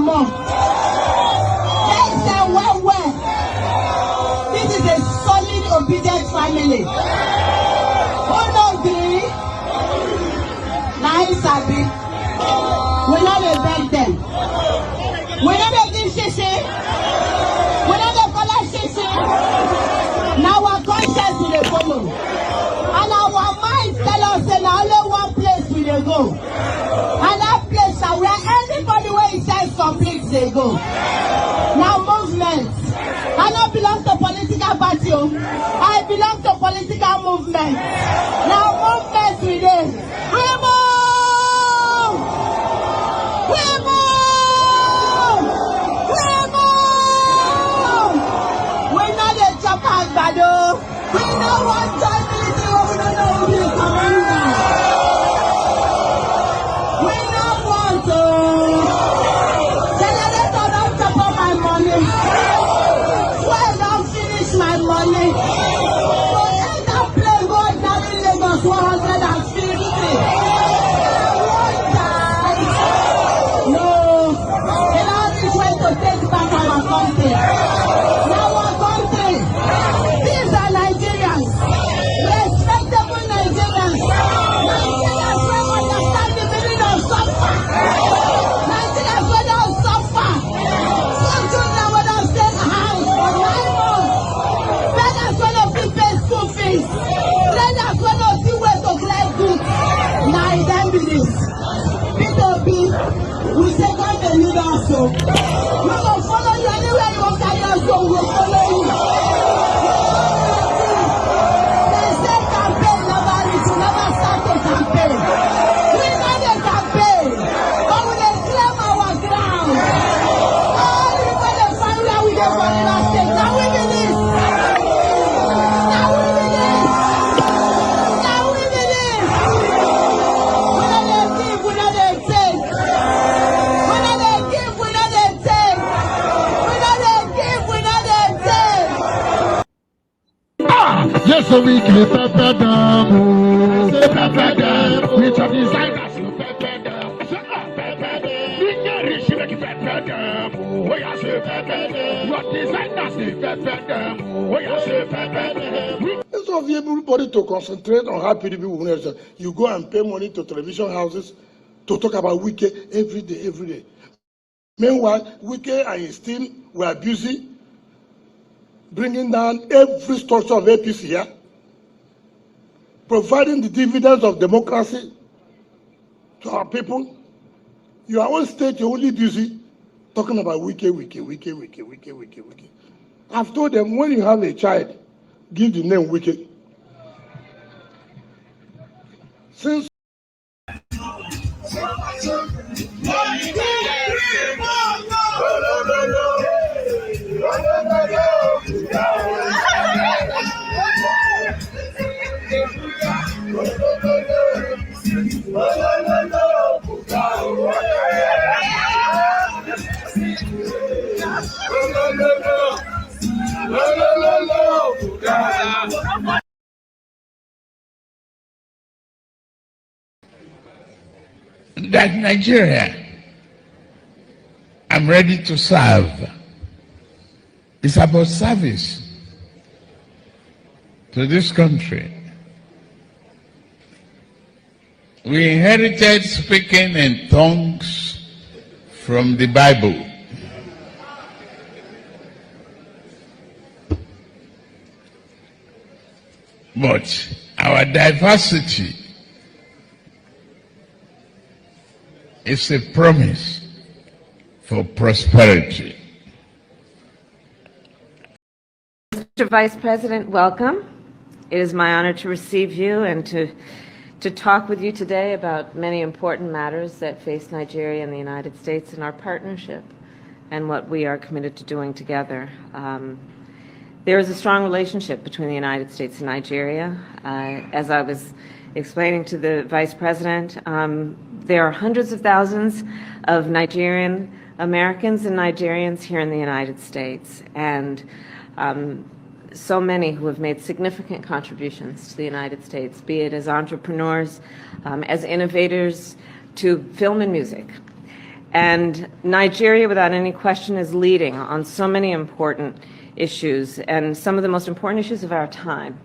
more. Listen well. This is a solid, obedient family. Who don't agree? Nice, Abi. We not beg them. We not give shishi. We not collect shishi. Now our conscience will follow. And our minds tell us that only one place we dey go. And that place is where anybody where it says complete they go. Now movements. I don't belong to political party. I belong to political movement. Now movements we dey. We don't want joint military when we don't know who is commander. We don't want to. Senator don't chop up my money. Well, don't finish my money. So enter plane go down in Lagos 150. No. The Lord is going to take back our country. We say God the leader also. We will follow you anywhere you want to carry us go. We will follow you. They say campaign never reach, never start a campaign. We know the campaign, but we dey claim our ground. All people dey find where we dey for our state. Now we be this. Now we be this. Now we be this. We no dey give, we no dey take. Yes, so we can pepper them. Which are designers you pepper them. What designers you pepper them. Instead of everybody to concentrate on how PDP will win, you go and pay money to television houses to talk about Wike every day. Meanwhile, Wike and his team were busy bringing down every structure of APC here, providing the dividends of democracy to our people. Your own state, you're only busy talking about Wike. I've told them, when you have a child, give the name Wike. Since that Nigeria, I'm ready to serve. It's about service to this country. We inherited speaking in tongues from the Bible. But our diversity is a promise for prosperity. Mr. Vice President, welcome. It is my honor to receive you and to talk with you today about many important matters that face Nigeria and the United States in our partnership and what we are committed to doing together. There is a strong relationship between the United States and Nigeria. As I was explaining to the Vice President, there are hundreds of thousands of Nigerian Americans and Nigerians here in the United States, and so many who have made significant contributions to the United States, be it as entrepreneurs, as innovators, to film and music. And Nigeria, without any question, is leading on so many important issues and some of the most important issues of our time.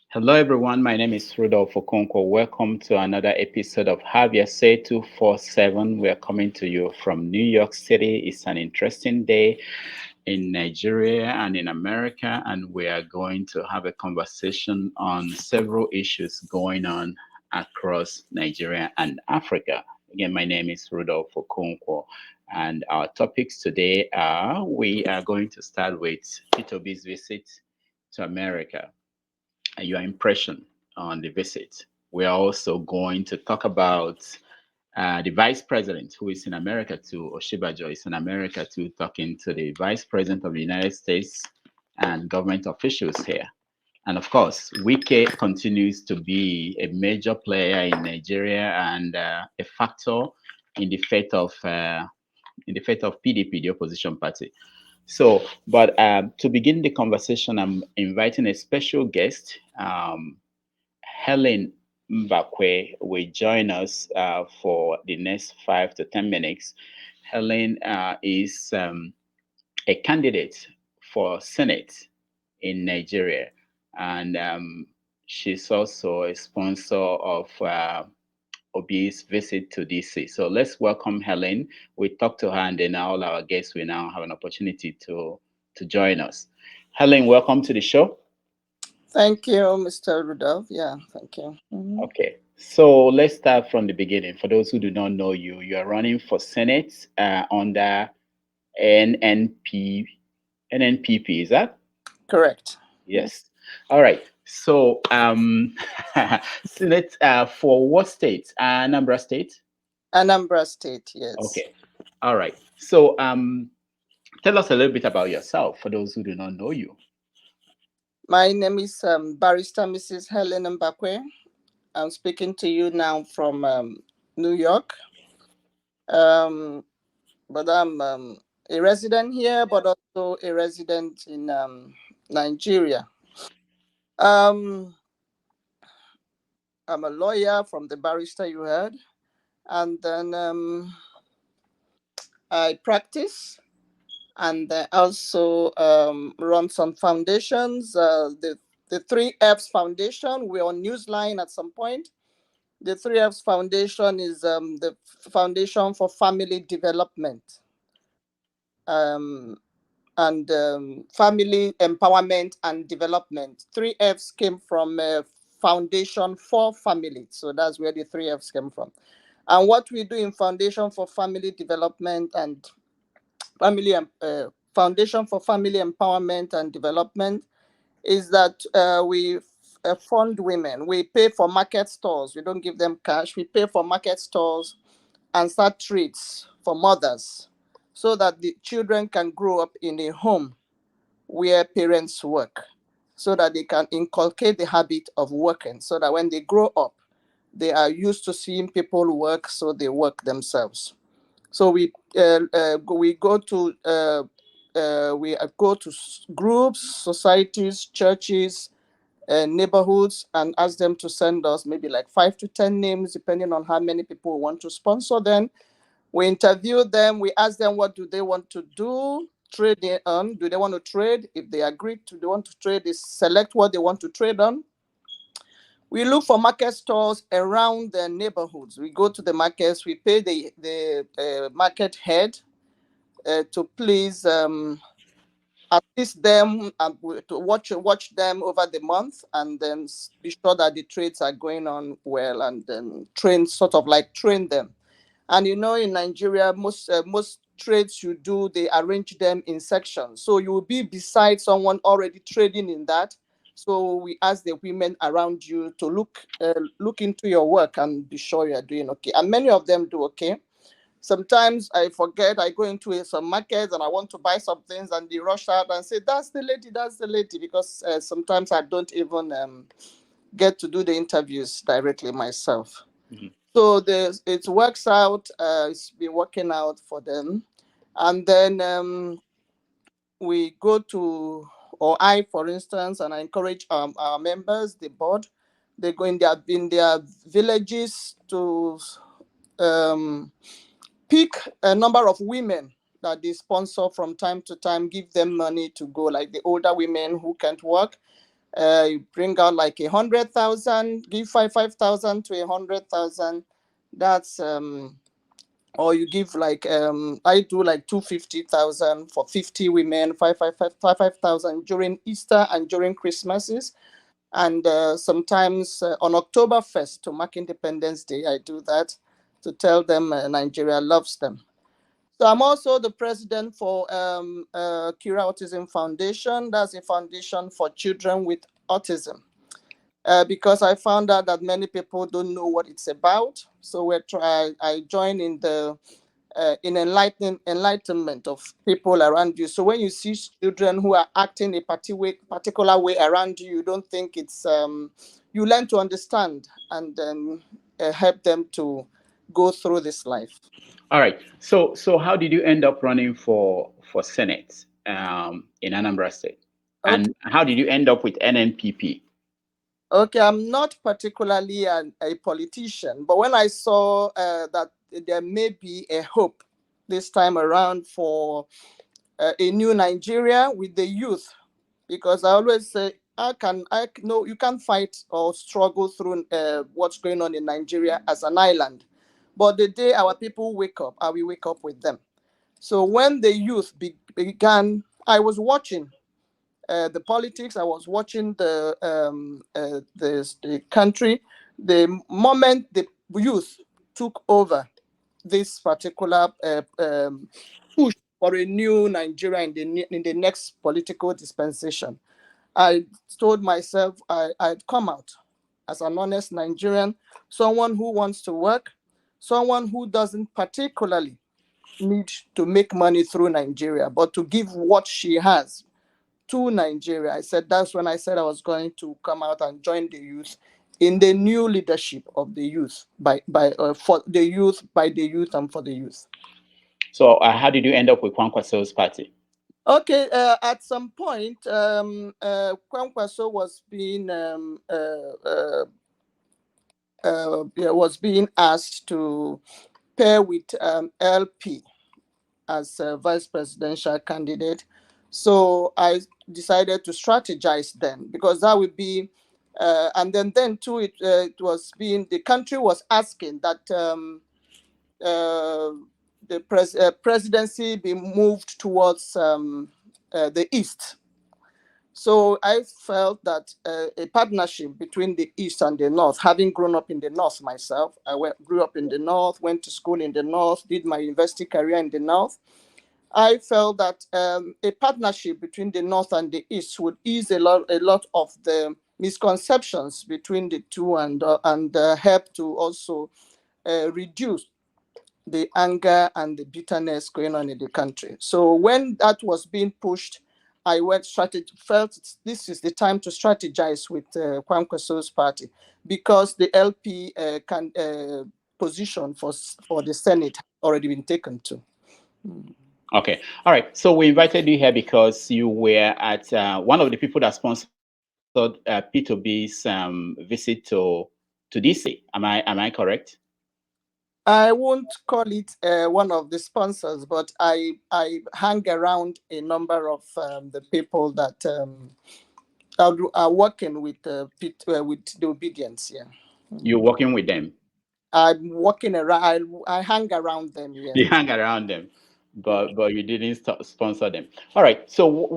Hello, everyone. My name is Rudolph Okonkwo. Welcome to another episode of Javier Say 247. We are coming to you from New York City. It's an interesting day in Nigeria and in America, and we are going to have a conversation on several issues going on across Nigeria and Africa. Again, my name is Rudolph Okonkwo, and our topics today are we are going to start with P2B's visit to America and your impression on the visit. We are also going to talk about the vice president who is in America too, Oshibajo is in America too, talking to the vice president of the United States and government officials here. And of course, Wike continues to be a major player in Nigeria and a factor in the fate of PDP, the opposition party. So, but to begin the conversation, I'm inviting a special guest. Helen Mbakwe will join us for the next 5 to 10 minutes. Helen is a candidate for Senate in Nigeria, and she's also a sponsor of Obi's visit to DC. So let's welcome Helen. We talk to her, and then all our guests will now have an opportunity to join us. Helen, welcome to the show. Thank you, Mr. Rudolph. Yeah, thank you. Okay, so let's start from the beginning. For those who do not know you, you are running for Senate under NNPP, is that? Correct. Yes. All right. So, Senate for what state? Anambra State? Anambra State, yes. Okay. All right. So, tell us a little bit about yourself for those who do not know you. My name is Barrister Mrs. Helen Mbakwe. I'm speaking to you now from New York. But I'm a resident here, but also a resident in Nigeria. I'm a lawyer from the barrister you heard. And then I practice and also run some foundations. The 3Fs Foundation, we're on Newsline at some point. The 3Fs Foundation is the Foundation for Family Development and Family Empowerment and Development. 3Fs came from Foundation for Family. So that's where the 3Fs came from. And what we do in Foundation for Family Development and Foundation for Family Empowerment and Development is that we fund women. We pay for market stalls. We don't give them cash. We pay for market stalls and start treats for mothers so that the children can grow up in a home where parents work, so that they can inculcate the habit of working, so that when they grow up, they are used to seeing people work, so they work themselves. So we go to groups, societies, churches, neighborhoods, and ask them to send us maybe like 5 to 10 names, depending on how many people want to sponsor them. We interview them. We ask them what do they want to do, trade on. Do they want to trade? If they agree to, they want to trade, they select what they want to trade on. We look for market stalls around the neighborhoods. We go to the markets. We pay the market head to please assist them and to watch them over the month, and then be sure that the trades are going on well, and then train them. And in Nigeria, most trades you do, they arrange them in sections. So you will be beside someone already trading in that. So we ask the women around you to look into your work and be sure you are doing okay. And many of them do okay. Sometimes I forget, I go into some markets and I want to buy some things, and they rush out and say, that's the lady, because sometimes I don't even get to do the interviews directly myself. Mm-hmm. So it works out, it's been working out for them. And then we go to, or I, for instance, and I encourage our members, the board, they go in their villages to pick a number of women that they sponsor from time to time, give them money to go, like the older women who can't work. You bring out like 100,000, give 5,000 to 100,000. That's or you give like I do like 250,000 for 50 women, 5,000 during Easter and during Christmases, and sometimes on October 1st to mark Independence Day, I do that to tell them Nigeria loves them. So I'm also the president for Kira Autism Foundation. That's a foundation for children with autism. Because I found out that many people don't know what it's about. So I join in the enlightenment of people around you. So when you see children who are acting a particular way around you, you don't think it's you learn to understand and then help them to go through this life. All right. So how did you end up running for Senate in Anambra State? Okay. And how did you end up with NNPP? Okay, I'm not particularly a politician, but when I saw that there may be a hope this time around for a new Nigeria with the youth, because I always say, you can't fight or struggle through what's going on in Nigeria as an island. But the day our people wake up, I will wake up with them. So when the youth began, I was watching the politics. I was watching the country. The moment the youth took over this particular push for a new Nigeria in the next political dispensation, I told myself I'd come out as an honest Nigerian, someone who wants to work, someone who doesn't particularly need to make money through Nigeria, but to give what she has to Nigeria. I said that's when I said I was going to come out and join the youth in the new leadership of the youth for the youth, by the youth, and for the youth. So how did you end up with Kwankwaso's party? Okay, at some point, Kwankwaso was being asked to pair with LP as a vice presidential candidate. So I decided to strategize then, because that would be, and then too, it was being, the country was asking that the presidency be moved towards the east. So I felt that a partnership between the East and the North, having grown up in the North myself, grew up in the North, went to school in the North, did my university career in the North. I felt that a partnership between the North and the East would ease a lot of the misconceptions between the two, and help to also reduce the anger and the bitterness going on in the country. So when that was being pushed, I felt this is the time to strategize with Kwankwaso's party, because the LP position for the Senate had already been taken to. Okay. All right. So we invited you here because you were at one of the people that sponsored P2B's visit to DC. Am I correct? I won't call it one of the sponsors, but I hang around a number of the people that are working with the obedience. Yeah, You're working with them. I'm working around. I hang around them. Yeah. You hang around them, but you didn't sponsor them. All right. So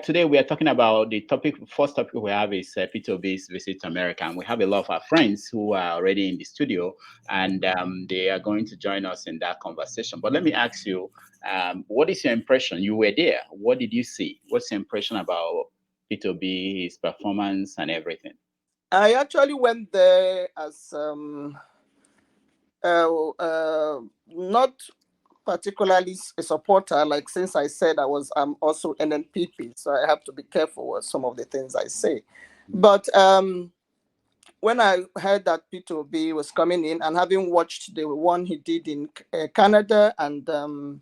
today we are talking about the topic. First topic we have is P2B's visit to America, and we have a lot of our friends who are already in the studio, and they are going to join us in that conversation. But let me ask you, what is your impression? You were there. What did you see? What's your impression about P2B, his performance, and everything? I actually went there as not particularly a supporter. Like, since I said I'm also NNPP, so I have to be careful with some of the things I say. But when I heard that P2B was coming in, and having watched the one he did in Canada and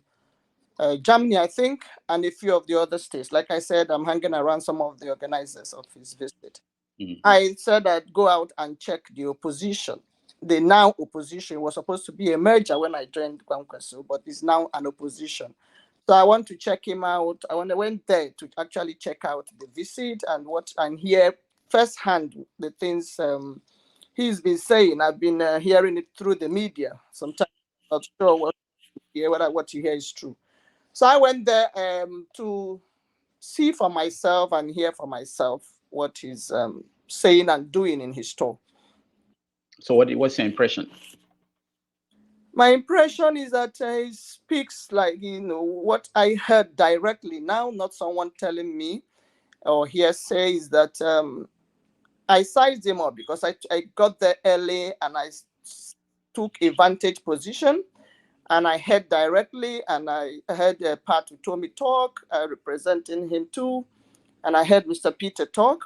Germany, I think, and a few of the other states, like I said, I'm hanging around some of the organizers of his visit. Mm-hmm. I said I'd go out and check the opposition. The now opposition was supposed to be a merger when I joined Kwankwaso, but it's now an opposition. So I want to check him out. I went there to actually check out the visit and hear firsthand the things he's been saying. I've been hearing it through the media. Sometimes I'm not sure whether what you hear is true. So I went there to see for myself and hear for myself what he's saying and doing in his talk. So what's your impression? My impression is that he speaks like, what I heard directly now, not someone telling me or hearsay, is that I sized him up because I got there early and I took a vantage position, and I heard directly, and I heard Pat Utomi talk, representing him too, and I heard Mr. Peter talk,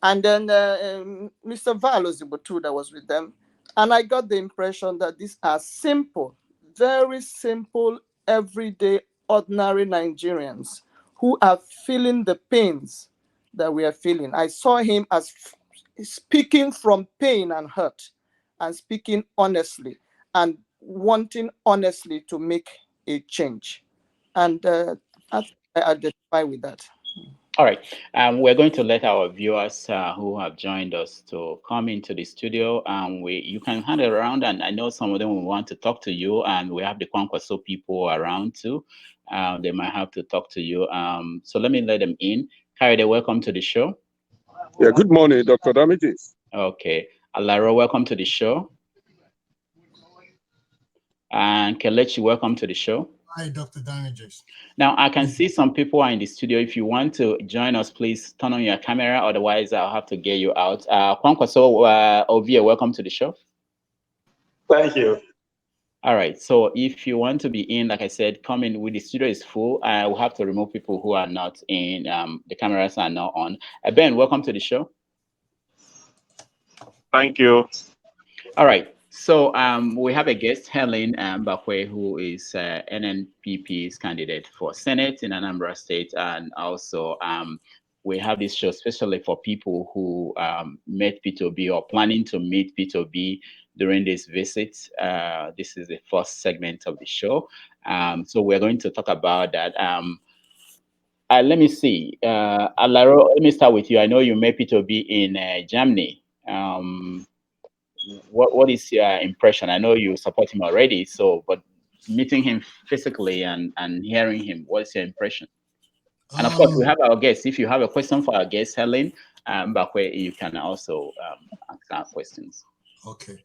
and then Mr. Valozibo too that was with them. And I got the impression that these are simple, very simple, everyday, ordinary Nigerians who are feeling the pains that we are feeling. I saw him as speaking from pain and hurt, and speaking honestly, and wanting honestly to make a change. And I identify with that. All right. We're going to let our viewers who have joined us to come into the studio. You can hand it around, and I know some of them will want to talk to you, and we have the Kwankwaso people around too. They might have to talk to you. So let me let them in. Kayode, welcome to the show. Yeah, good morning, Dr. Damages. Okay. Alaro, welcome to the show. And Kelechi, welcome to the show. Hi, Dr. Damages. Now, I can see some people are in the studio. If you want to join us, please turn on your camera. Otherwise, I'll have to get you out. Kwankwaso Ovie, welcome to the show. Thank you. All right. So if you want to be in, like I said, come in. The studio is full. We'll have to remove people who are not in. The cameras are not on. Ben, welcome to the show. Thank you. All right. So we have a guest, Helen Bakwe, who is NNPP's candidate for Senate in Anambra State. And also we have this show especially for people who met P2B or planning to meet P2B during this visit. This is the first segment of the show. So we're going to talk about that. Let me see. Alaro, let me start with you. I know you met P2B in Germany. What is your impression? I know you support him already, but meeting him physically and hearing him, what's your impression? And of course, we have our guests. If you have a question for our guest, Helen, Bakwe, you can also ask our questions. Okay.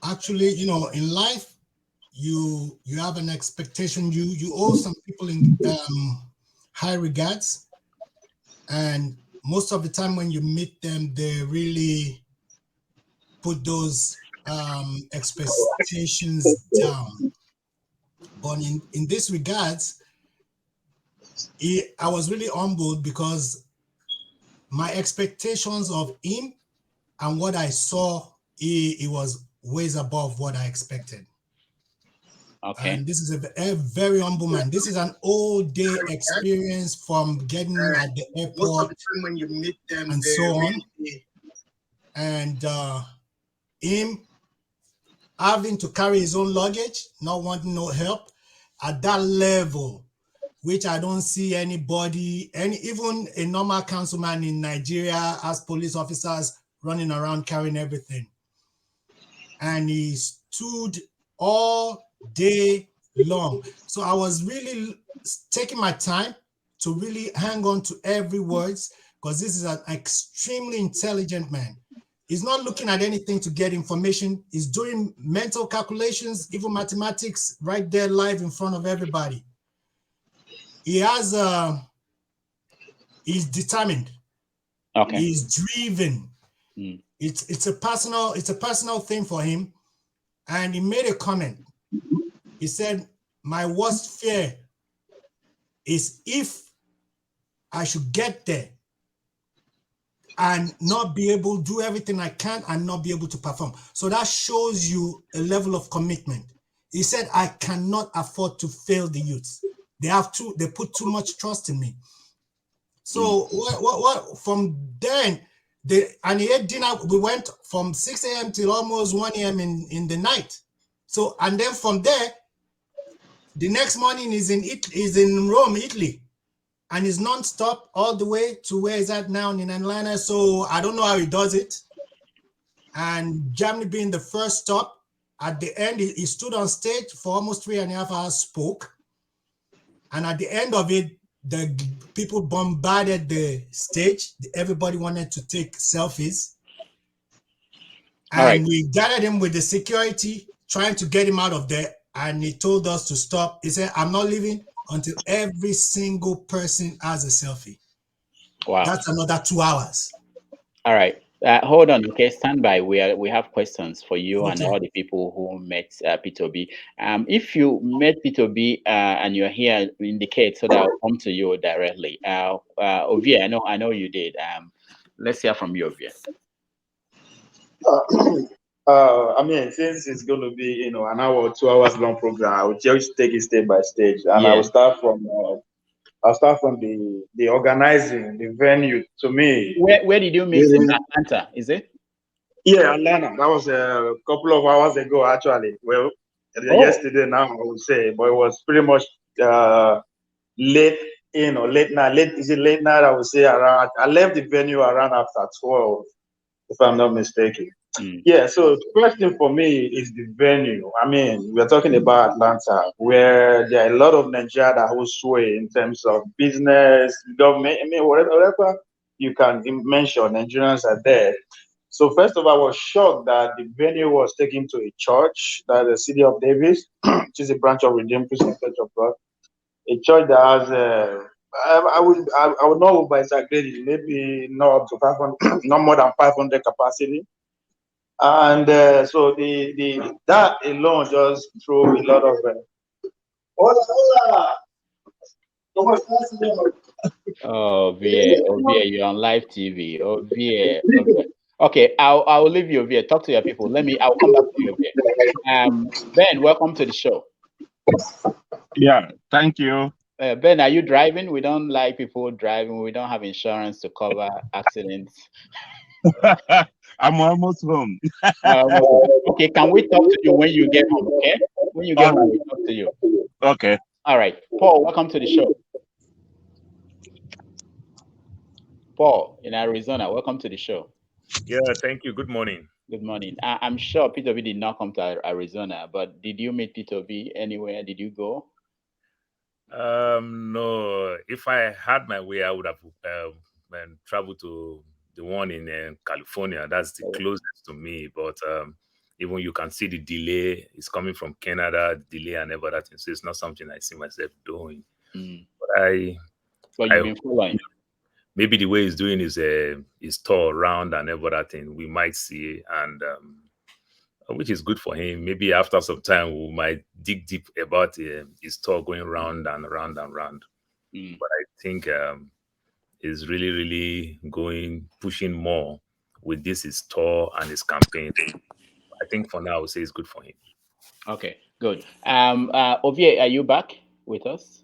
Actually, you know, in life, you have an expectation. You owe some people in high regards, and most of the time when you meet them, they really put those expectations down. But in this regards, I was really humbled because my expectations of him and what I saw, it was ways above what I expected. Okay. And this is a very humble man. This is an all-day experience from getting at the airport. Most of the time when you meet them, and so on. And him having to carry his own luggage, not wanting no help at that level, which I don't see anybody, even a normal councilman in Nigeria as police officers running around carrying everything. And he stood all day long. So I was really taking my time to really hang on to every word, because this is an extremely intelligent man. He's not looking at anything to get information. He's doing mental calculations, even mathematics, right there live in front of everybody. He has he's determined. Okay. He's driven. It's a personal thing for him. And he made a comment. He said, my worst fear is if I should get there and not be able to do everything I can and not be able to perform. So that shows you a level of commitment. He said, I cannot afford to fail the youth. They put too much trust in me. So what from then, and he ate dinner. We went from 6 a.m. till almost 1 a.m. in the night. So, and then from there, the next morning is in Rome, Italy, and is non-stop all the way to where he's at now in Atlanta. So I don't know how he does it. And Germany being the first stop, at the end, he stood on stage for almost 3.5 hours, spoke. And at the end of it, the people bombarded the stage. Everybody wanted to take selfies. And we gathered him with the security, trying to get him out of there. And he told us to stop. He said, I'm not leaving until every single person has a selfie. Wow. That's another 2 hours. All right. Hold on. Okay, stand by. We have questions for you and all the people who met P2B. If you met P2B and you're here, indicate so that I'll come to you directly. Ovie, I know you did. Let's hear from you, Ovie. I mean, since it's going to be, an hour or 2 hours long program, I will just take it step by stage, and I will start from. I'll start from the organizing, the venue. To me, where did you meet in Atlanta? Is it? Yeah, Atlanta. That was a couple of hours ago, actually. Well, yesterday now I would say, but it was pretty much late. Late night. Late night? I would say around. I left the venue around after 12, if I'm not mistaken. Yeah, so first thing for me is the venue. I mean, we're talking about Atlanta, where there are a lot of Nigeria that hold sway in terms of business, government, I mean, whatever you can mention, Nigerians are there. So first of all, I was shocked that the venue was taken to a church, that the City of Davis, which is a branch of Redeemed Christian Church of God, a church that has I would know by exaggerating, maybe not up to 500, not more than 500 capacity. And so that alone just threw a lot of. Oh, VA, you're on live TV. Oh, VA. Okay, I'll leave you, VA. Talk to your people. I'll come back to you, VA. Ben, welcome to the show. Yeah, thank you. Ben, are you driving? We don't like people driving. We don't have insurance to cover accidents. I'm almost home. Okay, can we talk to you when you get home? Okay, when you get home, we talk to you. Okay. All right, Paul, welcome to the show. Paul in Arizona, welcome to the show. Yeah, thank you. Good morning. Good morning. I'm sure P2B did not come to Arizona, but did you meet P2B anywhere? Did you go? No. If I had my way, I would have traveled to the one in California. That's the closest to me. But even you can see the delay is coming from Canada, the delay and everything. So it's not something I see myself doing. But you've been following. Maybe the way he's doing is tour around and everything. We might see, and which is good for him. Maybe after some time we might dig deep about his tour going round and round and round. But I think is really, really pushing more with his tour and his campaign. I think for now, I would say it's good for him. Okay, good. Javier, are you back with us?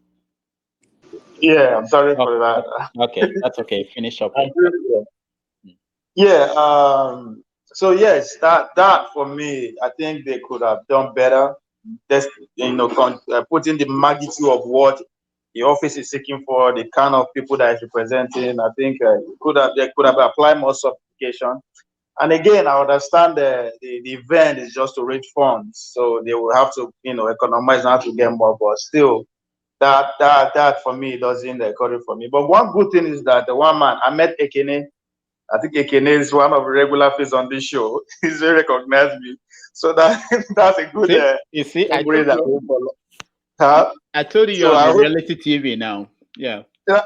Yeah, I'm sorry for that. Okay, that's okay. Finish up. Yeah. So yes, that for me, I think they could have done better. Just putting the magnitude of what the office is seeking for, the kind of people that is representing. I think they could have applied more sophistication. And again, I understand the event is just to raise funds, so they will have to economize and have to get more. But still, that for me doesn't encourage for me. But one good thing is that the one man I met Ekene. I think Ekene is one of the regular faces on this show. He's very recognized me, so that's a good. You see, I told you so you're on reality TV now. Yeah. So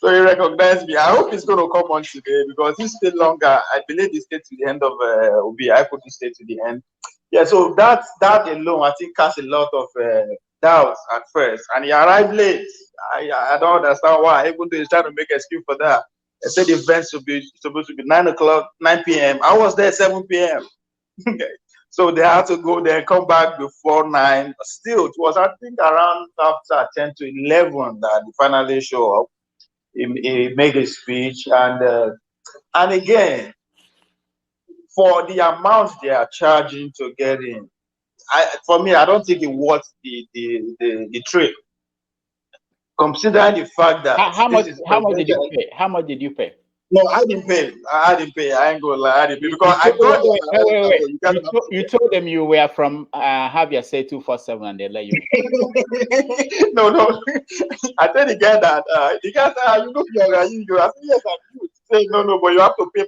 he recognized me. I hope he's going to come on today because he stayed longer. I believe he stayed to the end of Obi. I couldn't stay to the end. Yeah, so that alone, I think, cast a lot of doubts at first. And he arrived late. I don't understand why. Even though he's trying to make an excuse for that. They said the event supposed to be 9 p.m. I was there 7 p.m. So they had to go there and come back before 9. Still, it was, I think, around after 10 to 11 that he finally showed up. He made a speech. And again, for the amount they are charging to get in, for me, I don't think it worth the trip. Considering the fact that how much did you pay? How much did you pay? No, I didn't pay. I ain't gonna lie. I didn't pay because You told them you were from Javier Say 247 and they let you in. No. I tell the guy that the guy said, you look younger. I said, yes, I'm good. Say no, but you have to pay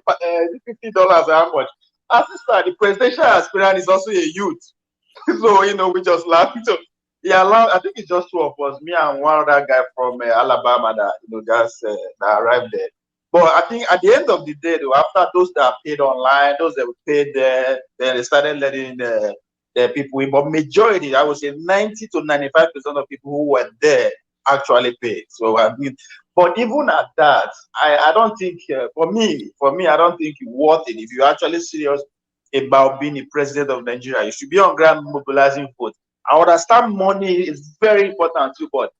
$50 how much? I said, the presidential aspirant is also a youth. So we just laughed. So I think it's just two of us, me and one other guy from Alabama that arrived there. But I think at the end of the day, though, after those that paid online, those that paid there, then they started letting the people in. But majority, I would say 90 to 95% of people who were there actually paid. So I mean, but even at that, I don't think for me, I don't think it's worth it. If you're actually serious about being the president of Nigeria, you should be on ground mobilizing vote. I understand money is very important too, but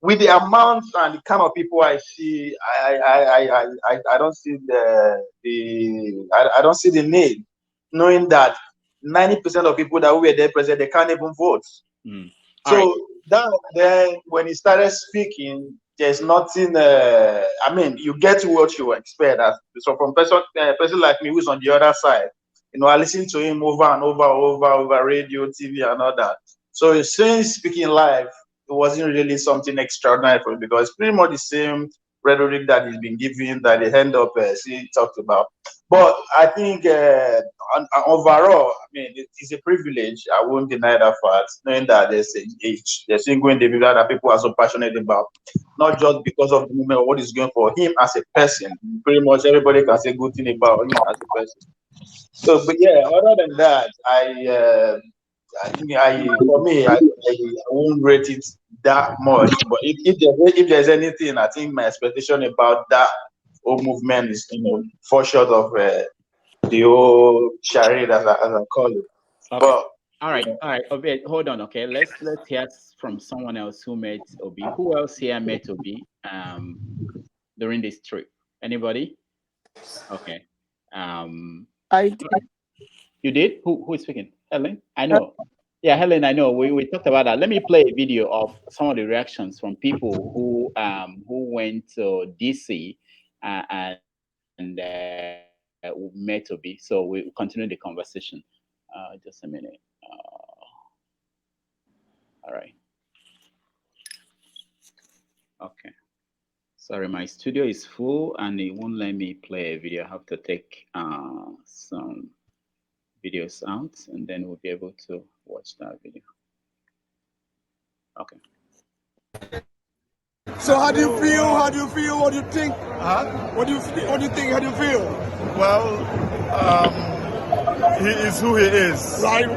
with the amount and the kind of people I see, I don't see I don't see the need, knowing that 90% of people that were there present, they can't even vote. So then when he started speaking, there's nothing. I mean, you get what you expect. So from person like me who's on the other side, I listen to him over and over radio, TV, and all that. So since speaking live, it wasn't really something extraordinary for me because it's pretty much the same rhetoric that he's been giving that they end up talked about. But I think overall, I mean, it's a privilege. I won't deny that fact, knowing that there's a single individual that people are so passionate about, not just because of the movement or what he's going for him as a person. Pretty much everybody can say good thing about him as a person. So, but yeah, other than that, for me, I won't rate it that much. But if there's anything, I think my expectation about that whole movement is fall short of the whole charade as I call it. Okay. But all right. Obi, hold on. Okay, let's hear from someone else who met Obi. Who else here met Obi during this trip? Anybody? Okay. I did. You did? Who is speaking? Helen? I know. Yeah, Helen, I know. We talked about that. Let me play a video of some of the reactions from people who went to DC and met Obi. So we continue the conversation. Just a minute. All right. Okay. Sorry, my studio is full and it won't let me play a video. I have to take some videos out and then we'll be able to watch that video. Okay. So how do you feel? How do you feel? What do you think? Huh? What do you think? How do you feel? Well, he is who he is. Right.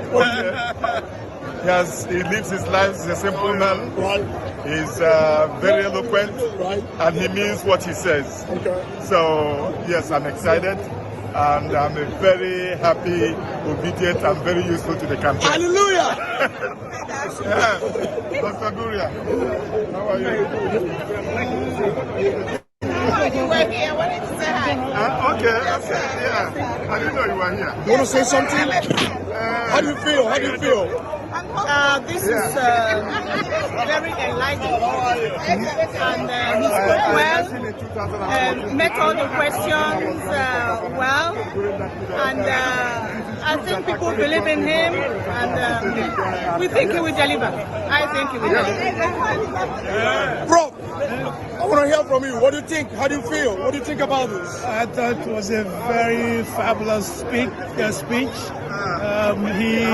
He lives his life as a simple man. Right. He's very eloquent. Right. And he means what he says. Okay. So yes, I'm excited. And I'm a very happy, obedient, and very useful to the campaign. Hallelujah! Yeah. Dr. Guria, how are you? You were here. I wanted to say hi. Okay, yeah. I didn't know you were here. You want to say something? How do you feel? How do you feel? This is very enlightening. And he spoke well, met all the questions well, and I think people believe in him, and we think he will deliver. I think he will deliver. Bro, I want to hear from you. What do you think? How do you feel? What do you think about this? I thought it was a very fabulous speech. He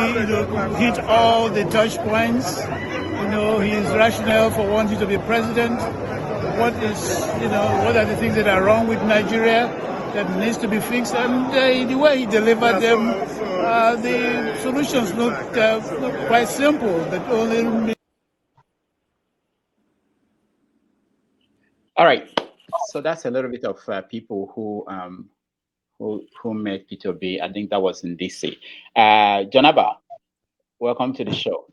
hit all the touch points. His rationale for wanting to be president. What are the things that are wrong with Nigeria that needs to be fixed? And the way he delivered them, the solutions look quite simple, but only. All right. So that's a little bit of people who met Peter B. I think that was in DC. Jonaba, welcome to the show.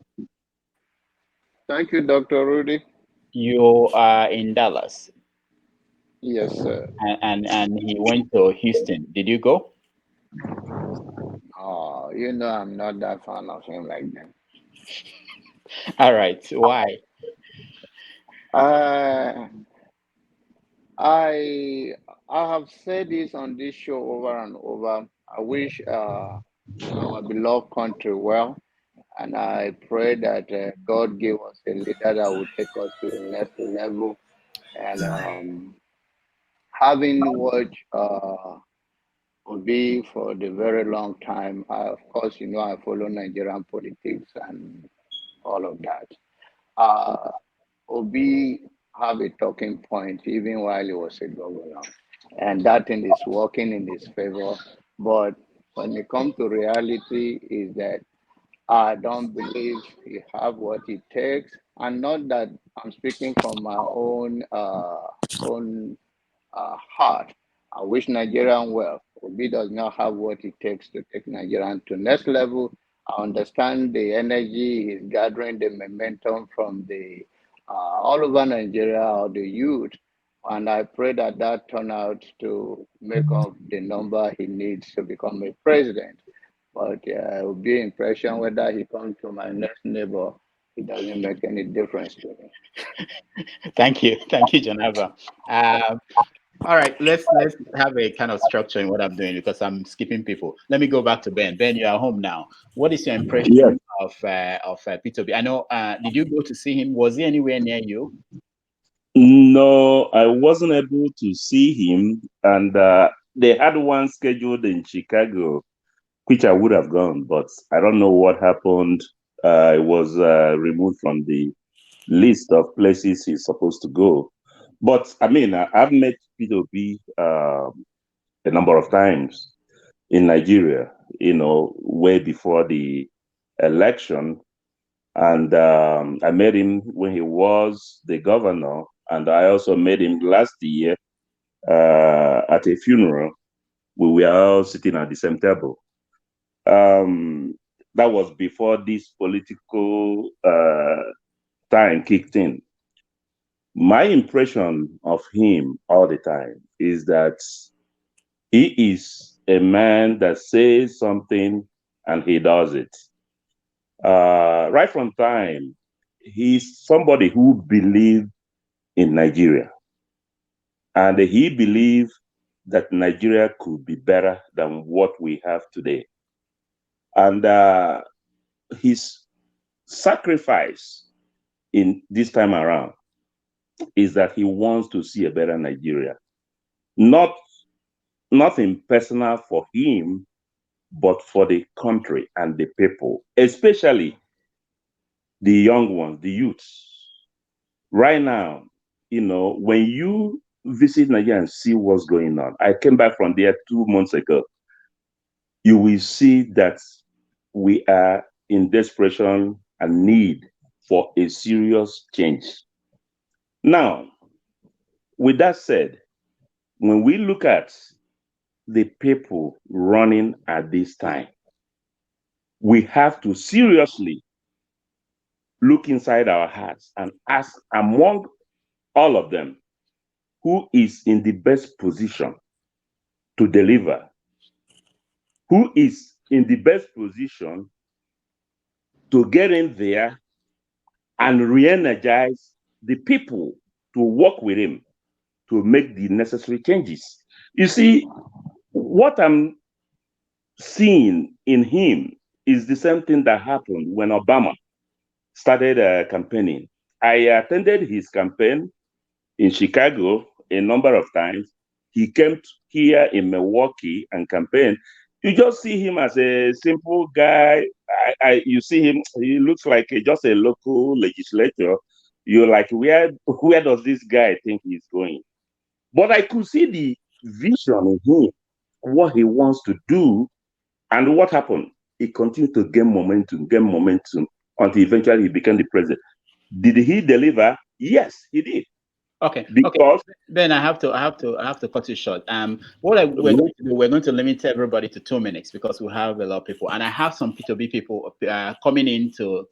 Thank you, Dr. Rudy. You are in Dallas. Yes, sir. And he went to Houston. Did you go? Oh, I'm not that fan of him like that. All right. Why? I have said this on this show over and over. I wish our beloved country well, and I pray that God give us a leader that will take us to the next level. And having watched Obi for the very long time, of course, I follow Nigerian politics and all of that. Obi have a talking point even while he was a governor, and that thing is working in his favor. But when it comes to reality, is that I don't believe he have what it takes, and not that I'm speaking from my own heart. I wish Nigerian well. Obi does not have what it takes to take Nigerian to next level. I understand the energy is gathering, the momentum from the all over Nigeria or the youth, and I pray that that turn out to make up the number he needs to become a president. But it will be an impression whether he comes to my next neighbor, it doesn't make any difference to me. Thank you, Jonava. All right, let's have a kind of structure in what I'm doing because I'm skipping people. Let me go back to Ben. Ben, you are home now. What is your impression of Peter B? I know. Did you go to see him? Was he anywhere near you? No, I wasn't able to see him, and they had one scheduled in Chicago, which I would have gone, but I don't know what happened. It was removed from the list of places he's supposed to go. But I mean, I've met Peter B a number of times in Nigeria, way before the election. And I met him when he was the governor. And I also met him last year at a funeral. We were all sitting at the same table. That was before this political time kicked in. My impression of him all the time is that he is a man that says something and he does it. Right from time, he's somebody who believed in Nigeria. And he believed that Nigeria could be better than what we have today. And his sacrifice in this time around is that he wants to see a better Nigeria. Nothing personal for him, but for the country and the people, especially the young ones, the youths. Right now, when you visit Nigeria and see what's going on, I came back from there 2 months ago, you will see that we are in desperation and need for a serious change. Now, with that said, when we look at the people running at this time, we have to seriously look inside our hearts and ask among all of them, who is in the best position to deliver? Who is in the best position to get in there and re-energize the people to work with him to make the necessary changes? You see, what I'm seeing in him is the same thing that happened when Obama started campaigning. I attended his campaign in Chicago a number of times. He came here in Milwaukee and campaigned. You just see him as a simple guy. You see him, he looks like just a local legislator. You're like, where does this guy think he's going? But I could see the vision in him, what he wants to do, and what happened. He continued to gain momentum, until eventually he became the president. Did he deliver? Yes, he did. Okay. Because Ben, I have to cut you short. We're going to do, we're going to limit everybody to 2 minutes because we have a lot of people, and I have some P2B people coming in to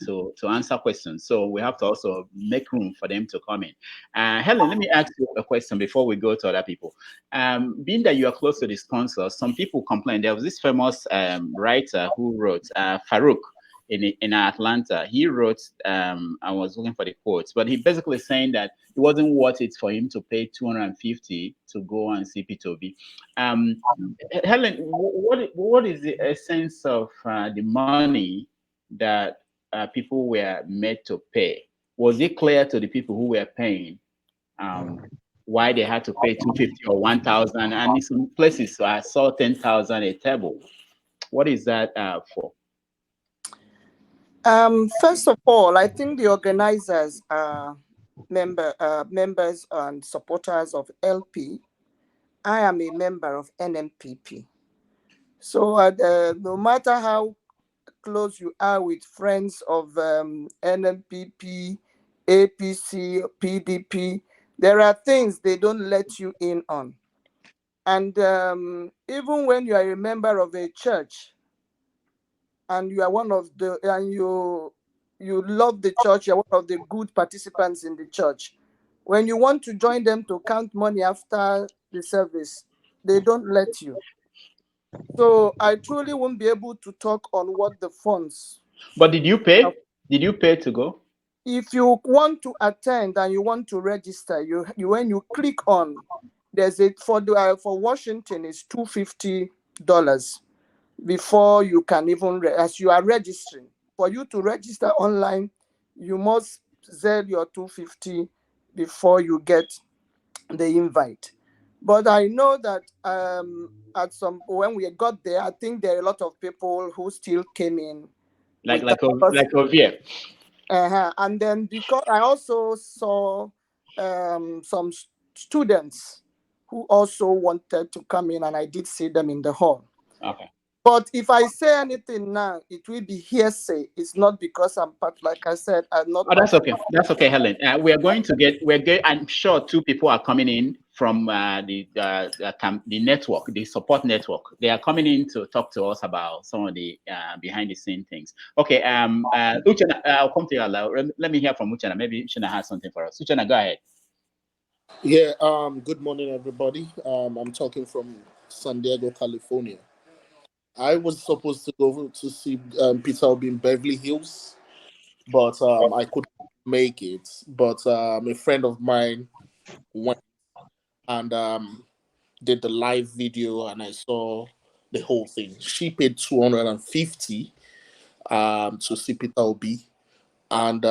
answer questions. So we have to also make room for them to come in. Helen, let me ask you a question before we go to other people. Being that you are close to the sponsors, some people complain. There was this famous writer who wrote, Farouk, in Atlanta. He wrote, I was looking for the quotes, but he basically saying that it wasn't worth it for him to pay $250 to go and see P2B. Helen, what is the essence of the money that people were made to pay? Was it clear to the people who were paying why they had to pay $250 or $1,000? And in some places, I saw $10,000 a table. What is that for? First of all, I think the organizers are members and supporters of LP. I am a member of NMPP. So no matter how close you are with friends of NMPP, APC, PDP, there are things they don't let you in on. And even when you are a member of a church, and you are one of the, and you love the church, you're one of the good participants in the church. When you want to join them to count money after the service, they don't let you. So I truly won't be able to talk on what the funds. But did you pay? Did you pay to go? If you want to attend and you want to register, you when you click on, there's a for Washington is $250 before you can even as you are registering. For you to register online, you must sell your $250 before you get the invite. But I know that when we got there, I think there are a lot of people who still came in. Like Javier. And then because I also saw some students who also wanted to come in, and I did see them in the hall. Okay. But if I say anything now, it will be hearsay. It's not because I'm part, like I said, I'm not. Oh, that's okay. That's okay, Helen. I'm sure 2 people are coming in from the network, the support network. They are coming in to talk to us about some of the behind the scene things. Okay. Uchenna, I'll come to you. Let me hear from Uchenna. Maybe Uchenna has something for us. Uchenna, go ahead. Yeah. Good morning, everybody. I'm talking from San Diego, California. I was supposed to go to see Peter Obi in Beverly Hills, but I couldn't make it. But a friend of mine went and did the live video, and I saw the whole thing. She paid $250 to see Peter Obi, and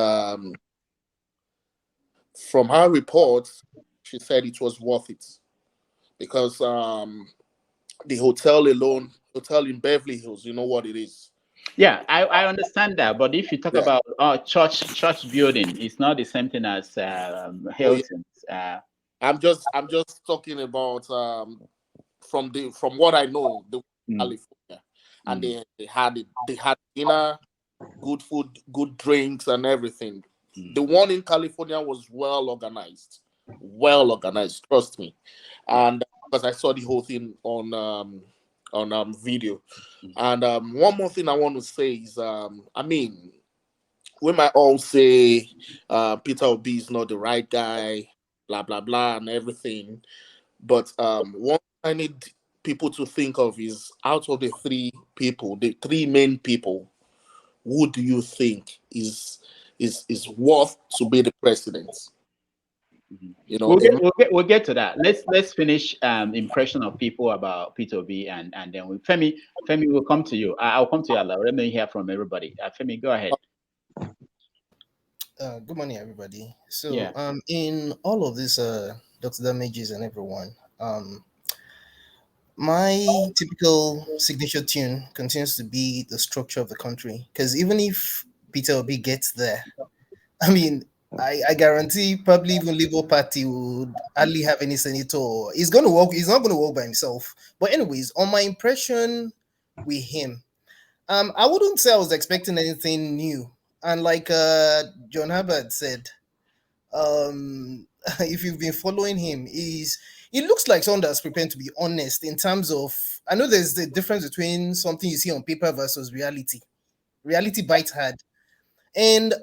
from her reports, she said it was worth it because the hotel alone, hotel in Beverly Hills, you know what it is. Yeah, I understand that, but if you talk about church building, it's not the same thing as Hilton's. I'm just talking about from what I know, the California, and they had dinner, good food, good drinks, and everything. The one in California was well organized, trust me, and because I saw the whole thing on video. And one more thing I want to say is, I mean, we might all say Peter Obi is not the right guy, blah blah blah, and everything. But one I need people to think of is, out of the three main people, who do you think is worth to be the president? You know, we'll get to that. Let's finish impression of people about Peter Obi, and then Femi will come to you. I'll come to you, Ala. Let me hear from everybody. Femi, go ahead. Good morning, everybody. So, in all of this, Dr. Damages and everyone, my typical signature tune continues to be the structure of the country. Because even if Peter Obi gets there, I mean, I guarantee probably even Labour Party would hardly have any senator. He's going to work. He's not going to work by himself. But anyways, on my impression with him, I wouldn't say I was expecting anything new. And like John Hubbard said, if you've been following him, it looks like someone that's prepared to be honest in terms of, I know there's the difference between something you see on paper versus reality. Reality bites hard. And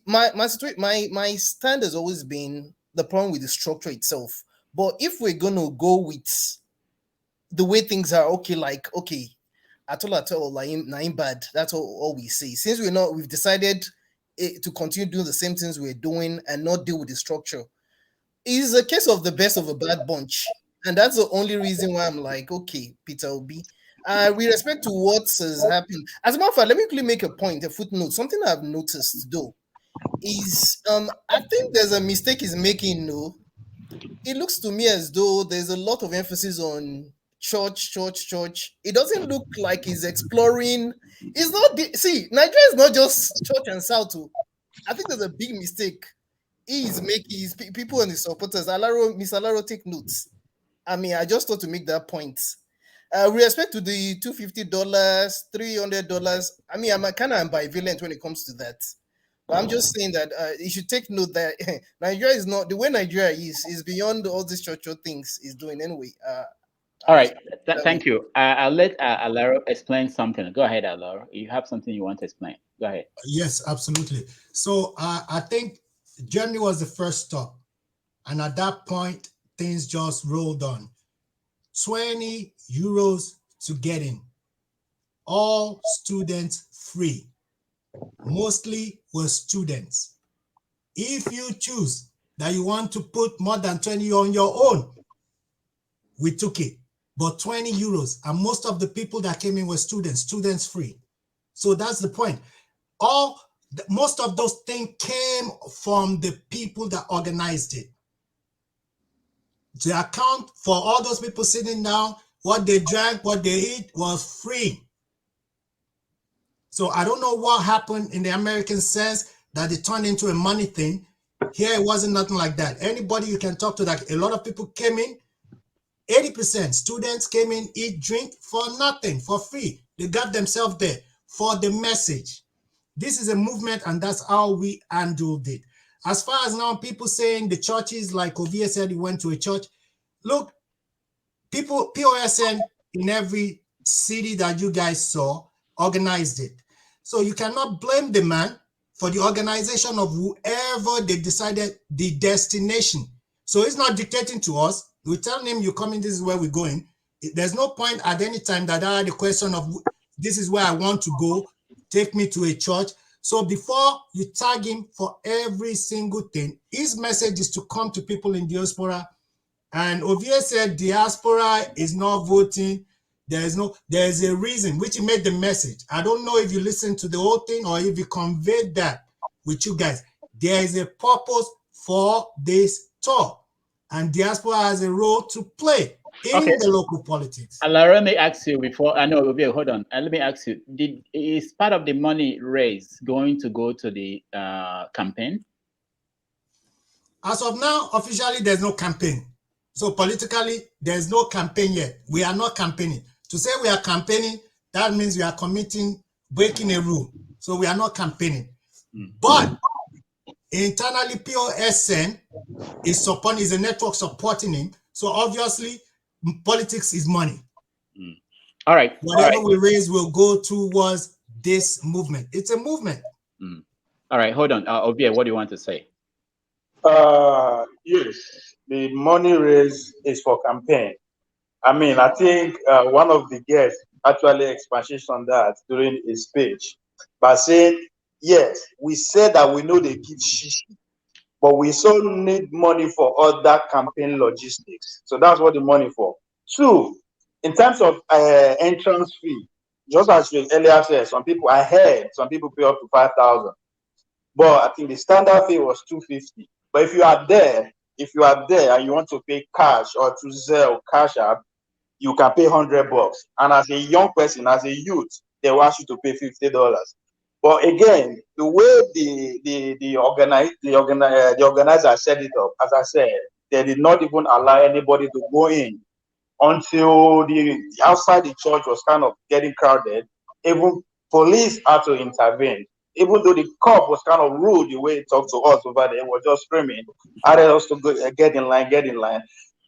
my stand has always been the problem with the structure itself. But if we're gonna go with the way things are, okay, at all, like bad. That's all we say. Since we've decided to continue doing the same things we're doing and not deal with the structure. It's a case of the best of a bad bunch, and that's the only reason why I'm like, okay, Peter Obi. With respect to what has happened, as a matter of fact, let me quickly make a footnote. Something I've noticed though is, I think there's a mistake he's making. No, it looks to me as though there's a lot of emphasis on church. It doesn't look like he's exploring. It's not Nigeria is not just church and South. I think there's a big mistake he's making. His people and his supporters. Miss Alaro, take notes. I mean, I just thought to make that point. With respect to the $250, $300, I mean, I'm kind of ambivalent when it comes to that. But I'm just saying that you should take note that Nigeria is not the way Nigeria is beyond all these church things is doing anyway. All right, thank you. I'll let Alaro explain something. Go ahead, Alaro. You have something you want to explain. Go ahead. Yes, absolutely. So I think Germany was the first stop. And at that point, things just rolled on. 20 euros to get in. All students free. Mostly were students. If you choose that you want to put more than 20 on your own, we took it. But 20 euros, and most of the people that came in were students free. So that's the point. Most of those things came from the people that organized it. The account for all those people sitting down, what they drank, what they ate was free. So I don't know what happened in the American sense that it turned into a money thing. Here it wasn't nothing like that. Anybody you can talk to, that a lot of people came in, 80% students came in, eat, drink for nothing, for free. They got themselves there for the message. This is a movement, and that's how we handled it. As far as now, people saying the churches, like Javier said, he went to a church. Look, people, POSN in every city that you guys saw organized it. So you cannot blame the man for the organization of whoever they decided the destination. So he's not dictating to us. We're telling him, you're coming, this is where we're going. There's no point at any time that I had a question of, this is where I want to go, take me to a church. So before you tag him for every single thing, his message is to come to people in diaspora. And Javier said diaspora is not voting. There's a reason, which he made the message. I don't know if you listened to the whole thing or if you conveyed that with you guys. There is a purpose for this tour. And Diaspora has a role to play in the local politics. Let me ask you before, I know, hold on. Let me ask you, is part of the money raised going to go to the campaign? As of now, officially, there's no campaign. So politically, there's no campaign yet. We are not campaigning. To say we are campaigning, that means we are breaking a rule. So we are not campaigning. But internally, POSN is a network supporting him. So obviously, politics is money. All right. Whatever we raise will go towards this movement. It's a movement. All right, hold on. Obie, what do you want to say? Yes, the money raised is for campaign. I mean, I think one of the guests actually expanded on that during his speech by saying, yes, we said that we know they give shishi, but we still need money for other campaign logistics. So that's what the money for. Two, in terms of entrance fee, just as you earlier said, I heard some people pay up to 5,000, but I think the standard fee was 250. But if you are there and you want to pay cash or to Zelle cash app, you can pay $100. And as a young person, as a youth, they will ask you to pay $50. But again, the way the organizer set it up, as I said, they did not even allow anybody to go in until the outside the church was kind of getting crowded. Even police had to intervene. Even though the cop was kind of rude the way he talked to us over there, was just screaming, asked us to go, get in line.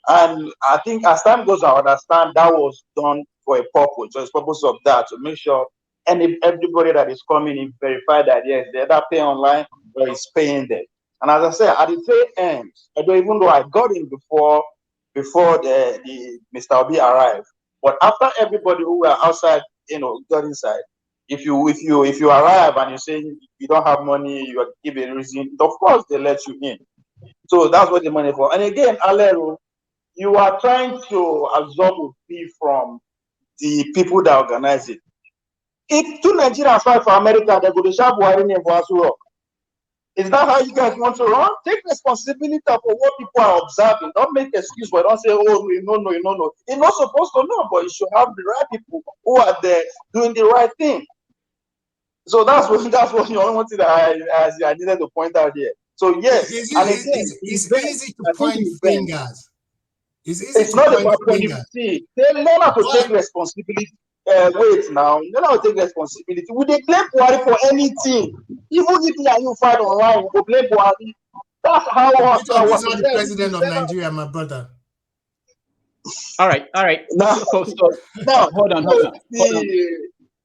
And I think as time goes on, I understand that was done for a purpose. So it's purpose of that, to make sure everybody that is coming in verify that yes, they either pay online or is paying there. And as I said, at the tail end, even though I got in before the Mr. Obi arrived, but after everybody who were outside, got inside, if you arrive and you say you don't have money, you give a reason, of course they let you in. So that's what the money for. And again, Alero, you are trying to absorb a fee from the people that organize it. If two Nigerians fight for America, they go to shop wiring in Rock. Is that how you guys want to run? Take responsibility for what people are observing. Don't make excuse for it. Don't say, oh, you know. You're not supposed to know, but you should have the right people who are there doing the right thing. So that's what the only thing that I needed to point out here. So yes, it's easy to point fingers. It's not about pointing fingers. They learn how to take responsibility. Wait now, learn how to take responsibility. Would they blame Buhari for anything? Even if you fight online, we will blame Buhari. That's how he's not the president of Nigeria, my brother. All right. Now, hold on.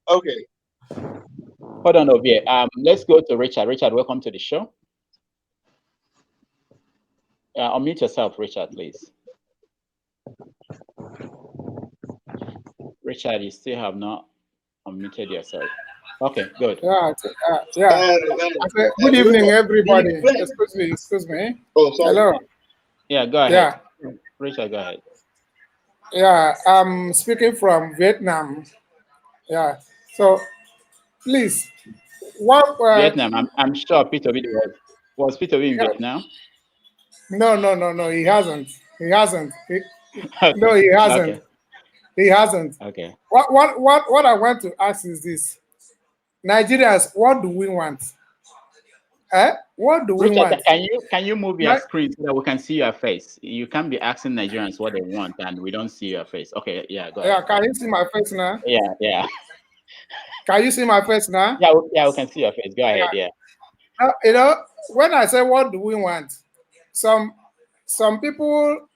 Okay. Hold on, Ovie. Let's go to Richard. Richard, welcome to the show. Unmute yourself, Richard, please. Richard, you still have not unmuted yourself. Okay, good. Good evening, everybody. Excuse me. Oh, sorry. Hello. Yeah, go ahead. Yeah. Richard, go ahead. Yeah, I'm speaking from Vietnam. Yeah. So, please, what? Vietnam. I'm sure Peter Obi was Peter Obi in Vietnam. No. He hasn't. Okay. No, he hasn't. Okay. He hasn't. Okay. What I want to ask is this: Nigerians, what do we want? What do we want? Can you move your screen so that we can see your face? You can't be asking Nigerians what they want and we don't see your face. Okay, yeah, go ahead. Yeah, can you see my face now? Yeah. Can you see my face now? Yeah, we can see your face. Go ahead, yeah. When I say what do we want, some people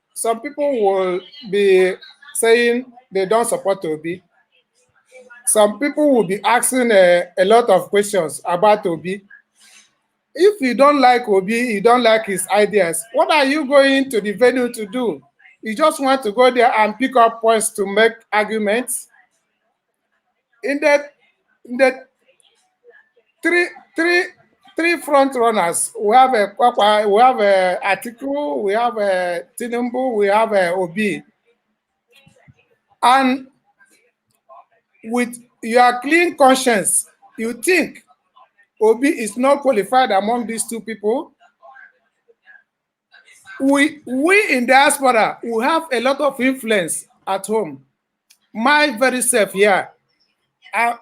will be saying they don't support Obi. Some people will be asking a lot of questions about Obi. If you don't like Obi, you don't like his ideas, what are you going to the venue to do? You just want to go there and pick up points to make arguments? In the three front runners, we have a Atiku, we have a Tinubu, we have a Obi. And with your clean conscience, you think Obi is not qualified among these two people? we in diaspora, we have a lot of influence at home. My very self here,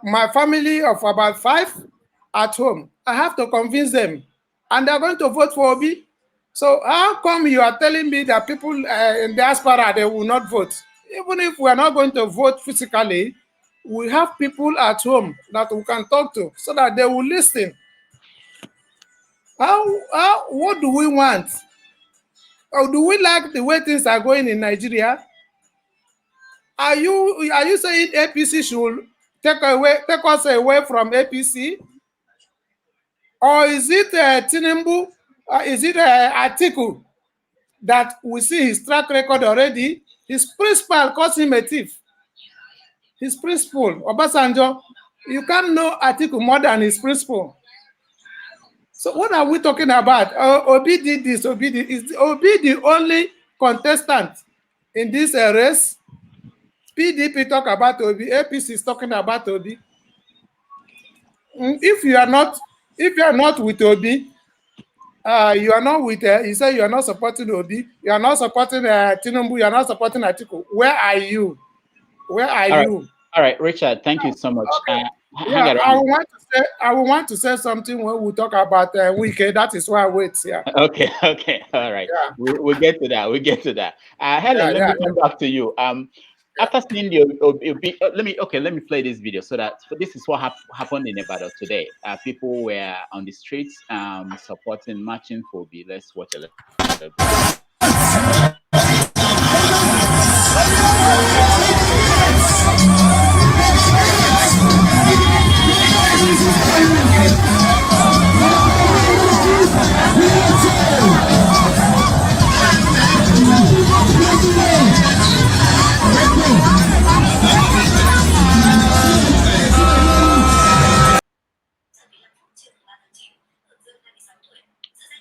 my family of about 5 at home, I have to convince them, and they're going to vote for Obi. So how come you are telling me that people in diaspora, they will not vote? Even if we are not going to vote physically, we have people at home that we can talk to so that they will listen. What do we want? Or do we like the way things are going in Nigeria? Are you saying APC should take us away from APC? Or is it Tinubu? Is it Atiku that we see his track record already? His principal calls him a thief. His principal, Obasanjo, you can't know Atiku more than his principal. So what are we talking about? Obi did this, Obi did. Is Obi the only contestant in this race? PDP talk about Obi, APC is talking about Obi. If you are not with Obi, you are not with. You say you are not supporting Obi. You are not supporting Tinubu. You are not supporting Atiku. Where are you? Where are you? All right, Richard. Thank you so much. Okay. Yeah, I want to say something when we talk about Wike. That is why I wait. Yeah. Okay. All right. Yeah. We'll get to that. Helen, let me come back to you. After seeing let me play this video so that this is what happened in Ibadan today. People were on the streets supporting, marching for Obi. Let's watch a little bit.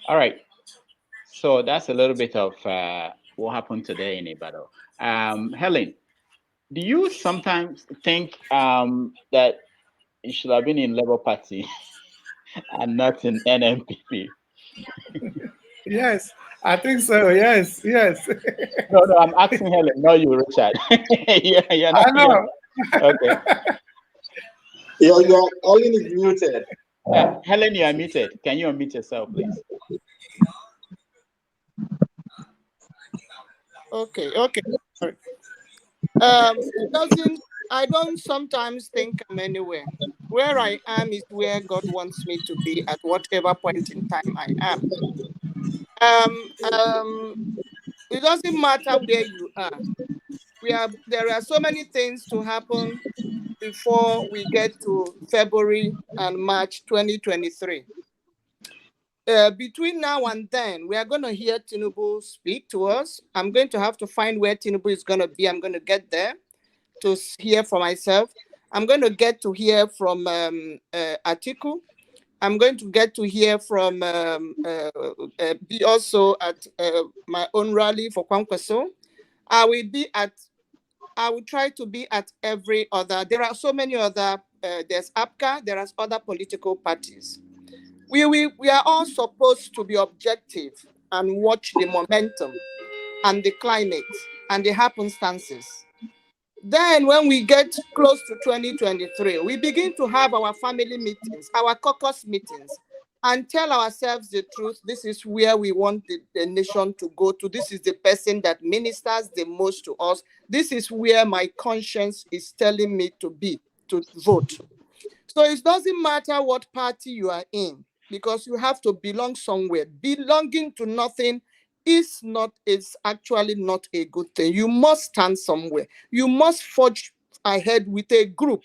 All right. So that's a little bit of what happened today in Ibadan. Helen, do you sometimes think that you should have been in Labour Party and not in NMPP? Yes, I think so. Yes. No, I'm asking Helen, not you, Richard. Yeah, I know. Okay. Your Helen is muted. Helen, you are muted. Can you unmute yourself, please? Okay. Sorry. I don't sometimes think I'm anywhere. Where I am is where God wants me to be at whatever point in time I am. It doesn't matter where you are. There are so many things to happen before we get to February and March 2023. Between now and then, we are going to hear Tinubu speak to us. I'm going to have to find where Tinubu is going to be. I'm going to get there to hear for myself. I'm going to get to hear from Atiku. I'm going to get to hear from be also at my own rally for Kwankwaso. I will try to be at every other. There are so many other. There's APCA. There are other political parties. We are all supposed to be objective and watch the momentum and the climate and the happenstances. Then when we get close to 2023, we begin to have our family meetings, our caucus meetings, and tell ourselves the truth. This is where we want the nation to go to. This is the person that ministers the most to us. This is where my conscience is telling me to vote. So it doesn't matter what party you are in, because you have to belong somewhere. Belonging to nothing is actually not a good thing. You must stand somewhere. You must forge ahead with a group.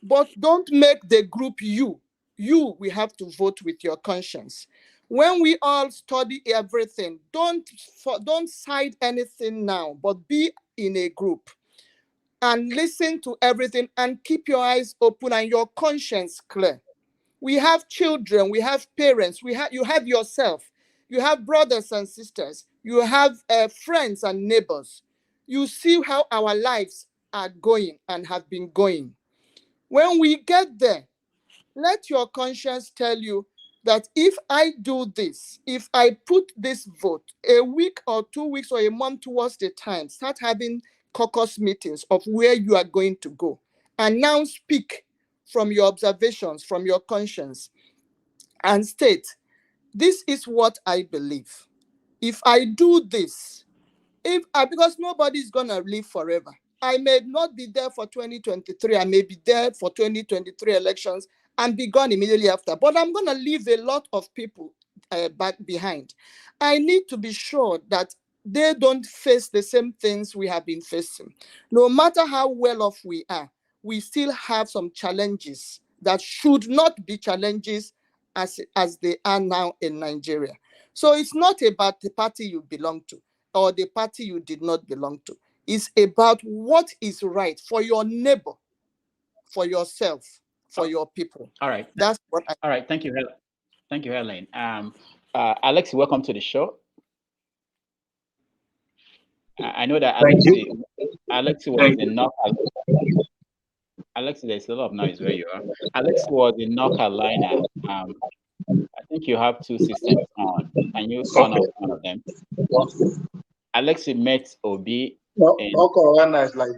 But don't make the group you. We have to vote with your conscience. When we all study everything, don't side anything now, but be in a group and listen to everything and keep your eyes open and your conscience clear. We have children, we have parents, you have yourself, you have brothers and sisters, you have friends and neighbors. You see how our lives are going and have been going. When we get there, let your conscience tell you that if I do this, if I put this vote a week or 2 weeks or a month towards the time, start having caucus meetings of where you are going to go, and now speak from your observations, from your conscience, and state, this is what I believe. If I do this, because nobody's gonna live forever. I may not be there for 2023. I may be there for 2023 elections and be gone immediately after. But I'm gonna leave a lot of people back behind. I need to be sure that they don't face the same things we have been facing. No matter how well off we are, we still have some challenges that should not be challenges as they are now in Nigeria. So it's not about the party you belong to or the party you did not belong to. It's about what is right for your neighbor, for yourself, for your people. All right. That's what I. All right. Thank you, Helen. Thank you, Helen. Alex, welcome to the show. I know that Alex was in North Carolina. Alex, there's a lot of noise where you are. Alex was in North Carolina. I think you have two systems on. Can you turn off one of them? Alex met Obi. North Carolina is like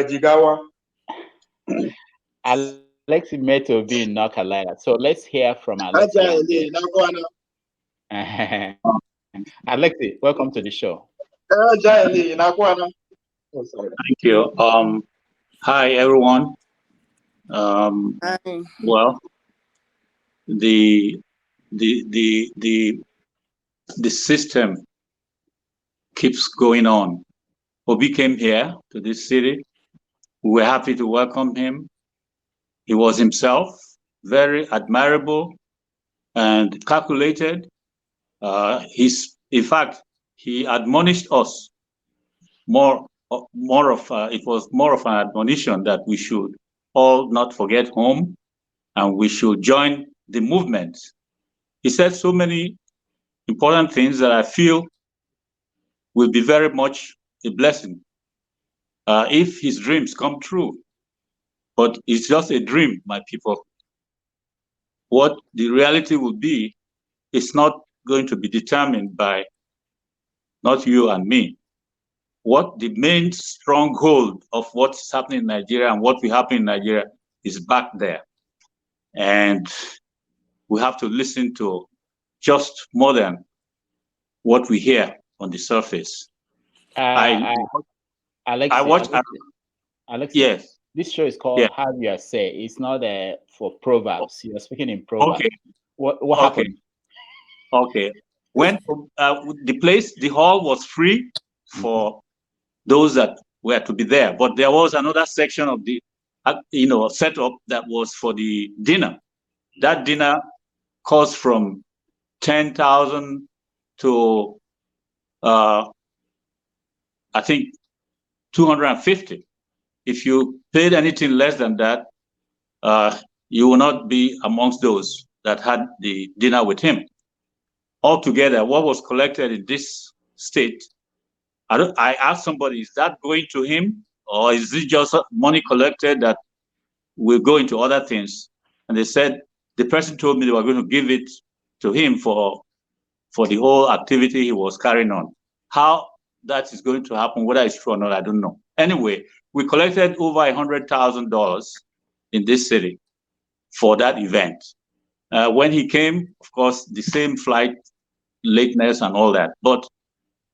Jigawa. Alex met Obi in North Carolina. So let's hear from Alex. Alex, welcome to the show. Thank you. Hi everyone. Well, the system keeps going on. Obi came here to this city. We were happy to welcome him. He was himself, very admirable and calculated. In fact, he admonished us it was more of an admonition that we should all not forget home and we should join the movement. He said so many important things that I feel will be very much a blessing if his dreams come true. But it's just a dream, my people. What the reality will be is not going to be determined by not you and me. What the main stronghold of what's happening in Nigeria and what will happen in Nigeria is back there. And we have to listen to just more than what we hear on the surface. Alex, yes. This show is called Javier Say. It's not for proverbs. You're speaking in proverbs. Okay. What happened? Okay. When the hall was free for those that were to be there, but there was another section of the setup that was for the dinner. That dinner cost from 10,000 to I think 250. If you paid anything less than that, you will not be amongst those that had the dinner with him. Altogether, what was collected in this state, I asked somebody, is that going to him or is it just money collected that will go into other things? And they said, the person told me they were going to give it to him for the whole activity he was carrying on. How that is going to happen, whether it's true or not, I don't know. Anyway, we collected over $100,000 in this city for that event. When he came, of course, the same flight, lateness and all that, but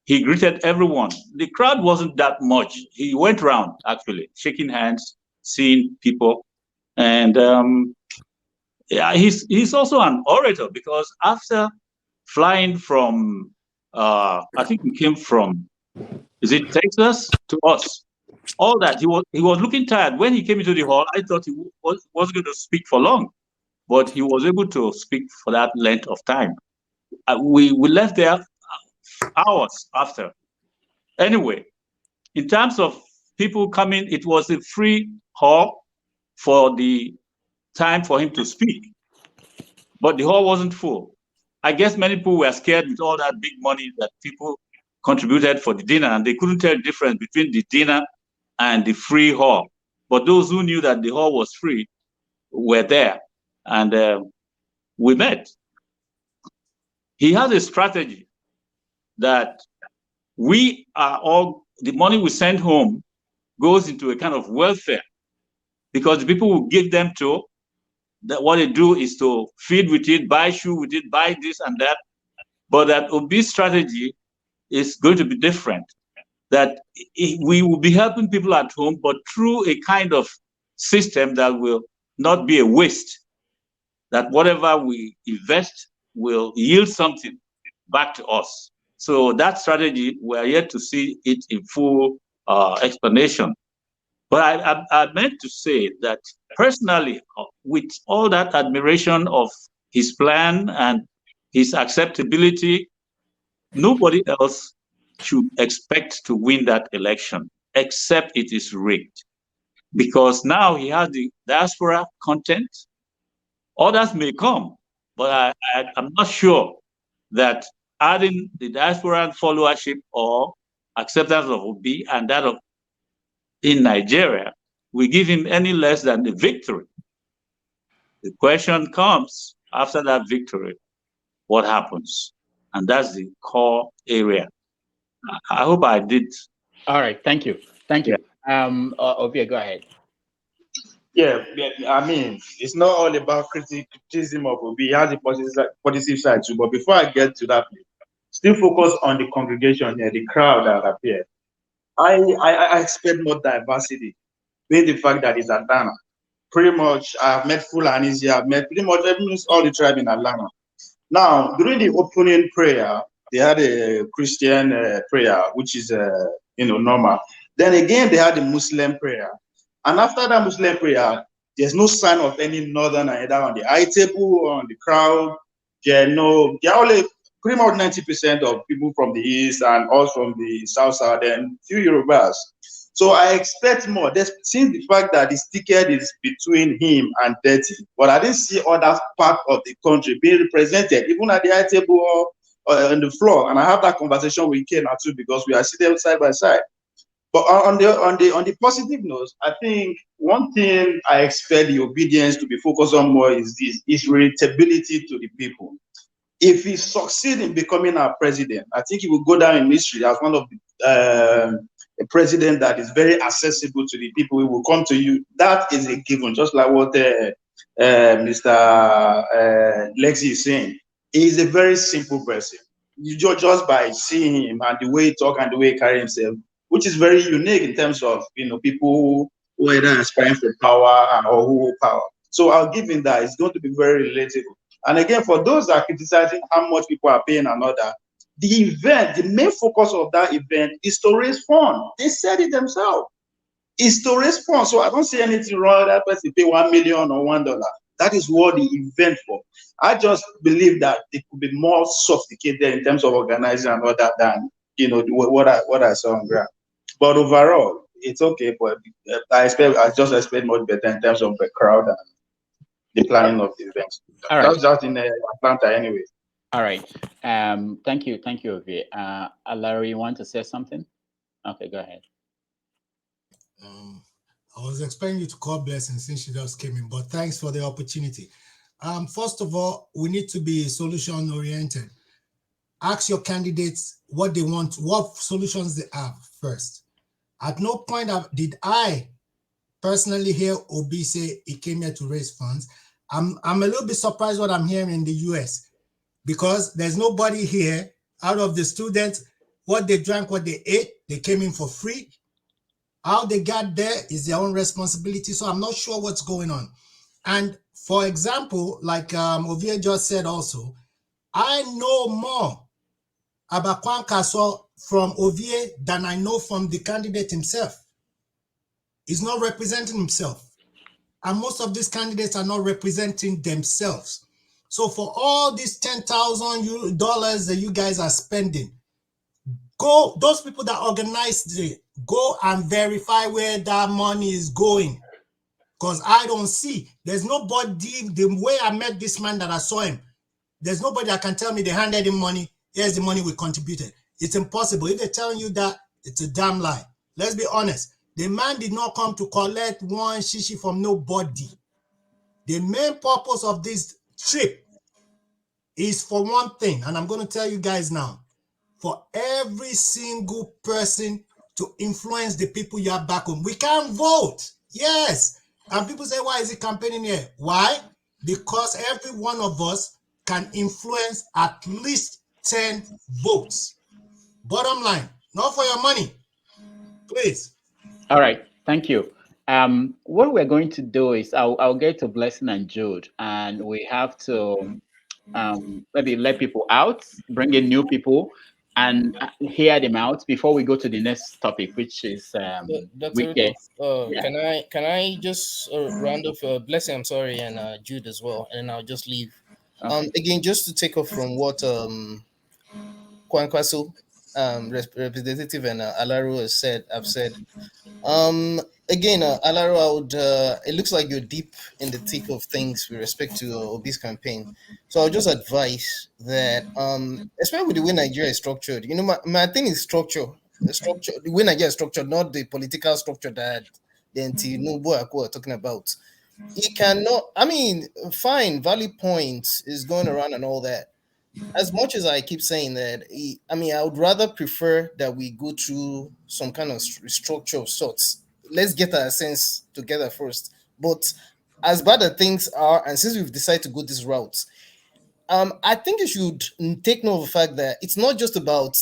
he greeted everyone. The crowd wasn't that much. He went around, actually, shaking hands, seeing people. And he's also an orator because after flying from, I think he came from, is it Texas to us? All that, he was looking tired. When he came into the hall, I thought he wasn't going to speak for long, but he was able to speak for that length of time. We left there hours after. Anyway, in terms of people coming, it was a free hall for the time for him to speak, but the hall wasn't full. I guess many people were scared with all that big money that people contributed for the dinner, and they couldn't tell the difference between the dinner and the free hall. But those who knew that the hall was free were there, and we met. he has a strategy that we are all, the money we send home goes into a kind of welfare, because the people who give them to, that what they do is to feed with it, buy shoe with it, buy this and that. But that Obi's strategy is going to be different, that we will be helping people at home, but through a kind of system that will not be a waste, that whatever we invest will yield something back to us. So that strategy, we're yet to see it in full explanation. But I meant to say that personally, with all that admiration of his plan and his acceptability, nobody else should expect to win that election, except it is rigged. Because now he has the diaspora content. Others may come, but I'm not sure that adding the diaspora followership or acceptance of Obi and that of in Nigeria will give him any less than the victory. The question comes after that victory, what happens? And that's the core area. I hope I did. All right, thank you. Thank you. Ovia, go ahead. Yeah, I mean, it's not all about criticism of Obi. He has a positive side too. But before I get to that, still focus on the congregation here, the crowd that appeared. I expect more diversity, with the fact that it's Atlanta. Pretty much, I've met Fulanis here, I've met pretty much all the tribe in Atlanta. Now, during the opening prayer, they had a Christian prayer, which is normal. Then again, they had a Muslim prayer. And after that Muslim prayer, there's no sign of any northern either on the high table or on the crowd. They're only pretty much 90% of people from the east and us from the south side and few Yorubas. So I expect more. Since the fact that this ticket is between him and 30, but I didn't see other part of the country being represented, even at the high table or on the floor. And I have that conversation with Kena too, because we are sitting side by side. But on the positive note, I think one thing I expect the obedience to be focused on more is relatability to the people. If he succeeds in becoming our president, I think he will go down in history as one of the a president that is very accessible to the people who will come to you. That is a given, just like what Mr. Lexi is saying. He is a very simple person. You just by seeing him and the way he talks and the way he carries himself, which is very unique in terms of people who are either aspiring for power or who hold power. So I'll give him that. It's going to be very relatable. And again, for those that are criticizing how much people are paying another, the event, the main focus of that event is to raise funds. They said it themselves. It's to raise funds. So I don't see anything wrong with that person pay $1 million or $1. That is what the event for. I just believe that it could be more sophisticated in terms of organizing and all that than what I saw on ground. But overall, it's okay. But I just expect much better in terms of the crowd and the planning of the events. All right. That's just in Atlanta anyway. All right. Thank you, Ovie. Larry, you want to say something? Okay, go ahead. I was expecting you to call Blessing since she just came in, but thanks for the opportunity. First of all, we need to be solution oriented. Ask your candidates what they want, what solutions they have first. At no point did I personally hear Obi say he came here to raise funds. I'm a little bit surprised what I'm hearing in the US, because there's nobody here out of the students, what they drank, what they ate, they came in for free. How they got there is their own responsibility. So I'm not sure what's going on. And for example, like Ovie just said also, I know more about Kwankwaso from Ovie than I know from the candidate himself. He's not representing himself. And most of these candidates are not representing themselves. So for all these $10,000 that you guys are spending, go, those people that organized it, go and verify where that money is going. Because I don't see, there's nobody, the way I met this man that I saw him, there's nobody that can tell me they handed him money, here's the money we contributed. It's impossible. If they're telling you that, it's a damn lie. Let's be honest. The man did not come to collect one shishi from nobody. The main purpose of this trip is for one thing, and I'm going to tell you guys now, for every single person to influence the people you have back home. We can't vote. Yes. And people say, why is it campaigning here? Why? Because every one of us can influence at least 10 votes. Bottom line, not for your money. Please. All right. Thank you. What we're going to do is I'll get to Blessing and Jude, and we have to maybe let people out, bring in new people, and hear them out before we go to the next topic, which is Dr. weekend. Rudolph, Yeah. can I just round off Blessing, I'm sorry, and Jude as well, and I'll just leave. Again, just to take off from what Kwankwaso, representative, and Alaro have said. Again, Alaro, I would, it looks like you're deep in the thick of things with respect to Obi's campaign. So I'll just advise that, especially with the way Nigeria is structured, you know, my thing is structure. The structure, the way Nigeria is structured, not the political structure that the Tinubu are talking about. He cannot, I mean, fine, valid points is going around and all that. As much as I keep saying that, I would rather prefer that we go through some kind of structure of sorts. Let's get our sense together first. But as bad as things are, and since we've decided to go this route, I think you should take note of the fact that it's not just about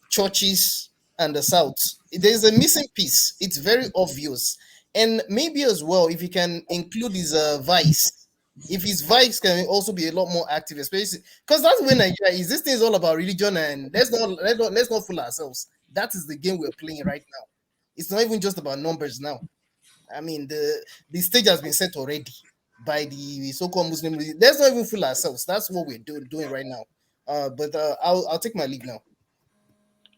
churches and the South. There's a missing piece. It's very obvious. And maybe as well, if you can include his vice, if his vice can also be a lot more active, especially because that's when Nigeria is. This thing is all about religion, and let's not fool ourselves. That is the game we're playing right now. It's not even just about numbers now. I mean, the stage has been set already by the so-called Muslim League. Let's not even fool ourselves. That's what we're doing right now. But I'll take my leave now.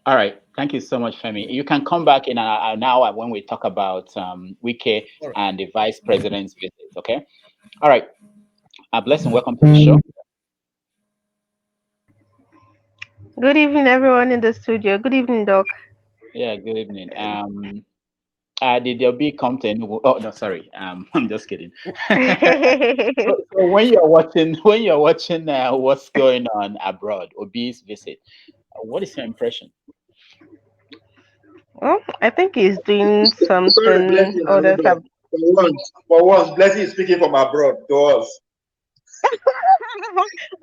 All right. Thank you so much, Femi. You can come back in an hour when we talk about Wike and the vice president's visit. Okay. All right. Blessing, welcome to the show. Good evening, everyone in the studio. Good evening, Doc. Yeah, good evening. Did there be content? Oh no, sorry. I'm just kidding. So when you're watching what's going on abroad, Obi's visit, what is your impression? Well, I think he's doing Sorry, something Blessing. others have. For once, Blessing is speaking from abroad to us.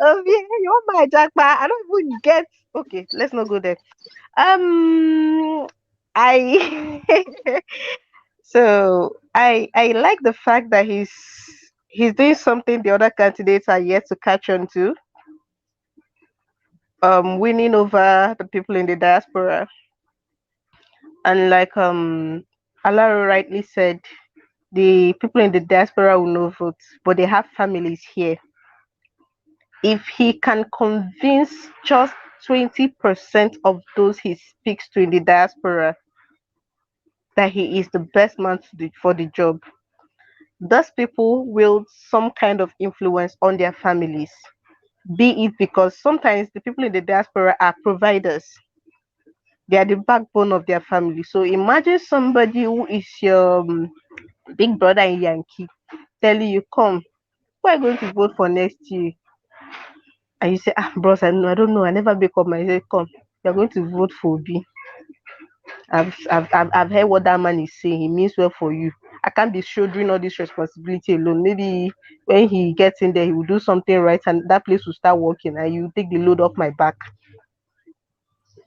Oh, yeah, you're my jackpot. I don't even get. Okay, let's not go there. I so I like the fact that he's doing something the other candidates are yet to catch on to. Winning over the people in the diaspora, and like Alaro rightly said, the people in the diaspora will not vote, but they have families here. If he can convince just 20% of those he speaks to in the diaspora that he is the best man for the job, those people will some kind of influence on their families. Be it because sometimes the people in the diaspora are providers. They are the backbone of their family. So imagine somebody who is your big brother in Yankee telling you, come, who are you going to vote for next year? And you say, bros, I don't know. I never wake up. I say, come, you're going to vote for B. I've heard what that man is saying. He means well for you. I can't be shouldering all this responsibility alone. Maybe when he gets in there, he will do something right and that place will start working and you take the load off my back.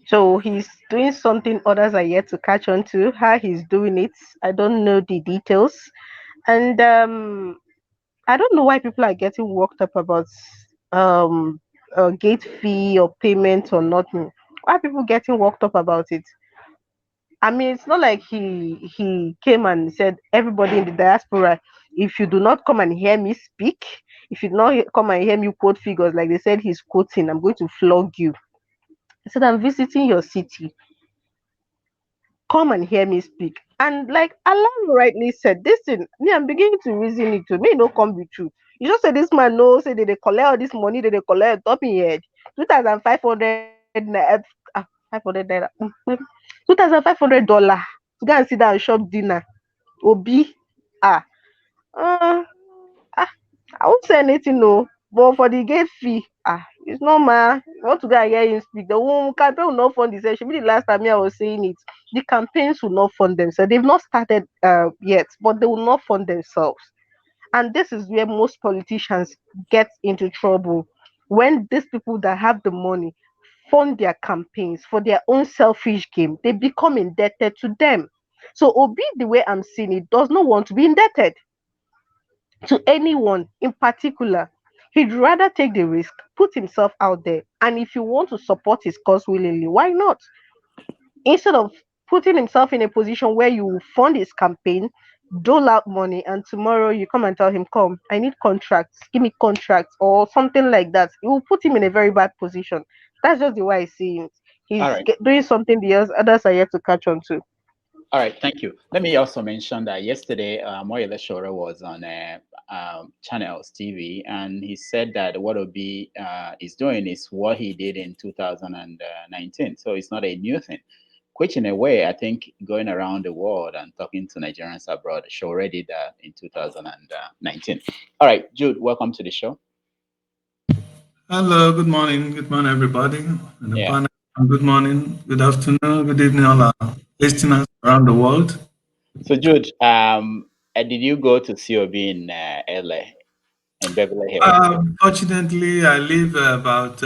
So he's doing something others are yet to catch on to. How he's doing it, I don't know the details. And I don't know why people are getting worked up about gate fee or payment or nothing. Why are people getting worked up about it? I mean, it's not like he came and said, everybody in the diaspora, if you do not come and hear me speak, if you do not come and hear me quote figures like they said he's quoting, I'm going to flog you. He said, I'm visiting your city. Come and hear me speak. And like Alan rightly said, this thing, me, I'm beginning to reason it to me, no come be true. You just say this man knows, say they collect all this money, they collect top in head. 2,500 naira, $500 $2,500 to go and sit down and shop dinner. Obi, I won't say anything, no. But for the gate fee, It's normal. You want to go and hear him speak. The campaign will not fund this. Should be the last time I was saying it. The campaigns will not fund themselves. They've not started yet, but they will not fund themselves. And this is where most politicians get into trouble, when these people that have the money fund their campaigns for their own selfish game. They become indebted to them. So Obi, the way I'm seeing it, does not want to be indebted to anyone in particular. He'd rather take the risk, put himself out there, and if you want to support his cause willingly, why not? Instead of putting himself in a position where you fund his campaign, dole out money, and tomorrow you come and tell him, come, I need contracts, give me contracts, or something like that. It will put him in a very bad position. That's just the way I see it. He's All right. doing something the others are yet to catch on to. All right, thank you. Let me also mention that yesterday, Moyo Electoral was on Channels TV, and he said that what Obi is doing is what he did in 2019. So it's not a new thing, which in a way, I think going around the world and talking to Nigerians abroad show already that in 2019. All right, Jude, welcome to the show. Hello, good morning. Good morning, everybody. And Yeah. good morning, good afternoon, good evening, all our listeners around the world. So, Jude, did you go to COB in LA, in Beverly Hills? Fortunately, I live about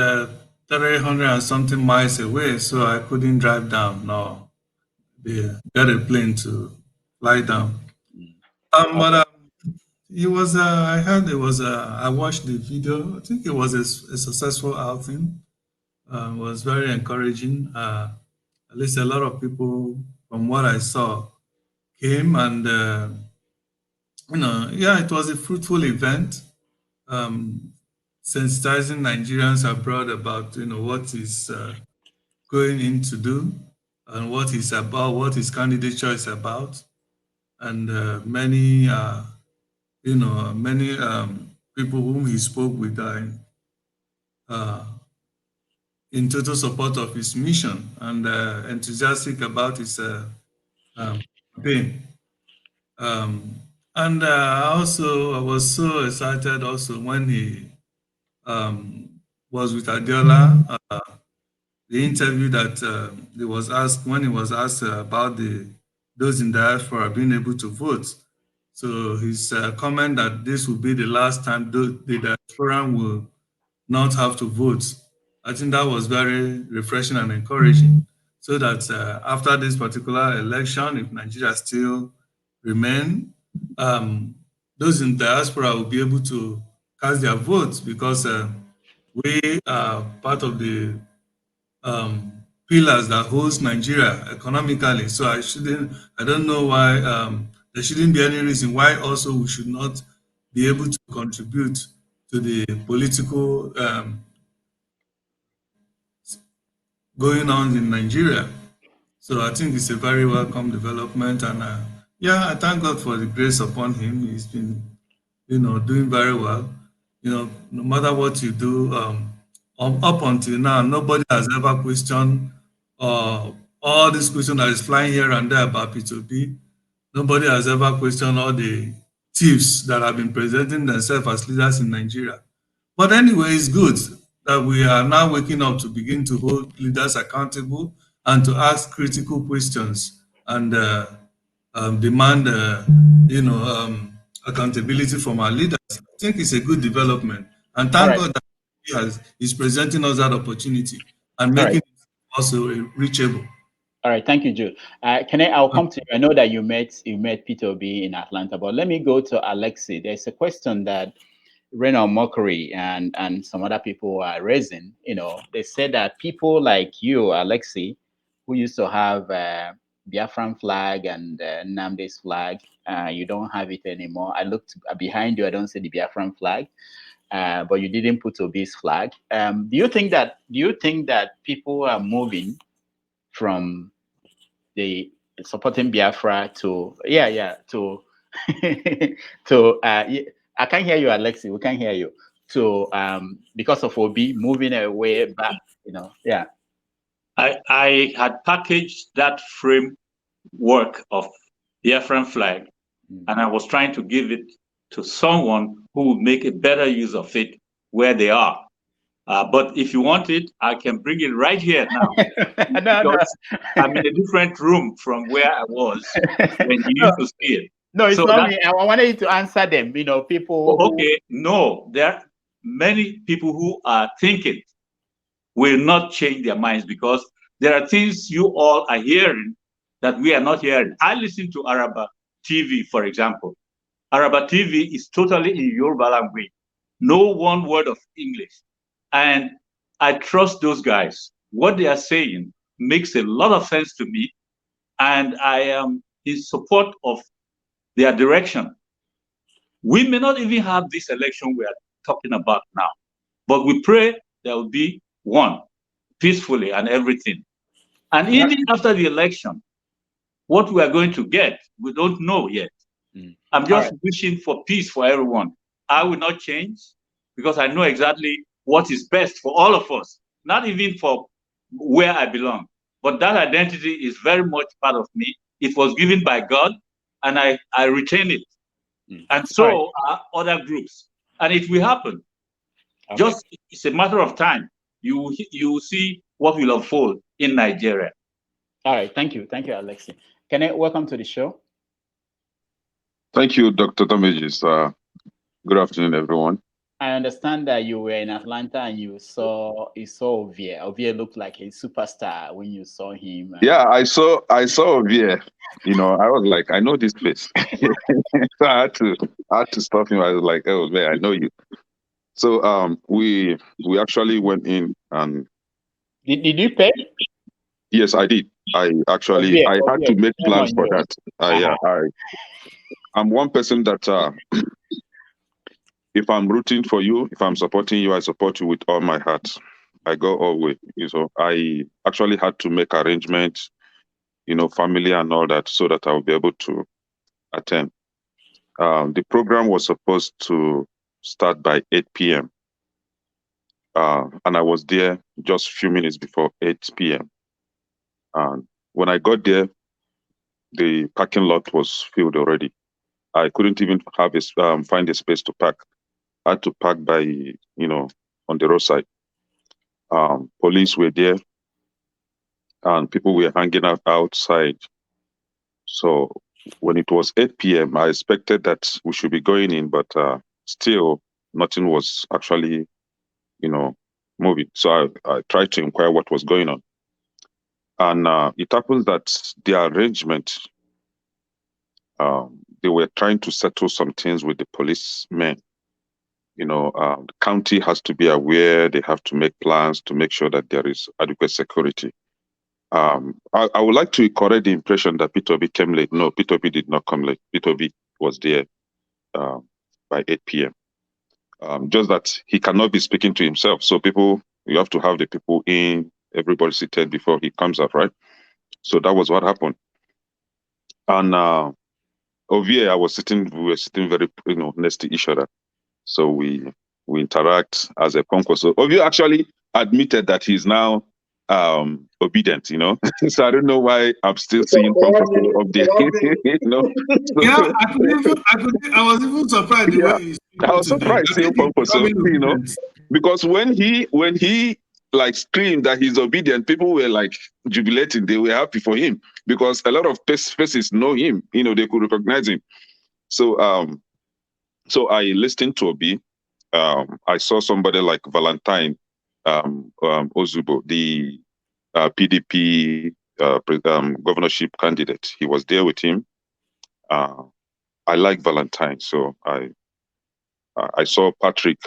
300 and something miles away, so I couldn't drive down. No, get a plane to fly down. But it was, I heard it was, I watched the video. I think it was a successful outing. It was very encouraging. At least a lot of people, from what I saw, came and, yeah, it was a fruitful event. Sensitizing Nigerians abroad about, what is going in to do and what is about, what his candidature is about. And many people whom he spoke with are in total support of his mission and enthusiastic about his campaign. And I was so excited also when he was with Adiola. The interview that he was asked when he was asked about those in diaspora being able to vote. So his comment that this will be the last time the diaspora will not have to vote. I think that was very refreshing and encouraging. So that after this particular election, if Nigeria still remain, those in diaspora will be able to cast their votes because we are part of the pillars that holds Nigeria economically. So I don't know why there shouldn't be any reason why also we should not be able to contribute to the political going on in Nigeria. So I think it's a very welcome development, and yeah, I thank God for the grace upon him. He's been, doing very well. No matter what you do, up until now, nobody has ever questioned all this question that is flying here and there about P2P. Nobody has ever questioned all the thieves that have been presenting themselves as leaders in Nigeria. But anyway, it's good that we are now waking up to begin to hold leaders accountable and to ask critical questions and demand, accountability from our leaders. I think it's a good development, and thank God that he's presenting us that opportunity and making it also reachable. All right, thank you, Jude. I'll come to you. I know that you met Peter Obi in Atlanta, but let me go to Alexi. There's a question that Reno Mockery and some other people are raising. They said that people like you, Alexi, who used to have Biafran flag and Nnamdi's flag, you don't have it anymore. I looked behind you. I don't see the Biafran flag, but you didn't put Obi's flag. Do you think that people are moving from the supporting Biafra to to I can't hear you, Alexi. We can't hear you. To because of Obi moving away back, yeah. I had packaged that framework of Biafran flag, and I was trying to give it to someone who would make a better use of it where they are. But if you want it, I can bring it right here now. No, Because I'm in a different room from where I was when you no, used to see it. no, it's So not that, me. I wanted you to answer them. People who. okay, no, there are many people who are thinking will not change their minds because there are things you all are hearing that we are not hearing. I listen to Araba TV, for example. Araba TV is totally in Yoruba language, no one word of English. And I trust those guys. What they are saying makes a lot of sense to me, and I am in support of their direction. We may not even have this election we are talking about now, but we pray there will be one peacefully and everything. And even after the election, what we are going to get, we don't know yet. I'm just wishing for peace for everyone. I will not change because I know exactly what is best for all of us, not even for where I belong. But that identity is very much part of me. It was given by God, and I retain it. And so are other groups. And it will happen. Okay. Just it's a matter of time. You will see what will unfold in Nigeria. All right, thank you, Alexi. Can I welcome to the show? Thank you, Dr. Damages. Good afternoon, everyone. I understand that you were in Atlanta and you saw Ovie. Ovie looked like a superstar when you saw him. Yeah, I saw Javier. I was like, I know this place. So I had to stop him. I was like, oh man, I know you. So we actually went in and did you pay? Yes, I did. I actually I had to make plans for that. I'm one person that if I'm rooting for you, if I'm supporting you, I support you with all my heart. I go all the way. So I actually had to make arrangements, family and all that, so that I'll be able to attend. The program was supposed to start by 8 p.m. And I was there just a few minutes before 8 p.m. And when I got there, the parking lot was filled already. I couldn't even find a space to park. I had to park by, on the roadside. Police were there, and people were hanging out outside. So when it was 8 p.m., I expected that we should be going in, but still nothing was actually, moving. So I tried to inquire what was going on. And it happens that the arrangement, they were trying to settle some things with the policemen. The county has to be aware. They have to make plans to make sure that there is adequate security. I would like to correct the impression that P2B came late. No, P2B did not come late. P2B was there by 8 p.m. Just that he cannot be speaking to himself. So you have to have the people in, everybody seated before he comes out, right? So that was what happened. And Ovie, we were sitting very, next to each other. So we interact as a concourse. So Ovie actually admitted that he's now obedient, So I don't know why I'm still seeing concourse up there. Yeah, I was even surprised the way he's I was surprised seeing concourse, because when he like screamed that he's obedient, people were like jubilating. They were happy for him because a lot of faces know him. They could recognize him. So I listened to Obi. I saw somebody like Valentine Ozubo, the PDP governorship candidate. He was there with him. I like Valentine, so I saw Patrick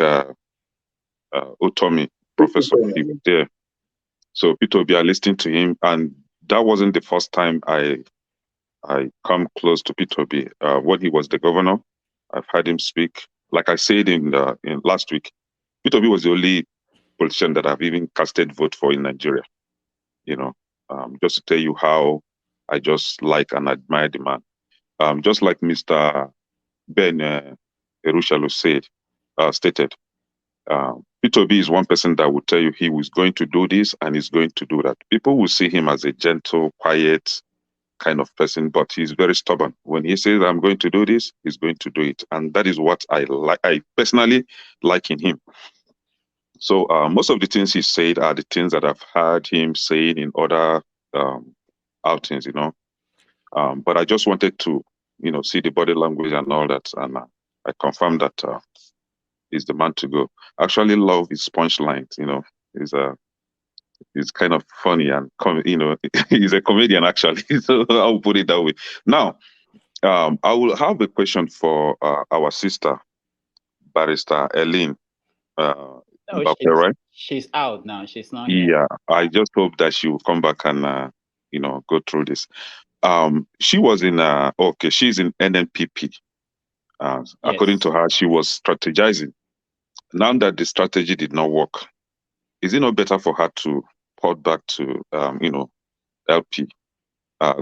Otomi, professor. He was there. So P2B, I listened to him, and that wasn't the first time I come close to P2B. When he was the governor, I've heard him speak. Like I said in last week, P2B was the only politician that I've even casted vote for in Nigeria. Just to tell you how I just like and admire the man. Just like Mr. Ben Erushalu stated, P2B is one person that will tell you he was going to do this and he's going to do that. People will see him as a gentle, quiet kind of person, but he's very stubborn. When he says, I'm going to do this, he's going to do it. And that is what I like. I personally like in him. So most of the things he said are the things that I've heard him saying in other outings, but I just wanted to, see the body language and all that, and I confirmed that he's the man to go. I actually love his punchlines. He's kind of funny and he's a comedian actually. So I'll put it that way. Now, I will have a question for our sister, Barrister Eileen. No, Mbappe, right? she's out now. She's not here. Yeah, I just hope that she will come back and go through this. She was in she's in NNPP. According to her, she was strategizing. Now that the strategy did not work, is it not better for her to port back to LP?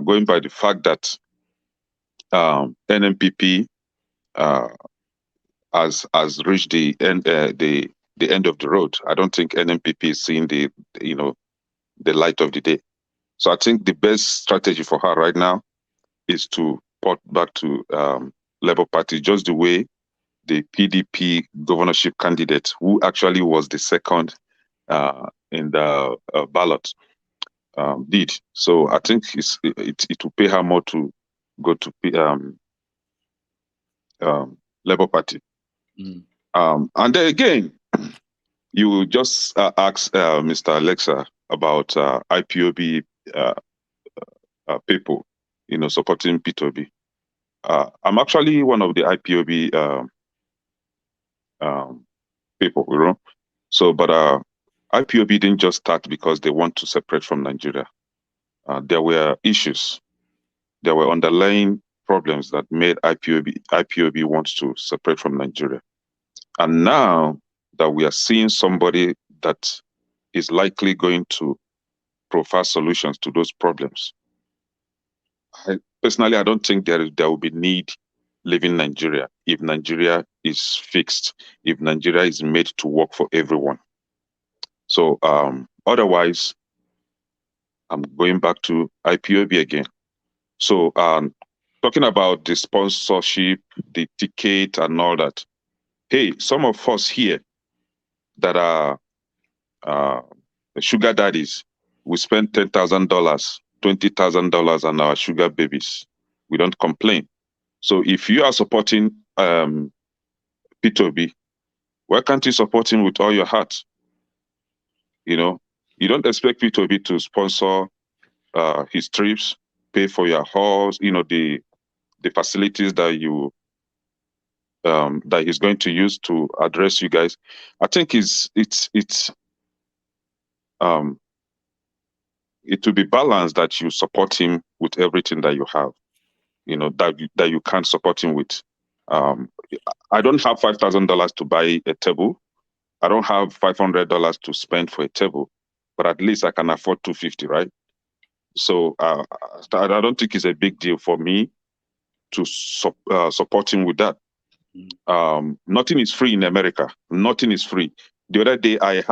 Going by the fact that NNPP has reached the end of the road. I don't think NNPP is seeing the light of the day. So I think the best strategy for her right now is to port back to Labour Party, just the way the PDP governorship candidate, who actually was the second in the ballot, did. So I think it will pay her more to go to Labour Party. And then again, you just asked Mr. Alexa about IPOB people, supporting P2B. I'm actually one of the IPOB people, So, but IPOB didn't just start because they want to separate from Nigeria. There were issues. There were underlying problems that made IPOB wants to separate from Nigeria. And now that we are seeing somebody that is likely going to provide solutions to those problems, personally, I don't think there will be need leaving Nigeria if Nigeria is fixed, if Nigeria is made to work for everyone. So otherwise, I'm going back to IPOB again. So talking about the sponsorship, the ticket and all that, hey, some of us here that are sugar daddies, we spend $10,000, $20,000 on our sugar babies. We don't complain. So if you are supporting P2B, why can't you support him with all your heart? You don't expect P2B to sponsor his trips, pay for your horse, the facilities that that he's going to use to address you guys. I think it will be balanced that you support him with everything that you have, that you can't support him with. I don't have $5,000 to buy a table. I don't have $500 to spend for a table, but at least I can afford $250, right? So I don't think it's a big deal for me to support him with that. Nothing is free in America. Nothing is free. The other day, I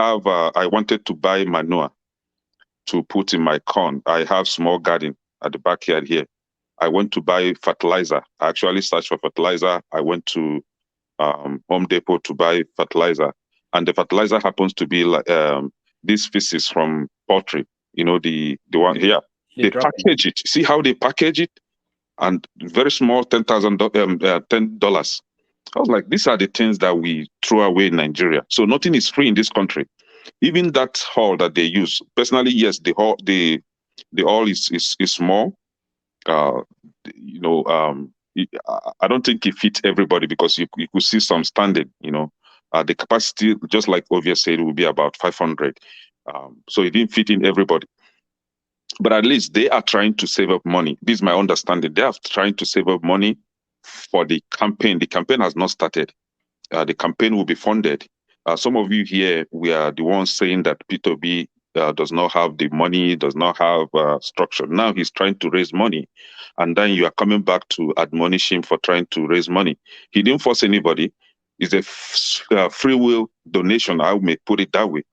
wanted to buy manure to put in my corn. I have small garden at the backyard here. I went to buy fertilizer. I actually searched for fertilizer. I went to Home Depot to buy fertilizer, and the fertilizer happens to be like this feces from poultry. The one here. They package it. See how they package it, and very small $10. I was like, these are the things that we throw away in Nigeria. So nothing is free in this country. Even that hull that they use. Personally, yes, the hull is small. I don't think it fits everybody because you could see some standing. The capacity, just like Javier said, will be about 500. So it didn't fit in everybody. But at least they are trying to save up money. This is my understanding. They are trying to save up money for the campaign. The campaign has not started. The campaign will be funded. Some of you here, we are the ones saying that P2B does not have the money, does not have structure. Now he's trying to raise money. And then you are coming back to admonish him for trying to raise money. He didn't force anybody. It's a free will donation. I may put it that way.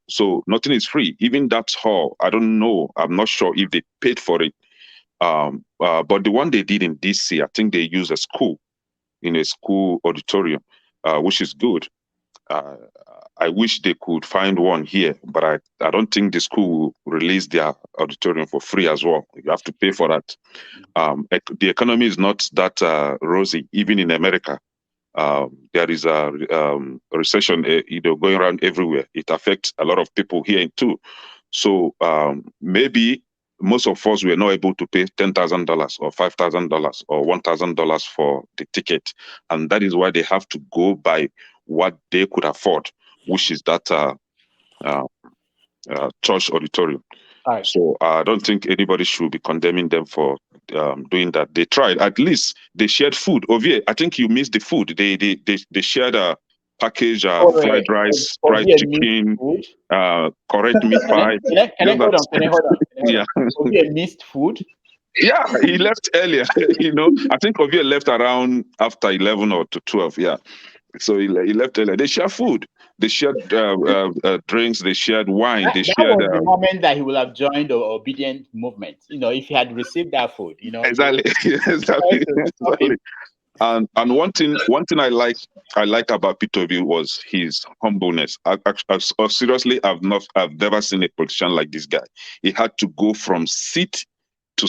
So nothing is free. Even that hall, I don't know. I'm not sure if they paid for it. But the one they did in DC, I think they used a school, in a school auditorium, which is good. I wish they could find one here, but I don't think the school will release their auditorium for free as well. You have to pay for that. The economy is not that rosy, even in America. There is a recession, going around everywhere. It affects a lot of people here too. So maybe most of us were not able to pay $10,000 or $5,000 or $1,000 for the ticket, and that is why they have to go by what they could afford, which is that church auditorium. Right. So I don't think anybody should be condemning them for doing that. They tried. At least they shared food. Ovie, I think you missed the food. They shared a package, fried rice, fried chicken, correct meat pie. Can I hold on? Can I hold on? Yeah. Ovie missed food. Yeah, he left earlier. I think Ovie left around after 11 or to 12. Yeah. So he left earlier. They shared food. They shared drinks. They shared wine. That They shared. was the moment that he would have joined the obedient movement. If he had received that food. Exactly. Exactly. And one thing I like about P2B was his humbleness. Seriously, I've never seen a politician like this guy. He had to go from seat to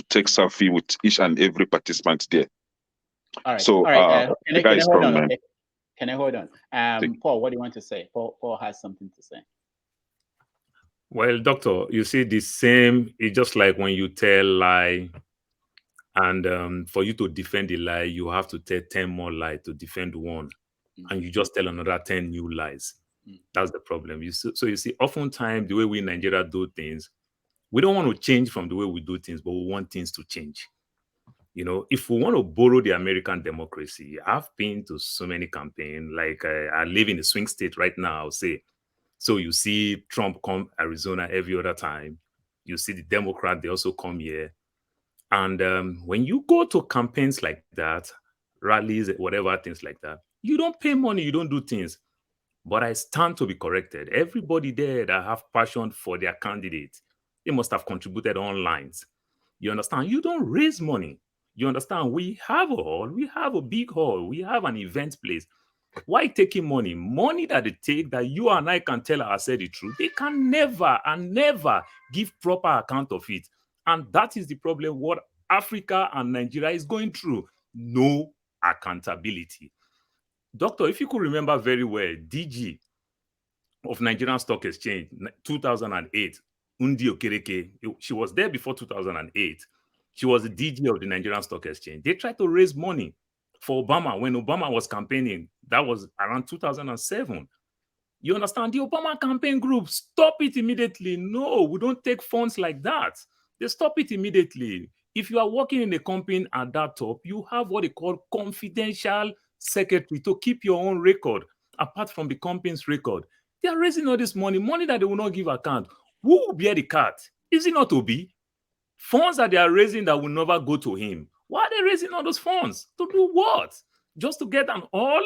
take selfie with each and every participant there. All right. So all right. the guy is strong, man. Okay. Can I hold on? Paul, what do you want to say? Paul has something to say. Well, doctor, you see the same. It's just like when you tell lie, and for you to defend the lie, you have to tell 10 more lies to defend one, and you just tell another 10 new lies. That's the problem. So you see, oftentimes the way we in Nigeria do things, we don't want to change from the way we do things, but we want things to change. If we want to borrow the American democracy, I've been to so many campaigns. Like I live in a swing state right now, I'll say. So you see Trump come Arizona every other time. You see the Democrat, they also come here. And when you go to campaigns like that, rallies, whatever, things like that, you don't pay money, you don't do things. But I stand to be corrected. Everybody there that have passion for their candidate, they must have contributed online. You understand? You don't raise money. You understand? We have a hall, we have a big hall, we have an event place. Why taking money? Money that they take that you and I can tell ourselves the truth. They can never and never give proper account of it. And that is the problem what Africa and Nigeria is going through. No accountability. Doctor, if you could remember very well, DG of Nigerian Stock Exchange, 2008, Undi Okereke, she was there before 2008. She was the DG of the Nigerian Stock Exchange. They tried to raise money for Obama when Obama was campaigning. That was around 2007. You understand? The Obama campaign group, stop it immediately. No, we don't take funds like that. They stop it immediately. If you are working in a company at that top, you have what they call confidential secretary to keep your own record apart from the company's record. They are raising all this money that they will not give account. Who will bear the cut? Is it not Obi? Funds that they are raising that will never go to him. Why are they raising all those funds? To do what? Just to get an all?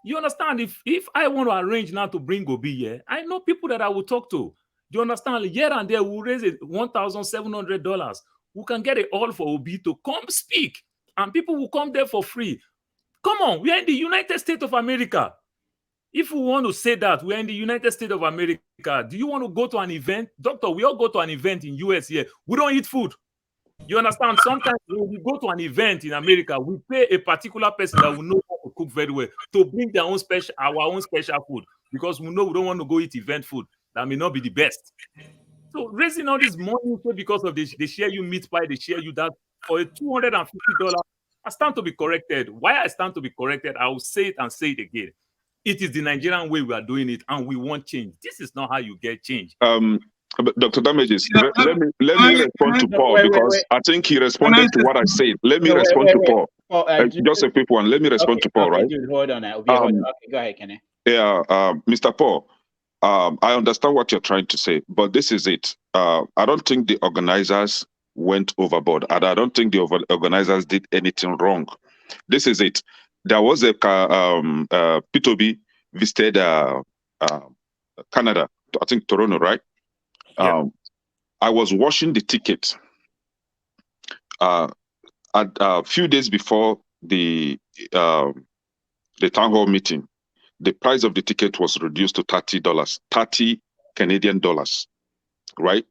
You understand? If I want to arrange now to bring Obi here, I know people that I will talk to. You understand? Here and there, we'll raise it $1,700. We can get it all for Obi to come speak. And people will come there for free. Come on, we are in the United States of America. If we want to say that we're in the United States of America, do you want to go to an event? Doctor, we all go to an event in US here. We don't eat food. You understand? Sometimes when we go to an event in America, we pay a particular person that will know how to cook very well to bring our own special food, because we know we don't want to go eat event food that may not be the best. So raising all this money because of this, they share you meat pie, they share you that for a $250. I stand to be corrected. Why I stand to be corrected, I will say it and say it again. It is the Nigerian way we are doing it, and we want change. This is not how you get change. Dr. Damages, let me respond to Paul because I think he responded to what I said. Let me respond to Paul. Just a quick one. Let me respond to Paul, right? Dude, hold on. Okay, go ahead, Kenny. Yeah, Mr. Paul, I understand what you're trying to say, but this is it. I don't think the organizers went overboard, and I don't think the organizers did anything wrong. This is it. There was a P2B visited Canada, I think Toronto, right? Yeah. I was watching the ticket a few days before the town hall meeting. the price of the ticket was reduced to $30, 30 Canadian dollars, right?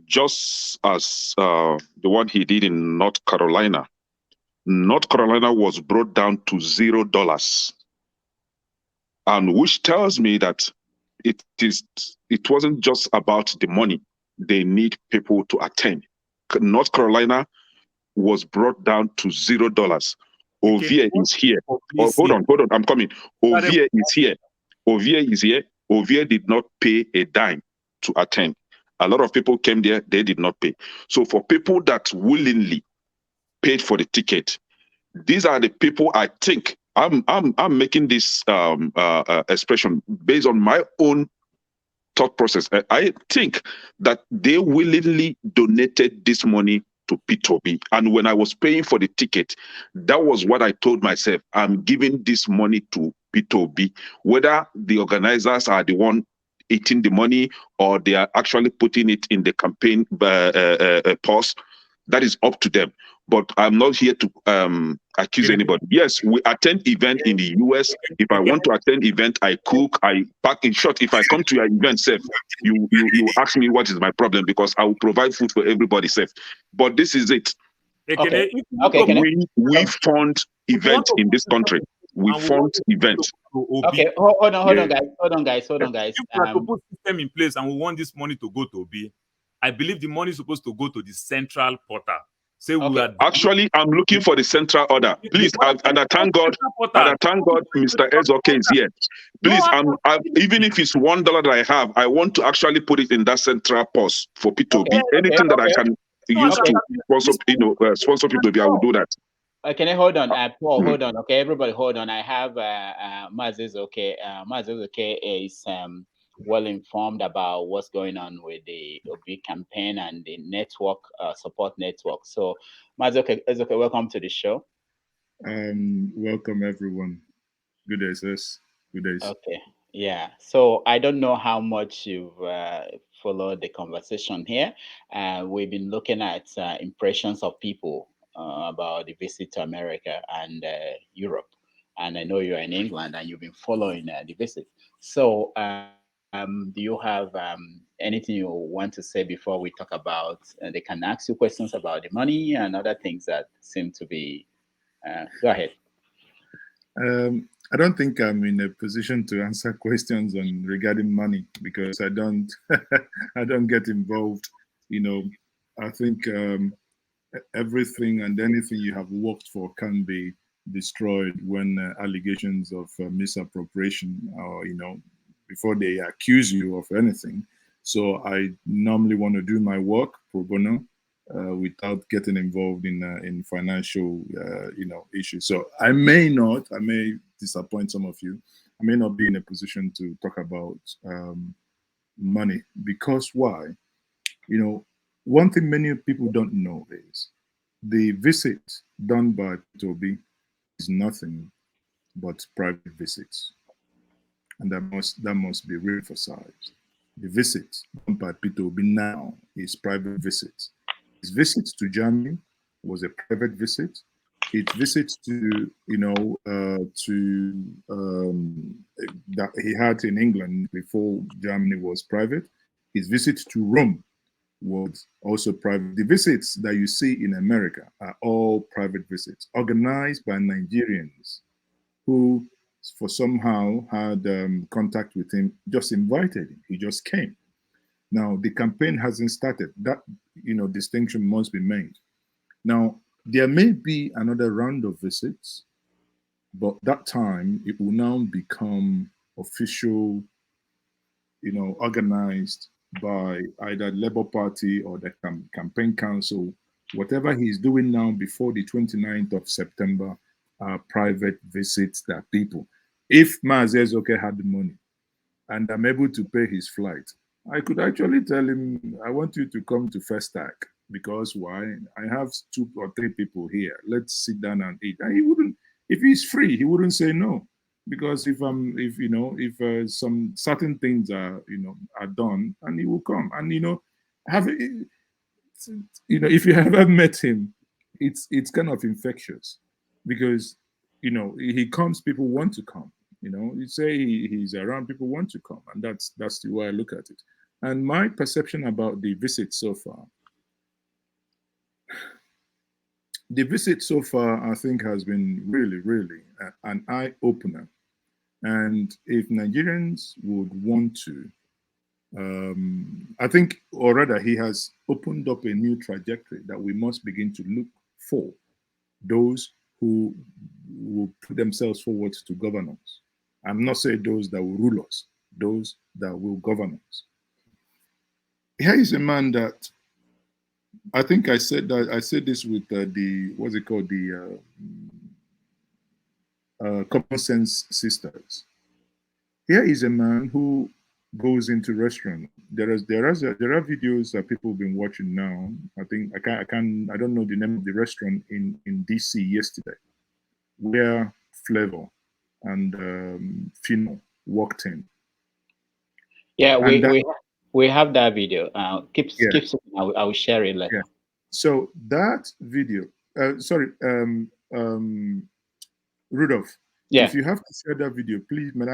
Just as the one he did in North Carolina. North Carolina was brought down to $0, and which tells me that it wasn't just about the money. They need people to attend. North Carolina was brought down to $0. Ovia is here. Oh, hold on, I'm coming. Ovia is here. Ovia is here. Ovia did not pay a dime to attend. A lot of people came there, they did not pay. So for people that willingly paid for the ticket, these are the people I think I'm making this expression based on my own thought process. I think that they willingly donated this money to P2B. And when I was paying for the ticket, that was what I told myself. I'm giving this money to P2B. Whether the organizers are the one eating the money or they are actually putting it in the campaign pause, that is up to them. But I'm not here to accuse anybody. Yes, we attend event in the US. If I want to attend event, I cook, I pack. In short, if I come to your event, Seth, you ask me what is my problem, because I will provide food for everybody, Seth. But this is it. Okay. We fund event in this country. We fund event. Okay, hold on, guys. If we are to put system in place and we want this money to go to Obi, I believe the money is supposed to go to the central portal. Say we are actually, I'm looking for the central order. Please, and I thank God, Mr. Ezoke is here. Please, even if it's $1 that I have, I want to actually put it in that central pause for P2B. Anything that I can use to sponsor, sponsor P2B, I will do that. Okay, hold on, Paul, hold on. Okay, everybody, hold on. I have Mazes. Okay, Mazes. Okay, is well informed about what's going on with the OB campaign and the network support network. So, Mazes, okay, welcome to the show. Welcome everyone. Good day, sis. Good days. Okay, yeah. So I don't know how much you've followed the conversation here. We've been looking at impressions of people about the visit to America and Europe. And I know you're in England and you've been following the visit. So do you have anything you want to say before we talk about, they can ask you questions about the money and other things that seem to be, go ahead. I don't think I'm in a position to answer questions regarding money, because I don't I don't get involved. I think everything and anything you have worked for can be destroyed when allegations of misappropriation, or before they accuse you of anything. So I normally want to do my work pro bono without getting involved in financial issues. So I may disappoint some of you. I may not be in a position to talk about money, because why? One thing many people don't know is the visit done by Toby is nothing but private visits, and that must be re-emphasized. The visit done by P2B now is private visits. His visit to Germany was a private visit. His visit to that he had in England before Germany was private. His visit to Rome was also private. The visits that you see in America are all private visits organized by Nigerians who, for somehow, had contact with him, just invited him. He just came. Now, the campaign hasn't started. That, distinction must be made. Now, there may be another round of visits, but that time it will now become official, organized by either Labour Party or the campaign council. Whatever he's doing now before the 29th of September are private visits that people. If Mazezoke had the money and I'm able to pay his flight, I could actually tell him, I want you to come to Festac, because why? I have 2 or 3 people here. Let's sit down and eat. And he wouldn't, if he's free, he wouldn't say no. Because if some certain things are done, and he will come. And if you ever met him, it's kind of infectious, because he comes, people want to come. You know, you say he's around, people want to come, and that's the way I look at it. And my perception about the visit so far, I think, has been really, really an eye opener. And if Nigerians would want to, I think, or rather, he has opened up a new trajectory that we must begin to look for those who will put themselves forward to governance. I'm not saying those that will rule us, those that will govern us. Here is a man that I think I said this with what's it called, the Common Sense Sisters. Here is a man who goes into restaurant. There are videos that people have been watching now. I don't know the name of the restaurant in DC yesterday, where Flavor and Fino walked in. Yeah, we have that video. Keep I will share it later. Yeah. So that video, Rudolph. Yeah. If you have to share that video, please may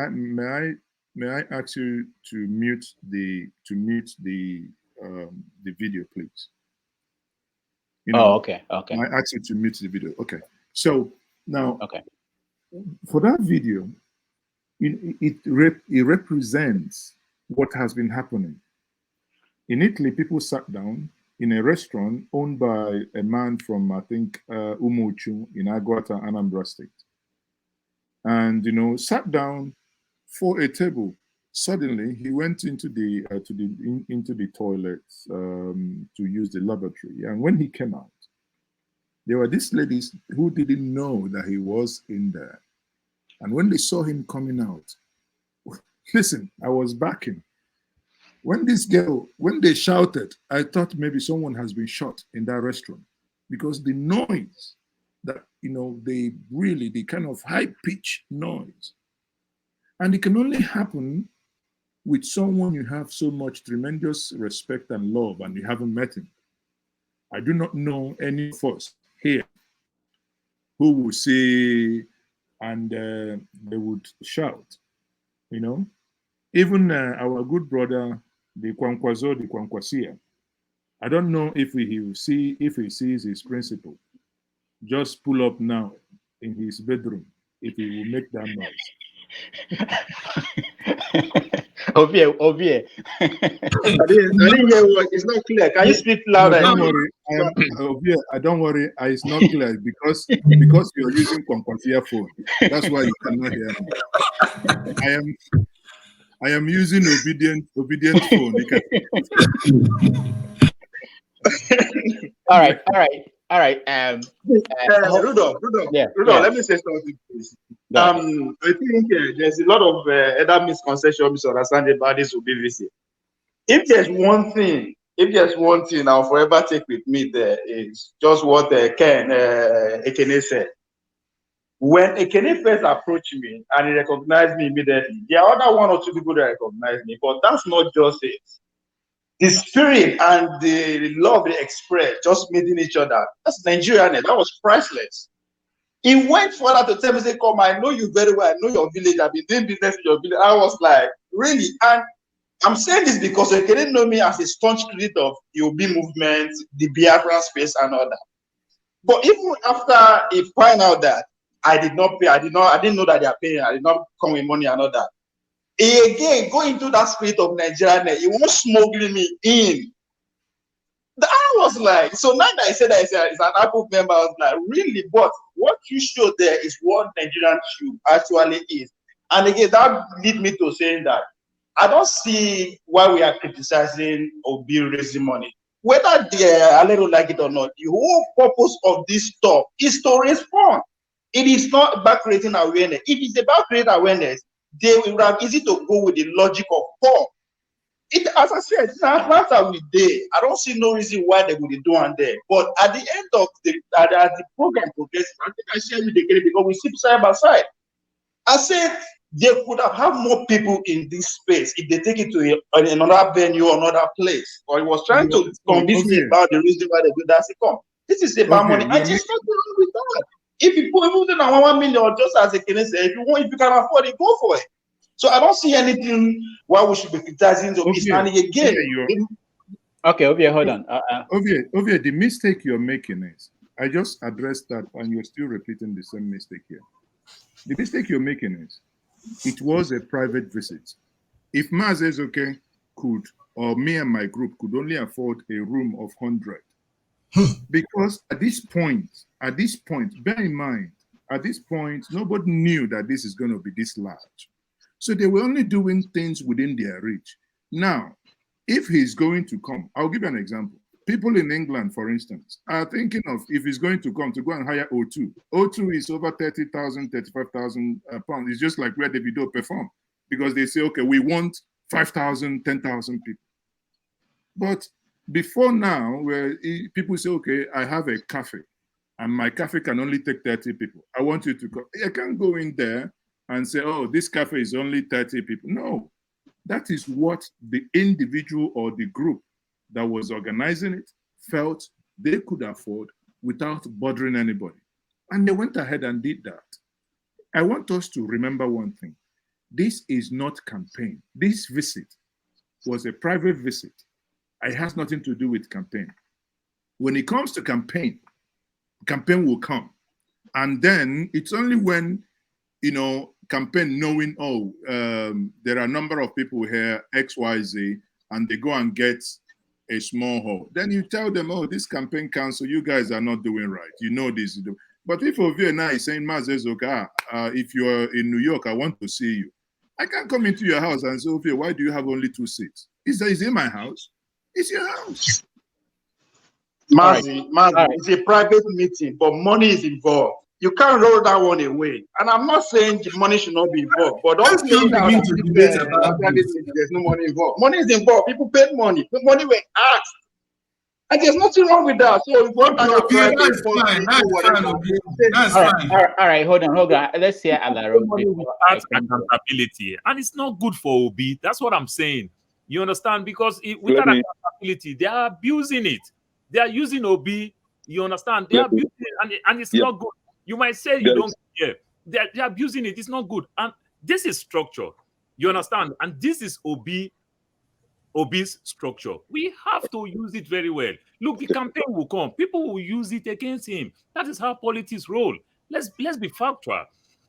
I ask you to mute the video, please? Okay. I ask you to mute the video. Okay. So now, for that video, it represents what has been happening. In Italy, people sat down in a restaurant owned by a man from, I think, Umuchu in Agwata, Anambra State. And, sat down for a table. Suddenly, he went into the toilet to use the lavatory. And when he came out, there were these ladies who didn't know that he was in there. And when they saw him coming out, listen, I was backing. When they shouted, I thought maybe someone has been shot in that restaurant, because the noise that, the kind of high-pitched noise. And it can only happen with someone you have so much tremendous respect and love, and you haven't met him. I do not know any of us here who will say, and they would shout, Even our good brother, the Kwankwasia, I don't know if he sees his principal just pull up now in his bedroom, if he will make that noise. Ovie. I didn't hear what. It's not clear. Can you speak louder? No, don't worry. Don't worry. It's not clear because you're using Kwankwasia phone. That's why you cannot hear me. I am using obedient phone. All right. Rudolph, let me say something, please. I think there's a lot of other misconception, misunderstanding about this Obi visit. If there's one thing I'll forever take with me there, is just what Ekene said. When Ekene first approached me and he recognized me immediately, there are other one or two people that recognize me, but that's not just it. The spirit and the love they express, just meeting each other, that's Nigerian. That was priceless. He went further to tell me, say, come, I know you very well. I know your village. I've been doing business in your village. I was like, really? And I'm saying this because they didn't know me as a staunch critic of the Obi movement, the Biafran space, and all that. But even after he found out that I did not pay, I didn't know that they are paying, I did not come with money and all that. He again go into that spirit of Nigeria. He was smuggling me in. I was like, so now that I said that it's an Apple member, I was like, really? But what you showed there is what Nigerian actually is. And again, that lead me to saying that I don't see why we are criticizing Obi raising money. Whether they don't like it or not, the whole purpose of this talk is to respond. It is not about creating awareness. If it's about creating awareness, they will have easy to go with the logic of Paul. As I said, after we day, I don't see no reason why they would do on there. But at the end of as the program progresses, I think I shared with the game because we sit side by side. I said they could have more people in this space if they take it to another venue or another place. Or he was trying to convince me about the reason why they do that. I said, come, this is about money. I just not wrong with that. If you put even now 1 million, just as a Kenyan say, if you can afford it, go for it. So I don't see anything why we should be criticizing the East. And again, okay, Ovie, hold on. Ovie, the mistake you're making is, I just addressed that and you're still repeating the same mistake here. The mistake you're making is, it was a private visit. If Mazezoke could, or me and my group could only afford a room of 100, because at this point, bear in mind, at this point, nobody knew that this is going to be this large. So they were only doing things within their reach. Now, if he's going to come, I'll give you an example. People in England, for instance, are thinking of, if he's going to come, to go and hire O2. O2 is over 30,000, 35,000 pounds. It's just like where Davido perform, because they say, okay, we want 5,000, 10,000 people. But before now, where people say, okay, I have a cafe, and my cafe can only take 30 people. I want you to go. I can't go in there and say, oh, this cafe is only 30 people. No, that is what the individual or the group that was organizing it felt they could afford without bothering anybody. And they went ahead and did that. I want us to remember one thing. This is not campaign. This visit was a private visit. It has nothing to do with campaign. When it comes to campaign will come. And then it's only when, campaign knowing, there are a number of people here, X, Y, Z, and they go and get a small hall. Then you tell them, oh, this campaign council, you guys are not doing right. You know this. But if Ovie now is saying, Mazezoka, if you're in New York, I want to see you. I can't come into your house and say, Ovie, why do you have only 2 seats? Is in my house? It's your house. Mazi, it's a private meeting, but money is involved. You can't roll that one away. And I'm not saying the money should not be involved, but don't say that there's no money involved. Money is involved. People paid money. The money were asked. And there's nothing wrong with that. So if one time that's fine. All right, hold on. Let's hear Alaro. Accountability. And it's not good for Obi. That's what I'm saying. You understand? Because without accountability, they are abusing it. They are using Obi. You understand? They are abusing it, and it's not good. You might say you don't care. They're abusing it. It's not good. And this is structure. You understand? And this is Obi's structure. We have to use it very well. Look, the campaign will come. People will use it against him. That is how politics roll. Let's be factual.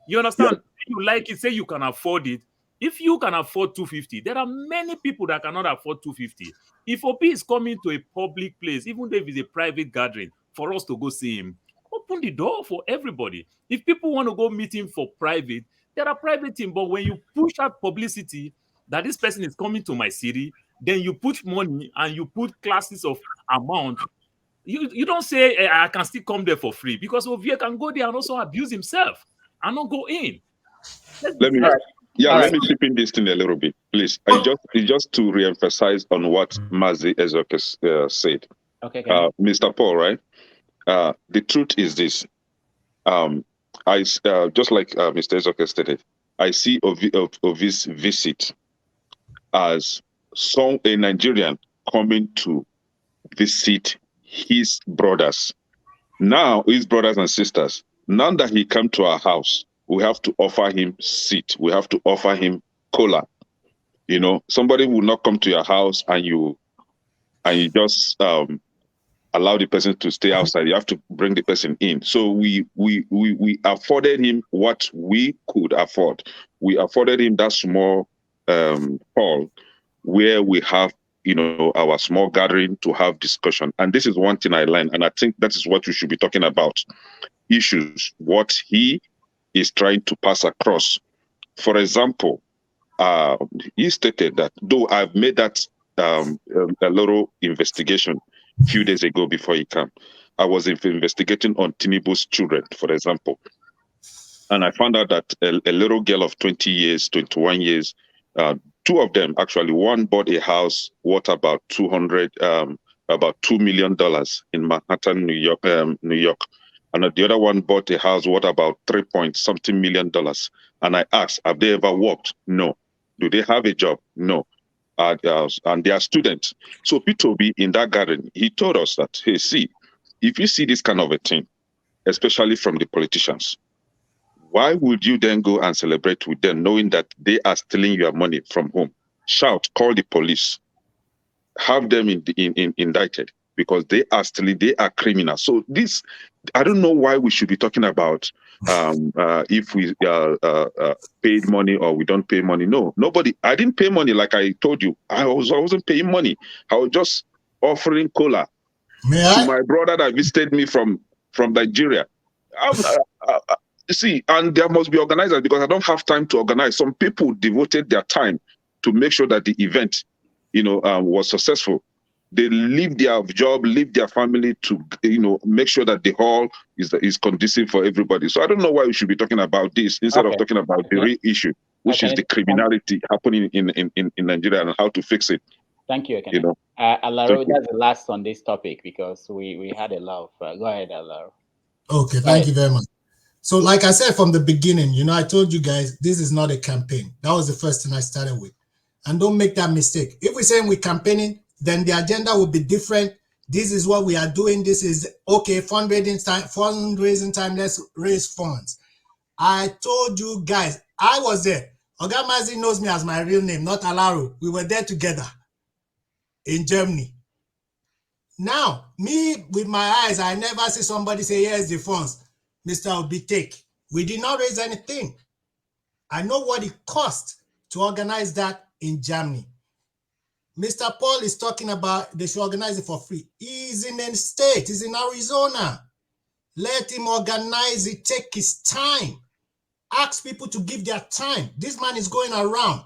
You understand? If you like it, say you can afford it. If you can afford 250, there are many people that cannot afford 250. If Obi is coming to a public place, even if it's a private gathering, for us to go see him, open the door for everybody. If people want to go meet him for private, there are private teams. But when you push out publicity that this person is coming to my city, then you put money and you put classes of amount. You don't say, I can still come there for free, because Ovie can go there and also abuse himself and not go in. Let me chip in this thing a little bit, please. It's just to re-emphasize on what Mazi Ezoke said. Okay. Mr. Paul, right? The truth is this. I just like Mr. Ezoke stated, I see Ovie's visit as a Nigerian coming to visit his brothers. Now, his brothers and sisters, now that he come to our house, we have to offer him seat. We have to offer him cola. Somebody will not come to your house and you just allow the person to stay outside. You have to bring the person in. So we afforded him what we could afford. We afforded him that small hall where we have, our small gathering to have discussion. And this is one thing I learned, and I think that is what we should be talking about. Issues, what he is trying to pass across. For example, he stated that, though I've made that a little investigation a few days ago before he came, I was investigating on Tinubu's children, for example. And I found out that a little girl of 20 years, 21 years, 2 of them, actually, one bought a house worth about $2 million in Manhattan, New York. And the other one bought a house worth about $3-something million. And I asked, have they ever worked? No. Do they have a job? No. And they are students. So P2B in that garden, he told us that, hey, see, if you see this kind of a thing, especially from the politicians. Why would you then go and celebrate with them knowing that they are stealing your money from home? Shout, call the police, have them indicted because they are stealing, they are criminals. So this, I don't know why we should be talking about if we paid money or we don't pay money. No, nobody. I didn't pay money, like I told you. I wasn't paying money. I was just offering cola to my brother that visited me from Nigeria. You see, and there must be organizers because I don't have time to organize. Some people devoted their time to make sure that the event, was successful. They leave their job, leave their family to, make sure that the hall is conducive for everybody. So I don't know why we should be talking about this instead of talking about the real issue, which is the criminality happening in Nigeria and how to fix it. Thank you, You know. Alaro, that's the last on this topic because we had a lot of. Go ahead, Alaro. Okay, thank you very much. So, like I said from the beginning, I told you guys this is not a campaign. That was the first thing I started with. And don't make that mistake. If we're saying we're campaigning, then the agenda will be different. This is what we are doing. This is okay, fundraising time, let's raise funds. I told you guys, I was there. Oga Mazi knows me as my real name, not Alaro. We were there together in Germany. Now, me with my eyes, I never see somebody say, here's the funds, Mr. Obi, take. We did not raise anything. I know what it cost to organize that in Germany. Mr. Paul is talking about they should organize it for free. He's in a state, he's in Arizona. Let him organize it, take his time. Ask people to give their time. This man is going around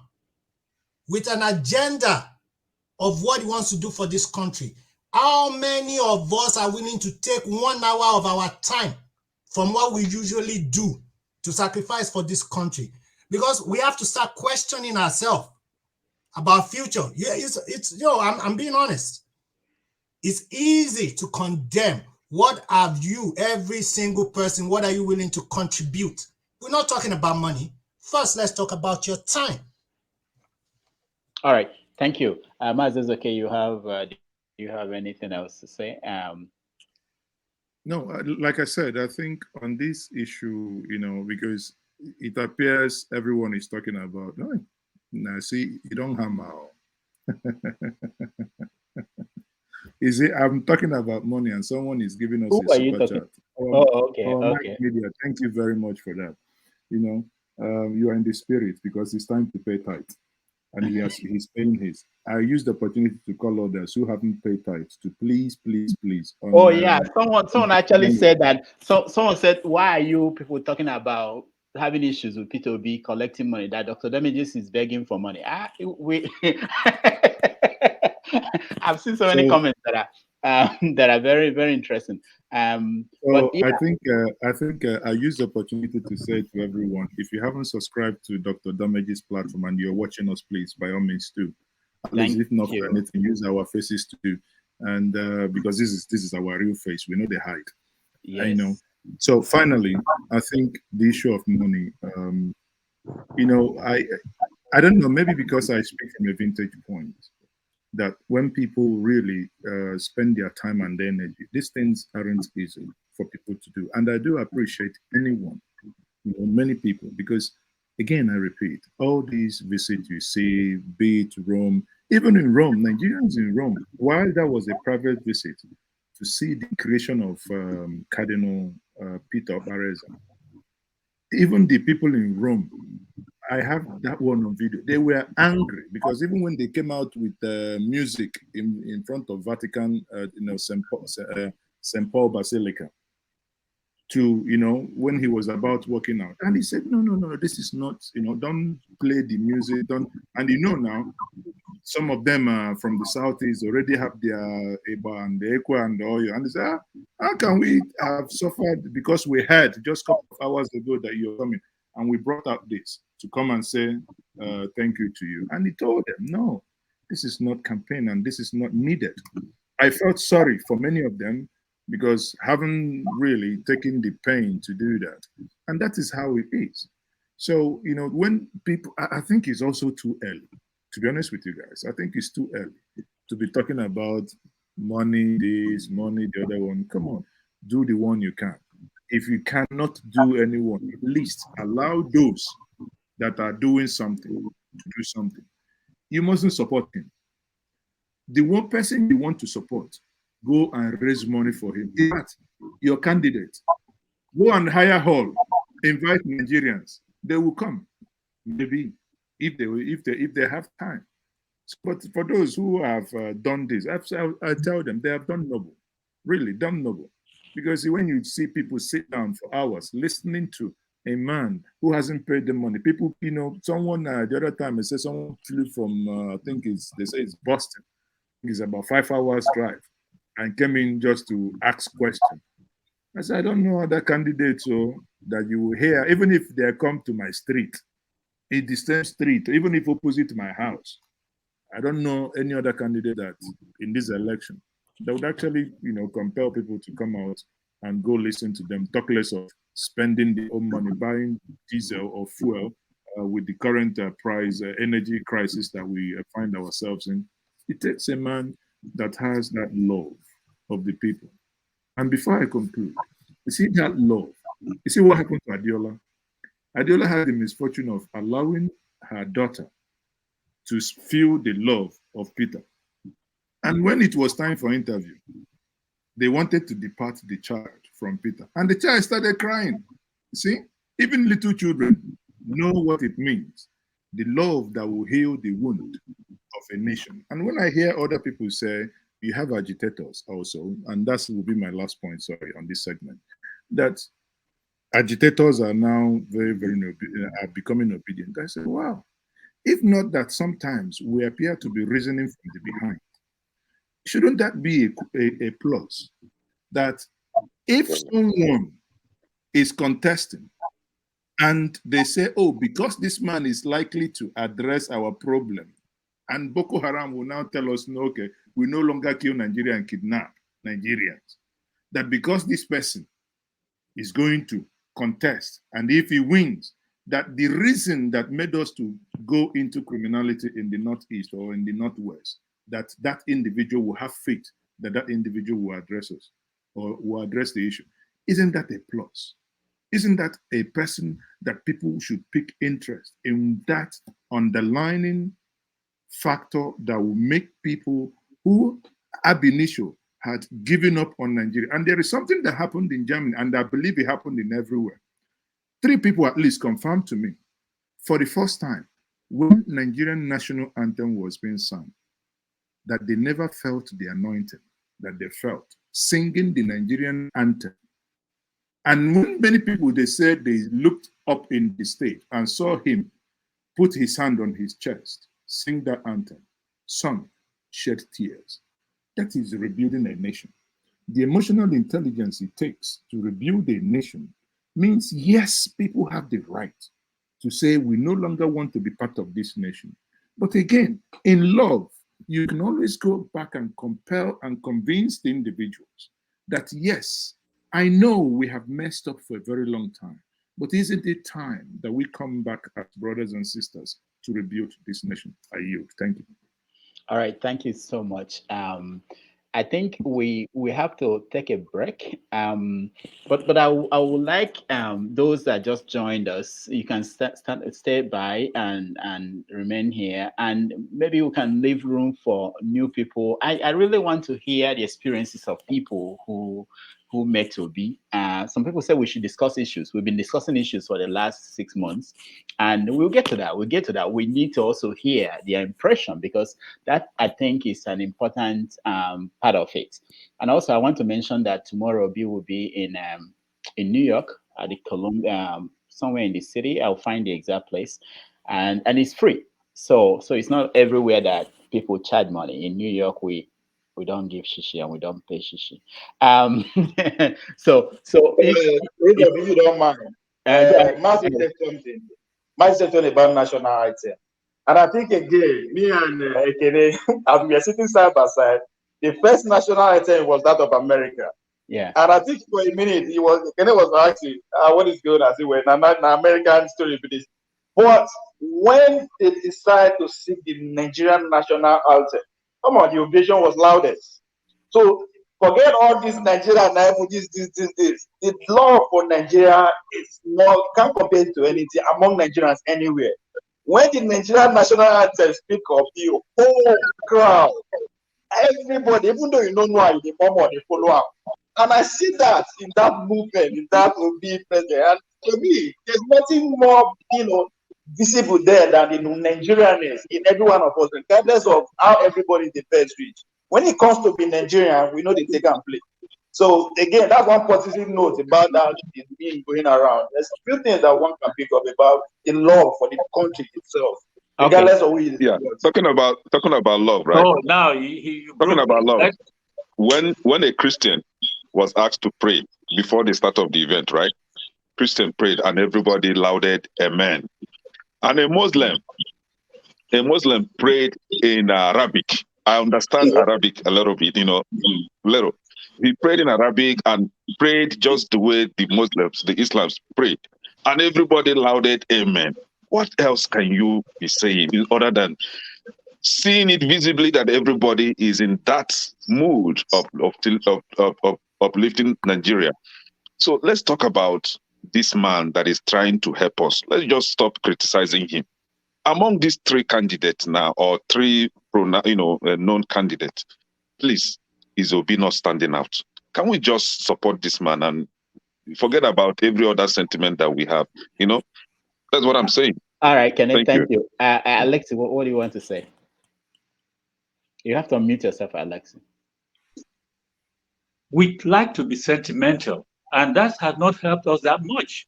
with an agenda of what he wants to do for this country. How many of us are willing to take 1 hour of our time from what we usually do to sacrifice for this country? Because we have to start questioning ourselves about future. Yeah, I'm being honest. It's easy to condemn. What have you, every single person, what are you willing to contribute? We're not talking about money. First, let's talk about your time. All right, thank you. Maz, okay, you have anything else to say? No, like I said, I think on this issue, because it appears everyone is talking about, now see, you don't hammer. Is it? I'm talking about money, and someone is giving us a super chat. Okay. Media, thank you very much for that. You are in the spirit because it's time to pay tithe, and he's paying his. I use the opportunity to call others who haven't paid tithe to please. Someone actually said that. So someone said, "Why are you people talking about having issues with P2B collecting money? That Dr. Damages is begging for money." I've seen so many comments that are very, very interesting. I think I use the opportunity to say to everyone: if you haven't subscribed to Dr. Damage's platform and you're watching us, please, by all means, do. At least, if not for anything, use our faces too, and because this is our real face, we know they hide. Yes. So finally, I think the issue of money. I don't know. Maybe because I speak from a vintage point, that when people really spend their time and their energy, these things aren't easy for people to do. And I do appreciate anyone, many people, because again, I repeat, all these visits you see, be it Rome, even in Rome, Nigerians in Rome, while that was a private visit, to see the creation of Cardinal Peter Barreza, even the people in Rome, I have that one on video. They were angry because even when they came out with music in front of Vatican, St. Paul Basilica, to when he was about walking out, and he said, no, this is not, don't play the music, don't. And now, some of them from the southeast already have their Eba and the Ekwa and the oil, and they say, how can we have suffered because we heard just a couple of hours ago that you're coming, and we brought out this to come and say thank you to you. And he told them, no, this is not campaign and this is not needed. I felt sorry for many of them because haven't really taken the pain to do that. And that is how it is. So, when people, I think it's also too early, to be honest with you guys. I think it's too early to be talking about money, this, money, the other one. Come on, do the one you can. If you cannot do anyone, at least allow those that are doing something to do something. You mustn't support him. The one person you want to support, go and raise money for him. In fact, your candidate, go and hire hall, invite Nigerians. They will come, maybe, if they have time. But for those who have done this, I tell them they have done noble, really done noble. Because when you see people sit down for hours listening to a man who hasn't paid them money, people, someone the other time, they said someone flew from, I think they say it's Boston. It's about 5 hours drive and came in just to ask questions. I said, I don't know other candidates that you will hear, even if they come to my street, in the same street, even if opposite my house. I don't know any other candidate that in this election that would actually, compel people to come out and go listen to them, talk less of spending their own money, buying diesel or fuel with the current price, energy crisis that we find ourselves in. It takes a man that has that love of the people. And before I conclude, you see that love. You see what happened to Adiola? Adiola had the misfortune of allowing her daughter to feel the love of Peter. And when it was time for interview, they wanted to depart the child from Peter. And the child started crying. You see, even little children know what it means. The love that will heal the wound of a nation. And when I hear other people say, you have agitators also, and that will be my last point, sorry, on this segment, that agitators are now very, very are becoming obedient. I say, wow. If not that sometimes we appear to be reasoning from the behind, shouldn't that be a plus? That if someone is contesting and they say, oh, because this man is likely to address our problem, and Boko Haram will now tell us, no, okay, we no longer kill Nigeria and kidnap Nigerians, that because this person is going to contest, and if he wins, that the reason that made us to go into criminality in the Northeast or in the Northwest, that individual will have faith that that individual will address us or will address the issue. Isn't that a plus? Isn't that a person that people should pick interest in, that underlining factor that will make people who ab initio had given up on Nigeria? And there is something that happened in Germany, and I believe it happened in everywhere. 3 people at least confirmed to me, for the first time, when Nigerian national anthem was being sung, that they never felt the anointing that they felt singing the Nigerian anthem. And when many people, they said they looked up in the stage and saw him put his hand on his chest, sing that anthem, some shed tears. That is rebuilding a nation. The emotional intelligence it takes to rebuild a nation means, yes, people have the right to say we no longer want to be part of this nation. But again, in love, you can always go back and compel and convince the individuals that, yes, I know we have messed up for a very long time, but isn't it time that we come back as brothers and sisters to rebuild this nation? I yield. Thank you. All right, thank you so much. I think we have to take a break. But I would like those that just joined us, you can stay by and remain here, and maybe we can leave room for new people. I really want to hear the experiences of people who met Obi. Some people say we should discuss issues. We've been discussing issues for the last 6 months, and we'll get to that. We need to also hear their impression, because that, I think, is an important part of it. And also, I want to mention that tomorrow Obi will be in New York at the Columbia, somewhere in the city. I'll find the exact place, and it's free. So it's not everywhere that people charge money. In New York, we don't give shishi and we don't pay shishi. So if you don't mind, Martin said something. Martin said something about national item. And I think again, me and Ekene, as we are sitting side by side, the first national item was that of America. Yeah. And I think for a minute, Ekene was asking, what is going on? I said, well, now American story for this. But when they decided to sing the Nigerian national anthem, come on, the ovation was loudest. So Forget all this Nigeria, this. The law for Nigeria is not, can't compare it to anything among Nigerians anywhere. When the Nigerian national anthem speak of you, whole crowd, everybody, even though you don't know how they murmur, they follow up. And I see that in that movement, in that will be president. And to me, there's nothing more, visible there than the Nigerianness in every one of us, regardless of how everybody is the best reach. When it comes to being Nigerian, we know they take and play. So again, that's one positive note about that being going around. There's a few things that one can pick up about the love for the country itself, regardless of who it is. Yeah, talking about love, right? Oh, now talking about love. When a Christian was asked to pray before the start of the event, right? Christian prayed and everybody lauded amen. And a Muslim prayed in Arabic. I understand Arabic a little bit, little. He prayed in Arabic and prayed just the way the Muslims, the Islams prayed. And everybody lauded amen. What else can you be saying other than seeing it visibly that everybody is in that mood of uplifting Nigeria? So let's talk about this man that is trying to help us. Let's just stop criticizing him. Among these three candidates now, or three known candidates, please, is Obi not standing out? Can we just support this man and forget about every other sentiment that we have? That's what I'm saying. All right, Kenneth, thank you. Alexi, what do you want to say? You have to unmute yourself, Alexi. We'd like to be sentimental, and that has not helped us that much.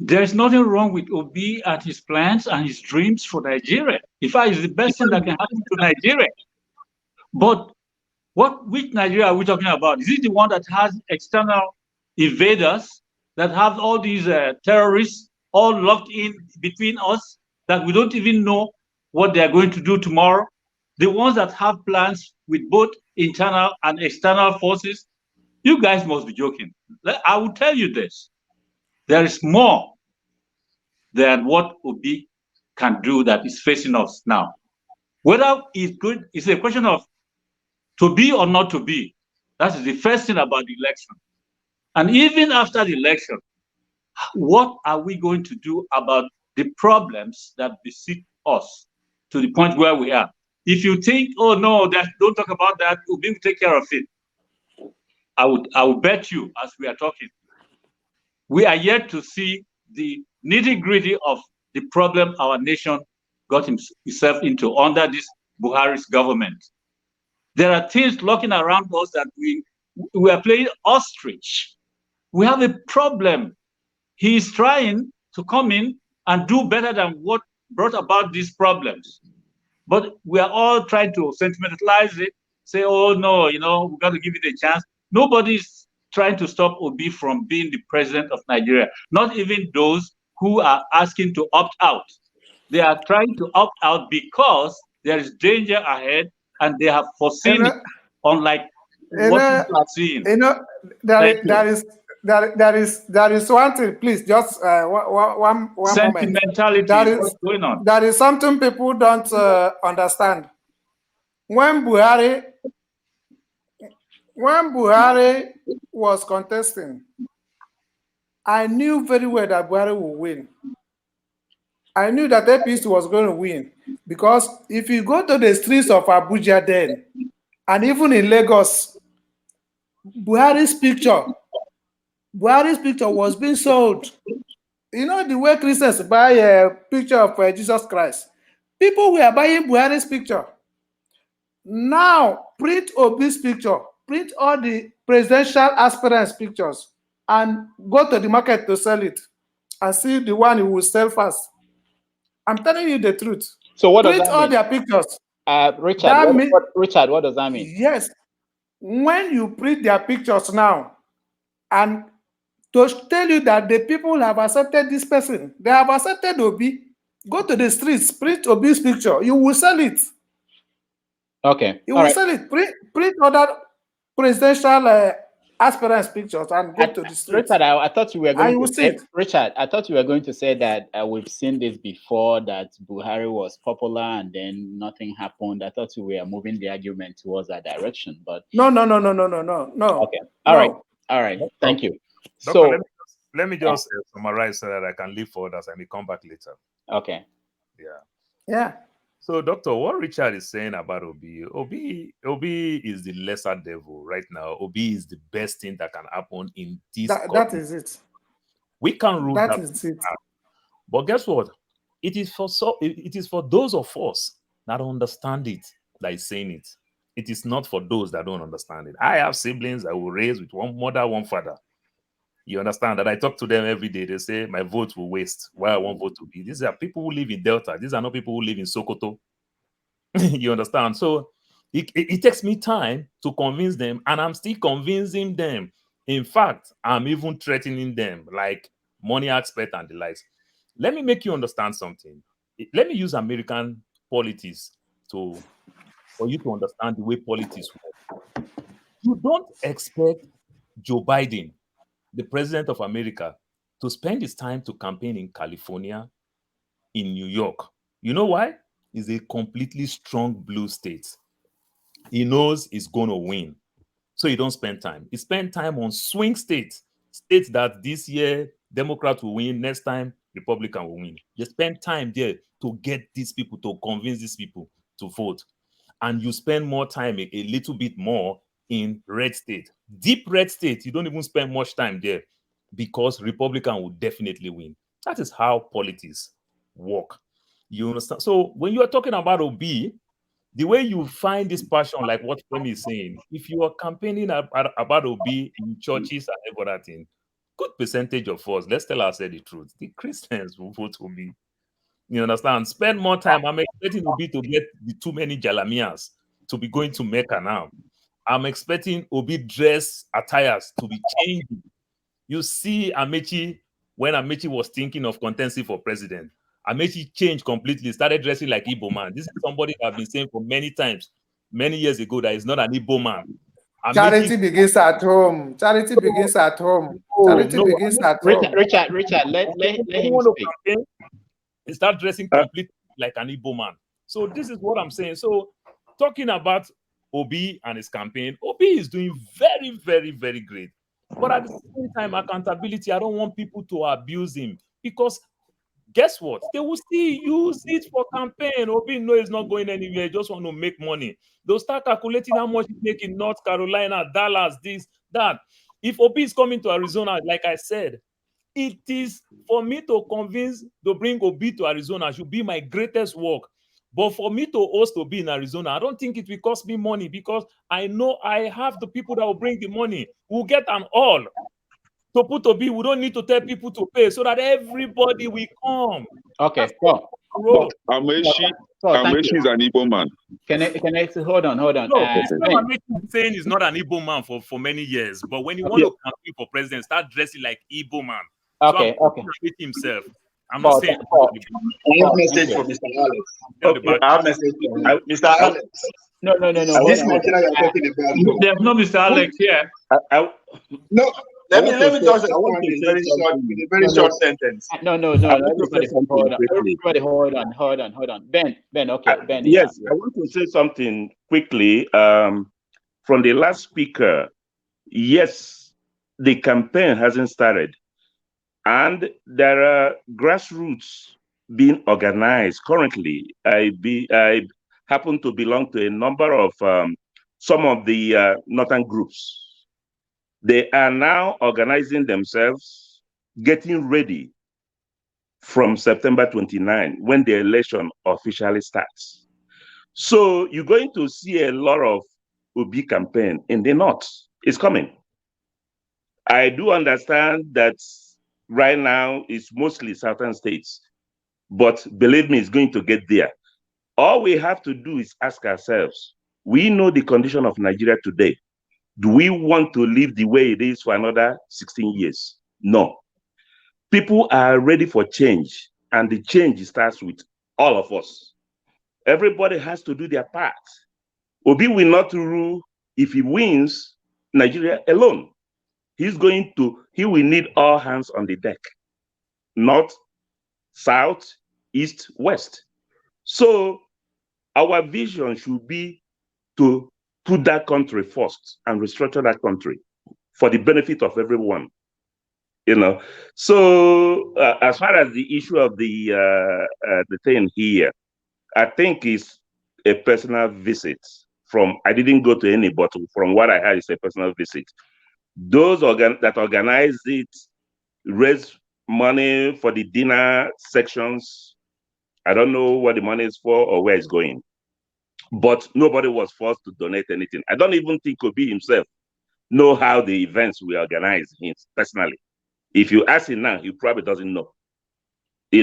There's nothing wrong with Obi and his plans and his dreams for Nigeria. In fact, it's the best thing that can happen to Nigeria. But which Nigeria are we talking about? Is it the one that has external invaders, that have all these terrorists all locked in between us, that we don't even know what they are going to do tomorrow? The ones that have plans with both internal and external forces? You guys must be joking. I will tell you this. There is more than what Obi can do that is facing us now. Whether it's good, it's a question of to be or not to be. That is the first thing about the election. And even after the election, what are we going to do about the problems that beset us to the point where we are? If you think, oh no, don't talk about that, Obi will take care of it. I would bet you, as we are talking, we are yet to see the nitty-gritty of the problem our nation got itself into under this Buhari's government. There are things lurking around us that we are playing ostrich. We have a problem. He is trying to come in and do better than what brought about these problems. But we are all trying to sentimentalize it, say, oh no, we got to give it a chance. Nobody's trying to stop Obi from being the president of Nigeria, not even those who are asking to opt out. They are trying to opt out because there is danger ahead and they have foreseen it, unlike what people are seeing. There is one thing, please, just one sentimentality. Moment. What's going on? There is something people don't understand. When Buhari was contesting, I knew very well that Buhari would win. I knew that APC was going to win because if you go to the streets of Abuja then, and even in Lagos, Buhari's picture was being sold. You know the way Christians buy a picture of Jesus Christ? People were buying Buhari's picture. Now, print Obi's picture, print all the presidential aspirants' pictures, and go to the market to sell it, and see the one who will sell fast. I'm telling you the truth. So what does that mean? Print all their pictures. Richard, what does that mean? Yes. When you print their pictures now, and to tell you that the people have accepted this person, they have accepted Obi, go to the streets, print Obi's picture, you will sell it. Okay. You will sell it. Print other presidential aspirants pictures and go to the streets. Richard, I thought you were And going you will to see say, it. Richard, I thought you were going to say that we've seen this before, that Buhari was popular and then nothing happened. I thought you were moving the argument towards that direction, but no. Okay, all right. Thank you. Doctor, So let me just summarize so that I can leave for others. I may come back later. Okay. Yeah. So, Doctor, what Richard is saying about Obi is the lesser devil right now. Obi is the best thing that can happen in this. That is it. We can rule that. That is it. But guess what? It is for those of us that understand it that is saying it. It is not for those that don't understand it. I have siblings I will raise with one mother, one father. You understand that I talk to them every day. They say my vote will waste. Why I want vote to be? These are people who live in Delta. These are not people who live in Sokoto. You understand? So it takes me time to convince them, and I'm still convincing them. In fact, I'm even threatening them, like money expert and the likes. Let me make you understand something. Let me use American politics for you to understand the way politics work. You don't expect Joe Biden, the president of America, to spend his time to campaign in California, in New York. You know why? It's a completely strong blue state. He knows he's going to win. So he don't spend time. He spend time on swing states that this year Democrat will win, next time Republican will win. You spend time there to get these people, to convince these people to vote. And you spend more time, a little bit more, in red state. Deep red state, you don't even spend much time there because Republican will definitely win. That is how politics work. You understand? So when you are talking about Obi, the way you find this passion, like what Femi is saying, if you are campaigning about Obi in churches and everything, good percentage of us, let's tell ourselves the truth, the Christians will vote Obi. You understand? Spend more time. I'm expecting Obi to get the too many jalamias to be going to Mecca now. I'm expecting Obi dress attires to be changing. You see Amechi, when Amechi was thinking of contesting for president, Amechi changed completely, started dressing like Igbo man. This is somebody I've been saying for many times, many years ago, that is not an Igbo man. Charity begins at home. Charity begins at home. Charity begins at home. Richard, let him speak. He start dressing completely like an Igbo man. So this is what I'm saying. So talking about Obi and his campaign, Obi is doing very, very, very great. But at the same time, accountability, I don't want people to abuse him, because guess what? They will still use it for campaign. Obi knows it's not going anywhere. Just want to make money. They'll start calculating how much he make in North Carolina, Dallas, this, that. If Obi is coming to Arizona, like I said, it is for me to bring Obi to Arizona should be my greatest work. But for me to host Obi in Arizona, I don't think it will cost me money, because I know I have the people that will bring the money. We'll get an all. To put Obi, we don't need to tell people to pay, so that everybody will come. Okay, Amechi is an Igbo man. Can I hold on? No, Amechi is saying he's not an Igbo man for many years, but when you want to campaign for president, start dressing like Igbo man. Okay, so Amechi himself. I'm not saying. I have a message for Mr. Alex. I have a message for Mr. Alex. No. This Nigeria you're talking about. There's no Mr. Alex here. No. Let me just respond in a very short sentence. No. Everybody hold on. Ben, okay. Ben. Yes, I want to say something quickly. From the last speaker, yes, the campaign hasn't started. And there are grassroots being organized currently. I happen to belong to a number of some of the northern groups. They are now organizing themselves, getting ready from September 29, when the election officially starts. So you're going to see a lot of Obi campaign in the north. It's coming. I do understand that right now it's mostly southern states, but believe me, it's going to get there. All we have to do is ask ourselves, we know the condition of Nigeria today. Do we want to live the way it is for another 16 years? No. People are ready for change, and the change starts with all of us. Everybody has to do their part. Obi will not rule, if he wins, Nigeria alone. he will need all hands on the deck, north, south, east, west. So our vision should be to put that country first and restructure that country for the benefit of everyone. So as far as the issue of the thing here, I think it's a personal visit. I didn't go to any, but from what I heard, it's a personal visit. Those that organize it raise money for the dinner sections. I don't know what the money is for or where it's going, but nobody was forced to donate anything. I don't even think Obi himself know how the events were organized personally. If you ask him now, he probably doesn't know.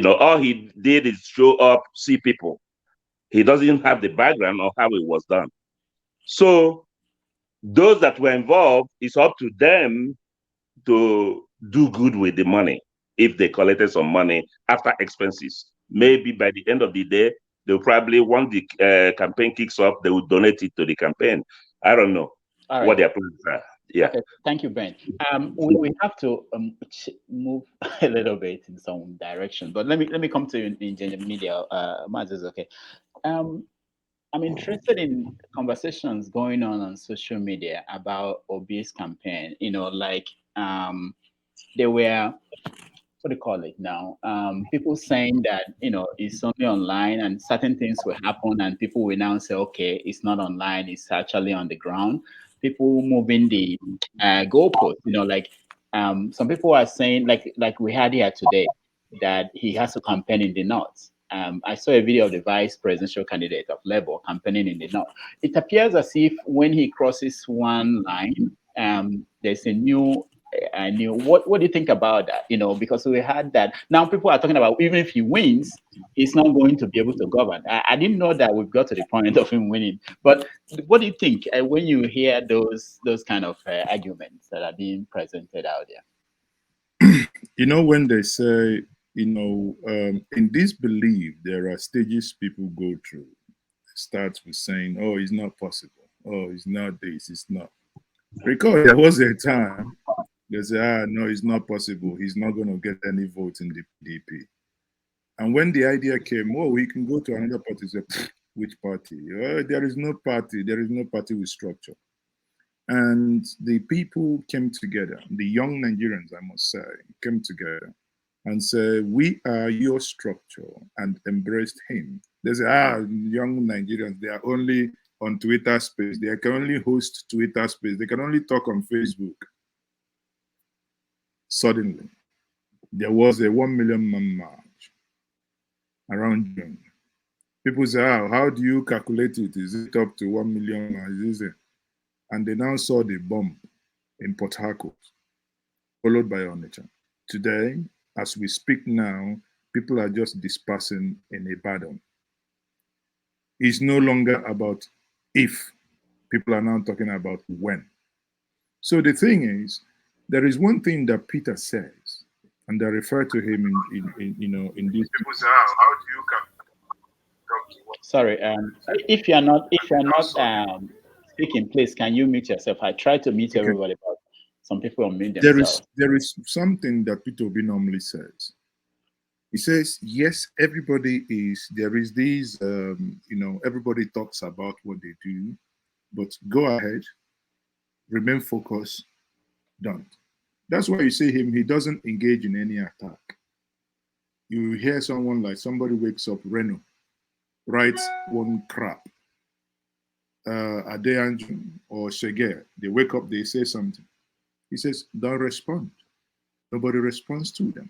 All he did is show up, see people. He doesn't have the background of how it was done. So those that were involved, it's up to them to do good with the money. If they collected some money after expenses, maybe by the end of the day, they'll probably, once the campaign kicks off, they will donate it to the campaign. I don't know what their plans are. Yeah. Okay, thank you, Ben. We have to move a little bit in some direction, but let me come to you in general media. Maz is okay. I'm interested in conversations going on social media about Obi's campaign. There were, what do you call it now? People saying that it's only online and certain things will happen, and people will now say, okay, it's not online, it's actually on the ground. People moving the goalpost. Some people are saying, like we had here today, that he has to campaign in the north. I saw a video of the vice presidential candidate of Labour campaigning in the north. It appears as if when he crosses one line, there's a new. What do you think about that? Because we had that. Now people are talking about even if he wins, he's not going to be able to govern. I didn't know that we've got to the point of him winning. But what do you think when you hear those kind of arguments that are being presented out there? When they say, in this belief, there are stages people go through. It starts with saying, oh, it's not possible. Oh, it's not this, it's not. Because there was a time they say, no, it's not possible. He's not going to get any votes in the PDP. And when the idea came, oh, we can go to another party, say, which party? There is no party. There is no party with structure. And the people came together. The young Nigerians, I must say, came together and said, we are your structure, and embraced him. They say, young Nigerians, they are only on Twitter space. They can only host Twitter space. They can only talk on Facebook. Suddenly, there was a 1 million man march around June. People say, how do you calculate it? Is it up to 1 million? Is it? And they now saw the bomb in Port Harcourt, followed by Onitsha. Today, as we speak now, people are just dispersing in Ibadan. It's no longer about if. People are now talking about when. So the thing is, there is one thing that Peter says, and I refer to him in this. People say, how do you come? Sorry, if you're not speaking, please, can you mute yourself? I try to mute everybody, but some people unmute themselves. There is something that Peter Obi normally says. He says, yes, there is these, everybody talks about what they do, but go ahead, remain focused, don't. That's why you see him, he doesn't engage in any attack. You hear somebody wakes up, Reno, writes one crap. Adeyanju or Shege, they wake up, they say something. He says, don't respond. Nobody responds to them.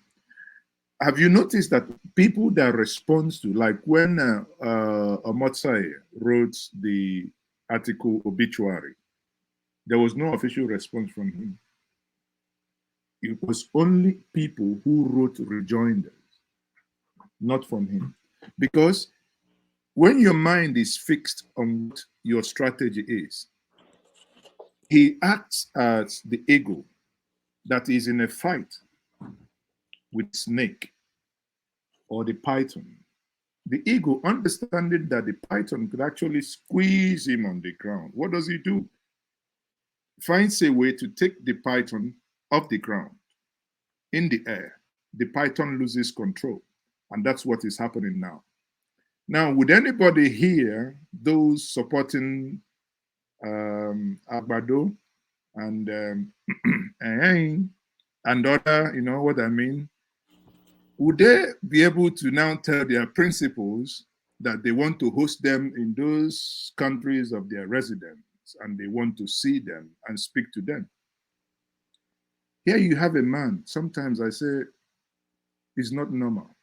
Have you noticed that people that respond to, like when Omotsai wrote the article obituary, there was no official response from him. It was only people who wrote rejoinders, not from him. Because when your mind is fixed on what your strategy is, he acts as the ego that is in a fight with snake or the python. The ego, understanding that the python could actually squeeze him on the ground, what does he do? Finds a way to take the python off the ground, in the air, the python loses control. And that's what is happening now. Now, would anybody here, those supporting Agbado and and other, you know what I mean, would they be able to now tell their principals that they want to host them in those countries of their residence and they want to see them and speak to them? Here you have a man, sometimes I say, it's not normal.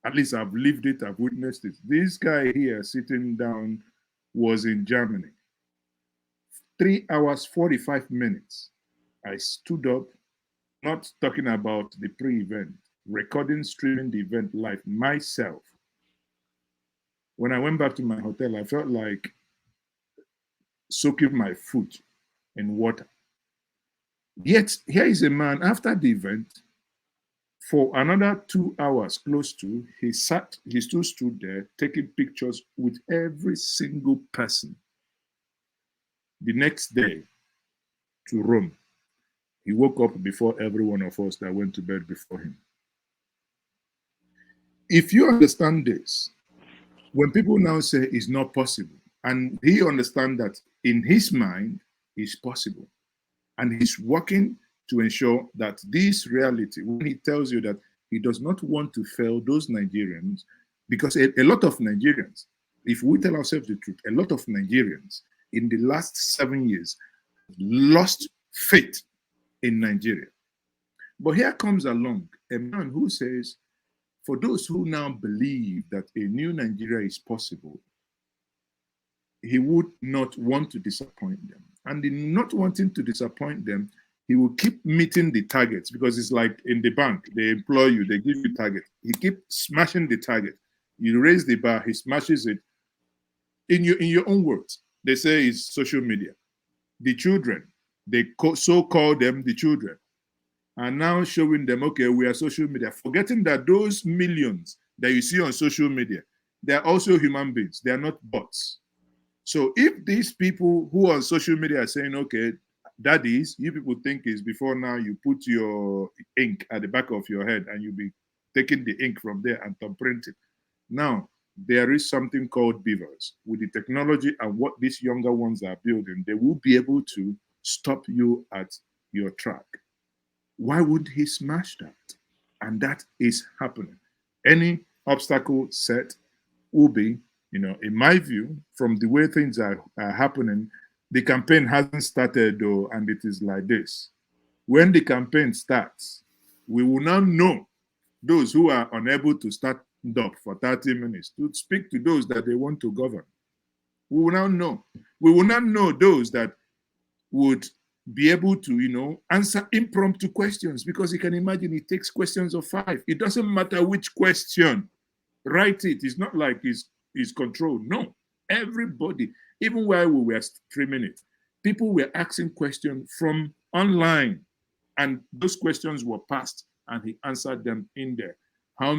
At least I've lived it, I've witnessed it. This guy here sitting down was in Germany. 3 hours, 45 minutes. I stood up, not talking about the pre-event, recording, streaming the event live myself. When I went back to my hotel, I felt like soaking my foot in water. Yet, here is a man after the event, for another 2 hours, close to, he still stood there taking pictures with every single person. The next day, to Rome, he woke up before every one of us that went to bed before him. If you understand this, when people now say it's not possible, and he understands that in his mind it's possible, and he's working to ensure that this reality, when he tells you that he does not want to fail those Nigerians, because a lot of Nigerians, if we tell ourselves the truth, a lot of Nigerians in the last 7 years lost faith in Nigeria. But here comes along a man who says, for those who now believe that a new Nigeria is possible, he would not want to disappoint them. And in not wanting to disappoint them, he will keep meeting the targets, because it's like in the bank, they employ you, they give you target. He keeps smashing the target. You raise the bar, he smashes it. In your own words, they say it's social media. The children, they so call them the children, are now showing them, okay, we are social media, forgetting that those millions that you see on social media, they're also human beings. They are not bots. So if these people who are on social media are saying, okay, that is, you people think is before now you put your ink at the back of your head and you'll be taking the ink from there and thumbprint it. Now, there is something called beavers. With the technology and what these younger ones are building, they will be able to stop you at your track. Why would he smash that? And that is happening. Any obstacle set will be, in my view, from the way things are happening, the campaign hasn't started though, and it is like this. When the campaign starts, we will now know those who are unable to stand up for 30 minutes to speak to those that they want to govern. We will now know. We will not know those that would be able to, answer impromptu questions, because you can imagine it takes questions of 5. It doesn't matter which question. Write it. It's not like it's controlled. No. Everybody, even while we were streaming it, people were asking questions from online, and those questions were passed, and he answered them in there. How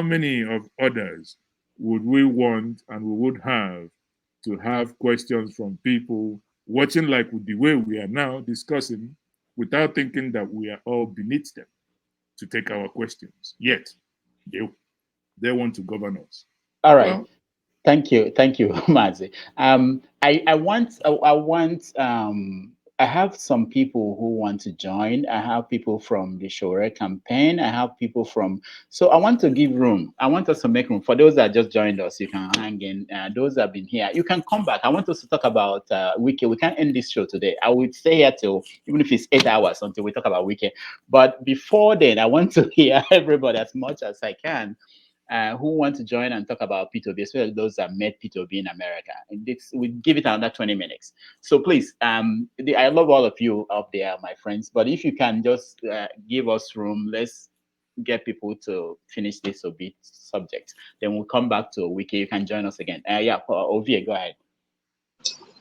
many of others would we want and we would have to have questions from people watching like the way we are now discussing, without thinking that we are all beneath them to take our questions? Yet they want to govern us. All right. Well, thank you, Mazi. I have some people who want to join. I have people from the Shore campaign. I have people from, so I want to give room. I want us to make room for those that just joined us. You can hang in. Those that have been here, you can come back. I want us to talk about Wiki. We can't end this show today. I would stay here till, even if it's 8 hours, until we talk about Wiki. But before then, I want to hear everybody as much as I can. Who want to join and talk about P2B, especially those that met P2B in America. And we give it another 20 minutes. So please, I love all of you out there, my friends, but if you can just give us room, let's get people to finish this OB subject. Then we'll come back to Wiki. You can join us again. Ovie, go ahead.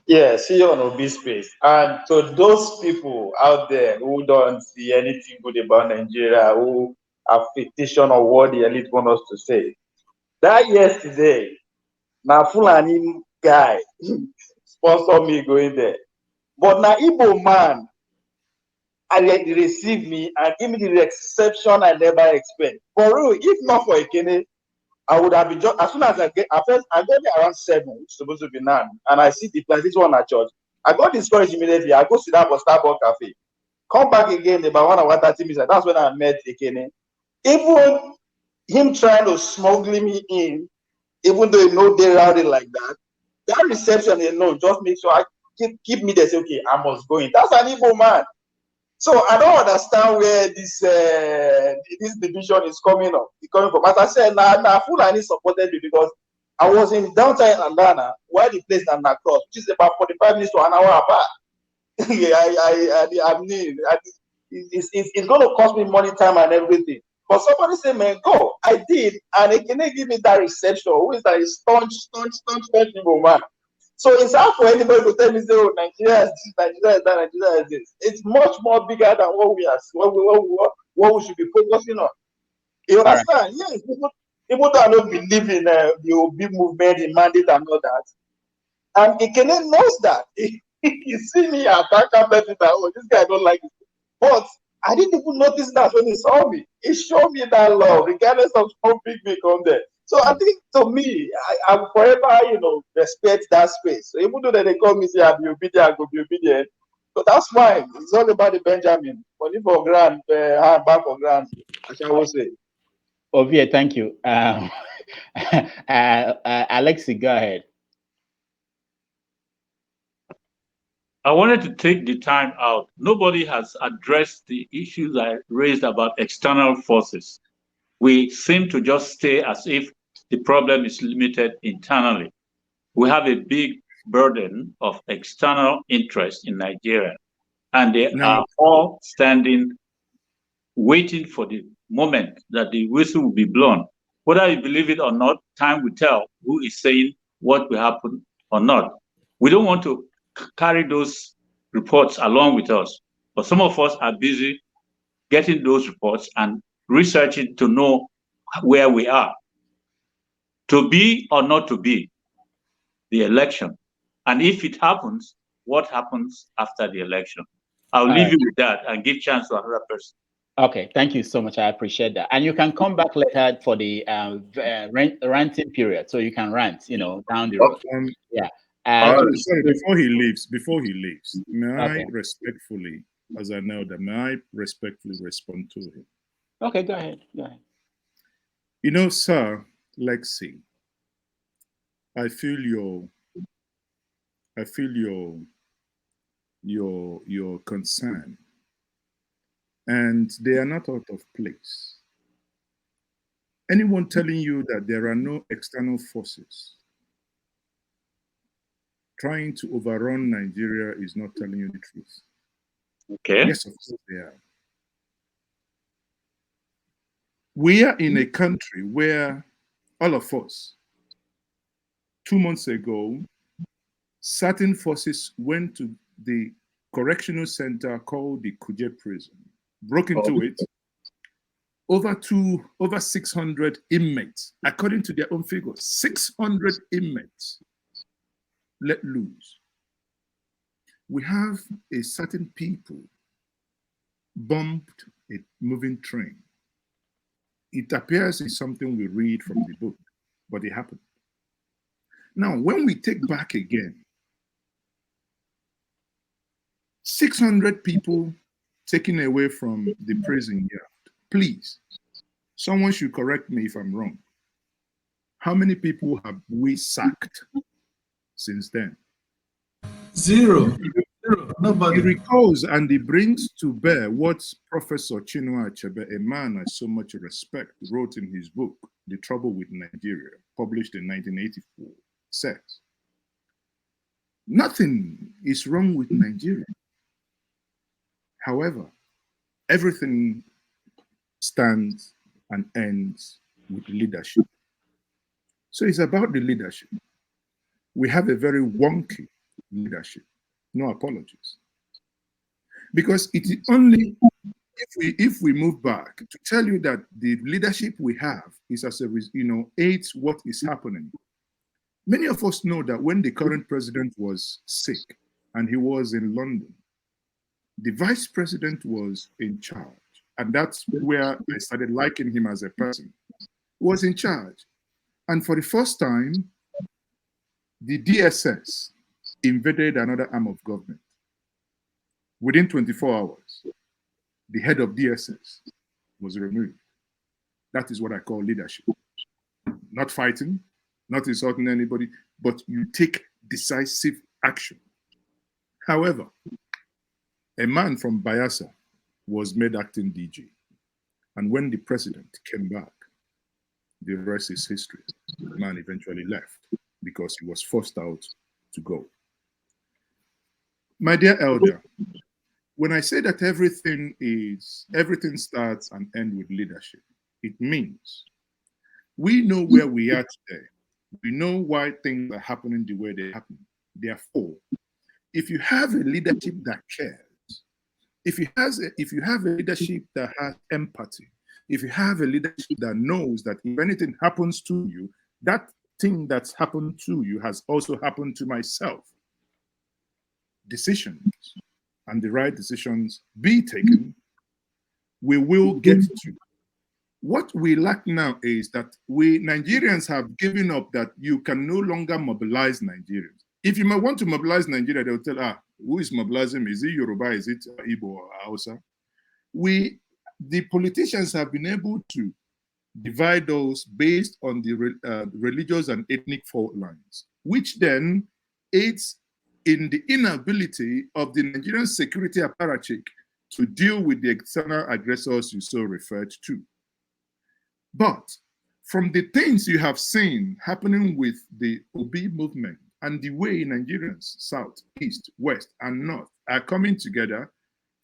Yeah, see you on OB space. And to those people out there who don't see anything good about Nigeria, who are fictitious of what the elite want us to say, that yesterday, na Fulani guy sponsor me going there. But na Igbo man and they receive me and give me the reception I never expect. For real, if not for Ekene, I would have been just, as soon as I get there around 7, which is supposed to be 9, and I see the place, this one at church. I got discouraged immediately. I go sit down for Starbucks Cafe. Come back again about 1 hour 30 minutes. That's when I met Ekene. Even him trying to smuggle me in, even though he know they rowdy like that reception alone just makes sure I keep me there. Say, okay, I must go in. That's an evil man. So I don't understand where this division is coming from. As I said, Fulani supported me because I was in downtown Atlanta, while the place is Cross, which is about 45 minutes to an hour apart. It's going to cost me money, time, and everything. But somebody said, man, go. I did, and they can't give me that reception. Who is that? Staunch evil man. So it's hard for anybody to tell me, say, oh, Nigeria is this, Nigeria is that, Nigeria is this. It's much more bigger than what we should be focusing on. You understand? Right. Yes, people that don't believe in the OB movement, the mandate, and all that. And Ekene knows that. He see me attack that, oh, this guy don't like it. But I didn't even notice that when he saw me. He showed me that love, regardless of how big we come there. So I think, to me, I forever, respect that space. So even though they call me, say, I'll be obedient, I go be obedient. So that's fine. It's all about the Benjamin. Money for grand, hand back for grand, as I will say. Ovie, thank you. Alexi, go ahead. I wanted to take the time out. Nobody has addressed the issues I raised about external forces. We seem to just stay as if the problem is limited internally. We have a big burden of external interest in Nigeria, and they are all standing, waiting for the moment that the whistle will be blown. Whether you believe it or not, time will tell who is saying what will happen or not. We don't want to carry those reports along with us, but some of us are busy getting those reports and researching to know where we are. To be or not to be the election. And if it happens, what happens after the election? I'll leave you with that and give chance to another person. Okay, thank you so much. I appreciate that. And you can come back later for the ranting period, so you can rant, down the road. Yeah. Sorry, before he leaves, may I respectfully, as an elder, may I respectfully respond to him? Okay, go ahead. Sir, Lexi, I feel your concern, and they are not out of place. Anyone telling you that there are no external forces trying to overrun Nigeria is not telling you the truth. Okay. Yes, of course they are. We are in a country where all of us, 2 months ago, certain forces went to the correctional center called the Kuje prison, broke into it. Over 600 inmates, according to their own figures, 600 inmates let loose. We have a certain people bumped a moving train. It appears it's something we read from the book, but it happened. Now, when we take back again, 600 people taken away from the prison yard. Please, someone should correct me if I'm wrong. How many people have we sacked since then? Zero. Nobody. He recalls and he brings to bear what Professor Chinua Achebe, a man I so much respect, wrote in his book, The Trouble with Nigeria, published in 1984, says, nothing is wrong with Nigeria. However, everything stands and ends with leadership. So it's about the leadership. We have a very wonky leadership. No apologies. Because it is only if we move back to tell you that the leadership we have is as a aids what is happening. Many of us know that when the current president was sick and he was in London, The vice president was in charge. And that's where I started liking him as a person. He was in charge. And for the first time, the DSS invaded another arm of government. Within 24 hours, the head of DSS was removed. That is what I call leadership. Not fighting, not insulting anybody, but you take decisive action. However, a man from Bayelsa was made acting DG. And when the president came back, the rest is history. The man eventually left because he was forced out to go. My dear elder, when I say that everything starts and ends with leadership, it means we know where we are today. We know why things are happening the way they happen. Therefore, if you have a leadership that cares, if you have a leadership that has empathy, if you have a leadership that knows that if anything happens to you, that thing that's happened to you has also happened to myself. Decisions, and the right decisions be taken, we will get to. What we lack now is that we Nigerians have given up that you can no longer mobilize Nigerians. If you might want to mobilize Nigeria, they'll tell, who is mobilizing? Is it Yoruba? Is it Igbo or Hausa? The politicians have been able to divide those based on the religious and ethnic fault lines, which then aids in the inability of the Nigerian security apparatchik to deal with the external aggressors you so referred to. But from the things you have seen happening with the Obi movement and the way Nigerians, South, East, West, and North are coming together,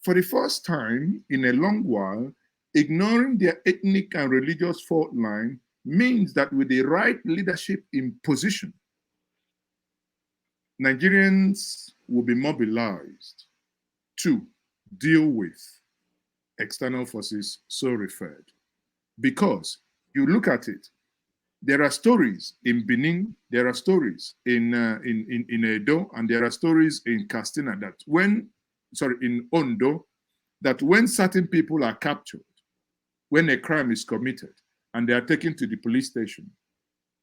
for the first time in a long while, ignoring their ethnic and religious fault line means that with the right leadership in position, Nigerians will be mobilized to deal with external forces so referred. Because you look at it, there are stories in Benin, there are stories in Edo, and there are stories in Castina in Ondo, that when certain people are captured, when a crime is committed, and they are taken to the police station,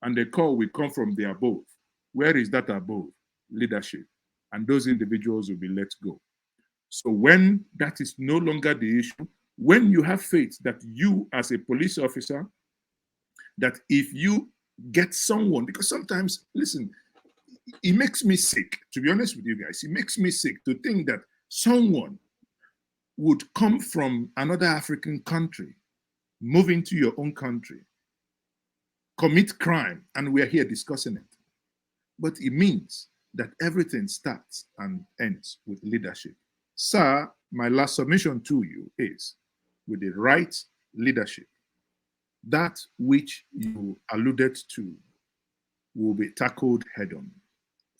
and the call will come from the above. Where is that above? Leadership. And those individuals will be let go. So when that is no longer the issue, when you have faith that you as a police officer, that if you get someone, because sometimes, listen, it makes me sick, to be honest with you guys, it makes me sick to think that someone would come from another African country, move into your own country, commit crime, and we're here discussing it. But it means that everything starts and ends with leadership. Sir, my last submission to you is, with the right leadership, that which you alluded to will be tackled head-on.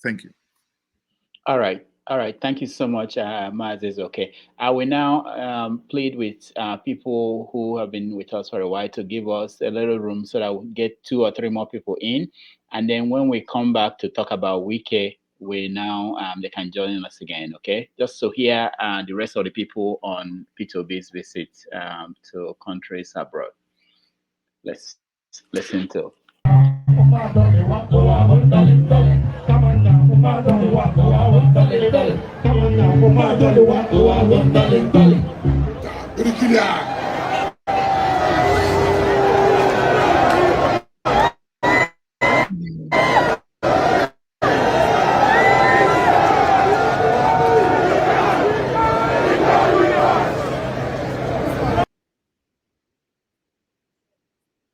Thank you. All right. Thank you so much, Maz. Okay. I will now plead with people who have been with us for a while to give us a little room so that we get 2 or 3 more people in. And then when we come back to talk about Wike, they can join us again, okay? Just to hear the rest of the people on P2B's visit to countries abroad. Let's listen to.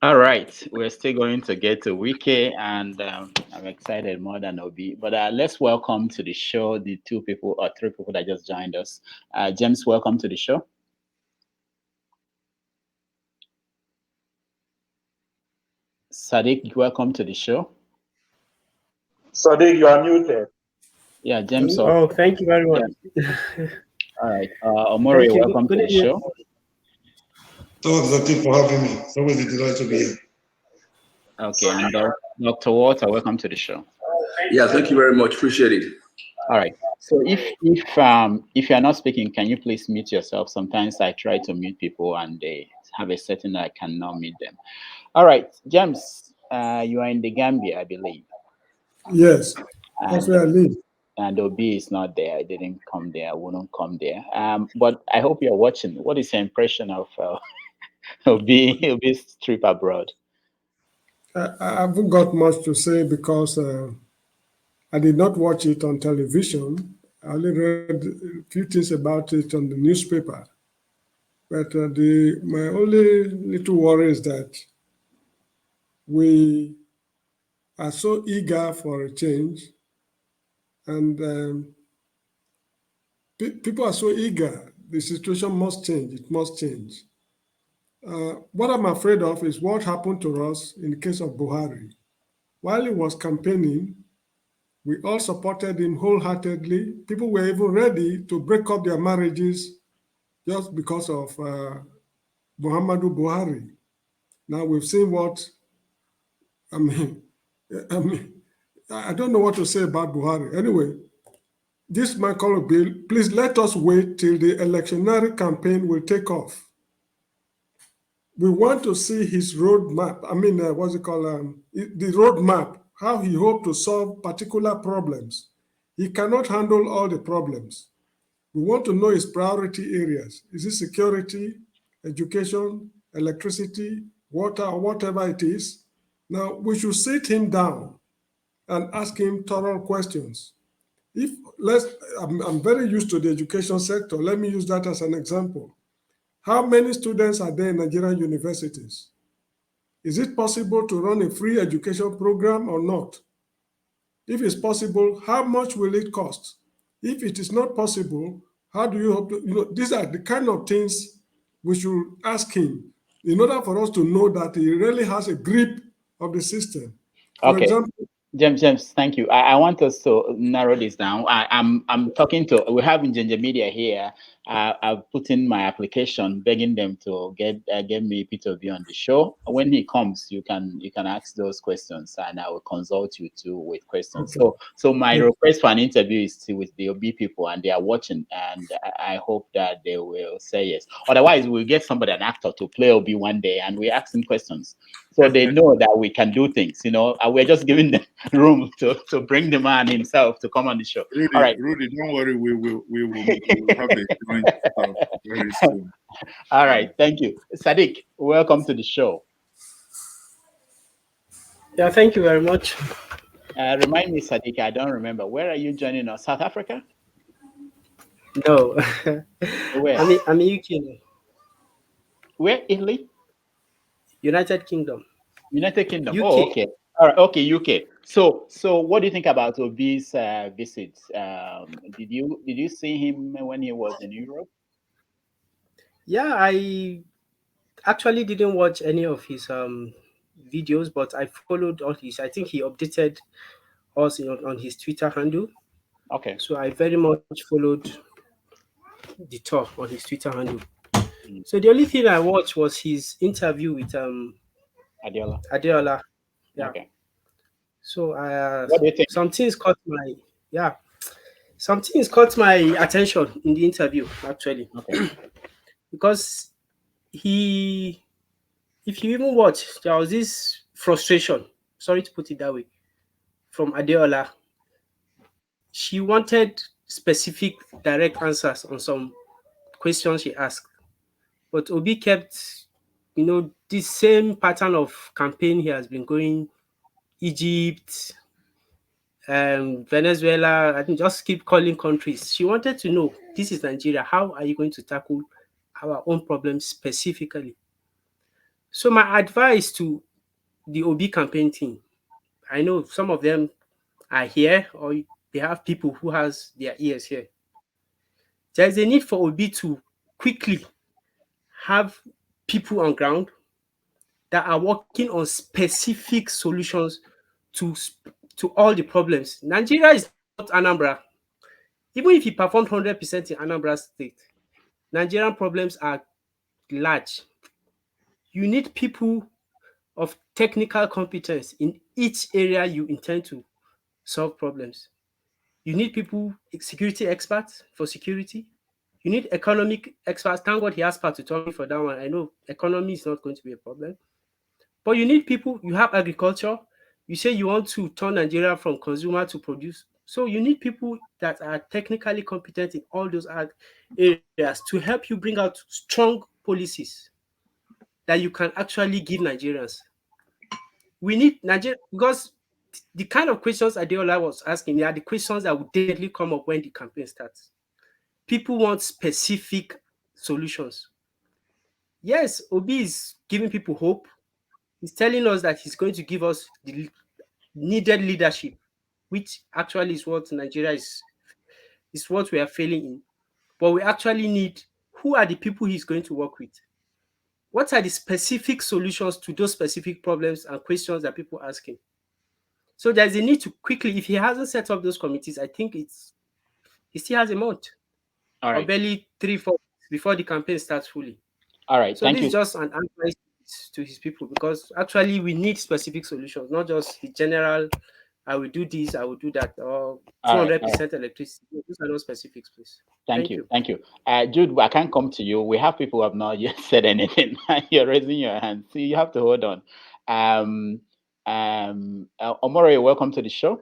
All right, we're still going to get to Wike, and I'm excited more than Obi. But let's welcome to the show the 2 people or 3 people that just joined us. James, welcome to the show. Sadiq, welcome to the show. Sadiq, you are muted. Yeah, James. Oh, thank you very much. Yeah. All right, Omori, welcome to the show. Thanks, Latif, for having me. It's always a delight to be here. Okay, and Dr. Walter, welcome to the show. Yeah, thank you very much. Appreciate it. All right. So if you're not speaking, can you please mute yourself? Sometimes I try to mute people and they have a setting that I cannot mute them. All right, James, you are in the Gambia, I believe. Yes, that's And where I live. and Obi is not there. I didn't come there. I wouldn't come there. But I hope you're watching. What is your impression of Obi's trip abroad? I haven't got much to say because I did not watch it on television. I only read a few things about it on the newspaper. But my only little worry is that we are so eager for a change, and people are so eager. The situation must change. It must change. What I'm afraid of is what happened to us in the case of Buhari. While he was campaigning, we all supported him wholeheartedly. People were even ready to break up their marriages just because of Muhammadu Buhari. Now we've seen what, I mean, I mean, I don't know what to say about Buhari. Anyway, this my call bill, please let us wait till the electionary campaign will take off. We want to see his roadmap. I mean, what's it called? The roadmap, how he hoped to solve particular problems. He cannot handle all the problems. We want to know his priority areas. Is it security, education, electricity, water, or whatever it is? Now, we should sit him down and ask him thorough questions. I'm very used to the education sector. Let me use that as an example. How many students are there in Nigerian universities? Is it possible to run a free education program or not? If it's possible, how much will it cost? If it is not possible, how do you hope to, these are the kind of things we should ask him in order for us to know that he really has a grip of the system. For Okay. example, James, thank you. I want us to narrow this down. I'm talking to, we have Ginger Media here. I've put in my application, begging them to get me Peter B on the show. When he comes, you can ask those questions, and I will consult you too with questions. Okay. So my Yes. request for an interview is with the OB people, and they are watching, and I hope that they will say yes. Otherwise, we'll get somebody, an actor, to play OB one day, and we ask him questions, so they know that we can do things. And we're just giving them room to bring the man himself to come on the show. Rudy, All right. Rudy, don't worry. We will have a joint stuff very soon. All right. Thank you. Sadiq, welcome to the show. Yeah, thank you very much. Remind me, Sadiq, I don't remember. Where are you joining us? South Africa? No. Where? I'm in UK. Where? Italy? United Kingdom. United Kingdom. UK. Oh, okay. All right. Okay, UK. So what do you think about Obi's visits? Did you see him when he was in Europe? Yeah, I actually didn't watch any of his videos, but I followed all his. I think he updated us on his Twitter handle. Okay. So I very much followed the tour on his Twitter handle. So the only thing I watched was his interview with Adeola. Yeah. Okay. So what do you think? some things caught my attention in the interview actually. Okay. Because if you even watch, there was this frustration, sorry to put it that way, from Adeola. She wanted specific direct answers on some questions she asked, but Obi kept this same pattern of campaign he has been going. Egypt, Venezuela, I think just keep calling countries. She wanted to know, this is Nigeria, how are you going to tackle our own problems specifically? So my advice to the OB campaign team, I know some of them are here or they have people who has their ears here. There is a need for OB to quickly have people on ground that are working on specific solutions to all the problems. Nigeria is not Anambra. Even if he performed 100% in Anambra State, Nigerian problems are large. You need people of technical competence in each area you intend to solve problems. You need people, security experts for security. You need economic experts. Thank God he has part to tell me for that one. I know economy is not going to be a problem. But you need people, you have agriculture. You say you want to turn Nigeria from consumer to produce. So you need people that are technically competent in all those areas to help you bring out strong policies that you can actually give Nigerians. We need Nigeria, because the kind of questions Adeola was asking, they are the questions that will definitely come up when the campaign starts. People want specific solutions. Yes, Obi is giving people hope. He's telling us that he's going to give us the needed leadership, which actually is what Nigeria is what we are failing in. But we actually need, who are the people he's going to work with? What are the specific solutions to those specific problems and questions that people are asking? So there's a need to quickly, if he hasn't set up those committees, I think he still has a month. All right. Or barely 3-4 weeks before the campaign starts fully. All right. So Thank this you. is just an advice to his people, because actually we need specific solutions, not just the general, I will do this, I will do that, or 200% electricity. Those are not specifics, please. Thank you. Thank you. Jude, I can't come to you. We have people who have not yet said anything. You're raising your hand. So you have to hold on. Omori, welcome to the show.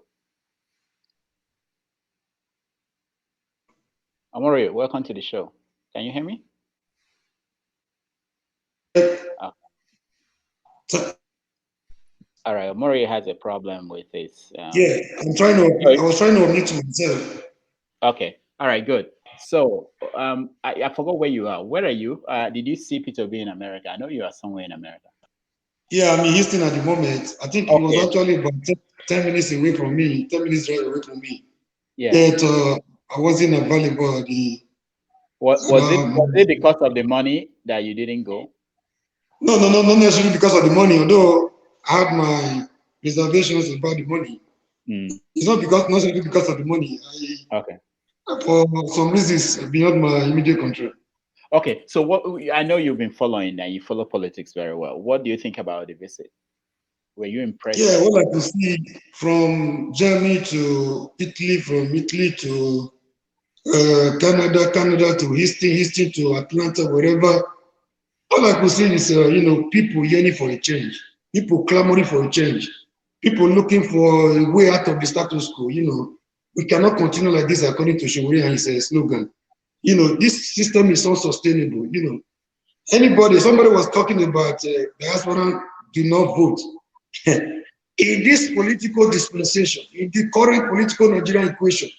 Omori, welcome to the show. Can you hear me? Oh. All right, Omori has a problem with his. Yeah, I was trying to unmute myself. Okay. All right, good. So I forgot where you are. Where are you? Did you see Peter Obi in America? I know you are somewhere in America. Yeah, I'm in Houston at the moment. I think it was actually about 10 minutes away from me, 10 minutes drive away from me. Yeah. That I wasn't available. Was it because of the money that you didn't go? No, not necessarily because of the money, although I had my reservations about the money. It's not necessarily because of the money. Okay. For some reasons beyond my immediate control. Okay, so what I know you've been following and you follow politics very well. What do you think about the visit? Were you impressed? Yeah, what I could see from Germany to Italy, from Italy to Canada to Houston to Atlanta, wherever. All I could see is, people yearning for a change, people clamoring for a change, people looking for a way out of the status quo. We cannot continue like this, according to Shomuri and his slogan. This system is unsustainable. Somebody was talking about diaspora do not vote. In this political dispensation, in the current political Nigerian equation,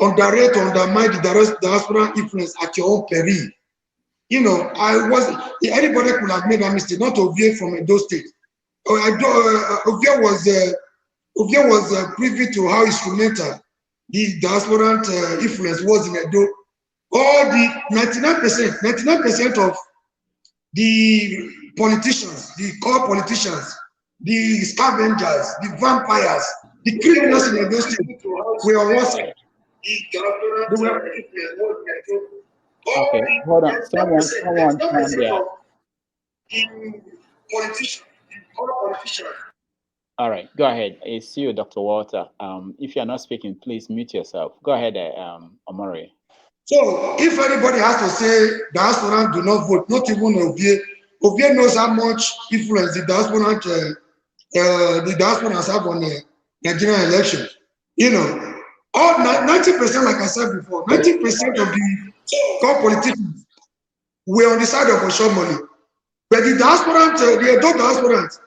underrate, undermine the diaspora influence at your own peril. Anybody could have made a mistake, not Ovie from Edo State. Ovie was privy to how instrumental the diaspora influence was in Edo. All the 99% of the politicians, the core politicians, the scavengers, the vampires, the criminals in Edo State were on one side. Okay, hold on. Someone turn there. All right, go ahead. It's you, Dr. Walter. If you're not speaking, please mute yourself. Go ahead, Omori. So, if anybody has to say diaspora do not vote, not even Ovie knows how much influence the diasporans have on the Nigerian election. All 90%, like I said before, 90% of the core politicians were on the side of Oshomole. But the diasporans, the Edo diasporans,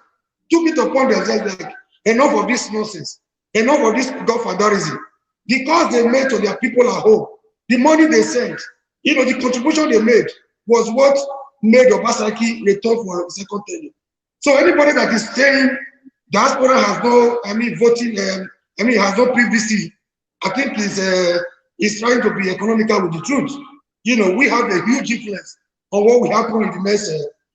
took it upon themselves like, enough of this nonsense, enough of this godfatherism. The cause they made to their people at home, the money they sent, the contribution they made was what made Obasaki return for a second tenure. So anybody that is saying diaspora has no, voting, has no PVC, I think is trying to be economical with the truth. We have a huge influence on what will happen in the next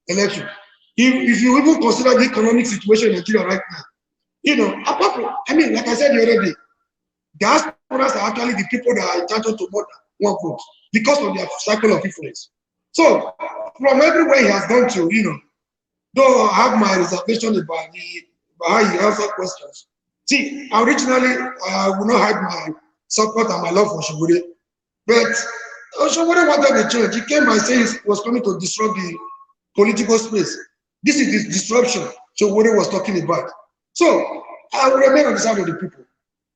election. If you even consider the economic situation in Nigeria right now, apart from, like I said the other day, diasporas are actually the people that are entitled to more than one vote because of their cycle of influence. So, from everywhere he has gone to, though I have my reservation about how he answers questions. See, originally, I will not hide my support and my love for Shogure. But Shogure wanted the change. He came by saying he was coming to disrupt the political space. This is the disruption Shogure was talking about. So I will remain on the side of the people.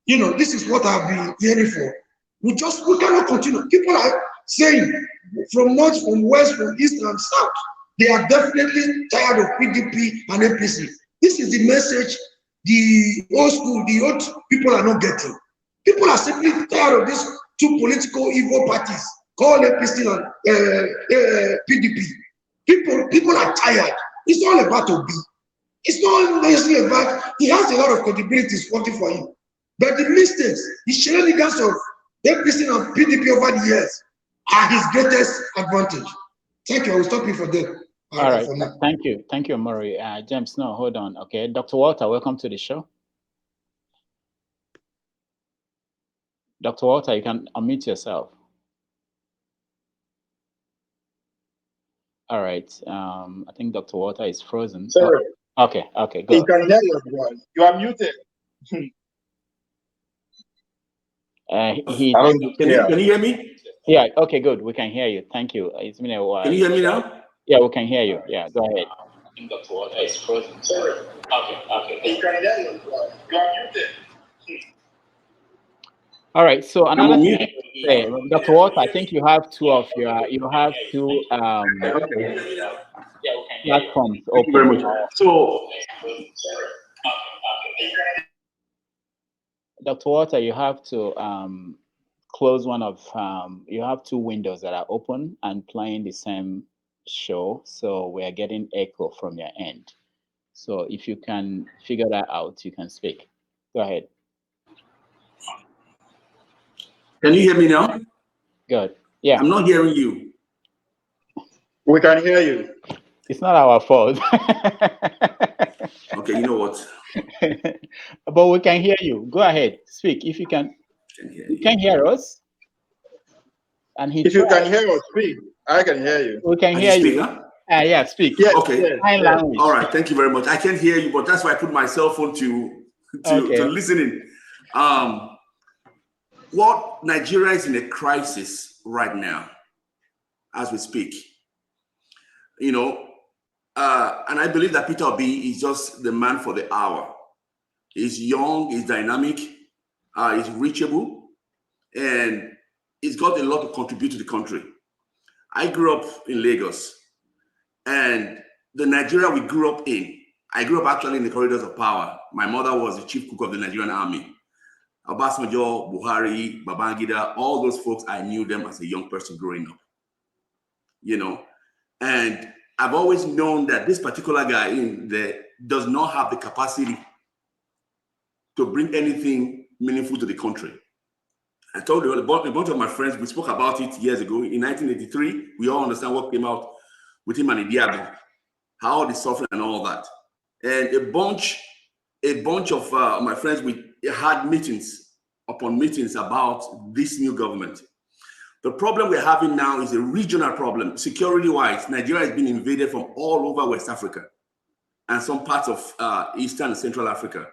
You know, this is what I've been hearing for. We cannot continue. People are saying from north, from west, from east and south, they are definitely tired of PDP and APC. This is the message the old school, the old people are not getting. People are simply tired of these two political evil parties called APC and PDP. People are tired. It's all about Obi. It's not necessarily about, he has a lot of credibility working for him. But the mistakes, the shenanigans of APC and PDP over the years are his greatest advantage. Thank you. I will stop you for that. All right. Thank you, Maury. James, no, hold on. Okay, Dr. Walter, welcome to the show. Dr. Walter, you can unmute yourself. All right. I think Dr. Walter is frozen. Sorry. Oh, okay, good. You can hear your voice. You are muted. Can you hear me? Yeah, okay, good. We can hear you. Thank you. It's been a while. Can you hear me now? Yeah, we can hear you. Yeah, go ahead. I think Dr. Walter is frozen. Sorry. Okay. You can hear your voice. You are muted. All right. So another thing, say, Dr. Walter, I think you have two platforms open. Thank you very much. So, Dr. Walter, you have to close one of you have two windows that are open and playing the same show, so we are getting echo from your end. So if you can figure that out, you can speak. Go ahead. Can you hear me now? Good. Yeah. I'm not hearing you. We can hear you. It's not our fault. Okay, you know what? But we can hear you. Go ahead. Speak. If you can. You can hear us. And if you can hear us, speak. I can hear you. We can hear you. Yeah, speak. Yes, okay. Yes, language. All right. Thank you very much. I can't hear you, but that's why I put my cell phone to listening. What Nigeria is in a crisis right now, as we speak. You know, and I believe that Peter Obi is just the man for the hour. He's young, he's dynamic, he's reachable, and he's got a lot to contribute to the country. I grew up in Lagos, and the Nigeria we grew up in, I grew up actually in the corridors of power. My mother was the chief cook of the Nigerian army. Obasanjo, Buhari, Babangida, all those folks, I knew them as a young person growing up. You know, and I've always known that this particular guy in there does not have the capacity to bring anything meaningful to the country. I told you, a bunch of my friends, we spoke about it years ago. In 1983, we all understand what came out with him and Idiago, how they suffered and all that. And a bunch of my friends, we had meetings upon meetings about this new government. The problem we're having now is a regional problem. Security-wise, Nigeria has been invaded from all over West Africa and some parts of Eastern and Central Africa.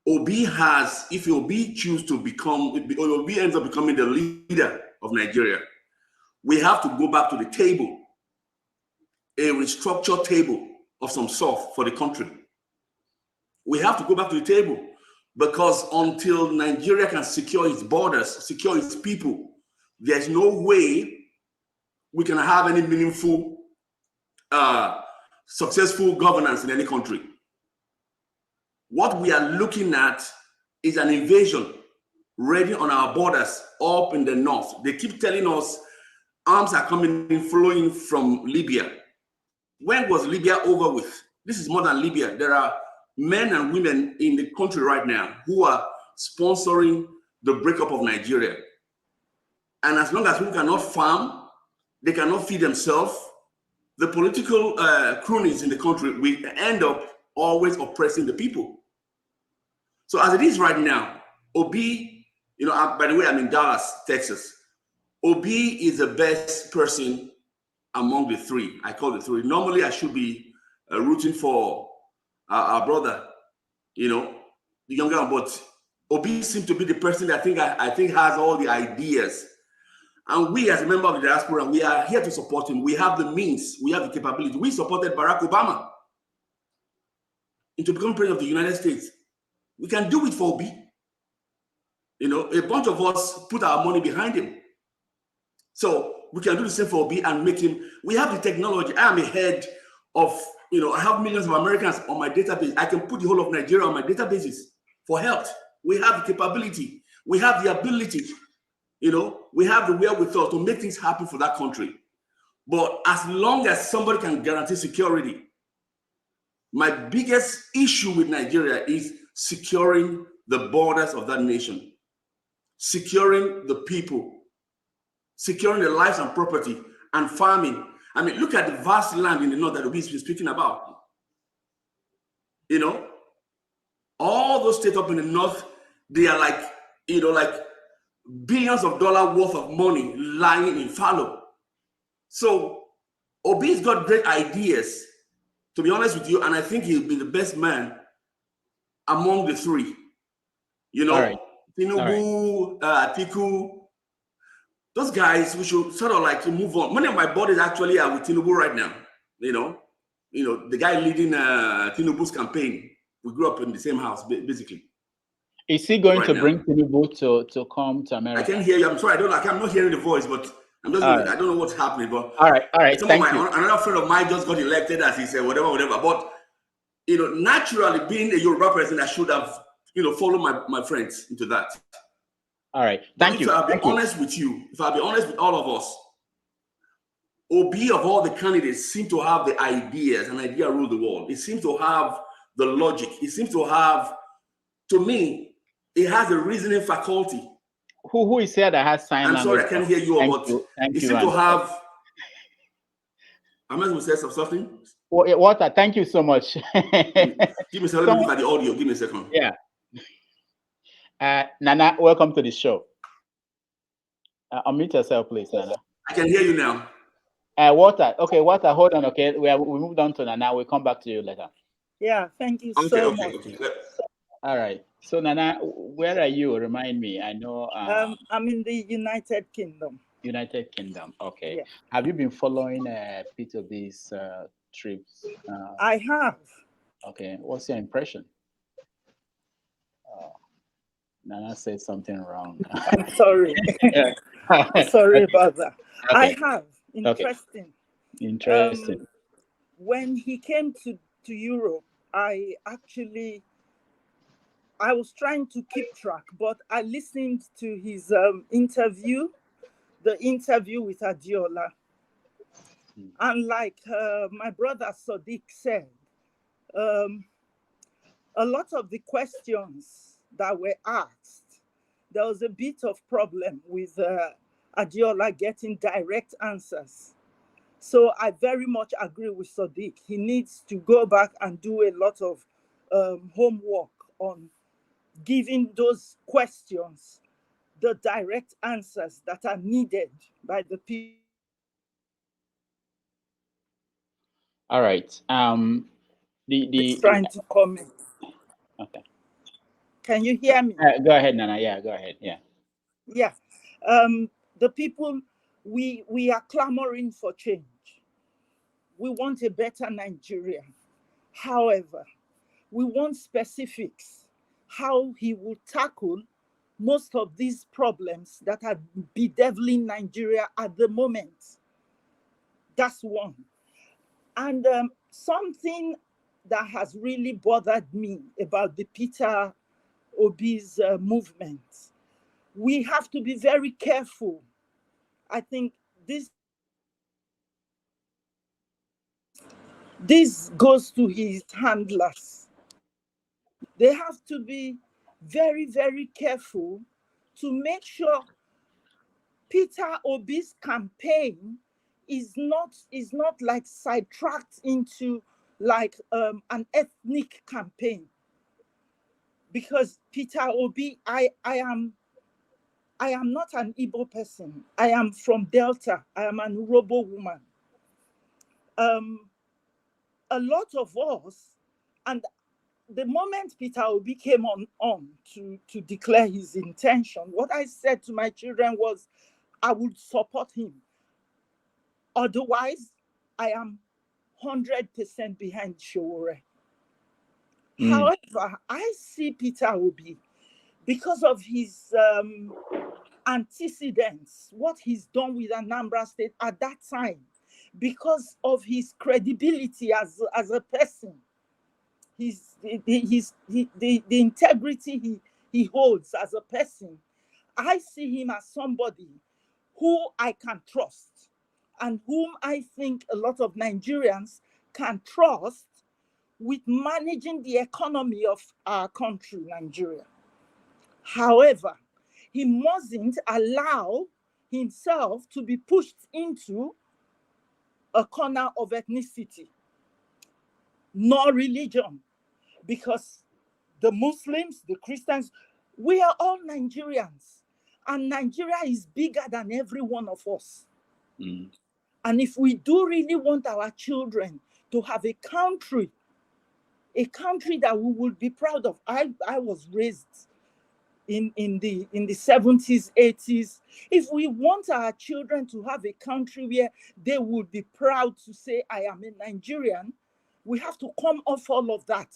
Obi has, if Obi chooses to become, or Obi ends up becoming the leader of Nigeria, we have to go back to the table, a restructured table of some sort for the country. We have to go back to the table because until Nigeria can secure its borders, secure its people, there's no way we can have any meaningful, successful governance in any country. What we are looking at is an invasion ready on our borders up in the north. They keep telling us arms are coming in, flowing from Libya. When was Libya over with? This is more than Libya. There are men and women in the country right now who are sponsoring the breakup of Nigeria. And as long as people cannot farm, they cannot feed themselves, the political cronies in the country will end up always oppressing the people. So as it is right now, Obi, you know, by the way, I'm in Dallas, Texas. Obi is the best person among the three. I call the three. Normally, I should be rooting for our brother, you know, the younger one, but Obi seems to be the person that I think has all the ideas. And we, as a member of the diaspora, we are here to support him. We have the means, we have the capability. We supported Barack Obama into becoming president of the United States. We can do it for Obi. You know, a bunch of us put our money behind him. So we can do the same for Obi and make him. We have the technology. I am a head of, you know, I have millions of Americans on my database. I can put the whole of Nigeria on my databases for health. We have the capability. We have the ability. You know, we have the wherewithal to make things happen for that country. But as long as somebody can guarantee security, my biggest issue with Nigeria is securing the borders of that nation, securing the people, securing the lives and property, and farming. I mean, look at the vast land in the north that we've been speaking about. You know, all those states up in the north, they are like, you know, like billions of dollars worth of money lying in fallow. So Obi's got great ideas, to be honest with you, and I think he'll be the best man among the three. You know, right. Tinubu, Atiku, those guys, we should sort of like move on. Many of my buddies actually are with Tinubu right now. You know, the guy leading Tinubu's campaign. We grew up in the same house, basically. Is he going to bring Tinubu to come to America? I can't hear you. I'm sorry. I'm not hearing the voice, but I'm just. Right. I don't know what's happening. But all right. Another friend of mine just got elected, as he said, whatever. But you know, naturally, being a Yoruba person, I should have, you know, followed my friends into that. All right. Thank you. If I'll be honest with you, if I'll be honest with all of us, Obi of all the candidates seem to have the ideas, and idea rule the world. It seems to have the logic. It seems to have, to me, it has a reasoning faculty. Who is here that has sign language? I'm sorry, I can't hear you, but it seems to have. Am I going to say something? Walter, thank you so much. Give me a second. Let me look at the audio. Give me a second. Yeah. Nana, welcome to the show. Unmute yourself, please, Nana. I can hear you now. Walter, hold on. Okay, we moved on to Nana. We'll come back to you later. Yeah, thank you so much. Okay. All right. So Nana, where are you? Remind me. I know. I'm in the United Kingdom. United Kingdom. Okay. Yeah. Have you been following Peter B's trips? I have. Okay. What's your impression? Nana said something wrong. I'm sorry. Sorry about that. Okay. I have. Interesting. Okay. Interesting. When he came to Europe, I was trying to keep track, but I listened to his interview, the interview with Adiola. And like my brother Sadiq said, a lot of the questions that were asked, there was a bit of problem with Adiola getting direct answers. So I very much agree with Sadiq. He needs to go back and do a lot of homework on giving those questions the direct answers that are needed by the people. All right. It's trying to comment. Okay. Can you hear me? Go ahead, Nana. Yeah, go ahead. Yeah. Yeah. The people, we are clamoring for change. We want a better Nigeria. However, we want specifics, how he will tackle most of these problems that are bedeviling Nigeria at the moment. That's one. And something that has really bothered me about the Peter Obi's movement, we have to be very careful. I think this goes to his handlers. They have to be very, very careful to make sure Peter Obi's campaign is not like sidetracked into like an ethnic campaign. Because Peter Obi, I am not an Igbo person. I am from Delta. I am an Urobo woman. A lot of us, and the moment Peter Obi came on to declare his intention, what I said to my children was, I would support him. Otherwise, I am 100% behind Sowore. However, I see Peter Obi, because of his antecedents, what he's done with Anambra State at that time, because of his credibility as a person, the integrity he holds as a person, I see him as somebody who I can trust and whom I think a lot of Nigerians can trust with managing the economy of our country, Nigeria. However, he mustn't allow himself to be pushed into a corner of ethnicity, nor religion, because the Muslims, the Christians, we are all Nigerians, and Nigeria is bigger than every one of us. And if we do really want our children to have a country that we will be proud of. I was raised in the 70s, 80s. If we want our children to have a country where they would be proud to say, I am a Nigerian, we have to come off all of that.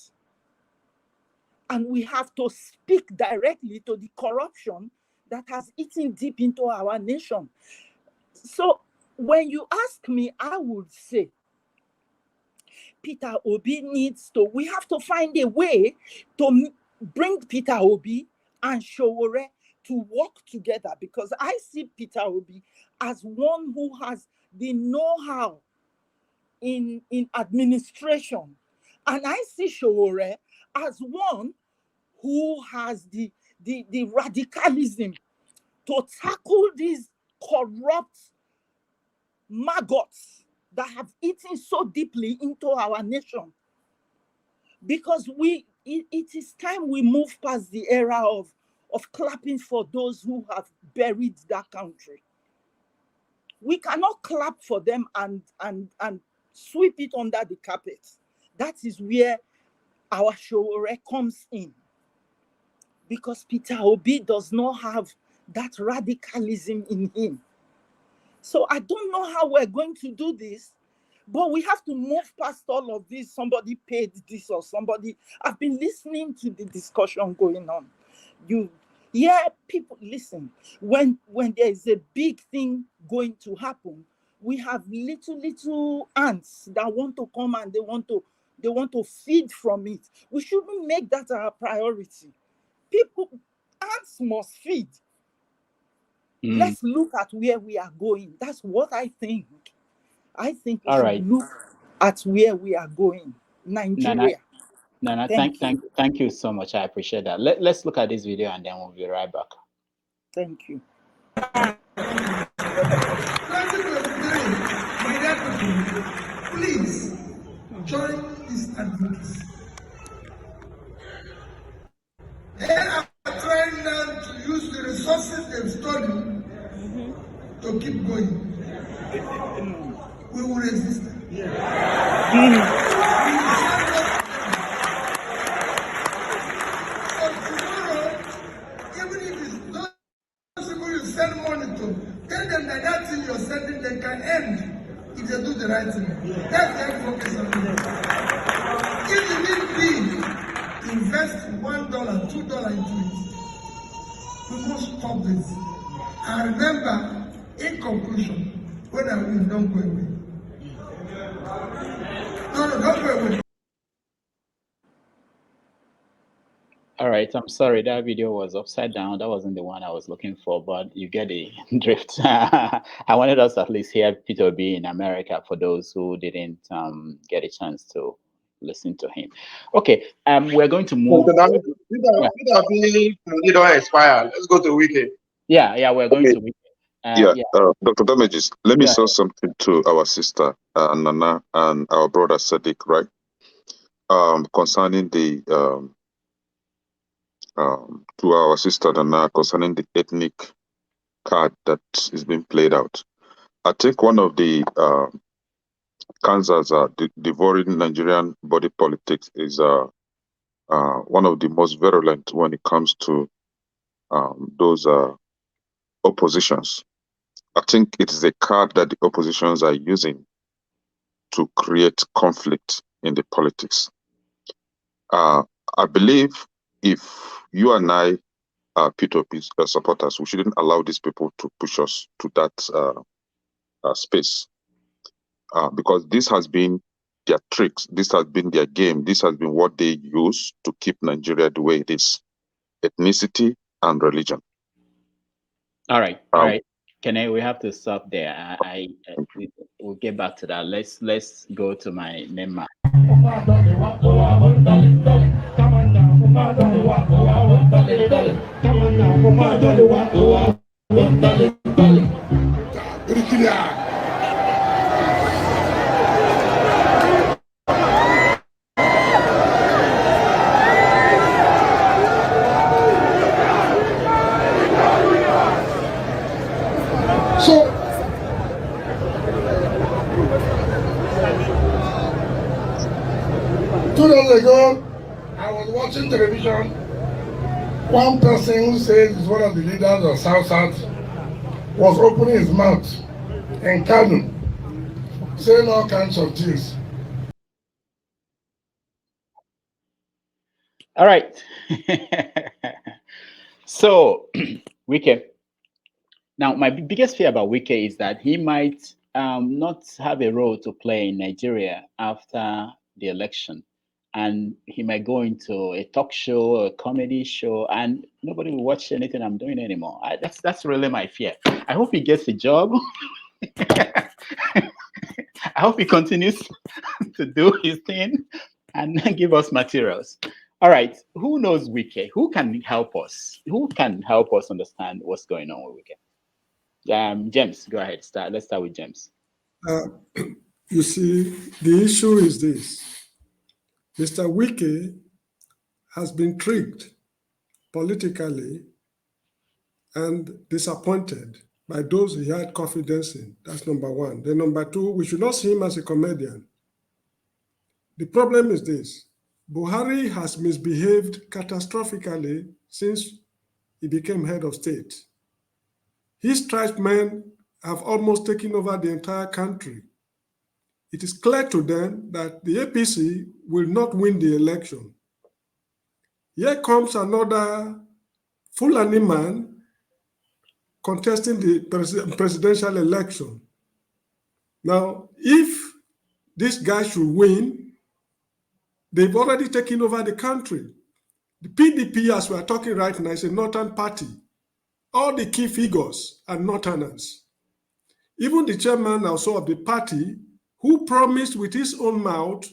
And we have to speak directly to the corruption that has eaten deep into our nation. So when you ask me, I would say, Peter Obi we have to find a way to bring Peter Obi and Sowore to work together, because I see Peter Obi as one who has the know-how in administration. And I see Sowore as one who has the radicalism to tackle these corrupt maggots that have eaten so deeply into our nation. Because it is time we move past the era of clapping for those who have buried that country. We cannot clap for them and sweep it under the carpet. That is where our Sowore comes in. Because Peter Obi does not have that radicalism in him. So I don't know how we're going to do this, but we have to move past all of this. Somebody paid this or somebody. I've been listening to the discussion going on. People listen. When there is a big thing going to happen, we have little ants that want to come and they want to feed from it. We shouldn't make that our priority. Ants must feed. Let's look at where we are going. That's what I think. I think we should look at where we are going. Nigeria. Nana, thank you so much. I appreciate that. Let's look at this video and then we'll be right back. Thank you. Please join this advocacy. They are trying now to use the resources they've stolen to keep going. We will resist them. So tomorrow, even if it's not possible you send money to, tell them that thing you're sending, they can end if they do the right thing. That's their focus on it. If you need be, invest $1, $2 into it. We must stop this. And remember, in conclusion, when I win, don't go away. No, don't go away. All right, I'm sorry, that video was upside down. That wasn't the one I was looking for, but you get the drift. I wanted us to at least hear Peter Obi in America for those who didn't get a chance to listen to him. Okay, we're going to move. Peter Obi don't expire. Let's go to Wiki. Yeah, we're going to Wiki. Dr. Damages, let me say something to our sister Nana and our brother Sadiq, right? Concerning the to our sister Nana concerning the ethnic card that is being played out. I think one of the cancers devouring Nigerian body politics is one of the most virulent when it comes to those oppositions. I think it is a card that the oppositions are using to create conflict in the politics. I believe if you and I are P2P supporters, we shouldn't allow these people to push us to that space, because this has been their tricks, this has been their game, this has been what they use to keep Nigeria the way it is: ethnicity and religion. All right, all right. We have to stop there. We'll get back to that. Let's go to my Nema. So, 2 days ago, I was watching television. One person who says he's one of the leaders of South was opening his mouth in Kano, saying all kinds of things. All right. So, Wike. Now, my biggest fear about Wike is that he might not have a role to play in Nigeria after the election. And he might go into a talk show, a comedy show, and nobody will watch anything I'm doing anymore. That's really my fear. I hope he gets a job. I hope he continues to do his thing and give us materials. All right, who knows Wike? Who can help us? Who can help us understand what's going on with Wike? James, go ahead. Let's start with James. You see, the issue is this. Mr. Wike has been tricked politically and disappointed by those he had confidence in. That's number one. Then number two, we should not see him as a comedian. The problem is this. Buhari has misbehaved catastrophically since he became head of state. His tribesmen have almost taken over the entire country. It is clear to them that the APC will not win the election. Here comes another Fulani man contesting the presidential election. Now, if this guy should win, they've already taken over the country. The PDP, as we're talking right now, is a northern party. All the key figures are northerners. Even the chairman also of the party, who promised with his own mouth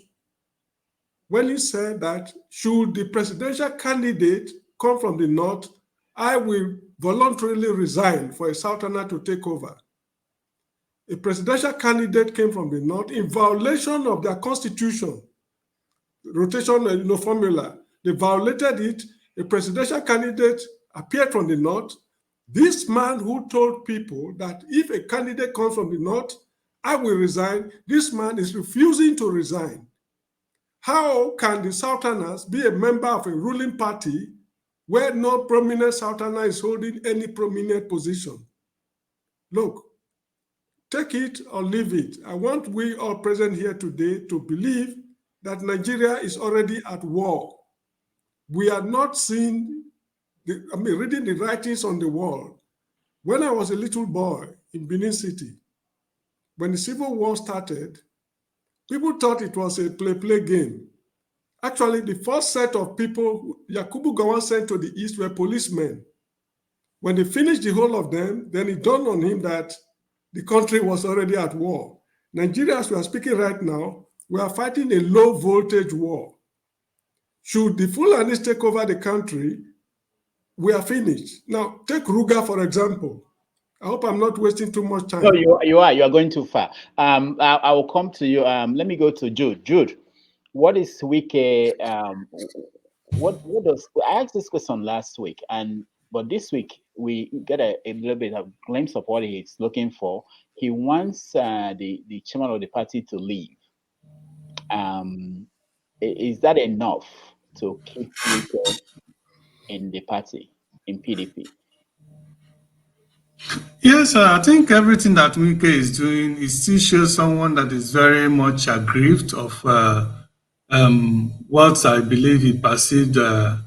when he said that should the presidential candidate come from the north, I will voluntarily resign for a southerner to take over. A presidential candidate came from the north in violation of their constitution, rotation formula. They violated it. A presidential candidate appeared from the north. This man who told people that if a candidate comes from the north, I will resign, this man is refusing to resign. How can the Southerners be a member of a ruling party where no prominent Southerner is holding any prominent position? Look, take it or leave it. I want we all present here today to believe that Nigeria is already at war. We are not seeing, reading the writings on the wall. When I was a little boy in Benin City, when the Civil War started, people thought it was a play game. Actually, the first set of people Yakubu Gowon sent to the east were policemen. When they finished the whole of them, then it dawned on him that the country was already at war. Nigeria, as we are speaking right now, we are fighting a low voltage war. Should the Fulanis take over the country, we are finished. Now, take Ruga, for example. I hope I'm not wasting too much time. No, you are going too far. I will come to you. Let me go to Jude. Jude, what is Wike? What does I asked this question last week, but this week we get a little bit of glimpse of what he's looking for. He wants the chairman of the party to leave. Is that enough? to keep Wike in the party, in PDP? Yes, I think everything that Wike is doing, it still shows someone that is very much aggrieved of what I believe he perceived uh,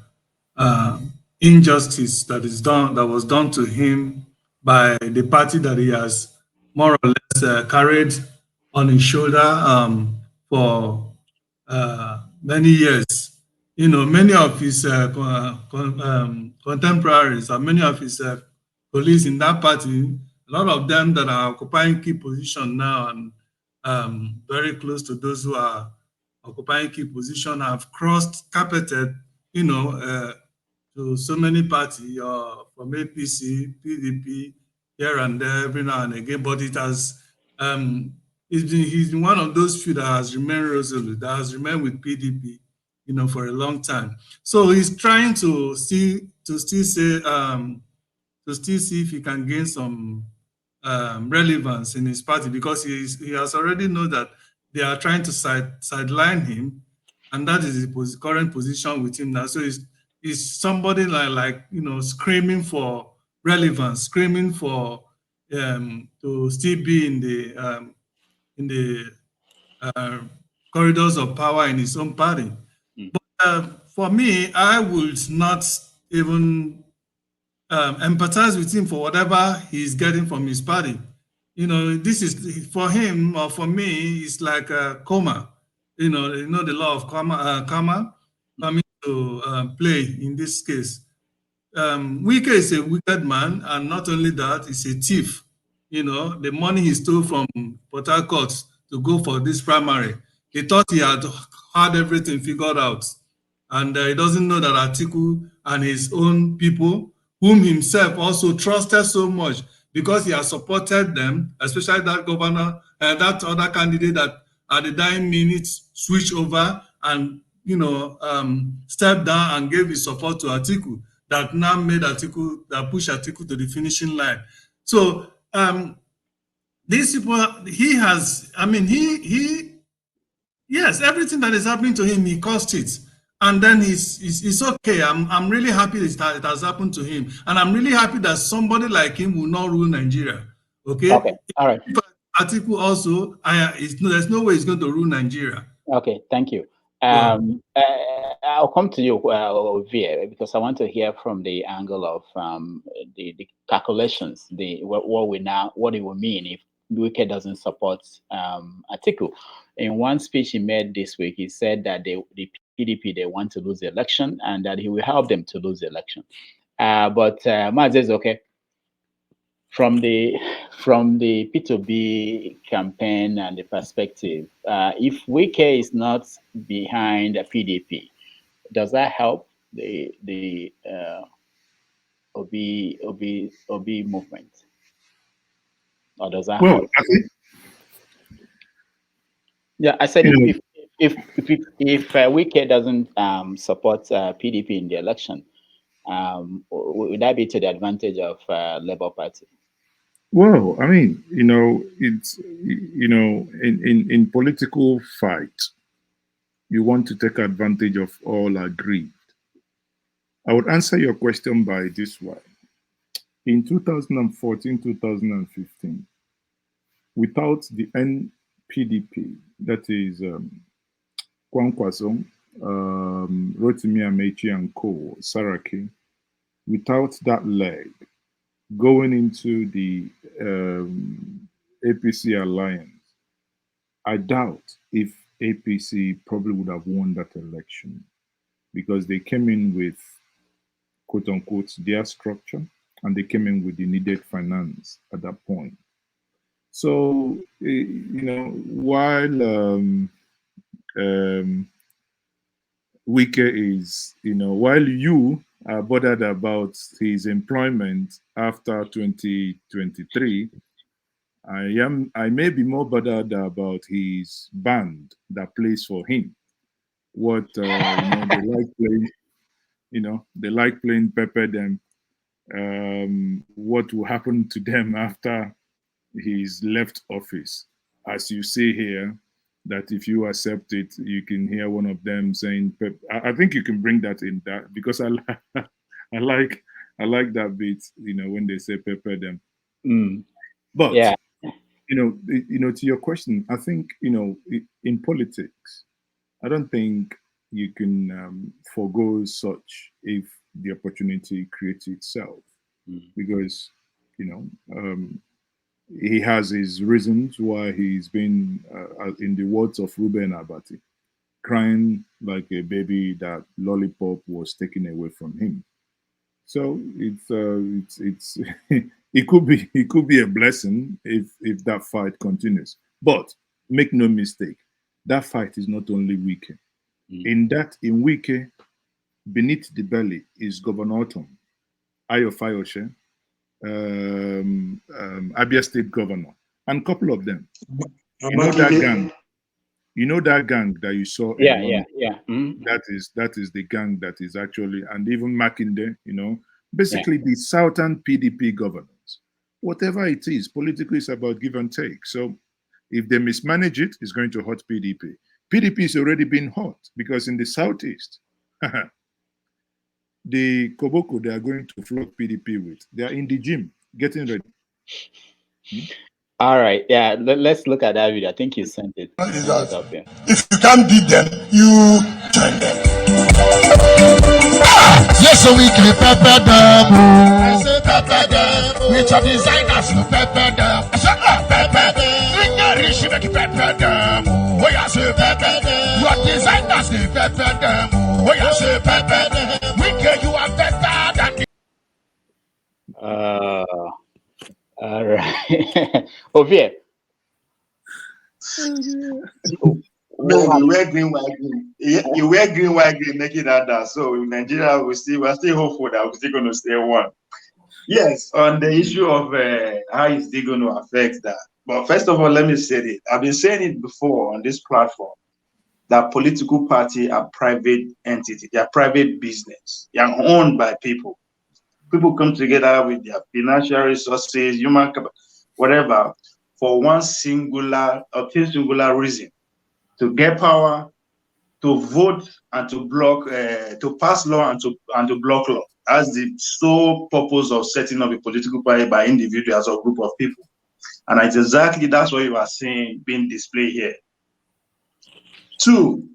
injustice that was done to him by the party that he has more or less carried on his shoulder for many years. You know, many of his contemporaries and many of his colleagues in that party, a lot of them that are occupying key positions now and very close to those who are occupying key position have crossed carpeted, you know, to so many parties from APC, PDP, here and there, every now and again. But it has, he's been one of those few that has remained resolute, that has remained with PDP, you know, for a long time. So he's trying to still see if he can gain some relevance in his party because he has already known that they are trying to sideline him, and that is his current position with him now. So he's somebody like you know screaming for relevance, screaming for to still be in the uh, corridors of power in his own party. But for me, I would not even empathize with him for whatever he's getting from his party. You know, this is for him or for me. It's like a coma. You know the law of karma coming to play in this case. Wike is a wicked man, and not only that, he's a thief. You know, the money he stole from Port Harcourt to go for this primary, he thought he had everything figured out. And he doesn't know that Atiku and his own people, whom himself also trusted so much because he has supported them, especially that governor, that other candidate that at the dying minutes switched over and, you know, stepped down and gave his support to Atiku that now made Atiku, that pushed Atiku to the finishing line. So these people, he has, I mean, yes, everything that is happening to him, he caused it. And then it's okay. I'm really happy that it has happened to him. And I'm really happy that somebody like him will not rule Nigeria. Okay? Okay, all right. If Atiku also, there's no way he's going to rule Nigeria. Okay, thank you. I'll come to you, Javier, because I want to hear from the angle of the calculations, what it will mean if Wike doesn't support Atiku. In one speech he made this week, he said that the PDP, they want to lose the election and that he will help them to lose the election. But Maz says, okay, from the P2B campaign and the perspective, if Wike is not behind a PDP, does that help the OB movement, or does that hurt? I think, yeah, I said if Wike doesn't support PDP in the election, would that be to the advantage of Labour Party? well, I mean, you know, it's, you know, in political fight, you want to take advantage of all aggrieved. I would answer your question by this way. In 2014, 2015, without the NPDP, that is Kwankwaso, Rotimi Amechi and Co., Saraki, without that leg, going into the APC alliance, I doubt if APC probably would have won that election because they came in with quote unquote their structure and they came in with the needed finance at that point. So, you know, while Wike is, you know, while you are bothered about his employment after 2023, I may be more bothered about his band that plays for him. What you know, they like playing, you know, they like playing Pepper them. What will happen to them after he's left office? As you see here, that if you accept it, you can hear one of them saying, I think you can bring that in, that because I like that bit, when they say pepper them. But Yeah. to your question, I think in politics, I don't think you can forego such if the opportunity creates itself, because he has his reasons why he's been, in the words of Ruben Abati, crying like a baby that lollipop was taken away from him. So it's it could be a blessing if that fight continues. But make no mistake, that fight is not only Wike. In Wike, beneath the belly is Governor Otom, Ayo Fayoshe, Abia State Governor, and a couple of them. You know that gang. You know that gang that you saw in London. That is the gang that is actually, and even Makinde, basically the Southern PDP governance. Whatever it is, politically is about give and take. So if they mismanage it, it's going to hurt PDP. PDP is already been hurt because in the Southeast, the Koboko they are going to flog PDP with, they are in the gym getting ready. All right, yeah, let's look at that video. I think you sent it. Up here. If you can't beat them, you join them. Yes, so we can pepper them. I say pepper them. Which are designers you pepper them. I say pepper them. We can reach you make pepper them. We are say pepper them. Your designers they pepper them. We are say pepper them. We can you are better than the. All right. Ovie. No, you wear green, white, green. You wear green, white, green, make it that. So in Nigeria, we're still hopeful that we're still going to stay one. Yes, on the issue of how is it going to affect that. But first of all, let me say it. I've been saying it before on this platform that political parties are private entities. They are private business. They are owned by people. People come together with their financial resources, human capital, whatever, for one singular reason: to get power, to vote, and to block, to pass law and to block law. That's the sole purpose of setting up a political party by individuals or group of people. And it's exactly that's what you are seeing being displayed here. Two,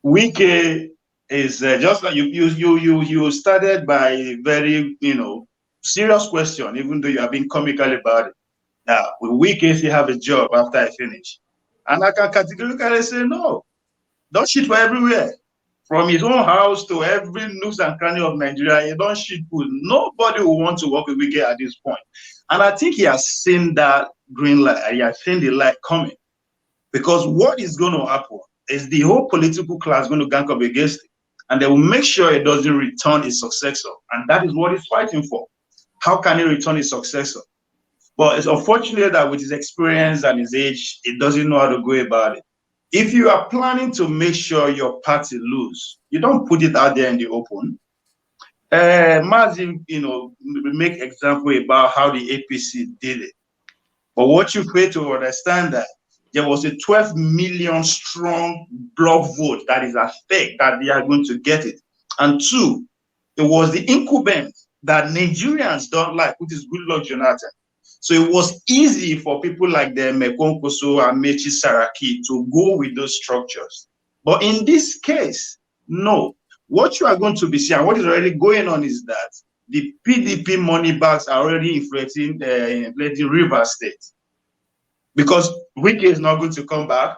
Wike is just like you started by a very serious question, even though you have been comical about it. Now, will Wike still have a job after I finish? And I can categorically say no. Don't shit for everywhere. From his own house to every nooks and cranny of Nigeria, he don't shit food. Nobody will want to work with Wike at this point. And I think he has seen that green light. He has seen the light coming. Because what is going to happen is the whole political class going to gang up against it. And they will make sure it doesn't return his successor. And that is what he's fighting for. How can he return his successor? But it's unfortunate that with his experience and his age, he doesn't know how to go about it. If you are planning to make sure your party lose, you don't put it out there in the open. Mazin, make example about how the APC did it. But what you fail to understand that there was a 12 million strong block vote that is at stake, that they are going to get it. And two, it was the incumbent that Nigerians don't like, which is Goodluck Jonathan. So it was easy for people like the Mekonkoso and Mechi Saraki to go with those structures. But in this case, no. What you are going to be seeing, what is already going on is that the PDP money bags are already inflating Rivers State. Because Wike is not going to come back.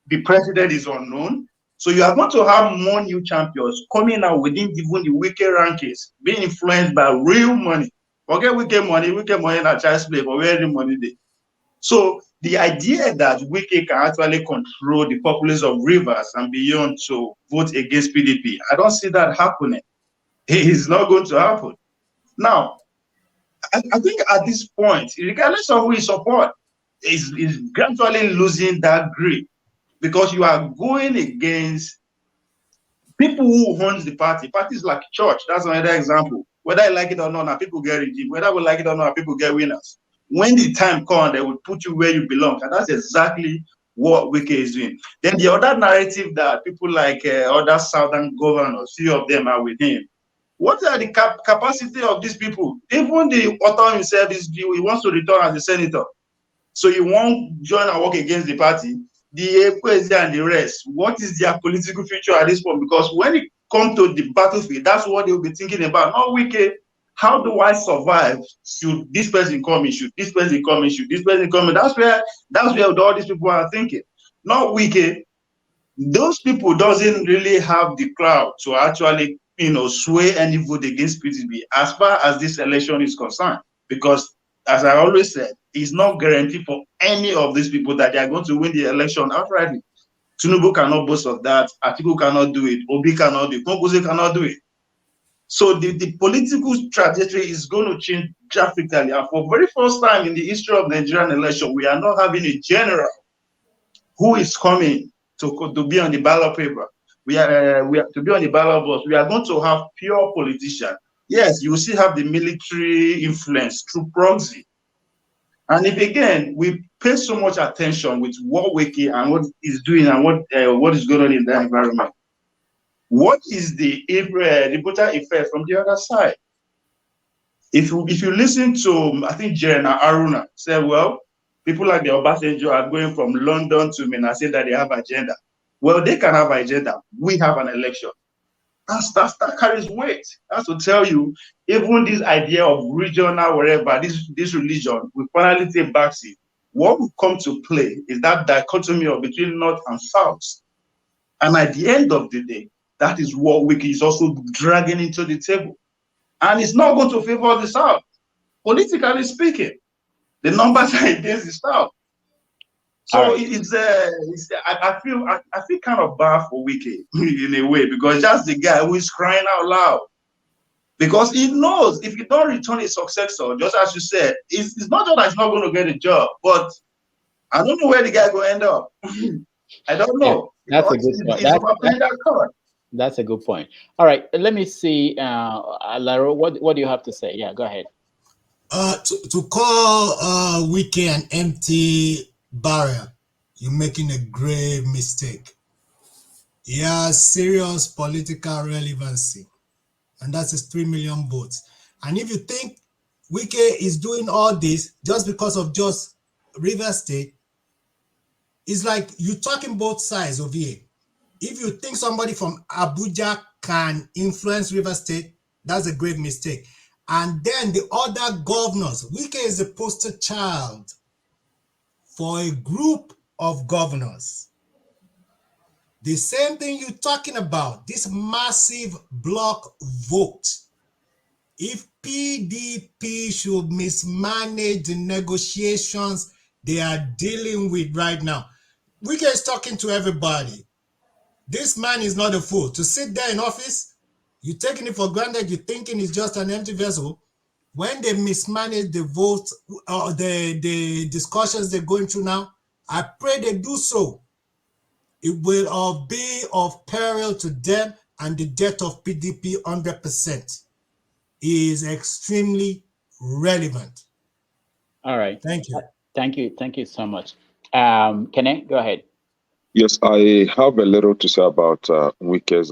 The president is unknown. So you are going to have more new champions coming out within even the Wike rankings, being influenced by real money. Forget Wike money not child's play, but where the money they. So the idea that Wike can actually control the populace of Rivers and beyond to vote against PDP, I don't see that happening. It is not going to happen. Now, I think at this point, regardless of who you support, is gradually losing that grip, because you are going against people who owns the party. Parties like church, that's another example. Whether I like it or not, people get redeemed. Whether we like it or not, people get winners. When the time comes, they will put you where you belong. And that's exactly what Wike is doing. Then the other narrative that people like other southern governors, few of them are with him. What are the capacity of these people? Even the author himself he wants to return as a senator. So he won't join and work against the party. The Ekwezi and the rest, what is their political future at this point? Because when it comes to the battlefield, that's what they'll be thinking about. Not Wike, how do I survive? Should this person come in? Should this person come in? Should this person come in? That's where all these people are thinking. Not Wike. Those people doesn't really have the crowd to actually, sway any vote against PDP as far as this election is concerned. Because, as I always said, it's not guaranteed for any of these people that they are going to win the election outrightly. Tinubu cannot boast of that. Atiku cannot do it. Obi cannot do it. Kongoze cannot do it. So the political trajectory is going to change drastically. And for the very first time in the history of the Nigerian election, we are not having a general who is coming to be on the ballot paper. We are to be on the ballot box. We are going to have pure politicians. Yes, you will still have the military influence through proxy. And if again we pay so much attention with what Wike and what he's doing and what is going on in that environment, what is the voter effect from the other side? If you listen to, I think Jerena Aruna said, well, people like the Obasanjo are going from London to Mina, say that they have agenda. Well, they can have agenda. We have an election. That carries weight. That's to tell you, even this idea of regional, wherever, this religion will finally take backseat. What will come to play is that dichotomy of between North and South. And at the end of the day, that is what Wike is also dragging into the table. And it's not going to favor the South, politically speaking. The numbers are against the South. So I feel kind of bad for Wike in a way, because that's the guy who is crying out loud. Because he knows if you don't return a successor, just as you said, it's not just that he's not going to get a job, but I don't know where the guy will end up. I don't know. Yeah, that's a good point. That's a good point. All right, let me see. Laro, what do you have to say? Yeah, go ahead. To call Wike an empty barrel, you're making a grave mistake. He has serious political relevancy, and that's his 3 million votes. And if you think Wike is doing all this just because of just River State, it's like you're talking both sides of here. If you think somebody from Abuja can influence River State, that's a grave mistake. And then the other governors, Wike is a poster child for a group of governors. The same thing you're talking about, this massive block vote. If PDP should mismanage the negotiations they are dealing with right now, Wike is talking to everybody. This man is not a fool. To sit there in office, you're taking it for granted, you're thinking it's just an empty vessel. When they mismanage the votes or the discussions they're going through now, I pray they do so. It will be of peril to them, and the death of PDP 100% is extremely relevant. All right. Thank you. Thank you so much. Kene, go ahead. Yes, I have a little to say about Wike's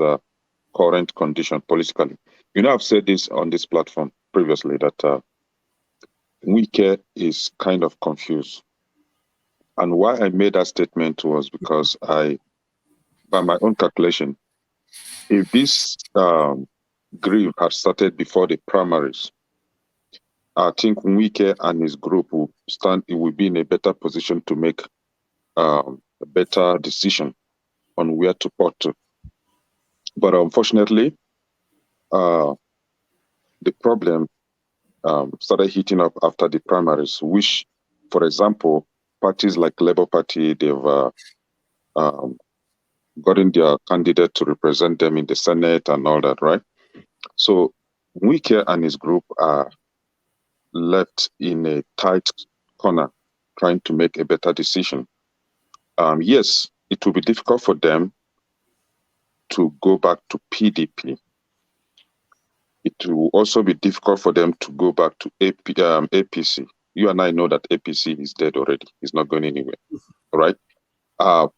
current condition politically. I've said this on this platform previously, that Wike is kind of confused. And why I made that statement was because by my own calculation, if this grief had started before the primaries, I think Wike and his group will be in a better position to make a better decision on where to port to. But unfortunately, the problem started heating up after the primaries, which, for example, parties like Labour Party, they've gotten their candidate to represent them in the Senate and all that, right? So Wike and his group are left in a tight corner trying to make a better decision. Yes, it will be difficult for them to go back to PDP. It will also be difficult for them to go back to APC. You and I know that APC is dead already. It's not going anywhere, right?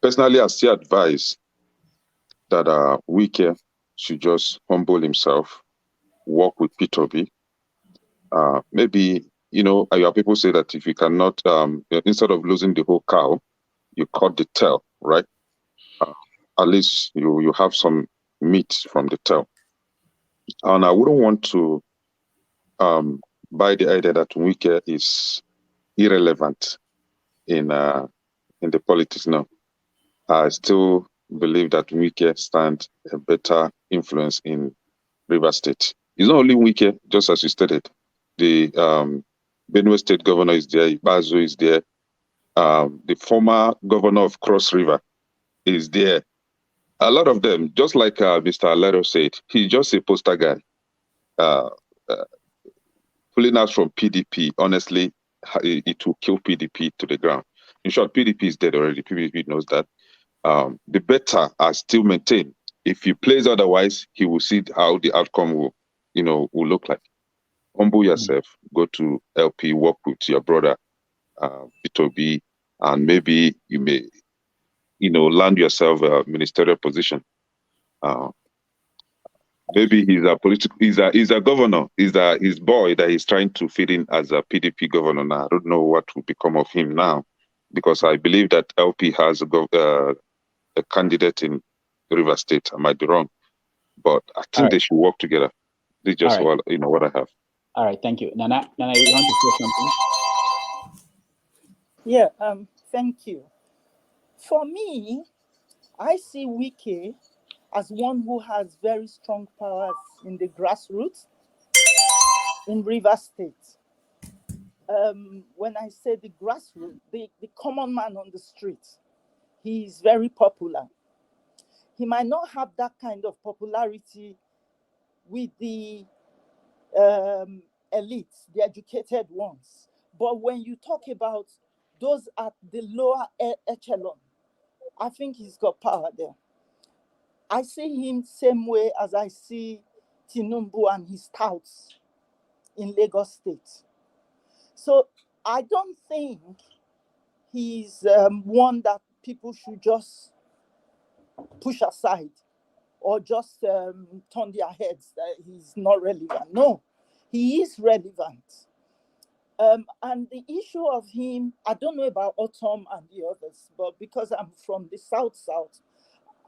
Personally, I still advise that Wike should just humble himself, work with P2B. Maybe, your people say that if you cannot, instead of losing the whole cow, you cut the tail, right? At least you have some meat from the tail. And I wouldn't want to buy the idea that Wike is irrelevant in the politics now. I still believe that Wike stands a better influence in Rivers State. It's not only Wike, just as you stated. The Benue State governor is there, Ibazu is there. The former governor of Cross River is there. A lot of them, just like Mr. Alero said, he's just a poster guy. Pulling us from PDP, honestly, it will kill PDP to the ground. In short, PDP is dead already. PDP knows that. The better are still maintained. If he plays otherwise, he will see how the outcome will look like. Humble yourself, go to LP, work with your brother, P2B, and maybe you may, land yourself a ministerial position. Maybe he's a governor, his boy that he's trying to fit in as a PDP governor now. I don't know what will become of him now, because I believe that LP has a candidate in River State. I might be wrong, but I think they should work together. This is just what I have. All right, thank you. Nana, you want to say something? Yeah, thank you. For me, I see Wike as one who has very strong powers in the grassroots in River State. When I say the grassroots, the common man on the street, he is very popular. He might not have that kind of popularity with the elites, the educated ones. But when you talk about those at the lower echelon, I think he's got power there. I see him same way as I see Tinubu and his touts in Lagos State. So I don't think he's one that people should just push aside or just turn their heads that he's not relevant. No, he is relevant. And the issue of him, I don't know about Autumn and the others, but because I'm from the South,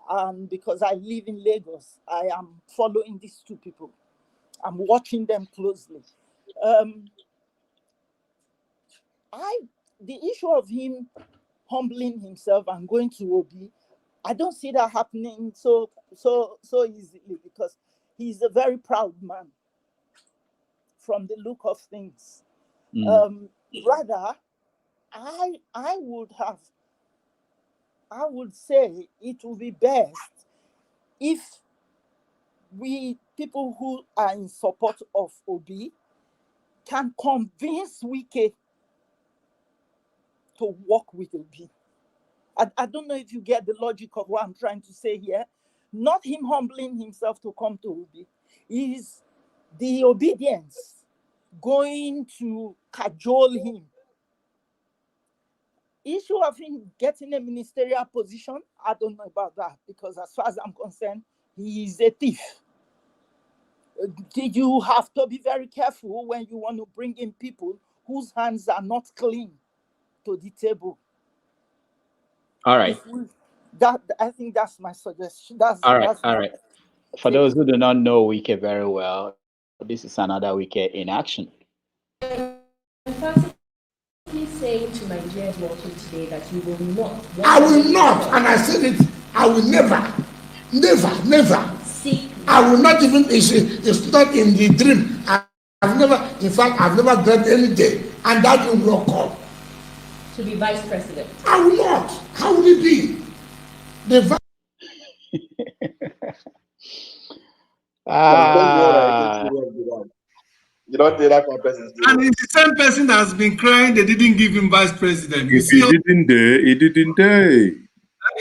and because I live in Lagos, I am following these two people. I'm watching them closely. The issue of him humbling himself and going to Obi, I don't see that happening so easily, because he's a very proud man from the look of things. Rather, I would say it would be best if people who are in support of Obi can convince Wike to work with Obi. I don't know if you get the logic of what I'm trying to say here. Not him humbling himself to come to Obi. Is the obedience going to cajole him? Issue of him getting a ministerial position, I don't know about that, because as far as I'm concerned, he is a thief. You have to be very careful when you want to bring in people whose hands are not clean to the table. All right. I think that's my suggestion. All right. For those who do not know Wike very well, this is another Wike in action. Saying to Nigerians watching today that you will not. I will not, and I said it. I will never seek. I will not even. It's not in the dream. I've never. In fact, I've never dreamt any day, and that will occur. To be vice president. I will not. How will it be? You don't say that for president. And it's the same person that's been crying they didn't give him vice president. He didn't dare. You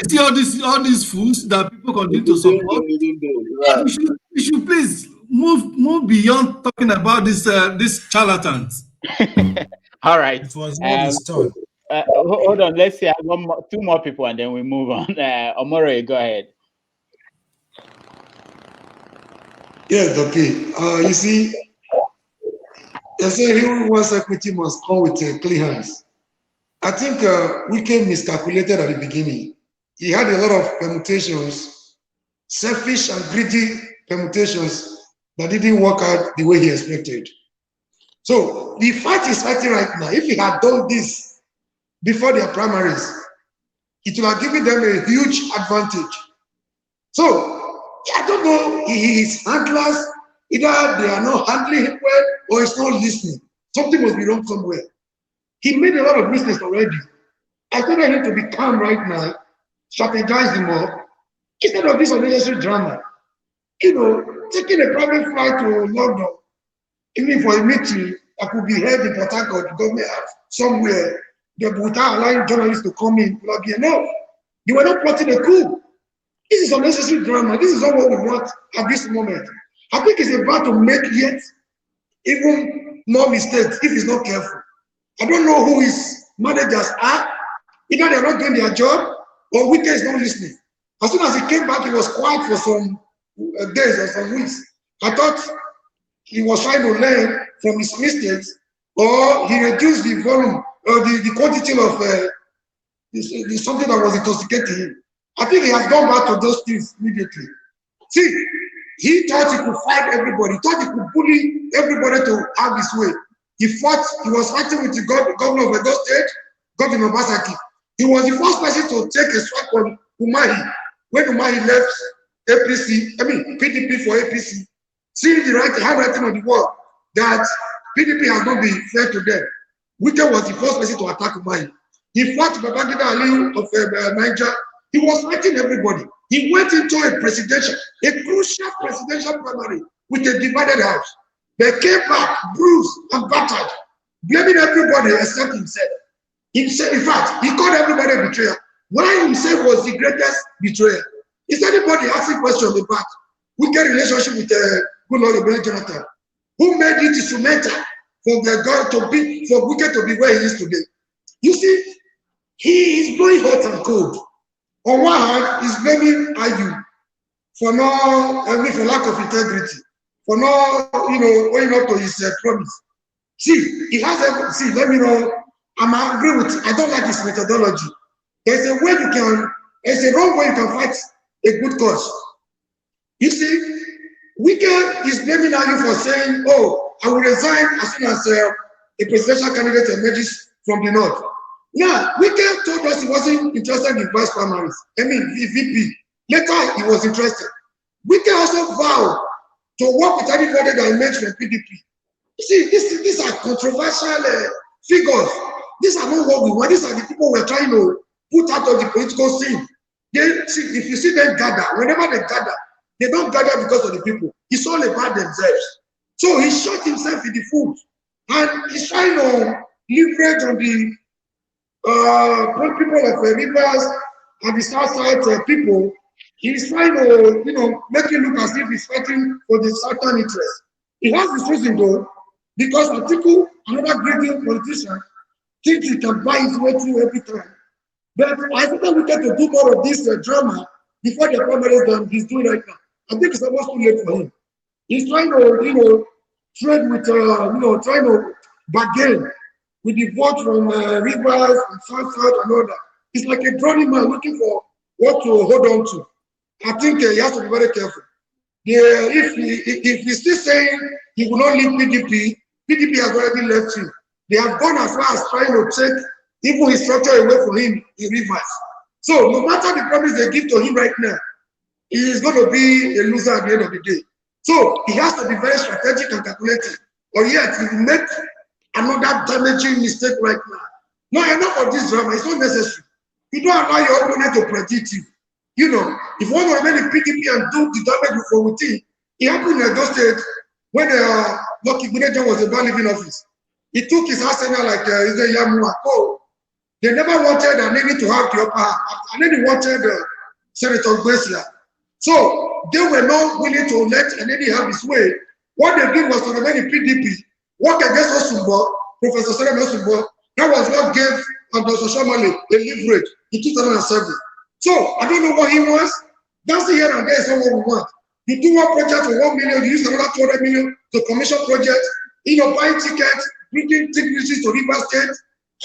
see all these fools that people continue to support. You should please move beyond talking about these charlatans. All right. It was not his turn. Hold on. Let's see. I got two more people, and then we move on. Omore, go ahead. Yes, okay. You see, they say he who wants equity must come with clean hands. I think Wike miscalculated at the beginning. He had a lot of permutations, selfish and greedy permutations that didn't work out the way he expected. So the fight he's fighting right now, if he had done this before their primaries, it would have given them a huge advantage. So I don't know, his handlers, either they are not handling him well or he's not listening. Something must be wrong somewhere. He made a lot of mistakes already. I think I need to be calm right now, strategize more, instead of this unnecessary drama. You know, taking a private flight to London, even for a meeting that could be held in Port Harcourt, government somewhere, without allowing journalists to come in, will not be enough. You were not plotting a coup. This is unnecessary drama. This is not what we want at this moment. I think he's about to make yet even more mistakes if he's not careful. I don't know who his managers are. Either they're not doing their job or Wike is not listening. As soon as he came back, he was quiet for some days or some weeks. I thought he was trying to learn from his mistakes, or he reduced the volume or the quantity of something that was intoxicating him. I think he has gone back to those things immediately. See, he thought he could fight everybody. He thought he could bully everybody to have his way. He was fighting with the governor of Edo State, Governor Basaki. He was the first person to take a strike on Umahi when Umahi left PDP for APC. Seeing the handwriting on the wall that PDP has not been fair to them. Wike was the first person to attack Umahi. He fought Babangida Aliyu of Niger. He was fighting everybody. He went into a crucial presidential primary with a divided house. They came back bruised and battered, blaming everybody except himself. In fact, he called everybody a betrayer. Why himself was the greatest betrayer? Is anybody asking questions about Wike's relationship with Goodluck Jonathan? Who made it instrumental for Wike to be where he is today? You see, he is blowing hot and cold. On one hand, he's blaming IU for lack of integrity, for not, owing up to his promise. See, he has let me know. I don't like his methodology. There's a wrong way you can fight a good cause. You see, Wike is blaming IU for saying, oh, I will resign as soon as a presidential candidate emerges from the north. Now, Wike told us he wasn't interested in vice primaries. VP. Later, he was interested. Wike also vowed to work with anybody that emerged from PDP. You see, these are controversial figures. These are not what we want. These are the people we're trying to put out of the political scene. If you see them gather, whenever they gather, they don't gather because of the people. It's all about themselves. So he shot himself in the foot. And he's trying to leverage on the people of Rivers and the Southside people. He's trying to, make it look as if he's fighting for the Southern interest. He has this reason though, because Atiku, another great politician, thinks he can buy his way through every time. But I think we get to do more of this drama before the primaries than he's doing right now. I think it's almost too late for him. He's trying to, trade with, trying to bargain with the vote from Rivers and Southside and all that. He's like a drowning man looking for what to hold on to. I think he has to be very careful. If he's still saying he will not leave PDP, PDP has already left him. They have gone as far as trying to take even his structure away from him in Rivers. So no matter the promise they give to him right now, he is going to be a loser at the end of the day. So he has to be very strategic and calculated. Or yet he will make another damaging mistake right now. No, enough of this drama. It's not necessary. You don't allow your opponent to predict you. If you want to remain in PDP and do the damage from within, it happened in Edo State when Lucky Guneja was about leaving office. He took his arsenal like Yamua. Oh, they never wanted Aneni to have the upper hand. Aneni wanted Senator Gracia. So they were not willing to let Aneni have his way. What they did was to remain in PDP, work against Osumbo, Professor Serem Osumbo. That was what gave and Dr. Shamali a leverage in 2007. So I don't know what he wants. That's the here and there is not what we want. You do one project for 1 million, you use another 200 million to commission projects, buying tickets, bringing dignitaries to River State.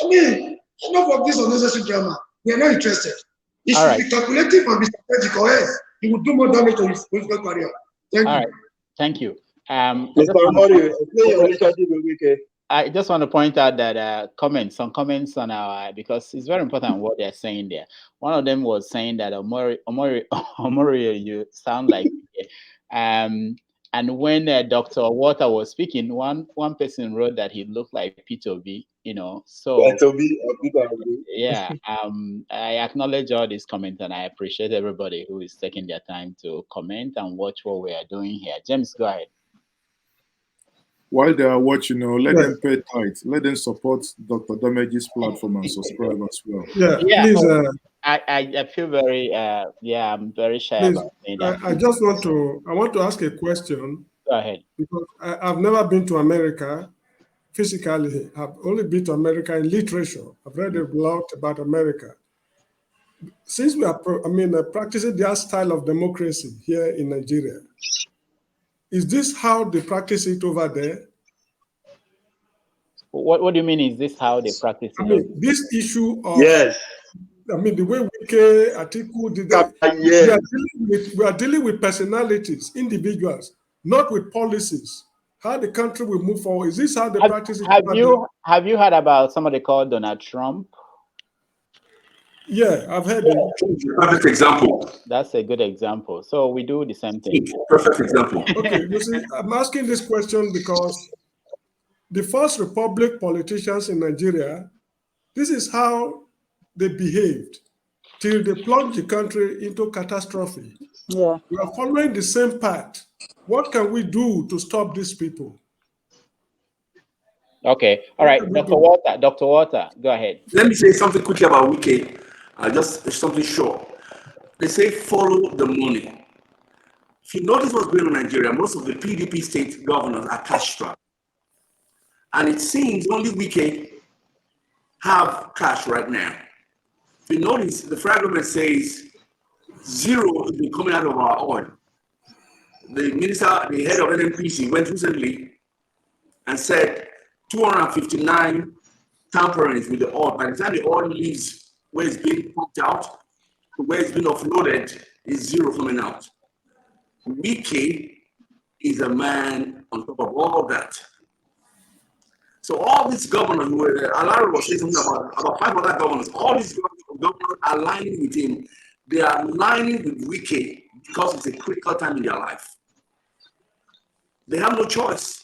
I mean, enough of this unnecessary drama. We are not interested. It should be calculative and be strategic, or else it will do more damage to his political career. Thank you. All right. Thank you. Mr. Omori, explain your relationship with Wike. I just want to point out that comments on our, because it's very important what they're saying there. One of them was saying that Omori, you sound like, and when Dr. Walter was speaking, one person wrote that he looked like P2B, so yeah. I acknowledge all these comments, and I appreciate everybody who is taking their time to comment and watch what we are doing here. James, go ahead. While they are watching, let them pay tight. Let them support Dr. Domeji's platform and subscribe as well. Yeah. Please. I feel very, I'm very shy about saying that. I just want to ask a question. Go ahead. Because I've never been to America physically. I've only been to America in literature. I've read a lot about America. Since we are, practicing their style of democracy here in Nigeria, is this how they practice it over there? What do you mean? Is this how they practice it? This issue of yes. The way Wike, Atiku did that. Yes. We are dealing with personalities, individuals, not with policies. How the country will move forward. Is this how they practice it? Have you heard about somebody called Donald Trump? Yeah, I've heard it. Perfect example. That's a good example. So we do the same thing. Perfect example. Okay, you see, I'm asking this question because the First Republic politicians in Nigeria, this is how they behaved till they plunged the country into catastrophe. Yeah. We are following the same path. What can we do to stop these people? Okay, all right, Dr. Walter, go ahead. Let me say something quickly about Wike. Just something short. They say follow the money. If you notice what's going on in Nigeria, most of the PDP state governors are cash strapped. And it seems only Wike have cash right now. If you notice, the federal government says zero is coming out of our oil. The head of NNPC went recently and said 259 tamperings with the oil. By the time the oil leaves where it's being pumped out to where it's been offloaded, is zero coming out. Wike is a man on top of all that. So all these governors, Alaro was saying something about 5 other governors, all these governors are aligning with him. They are aligning with Wike because it's a critical time in their life. They have no choice.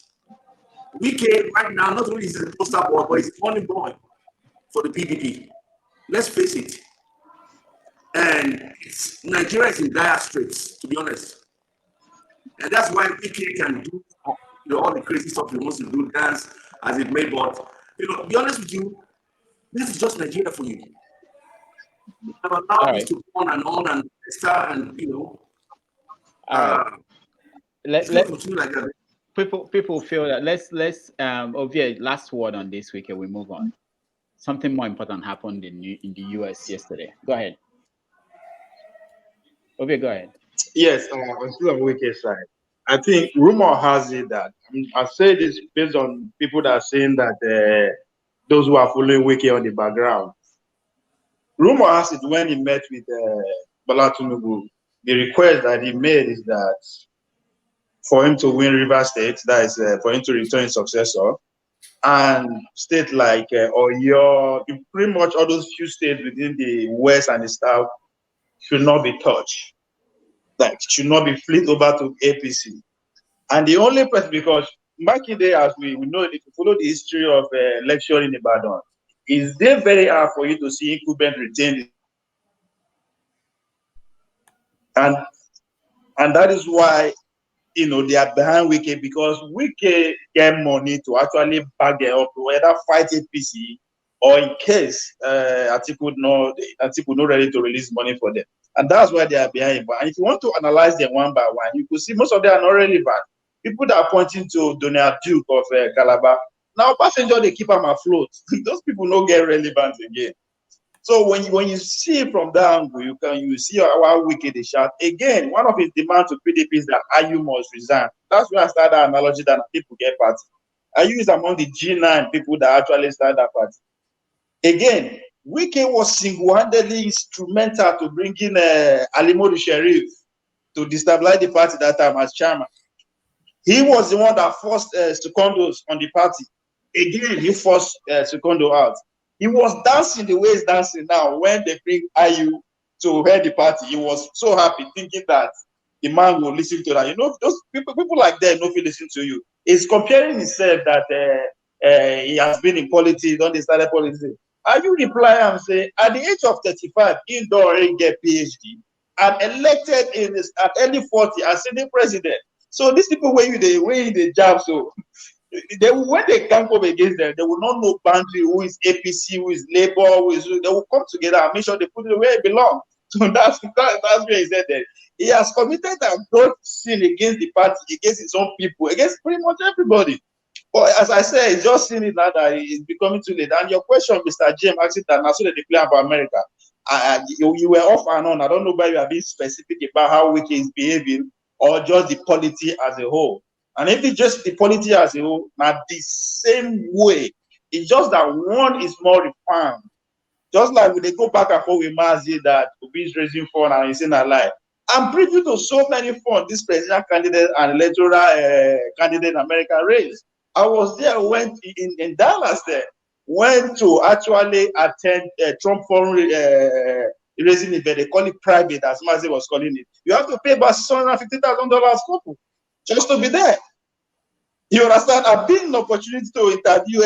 Wike right now, not only is he a poster boy, but he's a money boy for the PDP. Let's face it. And Nigeria is in dire straits, to be honest. And that's why Wike can do all the crazy stuff he wants to do, dance as it may, but to be honest with you, this is just Nigeria for you. You have allowed this to go on and start and let's continue like that. People feel that let's Ovie, last word on this week and we move on. Something more important happened in the US yesterday. Go ahead. Ovie, go ahead. Yes, on still on Wike's side. I think rumor has it that I say this based on people that are saying that those who are following Wike on the background. Rumor has it when he met with Bola Tinubu, the request that he made is that for him to win River State, that is for him to return his successor, and state like Oyo, pretty much all those few states within the West and the South should not be touched. Like should not be flipped over to APC. And the only person, because back in the day, as we know, if you follow the history of election in Ibadan, it's very hard for you to see incumbent retain. And that is why they are behind Wike, because Wike get money to actually back them up to whether fight APC or in case Atiku not ready to release money for them. And that's why they are behind. And if you want to analyze them one by one, you could see most of them are not relevant. People that are pointing to Donald Duke of Calabar, Now passenger they keep them afloat. Those people don't get relevant again. So when you see from that angle, you see how wicked they shout. Again, one of his demands to PDP is that IU must resign. That's where I started that analogy that people get party. IU is among the G9 people that actually started that party. Again, Wike was single-handedly instrumental to bring in Alimori Sheriff to destabilize the party that time as chairman. He was the one that forced Secondos on the party. Again, he forced Secondo out. He was dancing the way he's dancing now when they bring IU to head the party. He was so happy, thinking that the man will listen to that. You know, those people like that don't feel listen to you. He's comparing himself that he has been in politics, don't they started politics. IU reply and say, at the age of 35, he don't already get PhD and elected at early 40 as Senate president. So these people when they jab, so when they can come against them, they will not know boundary, who is APC, who is Labour, they will come together and make sure they put it where it belongs. So that's where he said that he has committed a great sin against the party, against his own people, against pretty much everybody. But as I said, he's just seen it now that it's becoming too late. And your question, Mr. James, asking that now so that they play about America. You were off and on. I don't know why you are being specific about how Wike is behaving or just the polity as a whole. And if it's just the polity as a whole, not the same way. It's just that one is more refined. Just like when they go back and forth with Mazi that Obi is raising fund and he's saying a lie. I'm privy to so many funds this presidential candidate and electoral candidate in America raised. I was there, went in Dallas there, went to actually attend Trump forum raising event. They call it private, as Mazi was calling it. You have to pay about $650,000 couple just to be there. You understand? I've been an opportunity to interview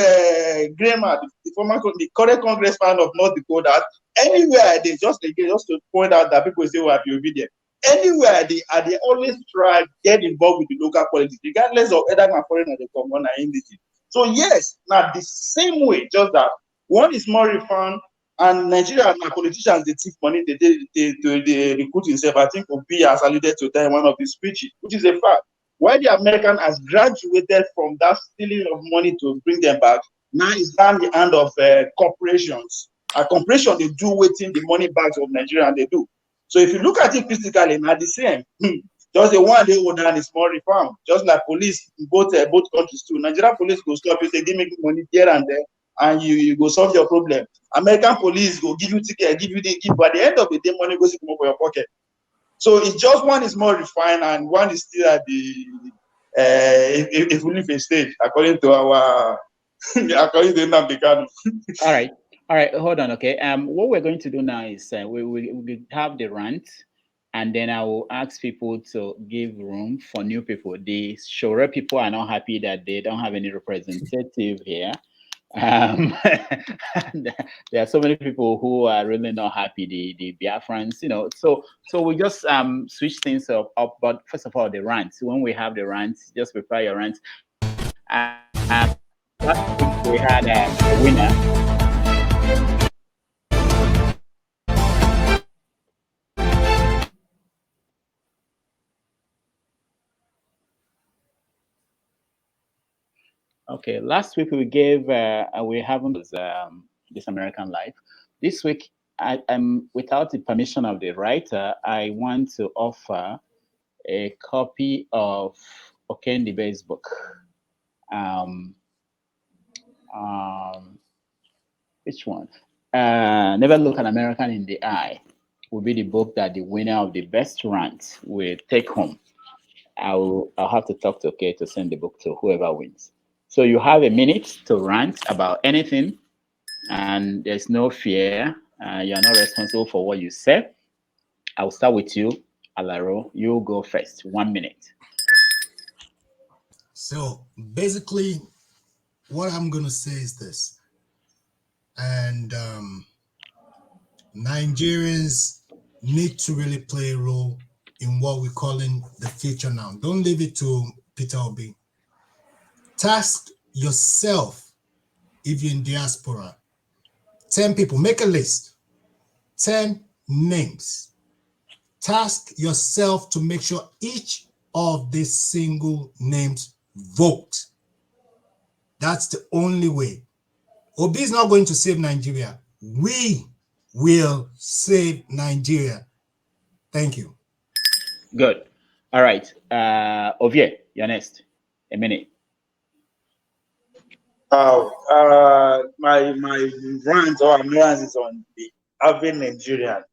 Graham, the current congressman of North Dakota. Anywhere they just to point out that people say, "Well, be obedient." Anywhere they always try get involved with the local politics, regardless of whether my foreign or the common or indigenous. So yes, now the same way, just that one is more refined, and Nigeria, my politicians, they take money, they recruit themselves. I think Obi has alluded to that in one of his speeches, which is a fact. Why the American has graduated from that stealing of money to bring them back, now it's down the hand of corporations. A corporation, they do waiting the money bags of Nigeria, and they do. So if you look at it physically, not the same. Just the one they hold down is more reform. Just like police in both countries too. Nigerian police go stop you, say give me money here and there, and you go solve your problem. American police go give you ticket, give, but at the end of the day, money goes come up for your pocket. So it's just one is more refined and one is still at the if we leave a stage according to our according to Nnamdi. All right, hold on, okay. What we're going to do now is we have the rant, and then I will ask people to give room for new people. The Shore people are not happy that they don't have any representative here. There are so many people who are really not happy, the Biafrans, you know. So we just switch things up. But first of all, the rant. When we have the rant, just prepare your rant. Last week we had a winner. Okay, last week we gave we haven't This American Life. This week, without the permission of the writer, I want to offer a copy of Okendibe's book. Which one? Never Look an American in the Eye will be the book that the winner of the best rant will take home. I'll have to talk to Oke to send the book to whoever wins. So you have a minute to rant about anything, and there's no fear. You're not responsible for what you say. I'll start with you, Alaro. You go first. 1 minute. So basically, what I'm going to say is this. And Nigerians need to really play a role in what we're calling the future now. Don't leave it to Peter Obi. Task yourself, if you're in diaspora, 10 people, make a list, 10 names. Task yourself to make sure each of these single names vote. That's the only way. Obi is not going to save Nigeria. We will save Nigeria. Thank you. Good. All right. Javier, you're next. A minute. My rant or nuance is on the average Nigerian.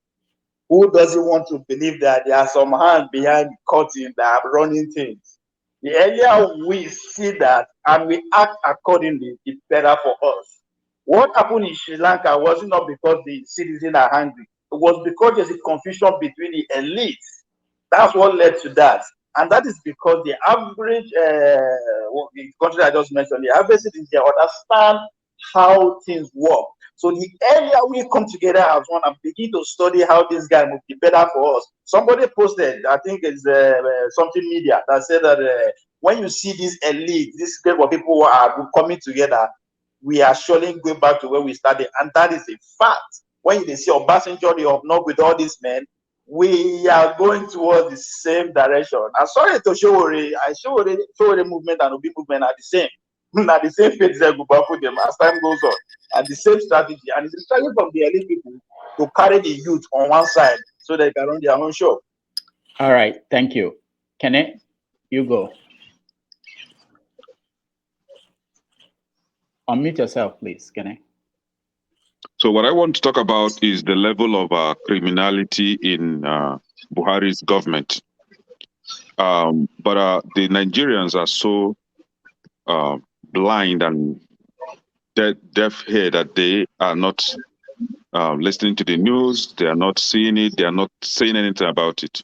Who doesn't want to believe that there are some hands behind the curtain that are running things? The earlier we see that and we act accordingly, it's better for us. What happened in Sri Lanka wasn't not because the citizens are hungry. It was because there's a confusion between the elites. That's what led to that. And that is because the average, the country I just mentioned, the average citizens understand how things work. So the earlier we come together as one and begin to study how this guy will be better for us. Somebody posted, I think it's something media that said that when you see this elite, this group of people who are coming together, we are surely going back to where we started. And that is a fact. When you see Obasanjo, they have not with all these men, we are going towards the same direction. I'm sorry to show the movement and Obi movement are the same. At the same page they go back with them as time goes on. And the same strategy. And it's a strategy from the elite people to carry the youth on one side so they can run their own show. All right. Thank you. Kenneth, you go. Unmute yourself, please, Kenneth. So what I want to talk about is the level of criminality in Buhari's government. But the Nigerians are so blind and deaf here that they are not listening to the news. They are not seeing it. They are not saying anything about it.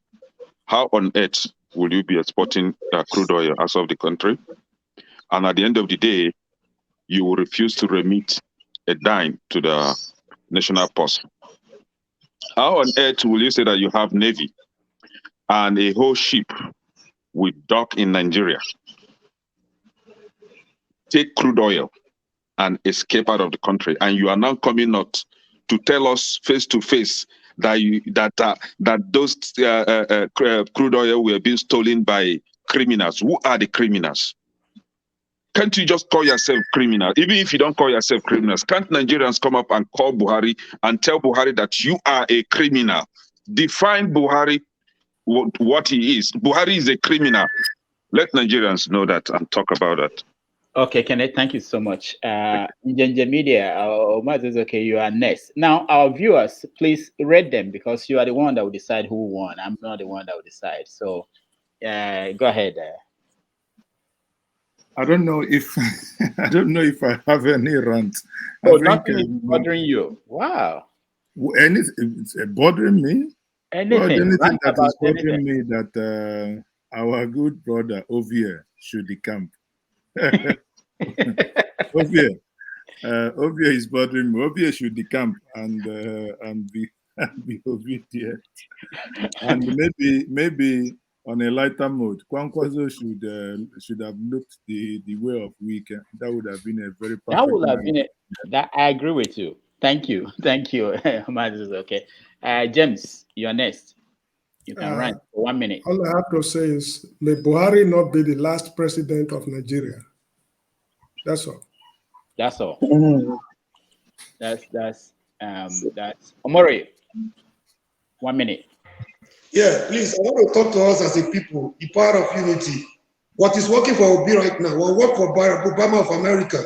How on earth will you be exporting crude oil out of the country? And at the end of the day, you will refuse to remit a dime to the national purse. How on earth will you say that you have Navy and a whole ship will dock in Nigeria, take crude oil and escape out of the country, and you are now coming out to tell us face to face that those crude oil were being stolen by criminals? Who are the criminals? Can't you just call yourself criminal? Even if you don't call yourself criminals, can't Nigerians come up and call Buhari and tell Buhari that you are a criminal? Define Buhari what he is. Buhari is a criminal. Let Nigerians know that and talk about that. Okay, Kenneth, thank you so much. Njenje Media, is okay, you are next. Now, our viewers, please read them because you are the one that will decide who won. I'm not the one that will decide. So, go ahead. I don't know if I have any rant. Oh, nothing is bothering you. Wow. Anything it's bothering me? Anything. Well, anything that is bothering anything. me that our good brother Javier should decamp. Javier is bothering me. Javier should decamp and be obedient. And maybe on a lighter mode, Kwankwaso should have looked the way of weekend. That would have been a very perfect. That would have been it. That I agree with you. Thank you. Okay. James, you're next. You can run for 1 minute. All I have to say is, may Buhari not be the last president of Nigeria. That's all. That's all. That's Omori. 1 minute. Yeah, please, I want to talk to us as a people, the power of unity. What is working for Obi right now, what worked for Barack Obama of America,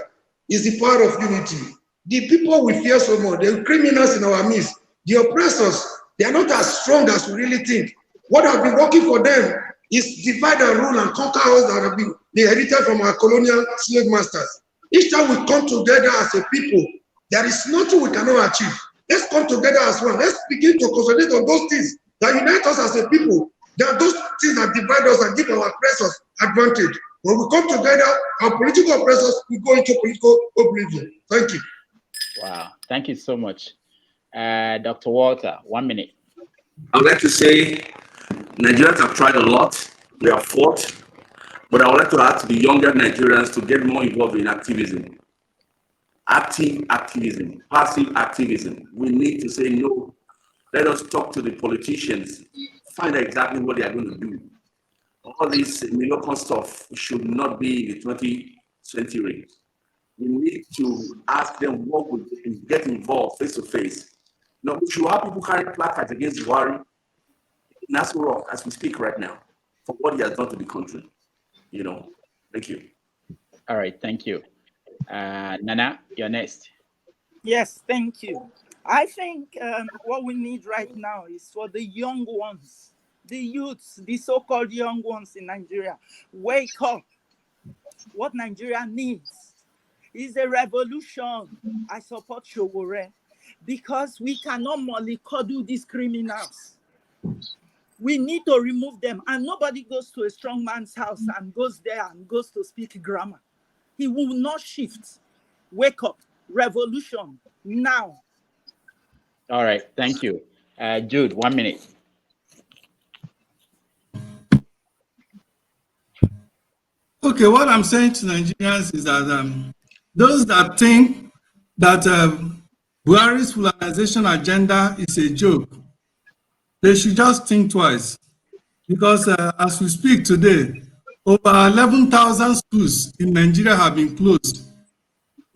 is the power of unity. The people we fear so much, the criminals in our midst, the oppressors, they are not as strong as we really think. What has been working for them is divide and rule and conquer us that have been inherited from our colonial slave masters. Each time we come together as a people, there is nothing we cannot achieve. Let's come together as one. Let's begin to concentrate on those things that unite us as a people. There are those things that divide us and give our oppressors advantage. When we come together, our political oppressors will go into political oblivion. Thank you. Wow. Thank you so much. Dr. Walter, 1 minute. I would like to say Nigerians have tried a lot. We have fought. But I would like to ask the younger Nigerians to get more involved in activism. Active activism, passive activism. We need to say no. Let us talk to the politicians, find out exactly what they are going to do. All this miracle stuff should not be in the 20th century. we need to ask them what would get involved face to face. Now, we should have people carry placards against Buhari in Nassau Rock as we speak right now for what he has done to the country. Thank you. All right, thank you. Nana, you're next. Yes, thank you. I think what we need right now is for the young ones, the youths, the so-called young ones in Nigeria, wake up. What Nigeria needs is a revolution. I support Shogore because we cannot mollycoddle these criminals. We need to remove them, and nobody goes to a strong man's house and goes there and goes to speak grammar. He will not shift. Wake up. Revolution now. All right, thank you. Jude, 1 minute. Okay, what I'm saying to Nigerians is that those that think that Buhari's polarization agenda is a joke, they should just think twice. Because as we speak today, over 11,000 schools in Nigeria have been closed.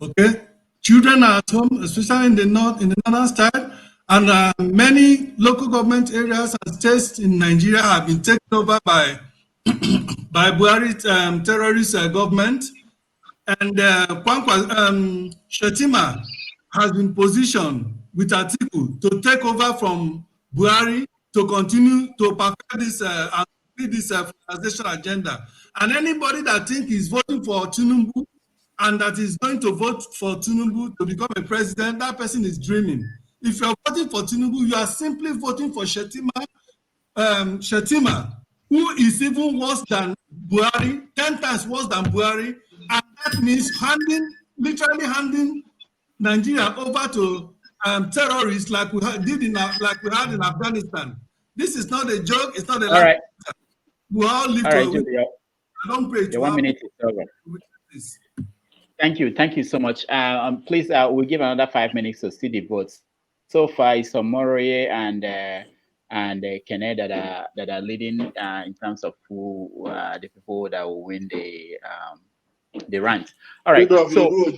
Okay, children are at home, especially in the northern side, and many local government areas and states in Nigeria have been taken over by Buhari terrorist government. And Shetima has been positioned with Atiku to take over from Buhari to continue to perfect this and complete this polarization agenda. And anybody that thinks he's voting for Tinubu and that is going to vote for Tinubu to become a president, that person is dreaming. If you're voting for Tinubu, you are simply voting for Shetima, who is even worse than Buhari, 10 times worse than Buhari, and that means literally handing Nigeria over to terrorists like we had in Afghanistan. This is not a joke. It's not a All right. We all live All to right, a Jude, I don't pray your to 1 happen. minute is over. Thank you so much. Please, we'll give another 5 minutes to see the votes. So far, it's Omoroye and Kene that are leading in terms of who the people that will win the rant. All right, so Start it's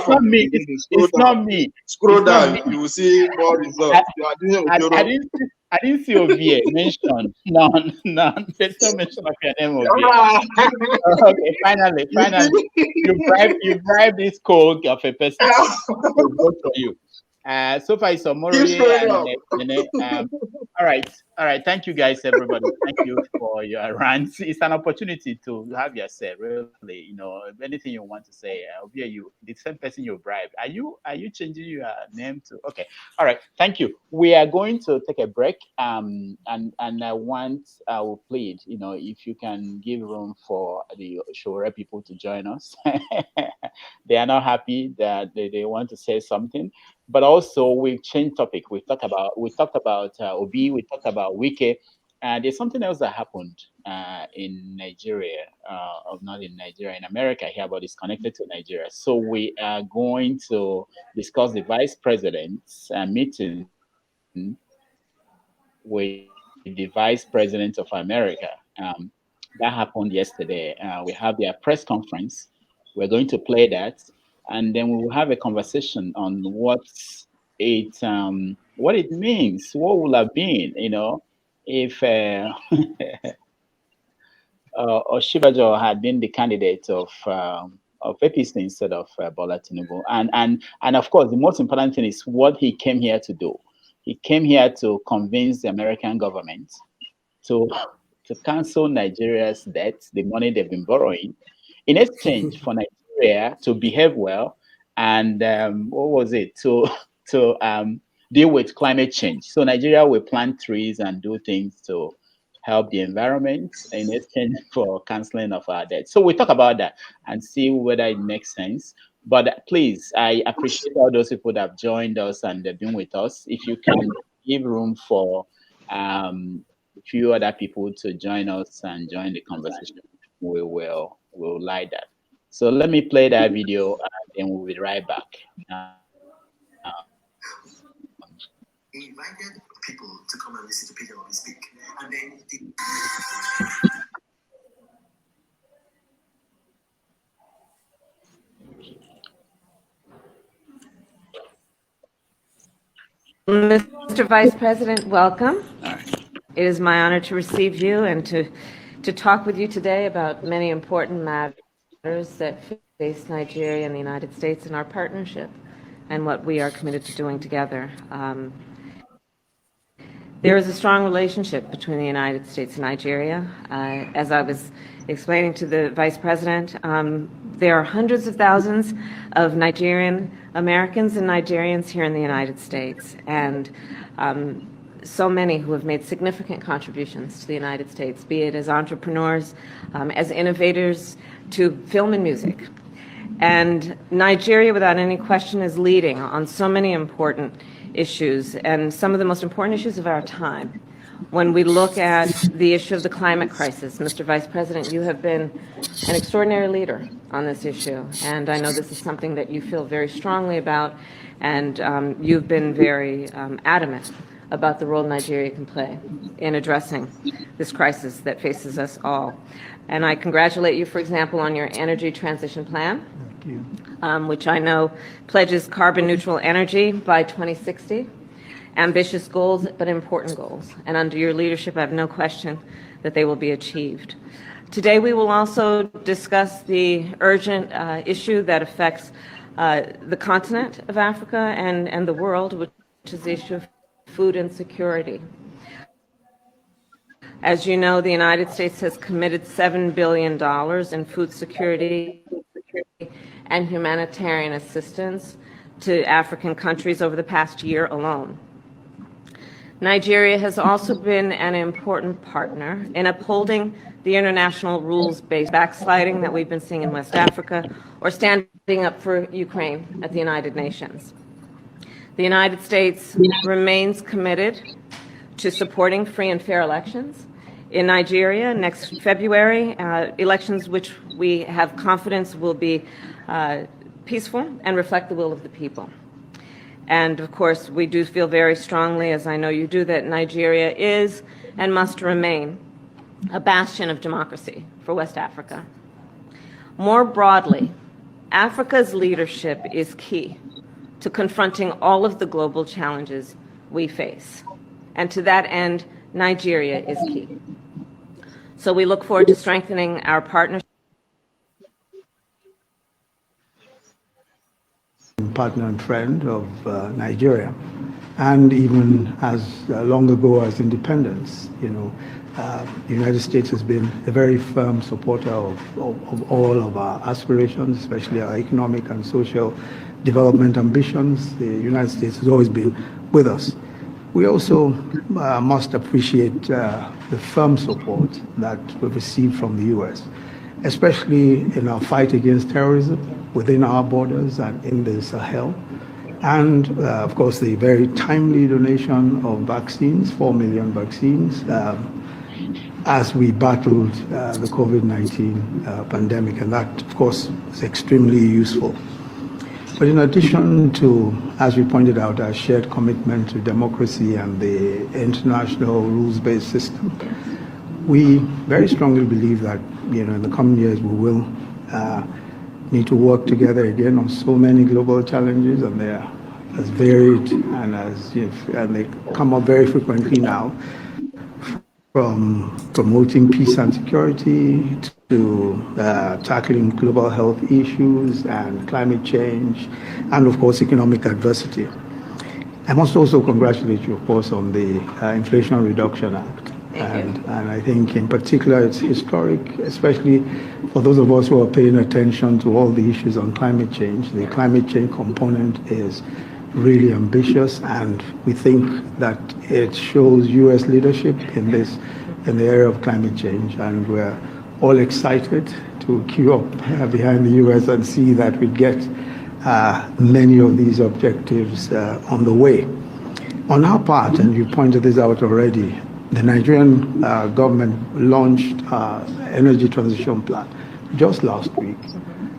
from not the me. beginning. It's not me. Scroll It's not down. me. You will see more results. You are doing Ojoro. I didn't see Ovie mentioned. None. There's no mention of your name, Ovie. Okay, finally, you bribe this coke of a person to vote for you. So far it's Omoroye and all right. Thank you guys, everybody. Thank you for your rants. It's an opportunity to have your say, really. Anything you want to say, the same person you bribe. Are you changing your name to? Okay. All right. Thank you. We are going to take a break. And I will plead, if you can give room for the Shore people to join us. They are not happy that they want to say something. But also we've changed topic. We talked about Obi, we talked about Wike, and there's something else that happened in Nigeria, not in Nigeria, in America here, but it's connected to Nigeria. So we are going to discuss the vice president's meeting with the vice president of America. That happened yesterday. We have their press conference. We're going to play that, and then we will have a conversation on what it means, what will have been, if Oshibajo had been the candidate of APC instead of Bola Tinubu. And of course, the most important thing is what he came here to do. He came here to convince the American government to cancel Nigeria's debt, the money they've been borrowing, in exchange for Nigeria to behave well and to deal with climate change. So Nigeria will plant trees and do things to help the environment in exchange for canceling of our debt. So we talk about that and see whether it makes sense. But please, I appreciate all those people that have joined us and they've been with us. If you can give room for a few other people to join us and join the conversation, we'll like that. So let me play that video and then we'll be right back. He invited people to come and listen to Peter Obi speak. And then Mr. Vice President, welcome. It is my honor to receive you and to talk with you today about many important matters that face Nigeria and the United States in our partnership and what we are committed to doing together. There is a strong relationship between the United States and Nigeria. As I was explaining to the Vice President, there are hundreds of thousands of Nigerian Americans and Nigerians here in the United States, and so many who have made significant contributions to the United States, be it as entrepreneurs, as innovators, to film and music. And Nigeria, without any question, is leading on so many important issues and some of the most important issues of our time. When we look at the issue of the climate crisis, Mr. Vice President, you have been an extraordinary leader on this issue, and I know this is something that you feel very strongly about, and you've been very adamant about the role Nigeria can play in addressing this crisis that faces us all. And I congratulate you, for example, on your energy transition plan, which I know pledges carbon neutral energy by 2060. Ambitious goals, but important goals. And under your leadership, I have no question that they will be achieved. Today, we will also discuss the urgent issue that affects the continent of Africa and the world, which is the issue of food insecurity. As you know, the United States has committed $7 billion in food security and humanitarian assistance to African countries over the past year alone. Nigeria has also been an important partner in upholding the international rules-based backsliding that we've been seeing in West Africa, or standing up for Ukraine at the United Nations. The United States remains committed to supporting free and fair elections in Nigeria next February, elections which we have confidence will be peaceful and reflect the will of the people. And of course, we do feel very strongly, as I know you do, that Nigeria is and must remain a bastion of democracy for West Africa. More broadly, Africa's leadership is key to confronting all of the global challenges we face. And to that end, Nigeria is key. So we look forward to strengthening our partnership. Partner and friend of Nigeria, and even as long ago as independence, the United States has been a very firm supporter of all of our aspirations, especially our economic and social development ambitions. The United States has always been with us. We also must appreciate the firm support that we've received from the U.S., especially in our fight against terrorism within our borders and in the Sahel. And of course, the very timely donation of vaccines, 4 million vaccines, as we battled the COVID-19 pandemic. And that, of course, is extremely useful. But in addition to, as we pointed out, our shared commitment to democracy and the international rules-based system, we very strongly believe that, in the coming years, we will need to work together again on so many global challenges, and they are as varied and and they come up very frequently now, from promoting peace and security to tackling global health issues and climate change, and of course economic adversity. I must also congratulate you, of course, on the Inflation Reduction Act. And I think in particular it's historic, especially for those of us who are paying attention to all the issues on climate change. The climate change component is really ambitious, and we think that it shows U.S. leadership in the area of climate change, and we're all excited to queue up behind the U.S. and see that we get many of these objectives on the way. On our part, and you pointed this out already, the Nigerian government launched energy transition plan just last week.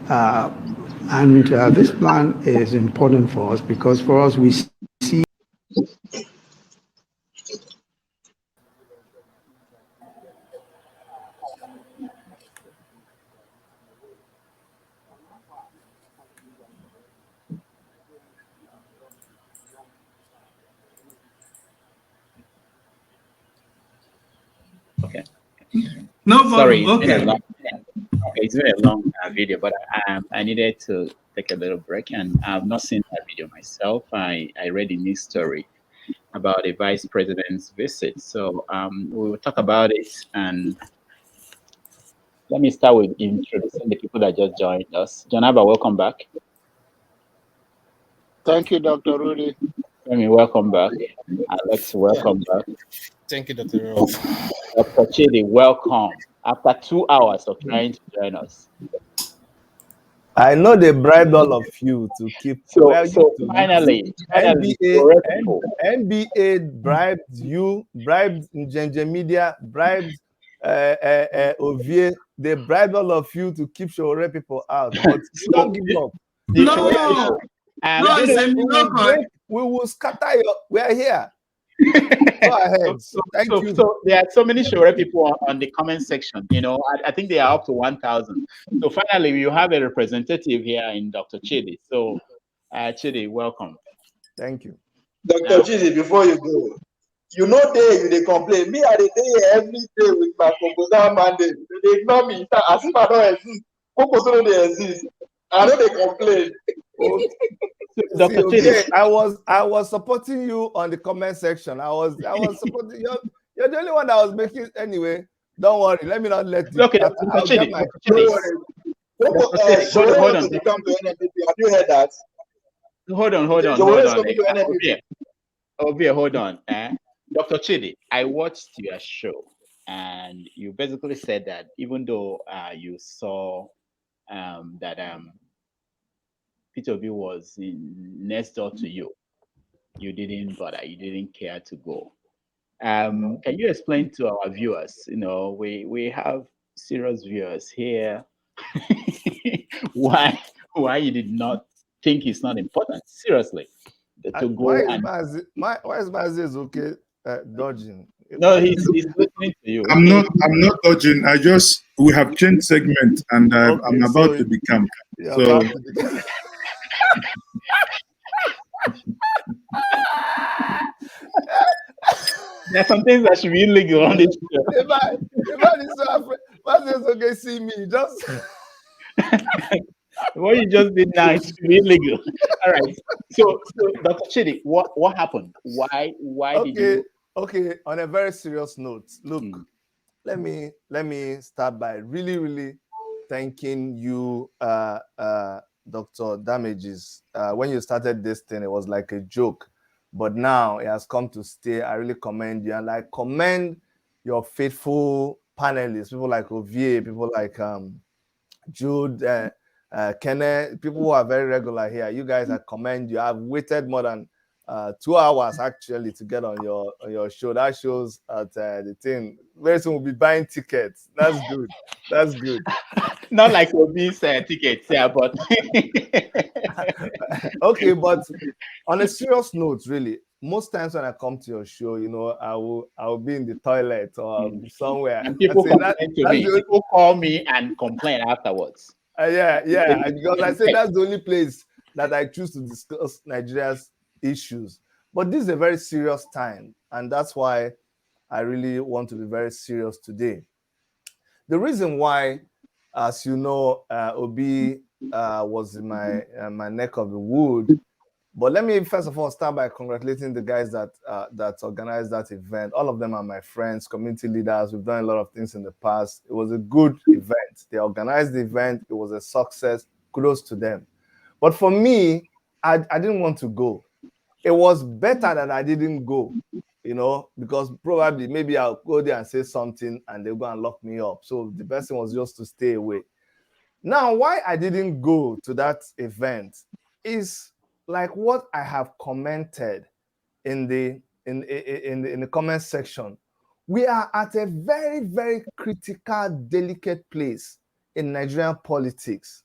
And this plan is important for us because for us, we see Okay. No problem. Sorry, Okay. It's been a long video, but I needed to take a little break, and I've not seen that video myself. I read the news story about the vice president's visit, so we will talk about it. And let me start with introducing the people that just joined us. Janaba, welcome back. Thank you, Dr. Rudy. Femi, welcome back. Alex, welcome back. Thank you, Dr. Rolf. Dr. Chidi, welcome. After 2 hours of trying to join us. I know they bribed all of you to keep. So finally, NBA bribed you, bribed Njenje Media, bribed Ovie. They bribed all of you to keep Shore people out, but you don't give up. No, We will scatter your. We are here. Go ahead. Thank you. So there are so many Shore people on the comment section. You know, I think they are up to 1,000. So finally, you have a representative here in Dr. Chidi. So, Chidi, welcome. Thank you, Dr. Chidi. Before you go, you know they complain. Me, I dey every day with my proposal mandate. They ignore me as if I don't exist. Proposal don't exist. I know they complain. Dr. Chidi, I was supporting you on the comment section. I was supporting you. You're the only one that was making anyway. Don't worry. Let me not let you. Okay, I'll get my. Hold on. To come to NNPP. Have you heard that? Hold on. Obia, hold on. Dr. Chidi, I watched your show, and you basically said that even though you saw that Peter Obi was next door to you, you didn't bother. You didn't care to go. Can you explain to our viewers? You know, we have serious viewers here. why you did not think it's not important? Seriously, to go. Why is Mazi okay dodging? No, he's listening to you. I'm not dodging. We have changed segment, and I'm about to become. So. There are some things that should be illegal on this show. Mazi is okay. See me just. What you just did now is illegal. All right. So Dr. Chidi, what happened? Why did you? Okay. On a very serious note, look, let me start by really thanking you, Dr. Damages. When you started this thing, it was like a joke, but now it has come to stay. I really commend you, and I commend your faithful panelists, people like Ovie, people like Jude, Kenneth, people who are very regular here. You guys, I commend you. I've waited more than 2 hours actually to get on your show. That shows at the thing. Very soon we'll be buying tickets. That's good. That's good. Not like Obi's tickets, yeah, but okay. But on a serious note, really, most times when I come to your show, you know, I will be in the toilet or somewhere. And people complain to me. People call me and complain afterwards. Yeah, because I say that's the only place that I choose to discuss Nigeria's issues. But this is a very serious time, and that's why I really want to be very serious today. The reason why, as you know, Obi was in my neck of the wood. But let me first of all start by congratulating the guys that organized that event. All of them are my friends, community leaders. We've done a lot of things in the past. It was a good event. They organized the event. It was a success. Kudos to them. But for me, I didn't want to go. It was better that I didn't go, you know, because probably maybe I'll go there and say something and they'll go and lock me up. So the best thing was just to stay away. Now, why I didn't go to that event is like what I have commented in the comment section. We are at a very, very critical, delicate place in Nigerian politics.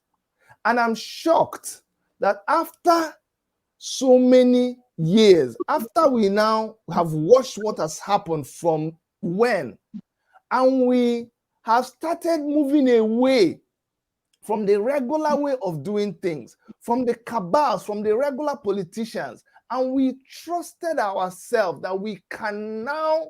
And I'm shocked that after so many years, after we now have watched what has happened from when, and we have started moving away from the regular way of doing things, from the cabals, from the regular politicians, and we trusted ourselves that we can now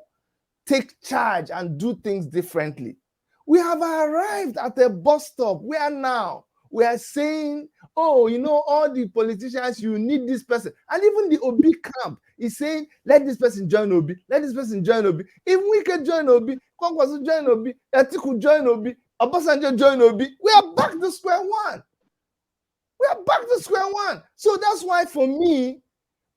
take charge and do things differently. We have arrived at a bus stop where now we are saying, oh, you know, all the politicians, you need this person. And even the Obi camp is saying, let this person join Obi, let this person join Obi. If we can join Obi, Kwankwaso join Obi, Atiku join Obi, Obasanjo join Obi, we are back to square one. We are back to square one. So that's why for me,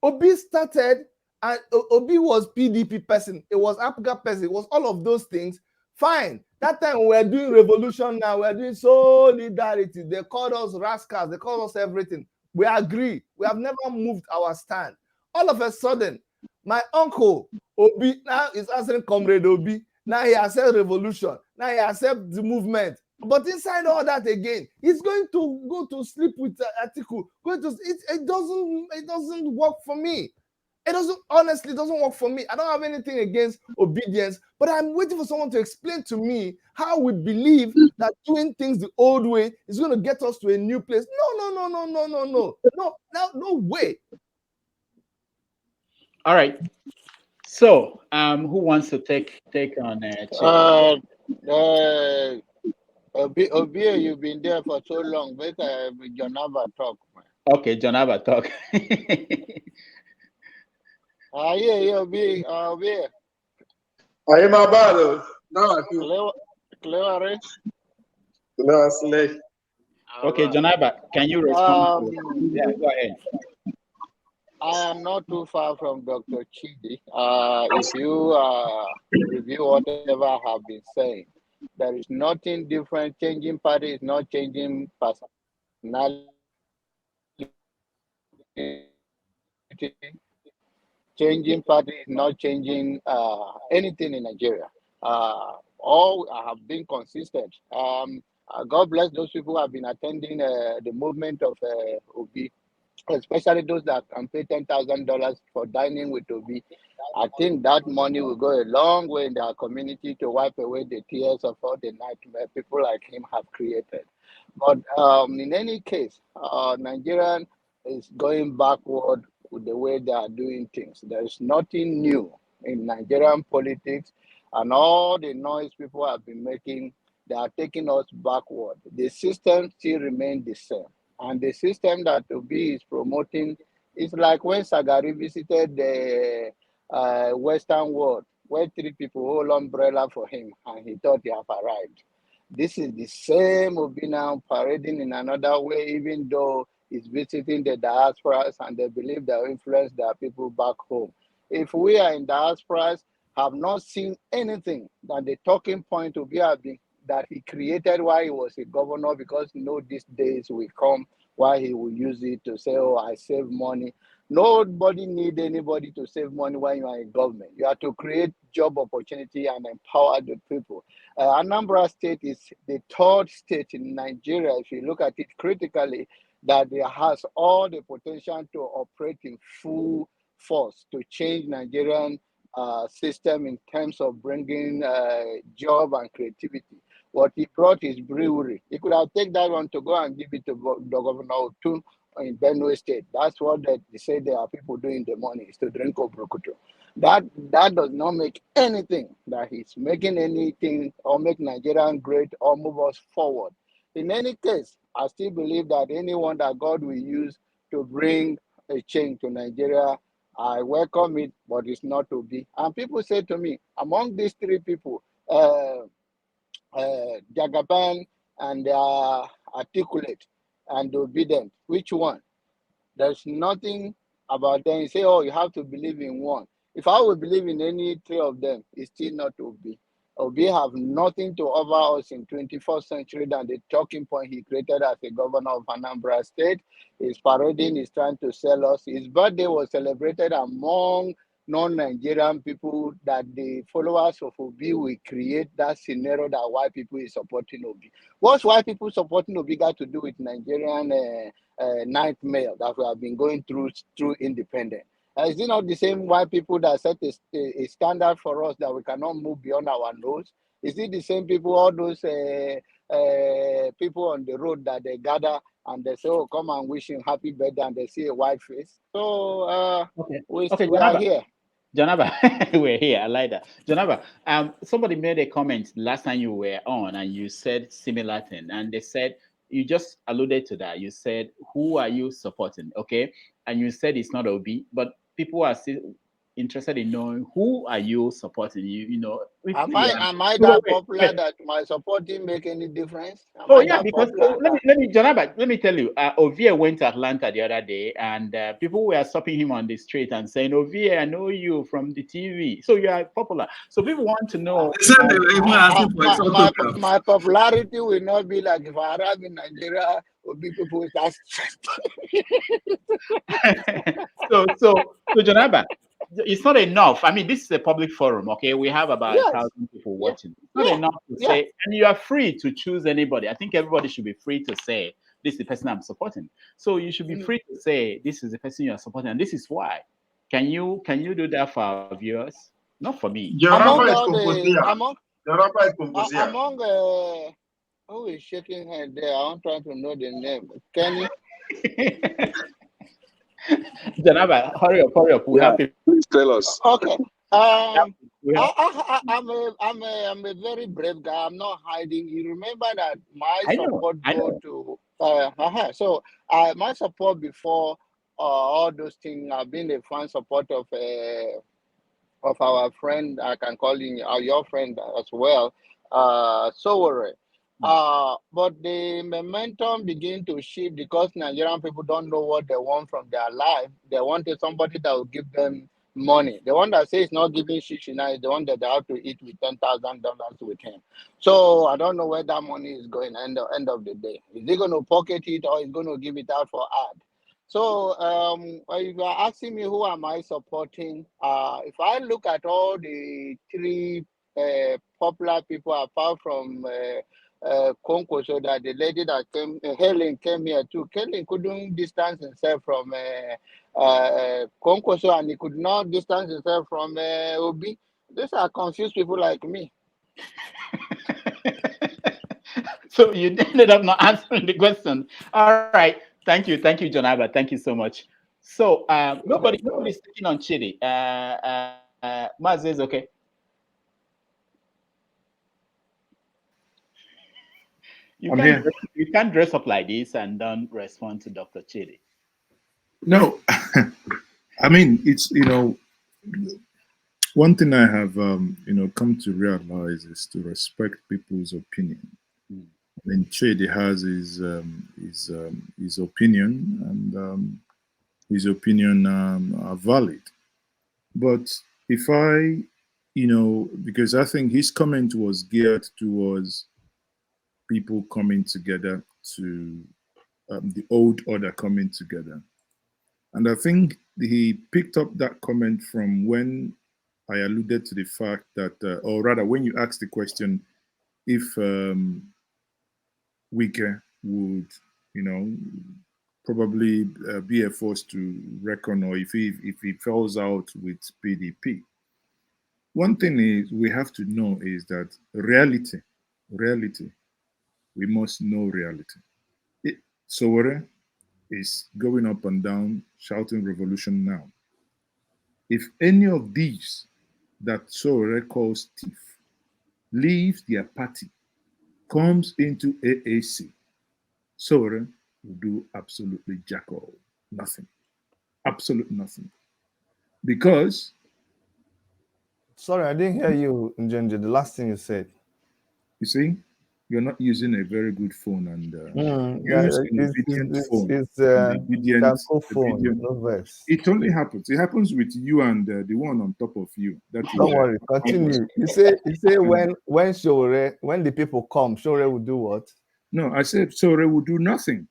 Obi started, and Obi was PDP person, it was APGA person, it was all of those things. Fine. That time we're doing revolution now, we're doing solidarity. They called us rascals, they called us everything. We agree. We have never moved our stand. All of a sudden, my uncle Obi now is answering Comrade Obi. Now he accepts revolution. Now he accepts the movement. But inside all that again, he's going to go to sleep with Atiku. It doesn't work for me. It honestly doesn't work for me. I don't have anything against obedience, but I'm waiting for someone to explain to me how we believe that doing things the old way is going to get us to a new place. No way. All right. So, who wants to take on Obi, you've been there for so long. Better John Abba talk, man. Okay, John Abba talk. Yeah, Obi. I am about now. I feel Clear. Okay, John Abba, can you respond? Yeah, go ahead. I am not too far from Dr. Chidi. If you review whatever I have been saying, there is nothing different. Changing party is not changing personality. Changing party is not changing anything in Nigeria. All have been consistent. God bless those people who have been attending the movement of Obi, especially those that can pay $10,000 for dining with Obi. I think that money will go a long way in their community to wipe away the tears of all the nightmare people like him have created. But in any case, Nigerian is going backward with the way they are doing things. There is nothing new in Nigerian politics, and all the noise people have been making, they are taking us backward. The system still remains the same. And the system that Obi is promoting is like when Sagari visited the Western world, where 3 people hold umbrella for him, and he thought he have arrived. This is the same Obi now parading in another way, even though he's visiting the diasporas and they believe they'll influence their people back home. If we are in diasporas, have not seen anything that the talking point will be that he created while he was a governor, because these days will come while he will use it to say, oh, I save money. Nobody need anybody to save money when you are in government. You have to create job opportunity and empower the people. Anambra State is the 3rd state in Nigeria, if you look at it critically, that it has all the potential to operate in full force to change Nigerian system in terms of bringing job and creativity. What he brought is brewery. He could have taken that one to go and give it to the governor Otun in Benue State. That's what they say there are people doing the money, is to drink Obrokuto. That does not make anything that he's making anything or make Nigerian great or move us forward. In any case, I still believe that anyone that God will use to bring a change to Nigeria, I welcome it, but it's not to be. And people say to me, among these 3 people, Jagaban and Articulate and Obedient, which one? There's nothing about them. You say, oh, you have to believe in one. If I would believe in any 3 of them, it's still not Obi. Obi have nothing to offer us in 21st century than the talking point he created as a governor of Anambra State. He's parading, he's trying to sell us. His birthday was celebrated among non-Nigerian people, that the followers of Obi will create that scenario that white people is supporting Obi. What's white people supporting Obi got to do with Nigerian nightmare that we have been going through independence? Is it not the same white people that set a standard for us that we cannot move beyond our nose? Is it the same people, all those people on the road that they gather and they say, oh, come and wish him happy birthday, and they see a white face? So we are here. Janaba, we're here. I like that. Janaba, somebody made a comment last time you were on, and you said similar thing, and they said you just alluded to that. You said, "Who are you supporting?" Okay, and you said it's not Obi, but people are still interested in knowing who are you supporting. You know, Am I no, that wait, popular wait. that my support didn't make any difference? Am Oh I yeah, that because popular? Janaba, let me tell you, Ovie went to Atlanta the other day, and people were stopping him on the street and saying, "Ovie, I know you from the TV, so you are popular." So people want to know. They said they were even asking for his autograph. My popularity will not be like if I arrive in Nigeria, will be people will start so Janaba, it's not enough. I mean, this is a public forum, okay? We have about Yes. 1,000 people Yeah. watching. It's not enough to Yeah. say, and you are free to choose anybody. I think everybody should be free to say, this is the person I'm supporting. So you should be free to say, this is the person you are supporting, and this is why. Can you do that for our viewers? Not for me. Among all the among who is shaking head there? I'm trying to know the name. Kenny. Janaba, hurry up. We have to please tell us. Okay. I'm a very brave guy. I'm not hiding. You remember that my support go to so my support before all those things. I've been a fan support of our friend. I can call him your friend as well, Sowore. But the momentum begin to shift because Nigerian people don't know what they want from their life. They wanted somebody that will give them money. The one that says not giving shishina is the one that they have to eat with $10,000 with him. So I don't know where that money is going at the end of the day. Is he going to pocket it or is going to give it out for ad? So if you are asking me who am I supporting, if I look at all the three popular people apart from Konko, so that the lady that came, Helen came here too. Helen couldn't distance himself from Konko, so and he could not distance himself from Obi. These are confused people like me. So you ended up not answering the question. All right. Thank you, Jonaba. Thank you so much. So nobody's sticking on Chidi. Maz is okay. You can't dress up like this and don't respond to Dr. Chidi. No, I mean it's one thing I have come to realize is to respect people's opinion. I mean, Chidi has his opinion, and his opinion are valid. But if I, because I think his comment was geared towards people coming together to the old order coming together. And I think he picked up that comment from when I alluded to the fact that, or rather, when you asked the question, if Wike would, probably be a force to reckon, or if he falls out with PDP. One thing is we have to know is that reality, we must know reality. Sowore is going up and down, shouting revolution now. If any of these that Sowore calls thief leaves their party, comes into AAC, Sowore will do absolutely jack all, nothing. Absolute nothing. Because... Sorry, I didn't hear you, Njenje, the last thing you said. You see, you're not using a very good phone, and use an obedient phone. It's obedient. No verse. It only happens. It happens with you and the one on top of you. Don't worry, continue. You say when the people come, Sowore will do what? No, I said Sowore will do nothing.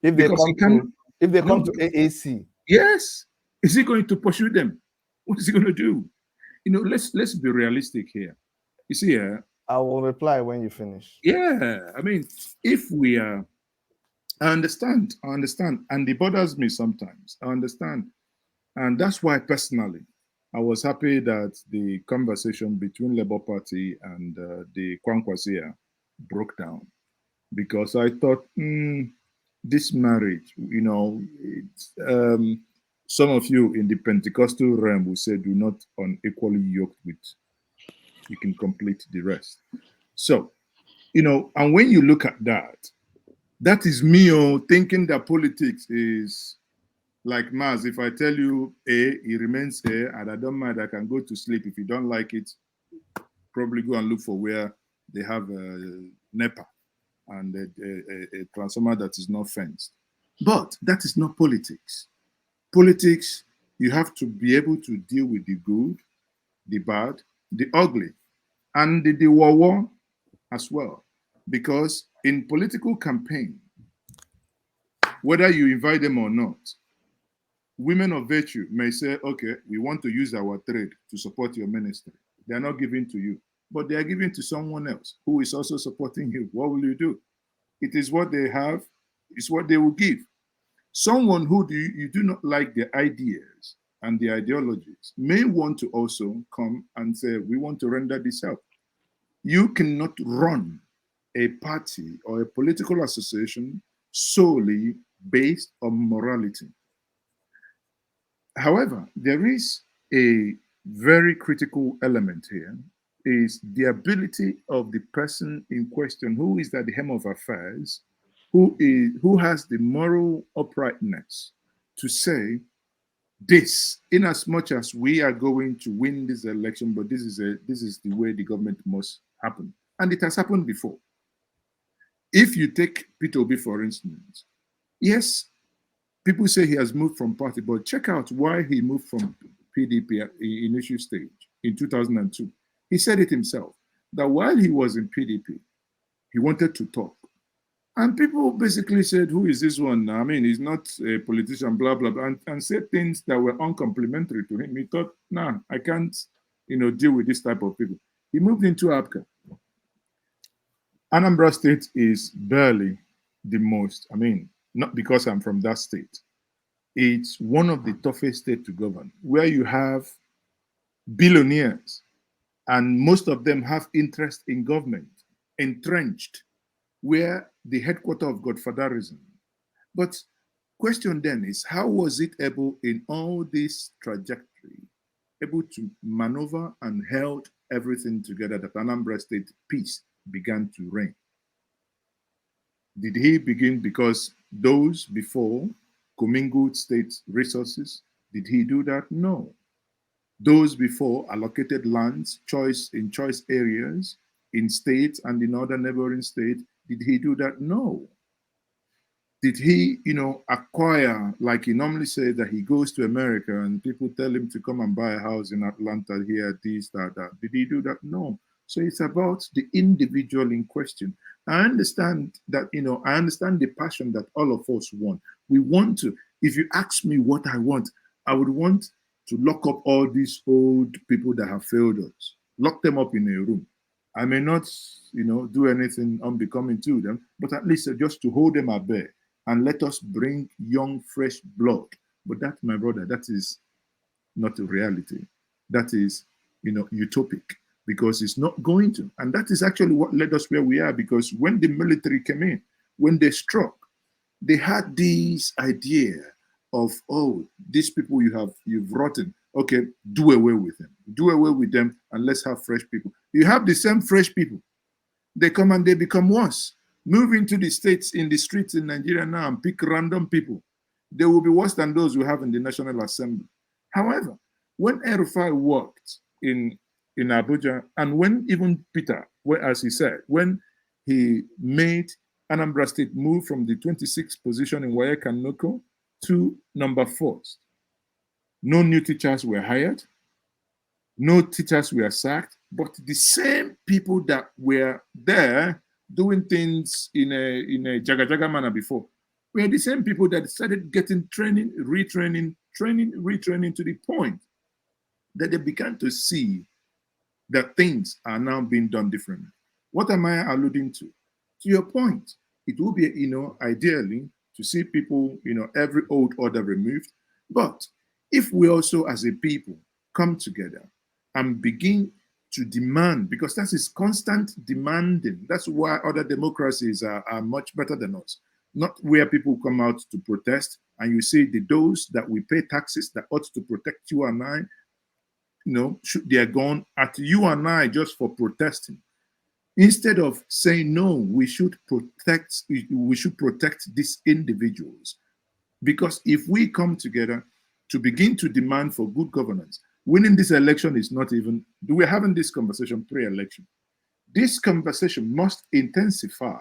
If they come to AAC. Yes. Is he going to pursue them? What is he going to do? Let's be realistic here. You see, I will reply when you finish. Yeah, I mean, if we are, I understand, and it bothers me sometimes. I understand, and that's why personally, I was happy that the conversation between Labour Party and the Kwankwasia broke down, because I thought this marriage, Some of you in the Pentecostal realm will say, do not unequally yoked with, you can complete the rest. So, and when you look at that, that is me thinking that politics is like Mars. If I tell you A, it remains A, and I don't mind, I can go to sleep. If you don't like it, probably go and look for where they have a NEPA and a transformer that is not fenced. But that is not politics. Politics, you have to be able to deal with the good, the bad, the ugly, and the war as well. Because in political campaign, whether you invite them or not, women of virtue may say, okay, we want to use our trade to support your ministry. They are not giving to you, but they are giving to someone else who is also supporting you. What will you do? It is what they have, it's what they will give. Someone who you do not like their ideas and the ideologies may want to also come and say, we want to render this help. You cannot run a party or a political association solely based on morality. However, there is a very critical element here, is the ability of the person in question who is at the helm of affairs, who has the moral uprightness to say this, in as much as we are going to win this election, but this is the way the government must happen. And it has happened before. If you take Peter Obi, for instance, yes, people say he has moved from party, but check out why he moved from PDP at the initial stage in 2002. He said it himself, that while he was in PDP, he wanted to talk. And people basically said, who is this one? I mean, he's not a politician, blah, blah, blah, and said things that were uncomplimentary to him. He thought, nah, I can't, deal with this type of people. He moved into APCA. Anambra State is barely the most, not because I'm from that state. It's one of the toughest states to govern, where you have billionaires, and most of them have interest in government, entrenched, where the headquarters of Godfatherism. But question then is, how was it able in all this trajectory, able to maneuver and held everything together that Anambra State peace began to reign? Did he begin because those before commingled state resources? Did he do that? No. Those before allocated lands in choice areas in states and in other neighboring states. Did he do that? No. Did he, acquire, like he normally says, that he goes to America and people tell him to come and buy a house in Atlanta here, this, that. Did he do that? No. So it's about the individual in question. I understand that, I understand the passion that all of us want. We want to, if you ask me what I want, I would want to lock up all these old people that have failed us, lock them up in a room. I may not, do anything unbecoming to them, but at least just to hold them at bay and let us bring young, fresh blood. But that, my brother, that is not a reality. That is, utopic, because it's not going to. And that is actually what led us where we are, because when the military came in, when they struck, they had this idea of, oh, these people you've rotten. Okay, do away with them. Do away with them and let's have fresh people. You have the same fresh people. They come and they become worse. Move into the states, in the streets in Nigeria now and pick random people. They will be worse than those we have in the National Assembly. However, when El-Rufai worked in Abuja, and when even Peter, as he said, when he made Anambra State move from the 26th position in WAEC and NOCO to number 4th, no new teachers were hired, no teachers were sacked, but the same people that were there doing things in a jaga manner before were the same people that started getting training, retraining to the point that they began to see that things are now being done differently. What am I alluding to? To your point, it will be, ideally to see people, every old order removed. But if we also as a people come together and begin to demand, because that is constant demanding. That's why other democracies are much better than us. Not where people come out to protest, and you say those that we pay taxes that ought to protect you and I, they are gone at you and I just for protesting. Instead of saying no, we should protect these individuals. Because if we come together to begin to demand for good governance, winning this election is not even, we're having this conversation pre-election. This conversation must intensify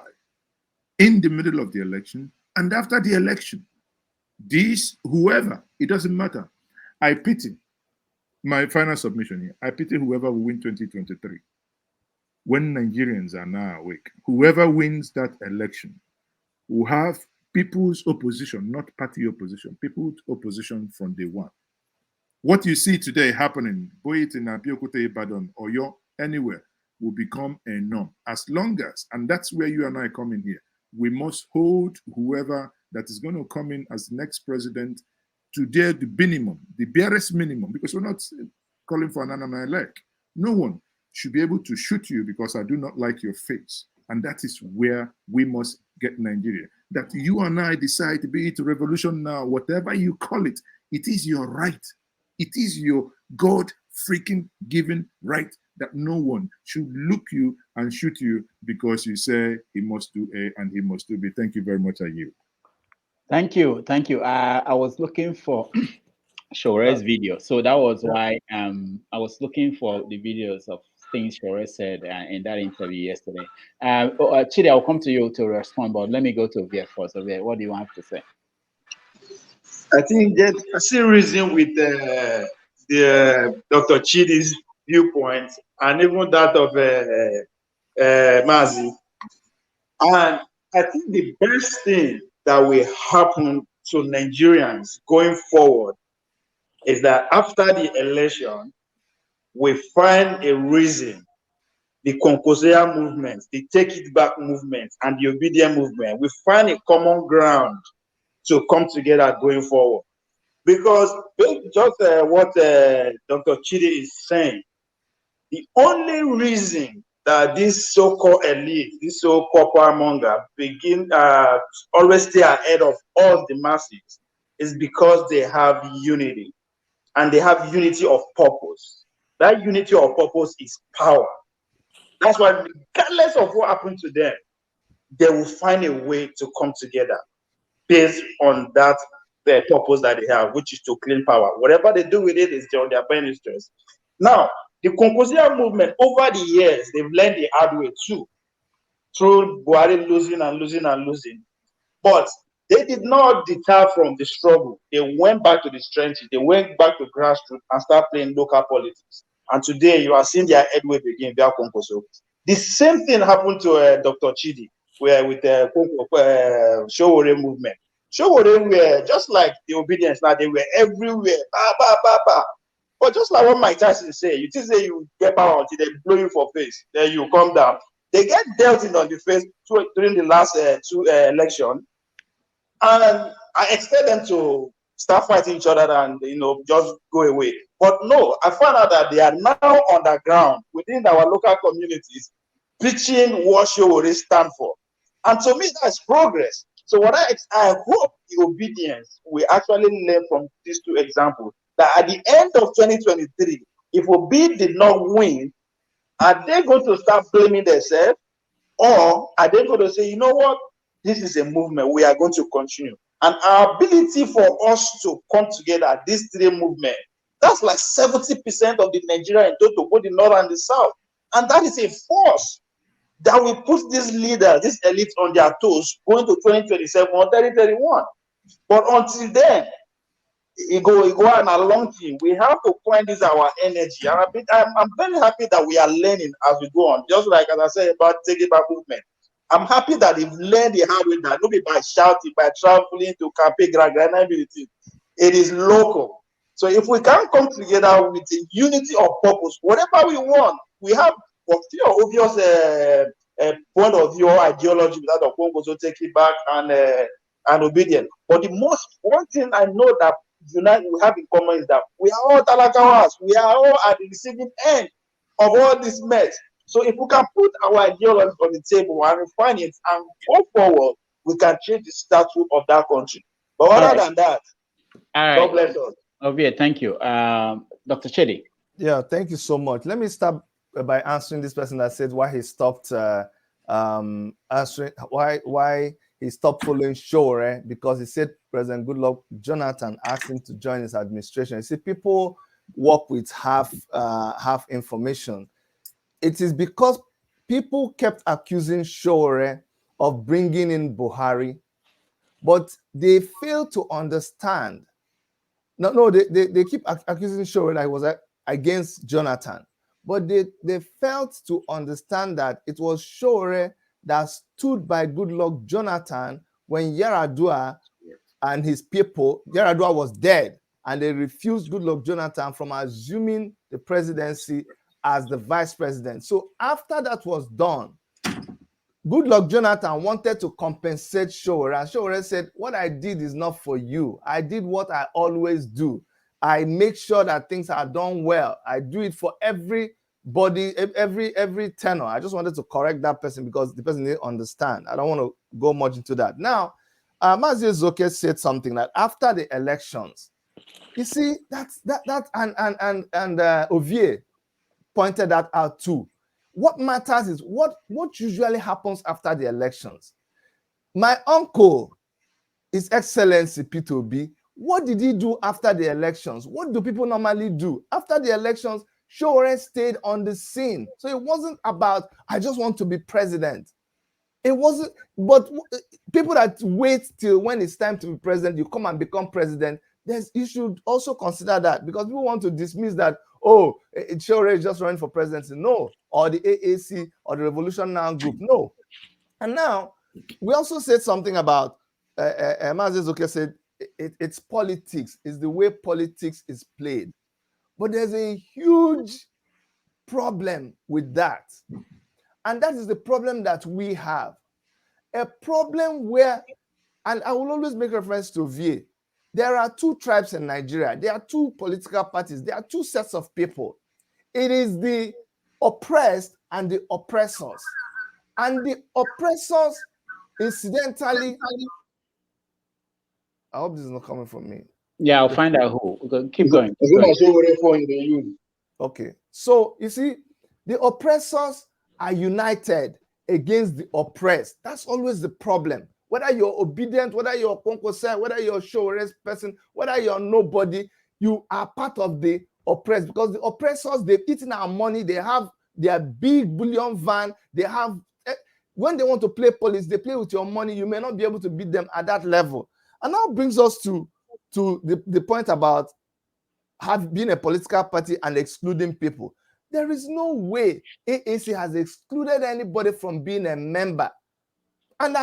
in the middle of the election and after the election. Whoever, it doesn't matter. I pity, my final submission here, I pity whoever will win 2023. When Nigerians are now awake, whoever wins that election will have people's opposition, not party opposition, people's opposition from day one. What you see today happening, be it in Abeokuta, Ibadan, or anywhere, will become a norm. As long as, and that's where you and I come in here, we must hold whoever that is going to come in as the next president to dare the minimum, the barest minimum, because we're not calling for an animal leg. No one should be able to shoot you because I do not like your face. And that is where we must get Nigeria. That you and I decide, be it revolution now, whatever you call it, it is your right. It is your God freaking given right that no one should look you and shoot you because you say he must do A and he must do B. Thank you very much, Ayu. Thank you. Thank you. I was looking for Shore's video. So that was why I was looking for the videos of things Shore said in that interview yesterday. Chidi, I'll come to you to respond, but let me go to Viet first. So Viet, what do you have to say? I think that I see reason with the Dr. Chidi's viewpoint and even that of Mazi. And I think the best thing that will happen to Nigerians going forward is that after the election, we find a reason, the Concosia movement, the Take It Back movement, and the Obedient movement, we find a common ground to come together going forward. Because just what Dr. Chidi is saying, the only reason that this so-called elite, this so-called powermonger begin always stay ahead of all the masses is because they have unity and they have unity of purpose. That unity of purpose is power. That's why regardless of what happened to them, they will find a way to come together based on that purpose that they have, which is to claim power. Whatever they do with it is on their benefits. Now, the Concosia movement, over the years, they've learned the hard way too, through Buhari losing and losing and losing. But they did not deter from the struggle. They went back to the trenches. They went back to grassroots and started playing local politics. And today, you are seeing their headway begin via Concoso. The same thing happened to Dr. Chidi, where with the Showore movement. Showore were just like the Obedience now, they were everywhere. Bah, bah, bah, bah. But just like what Mike Tyson say, you just say you get power until they blow you for face, then you come down. They get dealt in on the face during the last two elections, and I expect them to start fighting each other and just go away. But no, I found out that they are now on the ground within our local communities, preaching what Showore stand for, and to me that's progress. So what I hope the Obedience will actually learn from these two examples, that at the end of 2023, if Obi did not win, are they going to start blaming themselves? Or are they going to say, you know what, this is a movement, we are going to continue? And our ability for us to come together, these three movements, that's like 70% of the Nigeria in total, both the north and the south. And that is a force that will put these leaders, these elites on their toes going to 2027 or 2031. But until then, it go on a long thing. We have to find this our energy. I'm very happy that we are learning as we go on. Just like as I said about Take It Back movement. I'm happy that they've learned the hard way that not by shouting, by traveling to campaign, it is local. So if we can come together with a unity of purpose, whatever we want, we have a few obvious point of view or ideology without of Congo, so Take It Back and Obedient. But the most one thing I know that unite we have in common is that we are all talakawas. We are all at the receiving end of all this mess. So if we can put our ideology on the table and refine it and go forward, we can change the status of that country. But other than that, God bless us. Javier, thank you. Dr. Chedi. Yeah, thank you so much. Let me start by answering this person that said why he stopped answering why he stopped following Shore, because he said President Goodluck Jonathan asked him to join his administration. You see, people work with half information. It is because people kept accusing Shore of bringing in Buhari, but they failed to understand. No, they keep accusing Shore that he was against Jonathan, but they failed to understand that it was Shore that stood by Goodluck Jonathan when Yar'Adua and his people, Yar'Adua was dead, and they refused Goodluck Jonathan from assuming the presidency as the vice president. So after that was done, Goodluck Jonathan wanted to compensate Shore, and Shore said, what I did is not for you. I did what I always do. I make sure that things are done well. I do it for everybody, every tenor. I just wanted to correct that person because the person didn't understand. I don't want to go much into that. Now, Mazi Zoke said something that after the elections, you see, and Javier pointed that out too. What matters is what usually happens after the elections. My uncle, His Excellency Peter Obi, what did he do after the elections? What do people normally do? After the elections, Shore stayed on the scene. So it wasn't about, I just want to be president. It wasn't, but people that wait till when it's time to be president, you come and become president, you should also consider that, because people want to dismiss that, oh, Shore is just running for presidency. No, or the AAC or the Revolution Now group. No. And now, we also said something about, Mazi Zoke said, it's politics. It's the way politics is played. But there's a huge problem with that. And that is the problem that we have. A problem where, and I will always make reference to VA, there are two tribes in Nigeria. There are two political parties. There are two sets of people. It is the oppressed and the oppressors. And the oppressors, incidentally, I hope this is not coming from me. Yeah, I'll find out who. Keep going. Okay. So, you see, the oppressors are united against the oppressed. That's always the problem. Whether you're obedient, whether you're Konkosa, whether you're a show-raised person, whether you're nobody, you are part of the oppressed, because the oppressors, they've eaten our money. They have their big bullion van. They have, when they want to play police, they play with your money. You may not be able to beat them at that level. And that brings us to the point about being a political party and excluding people. There is no way AAC has excluded anybody from being a member. And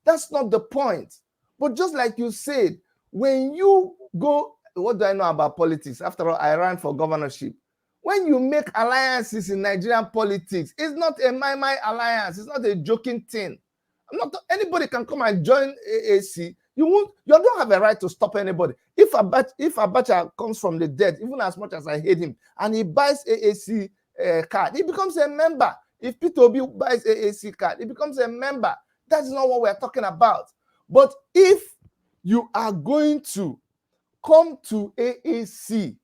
that's not the point. But just like you said, when you go, what do I know about politics? After all, I ran for governorship. When you make alliances in Nigerian politics, it's not a my alliance. It's not a joking thing. Anybody can come and join AAC. You don't have a right to stop anybody. If Abacha comes from the dead, even as much as I hate him, and he buys AAC card, he becomes a member. If Peter Obi buys AAC card, he becomes a member. That is not what we're talking about. But if you are going to come to AAC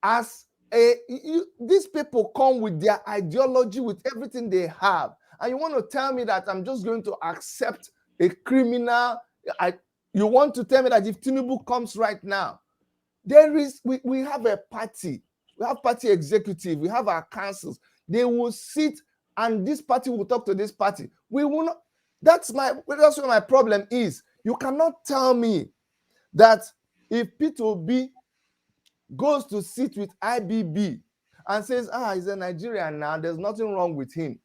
as these people come with their ideology, with everything they have, and you want to tell me that I'm just going to accept a criminal, you want to tell me that if Tinubu comes right now, we have a party, we have party executive, we have our councils, they will sit and this party will talk to this party. We will not. That's where my problem is. You cannot tell me that if Peter Obi goes to sit with IBB and says, he's a Nigerian now, there's nothing wrong with him,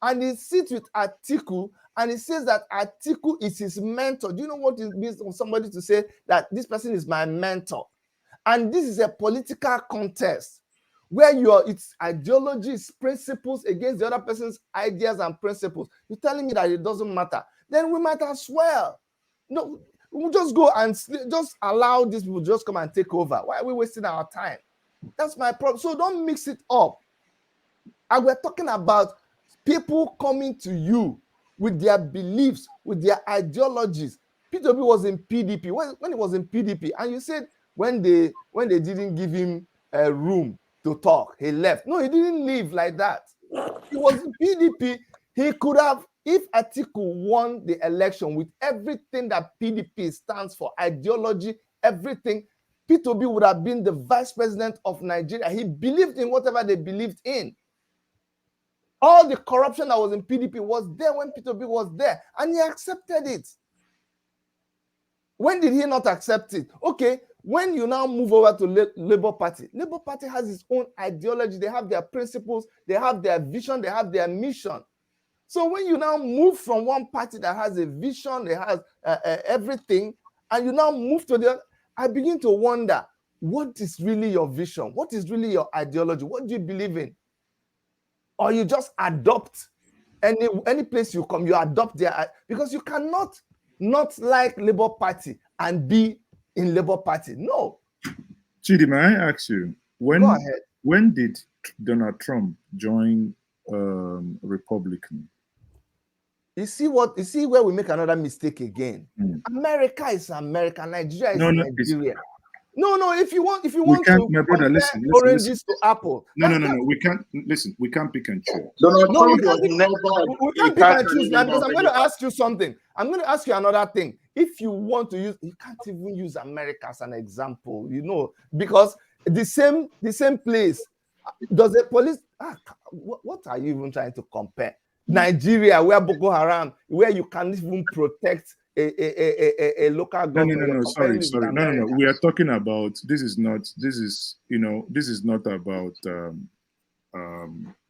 and he sits with Atiku and he says that Atiku is his mentor. Do you know what it means for somebody to say that this person is my mentor? And this is a political contest where it's ideology, it's principles against the other person's ideas and principles. You're telling me that it doesn't matter. Then we might as well. No, we'll just go and just allow these people just come and take over. Why are we wasting our time? That's my problem. So don't mix it up. And we're talking about people coming to you with their beliefs, with their ideologies, P2B was in PDP. When he was in PDP, and you said when they didn't give him a room to talk, he left. No, he didn't leave like that. He was in PDP. He could have, if Atiku won the election with everything that PDP stands for, ideology, everything, P2B would have been the vice president of Nigeria. He believed in whatever they believed in. All the corruption that was in PDP was there when P2B was there, and he accepted it. When did he not accept it? Okay, when you now move over to Labour Party has its own ideology. They have their principles, they have their vision, they have their mission. So when you now move from one party that has a vision, they has everything, and you now move to the other, I begin to wonder, what is really your vision? What is really your ideology? What do you believe in? Or you just adopt any place you come, you adopt their, because you cannot not like Labour Party and be in Labour Party. No. Chidi, may I ask you, when did Donald Trump join Republican? You see where we make another mistake again. America is America, Nigeria is Nigeria. No, if you want to, my brother, listen, oranges to apple. No, we can't listen. We can't pick and choose. We can't pick and choose now, because I'm going to ask you something. I'm going to ask you another thing. If you want to use, you can't even use America as an example, because the same place. Does the police? What are you even trying to compare? Nigeria, where Boko Haram, where you can't even protect a local government. No, sorry. No. We are talking about, this is not about,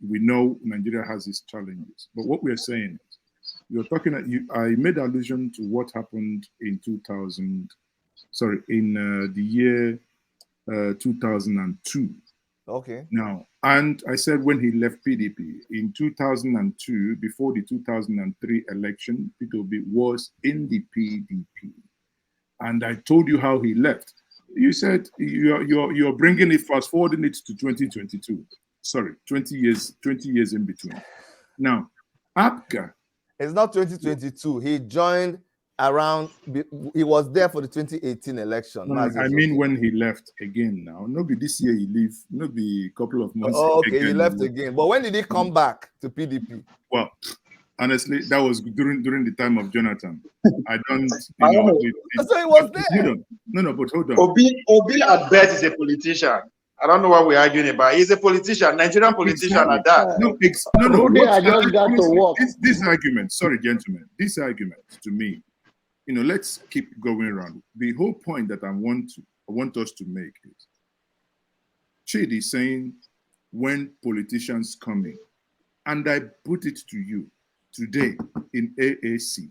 we know Nigeria has its challenges, but what we are saying is, I made allusion to what happened in the year 2002. Okay. Now, and I said when he left PDP in 2002, before the 2003 election, P2B was in the PDP, and I told you how he left. You said you're bringing it, fast forwarding it to 2022. Sorry, 20 years in between. Now, APGA. It's not 2022. He joined around. He was there for the 2018 election. I mean, when he left again. Now, nobody this year he left. Nobody a couple of months. Oh, okay, he left again. But when did he come back to PDP? Well, honestly, that was during the time of Jonathan. I don't. So he was there. Hold on. But hold on. Obi at best is a politician. I don't know what we're arguing about. He's a politician, Nigerian politician at that. No. I just got to work. This argument, sorry, gentlemen, this argument to me, let's keep going around. The whole point that I want us to make is, Chidi is saying when politicians come in, and I put it to you today in AAC.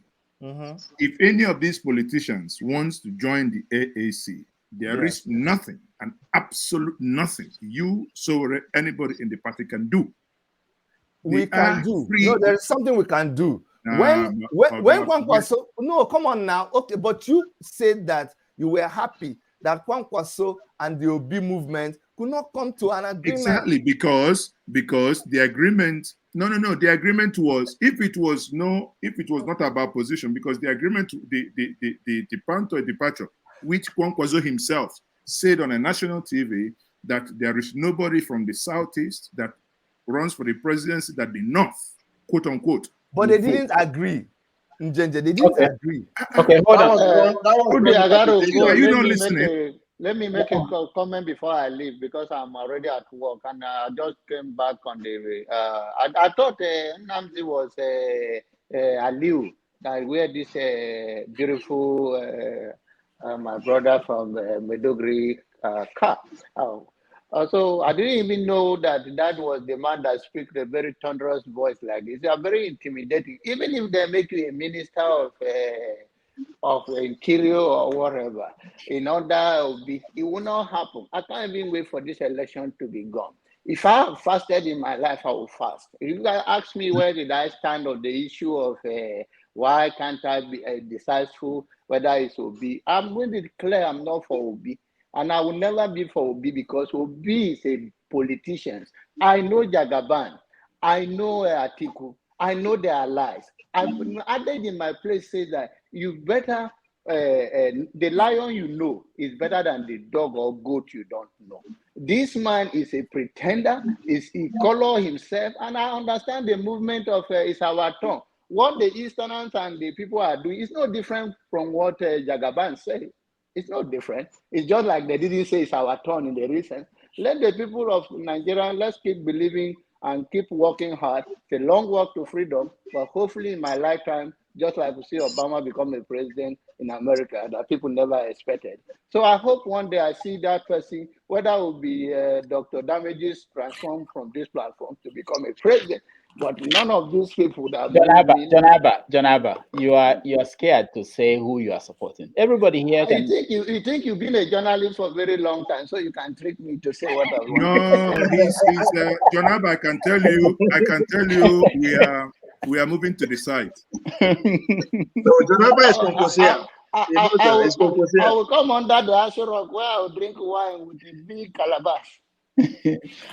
If any of these politicians wants to join the AAC, there is nothing, and absolute nothing you, so anybody in the party can do. We can do. No, there is something we can do. When Kwankwaso, no, come on now. Okay, but you said that you were happy that Kwankwaso and the Obi movement could not come to an agreement. Exactly, because the agreement, the agreement was, if it was not about position, because the agreement, the departure, which Kwankwaso himself said on a national TV, that there is nobody from the southeast that runs for the presidency, that the north, quote unquote. But they didn't agree. Njenje, they didn't agree. Okay, hold on. Are you not listening? Let me make a comment before I leave, because I'm already at work and I just came back on the. I thought Nnamdi was Aliu, that where this beautiful my brother from Medogri car. So I didn't even know that was the man that speaks a very thunderous voice like this. They are very intimidating. Even if they make you a minister of interior or whatever, in order it will not happen. I can't even wait for this election to be gone. If I have fasted in my life, I will fast. If you guys ask me where did I stand on the issue of why can't I be decisive whether it's Obi, I'm going to declare I'm not for Obi. And I will never be for Obi, because Obi is a politician. I know Jagaban. I know Atiku. I know their lies. I've added in my place say that you better the lion you know is better than the dog or goat you don't know. This man is a pretender, he color himself, and I understand the movement of it's our turn. What the Easterners and the people are doing is no different from what Jagaban said. It's not different. It's just like they didn't say it's our turn in the recent. Let the people of Nigeria, let's keep believing and keep working hard. It's a long walk to freedom, but hopefully in my lifetime, just like we see Obama become a president in America that people never expected. So I hope one day I see that person, whether it will be Dr. Damages transformed from this platform to become a president. But none of these people that John Abba, you are scared to say who you are supporting. Everybody here can. You think you've been a journalist for a very long time, so you can trick me to say what I want. No, he's John Abba. I can tell you, we are moving to the site. No, John Abba is Concosia. I will come under the Asher Rock where I will drink wine with a big calabash.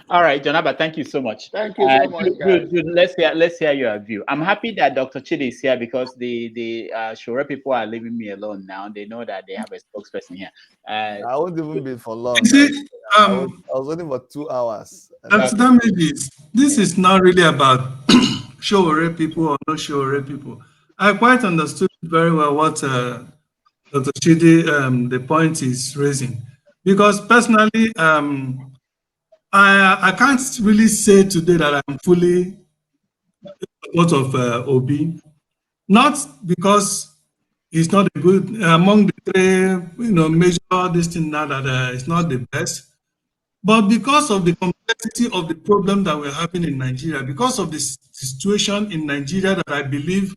All right, John Abba, thank you so much. Thank you so much, guys. Good. Let's hear your view. I'm happy that Dr. Chidi is here because the Shura people are leaving me alone now. They know that they have a spokesperson here. I won't even be for long. I was waiting for 2 hours. That's damages. This is not really about Shura people or no Shura people. I quite understood very well what Dr. Chidi, the point is raising. Because personally, I can't really say today that I'm fully support of Obi, not because he's not a good among the three, major this thing now that it's not the best, but because of the complexity of the problem that we're having in Nigeria, because of the situation in Nigeria, that I believe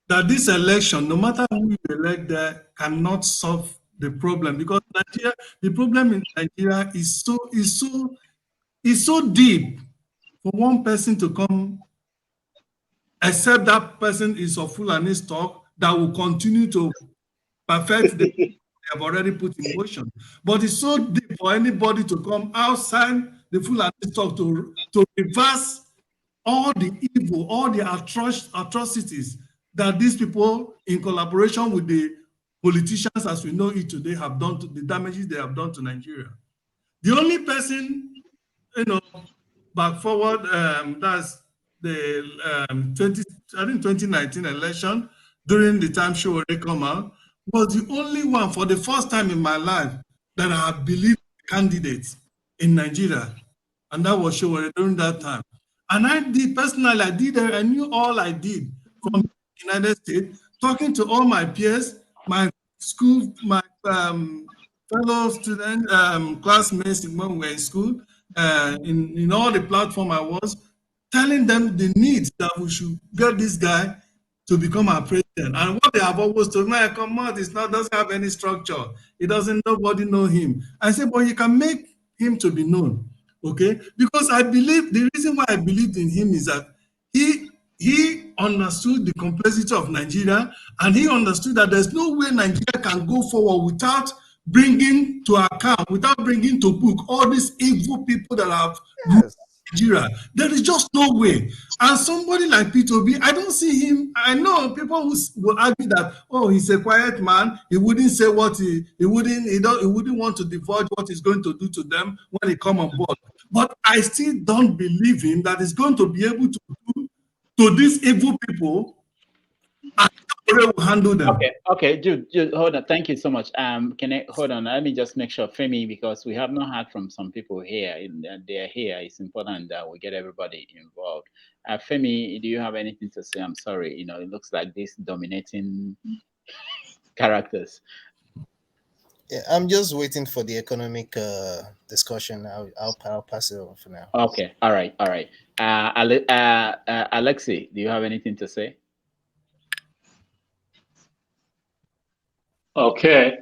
that this election, no matter who you elect there, cannot solve the problem, because Nigeria, the problem in Nigeria is so deep for one person to come, except that person is of Fulani stock that will continue to perfect the they have already put in motion. But it's so deep for anybody to come outside the Fulani stock to reverse all the evil, all the atrocities that these people, in collaboration with the politicians as we know it today, have done to the damages they have done to Nigeria. The only person, back forward, that's the 2019 election, during the time Showore come out, was the only one for the first time in my life that I believed candidates in Nigeria. And that was Showore during that time. And I did, personally, I knew all I did from the United States, talking to all my peers, my school, my fellow student, classmates when we were in school, in all the platform I was, telling them the needs that we should get this guy to become our president. And what they have always told me, come out, doesn't have any structure. Nobody know him. I said, but you can make him to be known, okay? Because I believe, the reason why I believed in him is that he understood the complexity of Nigeria, and he understood that there's no way Nigeria can go forward without bringing to account, without bringing to book all these evil people that have ruled Nigeria. There is just no way. And somebody like Peter Obi, I don't see him. I know people who will argue that, oh, he's a quiet man. He wouldn't say what he wouldn't want to divulge what he's going to do to them when he come on board. But I still don't believe him that he's going to be able to do to these evil people, and will handle them. Okay, Jude, hold on. Thank you so much. Can I hold on? Let me just make sure, Femi, because we have not heard from some people here. They're here. It's important that we get everybody involved. Femi, do you have anything to say? I'm sorry. It looks like these dominating characters. Yeah, I'm just waiting for the economic discussion. I'll pass it over for now. Okay. All right. Alexi, do you have anything to say? Okay.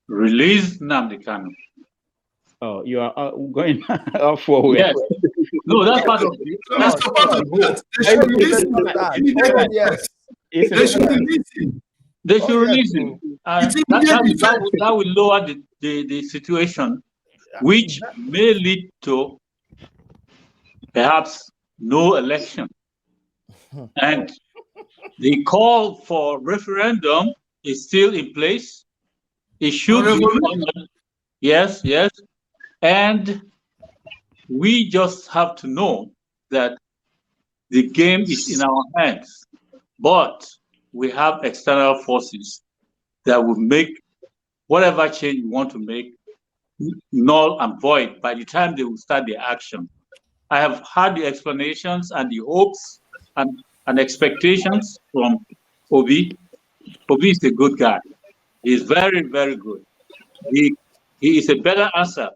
Release Nnamdi Kanu. Oh, you are going off for yes. No, that's part of it. That's part of it. They should release him. That will lower the situation, which may lead to perhaps no election. And The call for referendum is still in place. It should be honored. Yes, yes. And we just have to know that the game is in our hands. But we have external forces that will make whatever change we want to make null and void by the time they will start their action. I have heard the explanations and the hopes and expectations from Obi. Obi is a good guy. He's very, very good. He is a better answer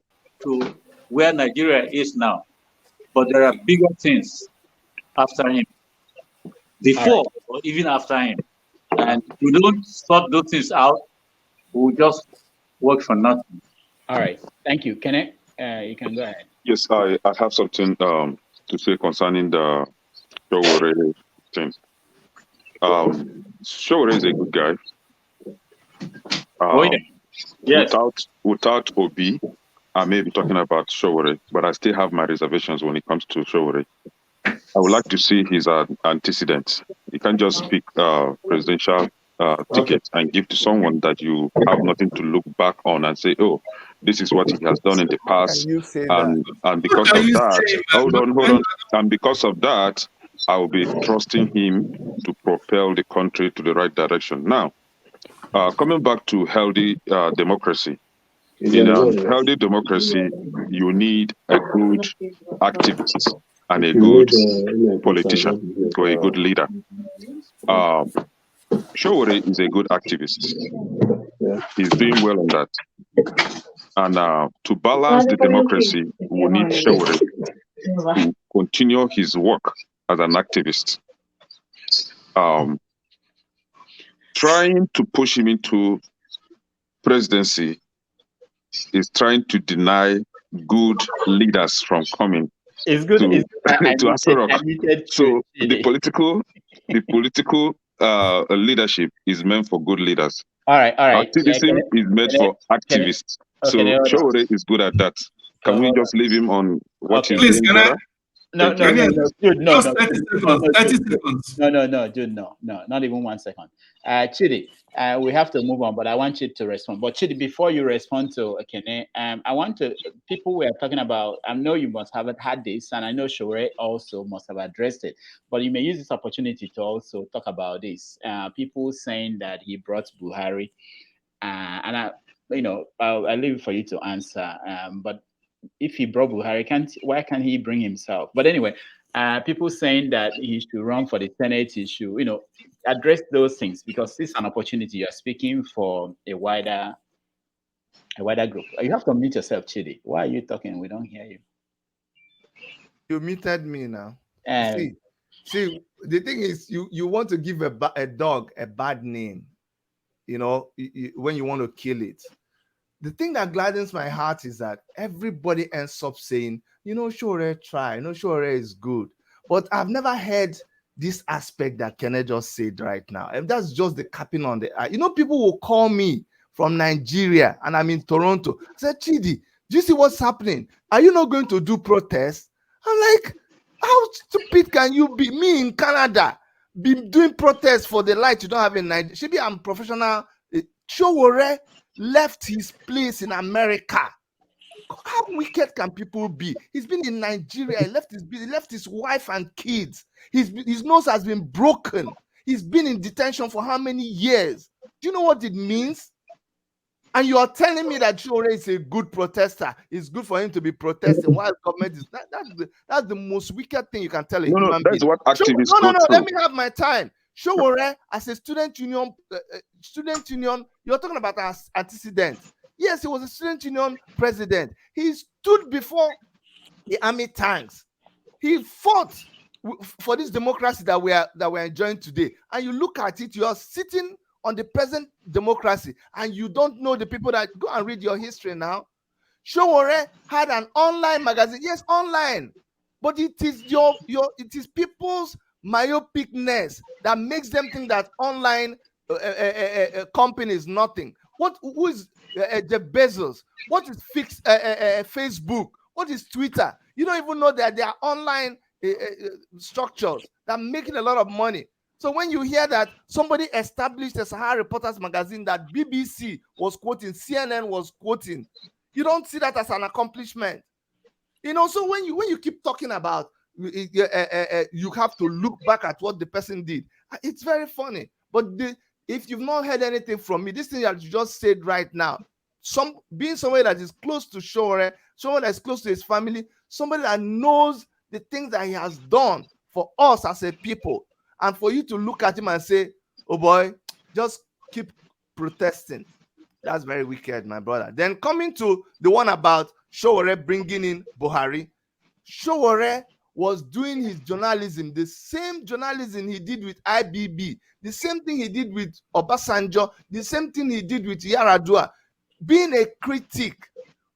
to where Nigeria is now. But there are bigger things after him, before or even after him. And if we don't sort those things out, we'll just work for nothing. All right. Thank you. Kenneth, you can go ahead. Yes, I have something to say concerning the Showore thing. Showore is a good guy. Yes. Without Obi, I may be talking about Showore, but I still have my reservations when it comes to Showore. I would like to see his antecedents. You can't just pick presidential ticket and give to someone that you have nothing to look back on and say, oh, this is what he has done in the past. And because of that, hold on. And because of that, I will be trusting him to propel the country to the right direction. Now, coming back to healthy democracy. In a healthy democracy, you need a good activist and a good politician or a good leader. Showore is a good activist. He's doing well on that. And to balance the democracy, we need Showore to continue his work as an activist. Trying to push him into presidency is trying to deny good leaders from coming It's good. to Aso Rock. So Chile. the political leadership is meant for good leaders. All right. Activism is meant for activists. So Showore is good at that. Can we just leave him on what he's doing better? No, Jude, no, 30 seconds. No, Jude, no, not even 1 second. Chidi, we have to move on, but I want you to respond. But Chidi, before you respond to Ekene, I want to, people were talking about, I know you must have had this, and I know Showore also must have addressed it, but you may use this opportunity to also talk about this. People saying that he brought Buhari, and I'll leave it for you to answer, but if he brought Buhari, why can't he bring himself? But anyway, people saying that he should run for the Senate, he should, address those things, because this is an opportunity. You're speaking for a wider group. You have to mute yourself, Chidi. Why are you talking? We don't hear you. You muted me now. See, the thing is, you want to give a dog a bad name, when you want to kill it. The thing that gladdens my heart is that everybody ends up saying, Showore try, Showore is good. But I've never heard this aspect that Kenneth just said right now. And that's just the capping on the eye. People will call me from Nigeria and I'm in Toronto. I said, Chidi, do you see what's happening? Are you not going to do protests? I'm like, how stupid can you be? Me in Canada, be doing protests for the light you don't have in Nigeria. Maybe I'm professional. Showore left his place in America. How wicked can people be? He's been in Nigeria. He left his wife and kids. His nose has been broken. He's been in detention for how many years? Do you know what it means? And you are telling me that Showore is a good protester. It's good for him to be protesting while government is that's the most wicked thing you can tell a human being. That's what activists No. Let me have my time. Showore, as a student union, you're talking about as antecedent. Yes, he was a student union president. He stood before the army tanks. He fought for this democracy that we're enjoying today. And you look at it, you are sitting on the present democracy, and you don't know the people that go and read your history now. Showore had an online magazine. Yes, online, but it is it is people's myopicness that makes them think that online company is nothing. Who is Jeff Bezos? What is Facebook? What is Twitter? You don't even know that they are online structures that are making a lot of money. So when you hear that somebody established a Sahara Reporters magazine that BBC was quoting, CNN was quoting, you don't see that as an accomplishment. You know, so when you keep talking about you have to look back at what the person did, it's very funny. But if you've not heard anything from me, this thing that you just said right now, being somebody that is close to Shore, someone that's close to his family, somebody that knows the things that he has done for us as a people, and for you to look at him and say, oh boy, just keep protesting. That's very wicked, my brother. Then coming to the one about Shore bringing in Buhari, Shore was doing his journalism, the same journalism he did with IBB, the same thing he did with Obasanjo, the same thing he did with Yaradua, being a critic,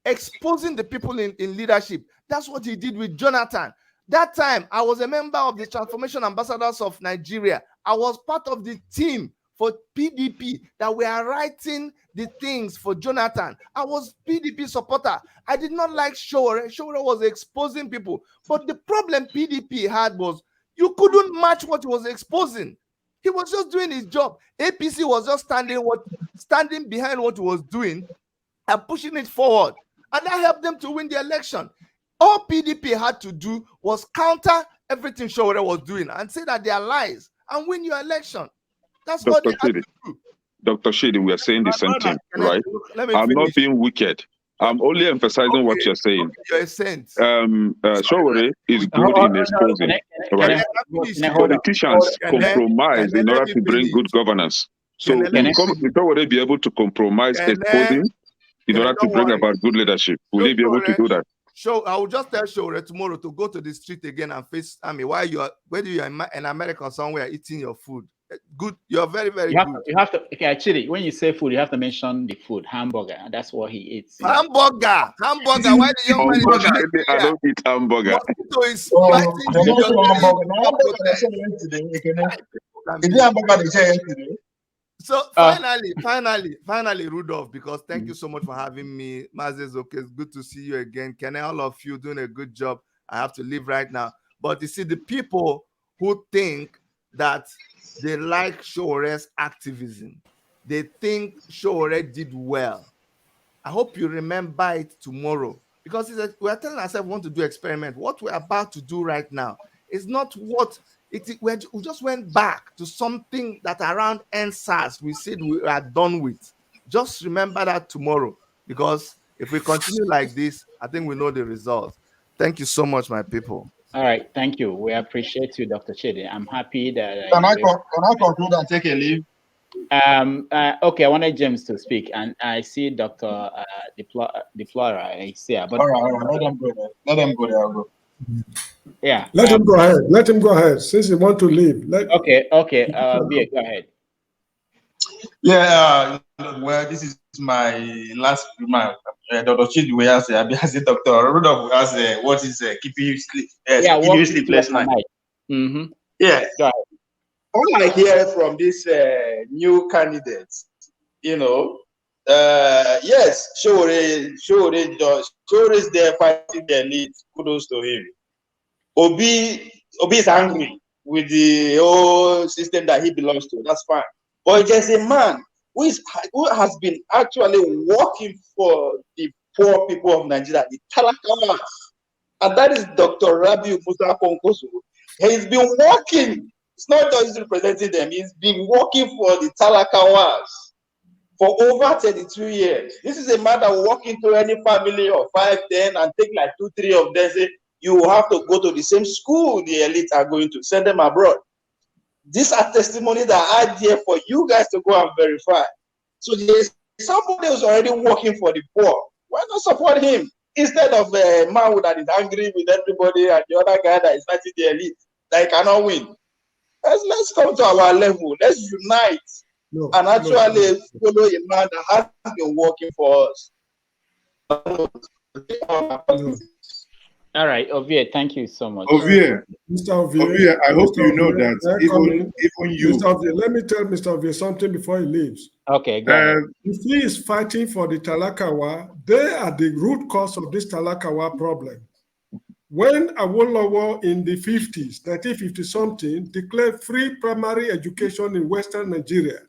exposing the people in leadership. That's what he did with Jonathan. That time, I was a member of the Transformation Ambassadors of Nigeria. I was part of the team for PDP that were writing the things for Jonathan. I was PDP supporter. I did not like Shore. Shore was exposing people. But the problem PDP had was you couldn't match what he was exposing. He was just doing his job. APC was just standing behind what he was doing and pushing it forward. And that helped them to win the election. All PDP had to do was counter everything Shore was doing and say that they are lies and win your election. That's what they had to do. Dr. Shidi, we are saying the same thing, right? I'm not being wicked. I'm only emphasizing what you're saying. Showore is good in exposing, right? Politicians compromise in order to bring good governance. So will Showore be able to compromise exposing in order to bring about good leadership? Will he be able to do that? I will just tell Showore tomorrow to go to the street again and face army while whether you're in America or somewhere eating your food. Good, you're very, very good. You have to. Okay, actually, when you say food, you have to mention the food. Hamburger. That's what he eats. Hamburger. Why the young man? I don't eat hamburger. So it's So finally, Rudolph, because thank you so much for having me. Mazes, okay, it's good to see you again. Can all of you doing a good job? I have to leave right now. But you see, the people who think that they like Shore's activism, they think Shore did well. I hope you remember it tomorrow, because we're telling ourselves we want to do experiment. What we're about to do right now is not what we just went back to something that around NSAS we said we are done with. Just remember that tomorrow, because if we continue like this, I think we know the results. Thank you so much, my people. All right, thank you. We appreciate you, Dr. Chidi. I'm happy that can I conclude and take a leave? Okay, I wanted James to speak, and I see Dr. Diaspora is here. But all right, let them go there. Let them go there. I'll go. Yeah. Let him go ahead. Let him go ahead. Since he want to leave. Okay. Bia, go ahead. Yeah. Well, this is my last remark. Dr. Chidi will ask, Dr. Rudolph will ask, what is keeping you sleepless night? Mm-hmm. Yeah. All I hear from this new candidates, yes, Shore is there fighting the elite. Kudos to him. Obi is angry with the whole system that he belongs to. That's fine. But there's a man who has been actually working for the poor people of Nigeria, the Talakawas, and that is Dr. Rabiu Musa Konkosu. He's been working. It's not just representing them. He's been working for the Talakawas for over 32 years. This is a man that will walk into any family of 5, 10 and take like 2, 3 of them, say, you have to go to the same school the elites are going to, send them abroad. These are testimonies that are there for you guys to go and verify. So there's somebody who's already working for the poor. Why not support him? Instead of a man that is angry with everybody and the other guy that is fighting the elite, that he cannot win. Let's come to our level. Let's unite and actually follow a man that has been working for us. All right, Ovie, thank you so much. Ovie, Mr. Ovie, I hope you know that even you. Mr. Ovie, let me tell Mr. Ovie something before he leaves. Okay, go ahead. If he is fighting for the Talakawa, they are the root cause of this Talakawa problem. When Awolowo in the 50s, 1950 something, declared free primary education in Western Nigeria,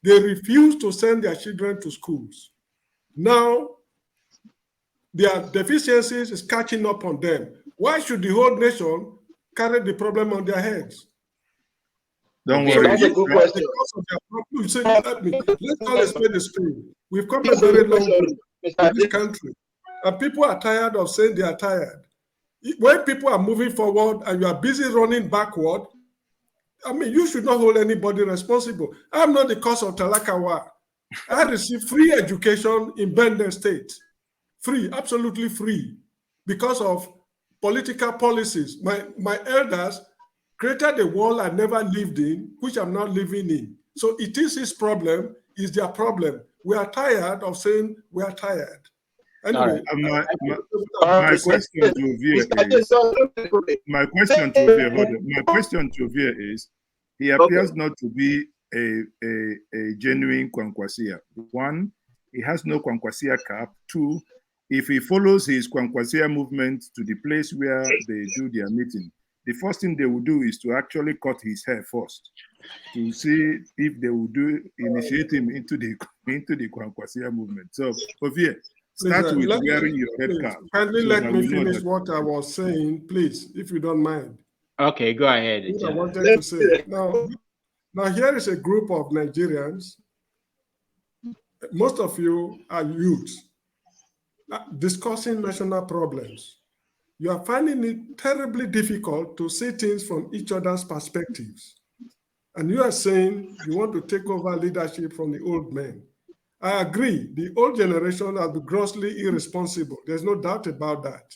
they refused to send their children to schools. Now, their deficiencies is catching up on them. Why should the whole nation carry the problem on their heads? Don't So worry. that's a good question. Because of their problem, you say, let's call a spade a spade. We've come a very long way in this country, and people are tired of saying they are tired. When people are moving forward and you are busy running backward, I mean, you should not hold anybody responsible. I'm not the cause of Talakawa. I received free education in Benden State. Free, absolutely free, because of political policies. My elders created a world I never lived in, which I'm not living in. So it is his problem, is their problem. We are tired of saying we are tired. Anyway, my question to Javier is, my question to Javier is, he appears not to be a genuine Kwankwasia. One, he has no Kwankwasia cap. Two, if he follows his Kwankwasia movement to the place where they do their meeting, the first thing they will do is to actually cut his hair first to see if they will initiate him into the Kwankwasia movement. So, Javier, start with wearing your head cap. Kindly let me finish what I was saying, please, if you don't mind. Okay, go ahead. What I wanted to say. Now here is a group of Nigerians. Most of you are youths discussing national problems. You are finding it terribly difficult to see things from each other's perspectives. And you are saying you want to take over leadership from the old men. I agree, the old generation has been grossly irresponsible. There's no doubt about that.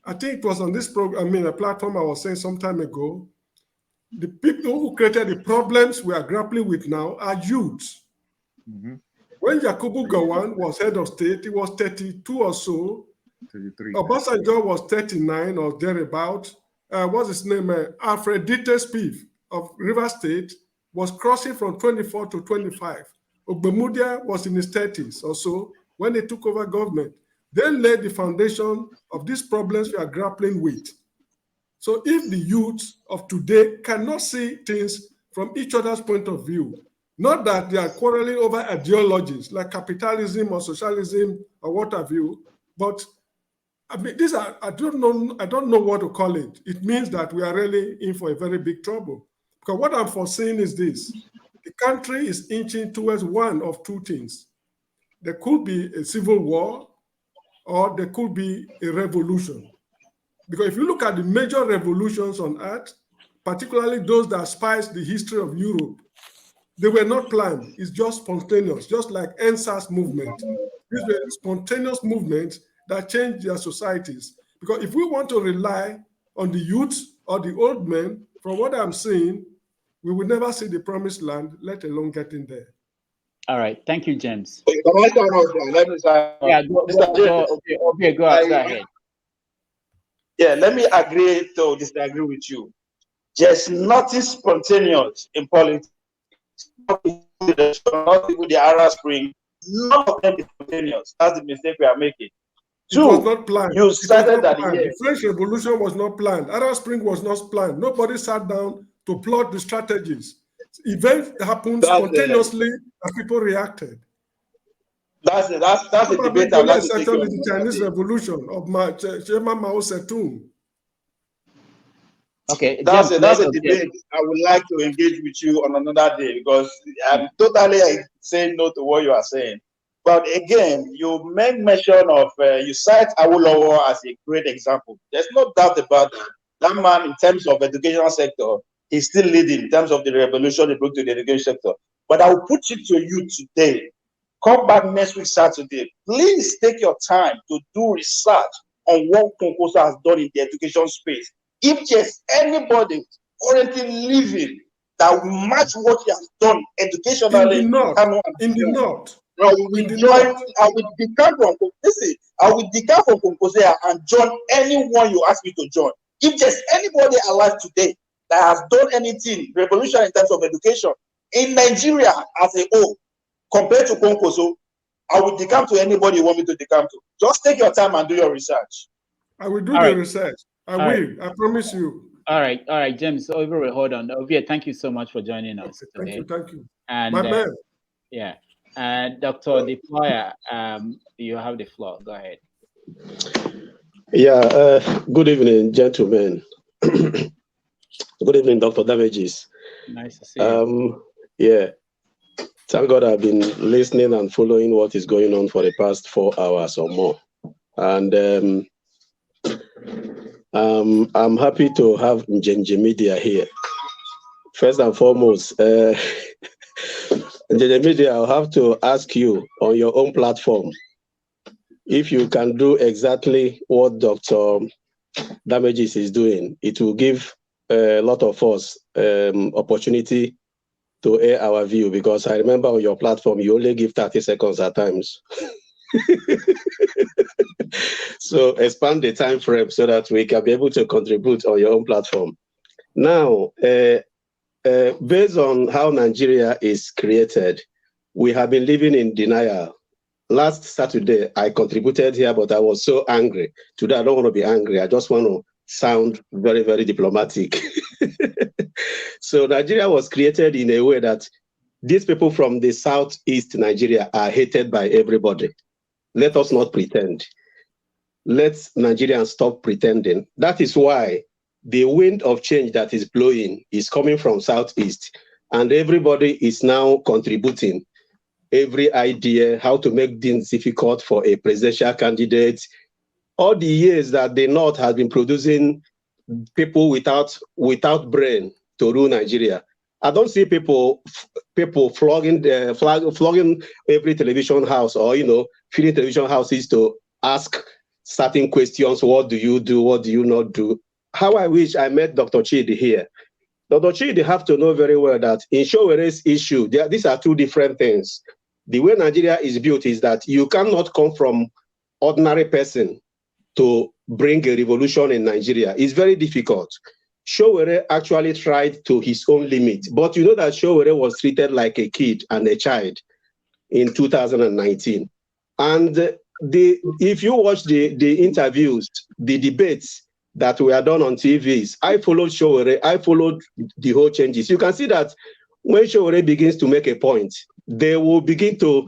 I think it was on this program, a platform I was saying some time ago, the people who created the problems we are grappling with now are youths. Mm-hmm. When Yakubu Gowon was head of state, he was 32 or so. 33. Obasanjo was 39 or thereabout. What's his name? Alfred Dieter Spieth of River State was crossing from 24 to 25. Ogbemudia was in his 30s or so when they took over government. They laid the foundation of these problems we are grappling with. So if the youth of today cannot see things from each other's point of view, not that they are quarreling over ideologies like capitalism or socialism or what have you, but I mean, these are, I don't know what to call it. It means that we are really in for a very big trouble. Because what I'm foreseeing is this: the country is inching towards one of two things. There could be a civil war, or there could be a revolution. Because if you look at the major revolutions on earth, particularly those that spice the history of Europe, they were not planned. It's just spontaneous, just like NSAS movement. These were spontaneous movements that changed their societies. Because if we want to rely on the youth or the old men, from what I'm seeing, we will never see the promised land, let alone get in there. All right, thank you, James. Yeah, go ahead. Yeah, let me agree to disagree with you. There's nothing spontaneous in politics. Not with the Arab Spring, none of them is spontaneous. That's the mistake we are making. It was not planned. You started that the French Revolution was not planned. Arab Spring was not planned. Nobody sat down to plot the strategies. Events happened spontaneously and people reacted. That's a debate I'd like to take on. The Chinese Revolution of Chairman Mao Zedong. Okay, that's a debate I would like to engage with you on another day, because I'm totally saying no to what you are saying. But again, you make mention of, you cite Awolowo as a great example. There's no doubt about that. That man, in terms of educational sector, he's still leading in terms of the revolution he brought to the education sector. But I will put it to you today. Come back next week, Saturday. Please take your time to do research on what Konkosa has done in the education space. If there's anybody currently living that will match what he has done educationally in the north. I will decamp from Konkosea and join anyone you ask me to join. If there's anybody alive today that has done anything revolution in terms of education in Nigeria as a whole, compared to Konkoso, I will decamp to anybody you want me to decamp to. Just take your time and do your research. I will do All the right. research. I All right. will. I promise you. All right, James. Over, hold on. Ovia, thank you so much for joining us today. Thank you. And My man. yeah, Dr. Deployer, you have the floor. Go ahead. Yeah. Good evening, gentlemen. Good evening, Dr. Damages. Nice to see you. Yeah. Thank God I've been listening and following what is going on for the past 4 hours or more. And I'm happy to have Njenje Media here. First and foremost, Njenje Media, I'll have to ask you on your own platform if you can do exactly what Dr. Damages is doing. It will give a lot of us opportunity to air our view, because I remember on your platform, you only give 30 seconds at times. So expand the time frame so that we can be able to contribute on your own platform. Now, based on how Nigeria is created, we have been living in denial. Last Saturday, I contributed here, but I was so angry. Today, I don't want to be angry. I just want to sound very, very diplomatic. So Nigeria was created in a way that these people from the southeast Nigeria are hated by everybody. Let us not pretend. Let Nigerians stop pretending. That is why the wind of change that is blowing is coming from southeast, and everybody is now contributing every idea, how to make things difficult for a presidential candidate. All the years that the North has been producing people without brain to rule Nigeria. I don't see people flogging every television house, or filling television houses to ask certain questions. What do you do? What do you not do? How I wish I met Dr. Chidi here. Dr. Chidi have to know very well that in Showere's issue, these are two different things. The way Nigeria is built is that you cannot come from ordinary person to bring a revolution in Nigeria. It's very difficult. Showere actually tried to his own limit, but you know that Showere was treated like a kid and a child in 2019. And if you watch the interviews, the debates that were done on TVs, I followed Showere, I followed the whole changes. You can see that when Showere begins to make a point, they will begin to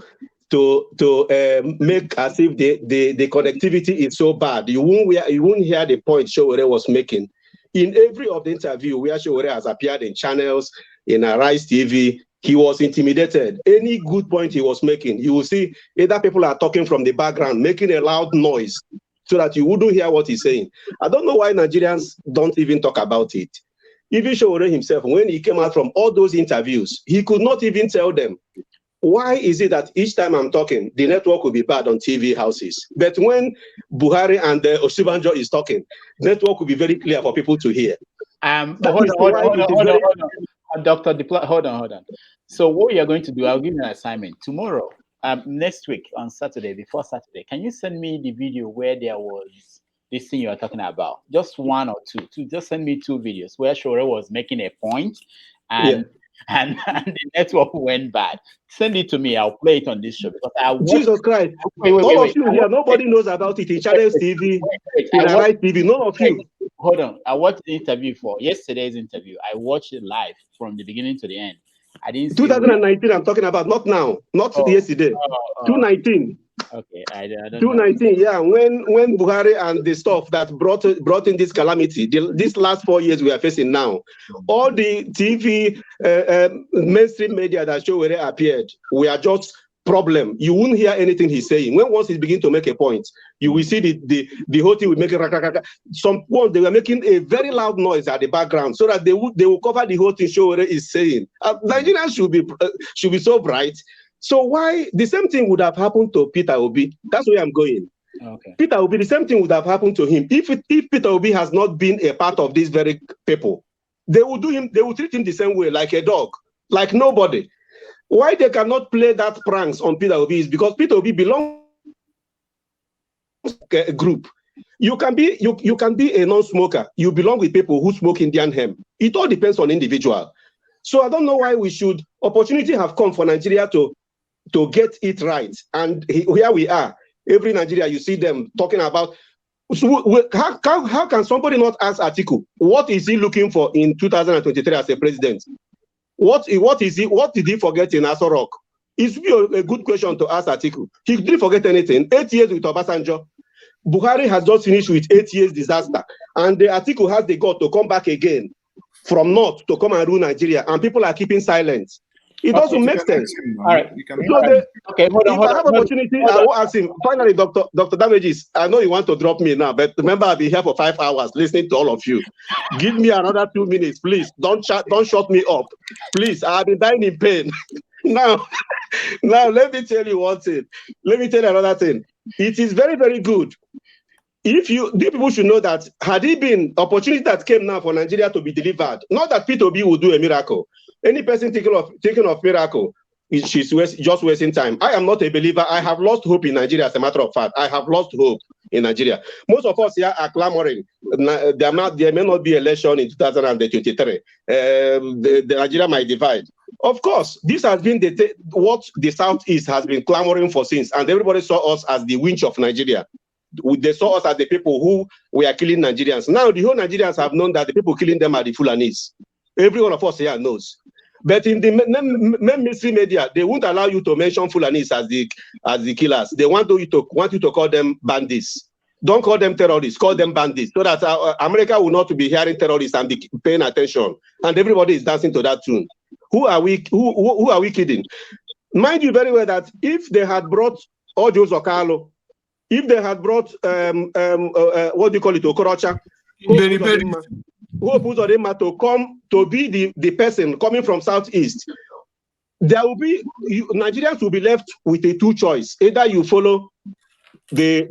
make as if the connectivity is so bad. You won't hear the point Showere was making. In every of the interview where Showere has appeared in channels, in Arise TV, he was intimidated. Any good point he was making, you will see either people are talking from the background, making a loud noise so that you wouldn't hear what he's saying. I don't know why Nigerians don't even talk about it. Even Showere himself, when he came out from all those interviews, he could not even tell them. Why is it that each time I'm talking, the network will be bad on TV houses? But when Buhari and Osibanjo is talking, network will be very clear for people to hear. Hold on, Dr. Deploy, hold on. So what we are going to do, I'll give you an assignment. Tomorrow, next week on Saturday, before Saturday, can you send me the video where there was this thing you are talking about? Just one or two. Just send me 2 videos where Showere was making a point and the network went bad. Send it to me. I'll play it on this show because I watched. Jesus Christ! All of you here, nobody knows about it in Channels TV, in Arise TV. None of you. Hold on. I watched the interview for yesterday's interview. I watched it live from the beginning to the end. I didn't see 2019. I'm talking about, not now, not yesterday. 2019. Okay, I don't 2019, know. Yeah, when Buhari and the stuff that brought in this calamity, these last 4 years we are facing now, all the TV mainstream media that Showere appeared, we are just problem. You won't hear anything he's saying. When once he begins to make a point, you will see the whole thing will make a some point they were making a very loud noise at the background so that they will cover the whole thing Showere is saying. Nigerians should be so bright. So why the same thing would have happened to Peter Obi? That's where I'm going. Okay. Peter Obi, the same thing would have happened to him if Peter Obi has not been a part of these very people. They will treat him the same way, like a dog, like nobody. Why they cannot play that pranks on Peter Obi is because Peter Obi belongs to a group. You can be a non-smoker. You belong with people who smoke Indian hemp. It all depends on individual. So I don't know why opportunity have come for Nigeria to get it right. And here we are. Every Nigeria, you see them talking about So how can somebody not ask Atiku, what is he looking for in 2023 as a president? What did he forget in Aso Rock? It's a good question to ask Atiku. He didn't forget anything. 8 years with Obasanjo. Buhari has just finished with 8 years disaster. And the Atiku has the gut to come back again from north to come and rule Nigeria. And people are keeping silent. It doesn't make sense. All right. Okay, hold on. If I have opportunity, I will ask him. Finally, Dr. Damages, I know you want to drop me now, but remember, I'll be here for 5 hours listening to all of you. Give me another 2 minutes, please. Don't shut me up. Please, I've been dying in pain. Now, let me tell you one thing. Let me tell you another thing. It is very, very good. These people should know that had it been opportunity that came now for Nigeria to be delivered, not that P2B will do a miracle. Any person thinking of miracle, she's just wasting time. I am not a believer. I have lost hope in Nigeria, as a matter of fact. I have lost hope in Nigeria. Most of us here are clamoring. There may not be election in 2023. The Nigeria might divide. Of course, this has been what the Southeast has been clamoring for since, and everybody saw us as the winch of Nigeria. They saw us as the people who were killing Nigerians. Now the whole Nigerians have known that the people killing them are the Fulanis. Every one of us here knows. But in the mainstream media, they won't allow you to mention Fulanis as the killers. They want you to call them bandits. Don't call them terrorists. Call them bandits, so that America will not be hearing terrorists and be paying attention. And everybody is dancing to that tune. Who are we kidding? Mind you very well that if they had brought Ojo Zokalo, if they had brought what do you call it, Okorocha, Hope Uzodinma to come to be the person coming from Southeast, there will be Nigerians will be left with a two choice. Either you follow the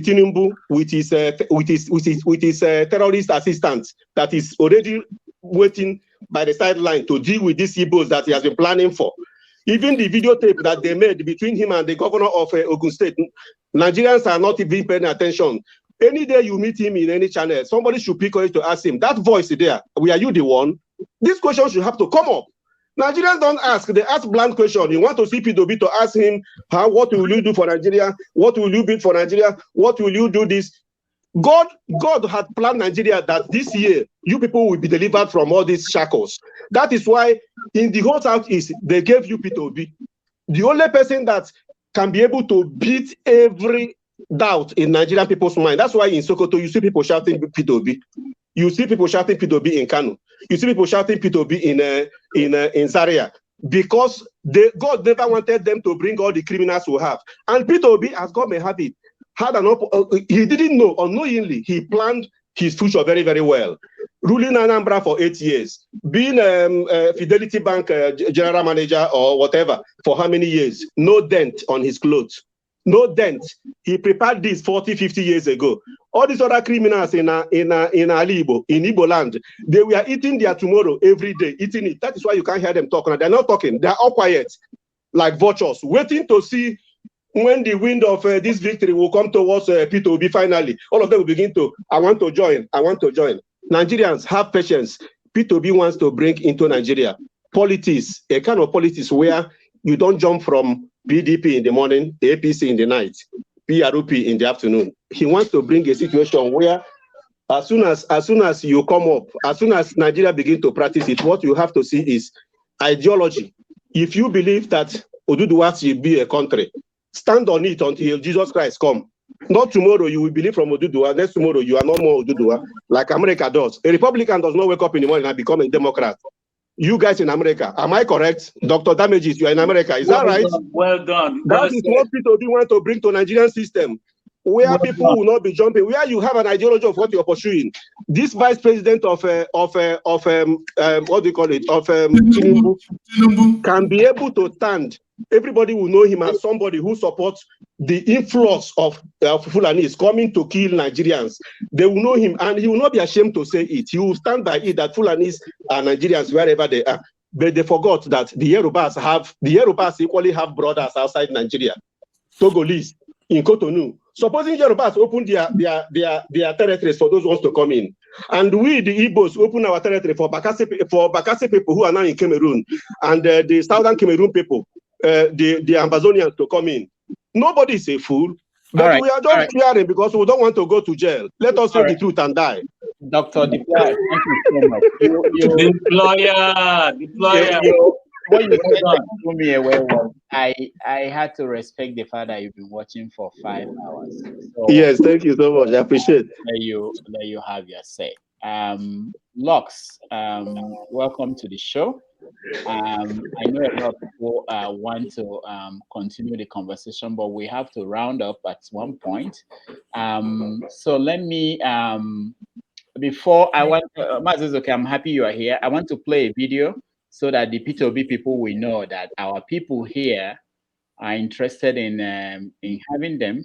Tinubu with his terrorist assistant that is already waiting by the sideline to deal with these Igbos that he has been planning for. Even the videotape that they made between him and the governor of Ogun State, Nigerians are not even paying attention. Any day you meet him in any channel, somebody should pick on to ask him, that voice there, are you the one? This question should have to come up. Nigerians don't ask, they ask blunt question. You want to see P2B to ask him, what will you do for Nigeria? What will you build for Nigeria? What will you do this? God had planned Nigeria that this year, you people will be delivered from all these shackles. That is why in the whole Southeast, they gave you P2B. The only person that can be able to beat every doubt in Nigerian people's mind. That's why in Sokoto, you see people shouting P2B. You see people shouting P2B in Kano. You see people shouting P2B in Zaria. Because God never wanted them to bring all the criminals we have. And P2B has got a habit. He didn't know, unknowingly, he planned his future very, very well. Ruling Anambra for 8 years, being Fidelity Bank general manager or whatever for how many years? No dent on his clothes. No dent. He prepared this 40, 50 years ago. All these other criminals in Igbo land, they were eating their tomorrow every day, eating it. That is why you can't hear them talking. They're not talking. They're all quiet, like vultures, waiting to see when the wind of this victory will come towards P2B finally. All of them will begin to, I want to join. Nigerians, have patience. P2B wants to bring into Nigeria politics, a kind of politics where you don't jump from PDP in the morning, APC in the night, PRP in the afternoon. He wants to bring a situation where as soon as you come up, as soon as Nigeria begin to practice it, what you have to see is ideology. If you believe that Oduduwa should be a country, stand on it until Jesus Christ come. Not tomorrow you will believe from Oduduwa, next tomorrow you are no more Oduduwa, like America does. A Republican does not wake up in the morning and become a Democrat. You guys in America, am I correct? Dr. Damages, you are in America, is that right? Well done. That is what P2B want to bring to Nigerian system, where people will not be jumping, where you have an ideology of what you're pursuing. This vice president of what do you call it, of Tinubu can be able to stand. Everybody will know him as somebody who supports the influx of Fulanis coming to kill Nigerians. They will know him, and he will not be ashamed to say it. He will stand by it that Fulanis are Nigerians wherever they are. But they forgot that the Yorubas equally have brothers outside Nigeria. Togolese, in Cotonou. Supposing Yorubas open their territories for those ones to come in, and we, the Igbos, open our territory for Bakassi people who are now in Cameroon, and the southern Cameroon people, the Amazonians to come in. Nobody is a fool. But we are just fearing because we don't want to go to jail. Let us say the truth and die. Dr. Deployer, thank you so much. Deployer. What you said that threw me away was I had to respect the fact that you've been watching for 5 hours. So yes, thank you so much. I appreciate. Let you have your say. Lux, welcome to the show. I know a lot of people want to continue the conversation, but we have to round up at one point. So let me before I want, okay, I'm happy you are here. I want to play a video so that the P2B people will know that our people here are interested in having them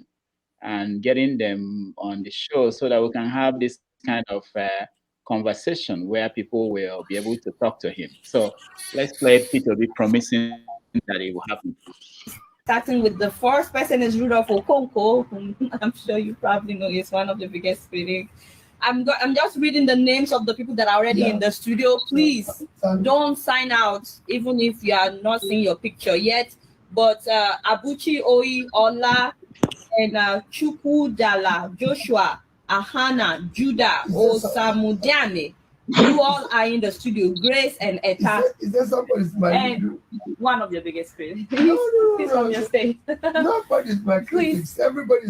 and getting them on the show so that we can have this kind of conversation where people will be able to talk to him. So let's play P2B promising that it will happen. Starting with the first person is Rudolph Okonkwo, whom I'm sure you probably know is one of the biggest critics. I'm just reading the names of the people that are already in the studio. Please don't sign out, even if you are not seeing your picture yet. But Abuchi Oi Ola and Chukwu Dala, Joshua, Ahana, Judah, Osamudiane, you all are in the studio. Grace and Eta. Is there somebody's my and one of your biggest critics. He's on your stage. Nobody's my critics. Everybody,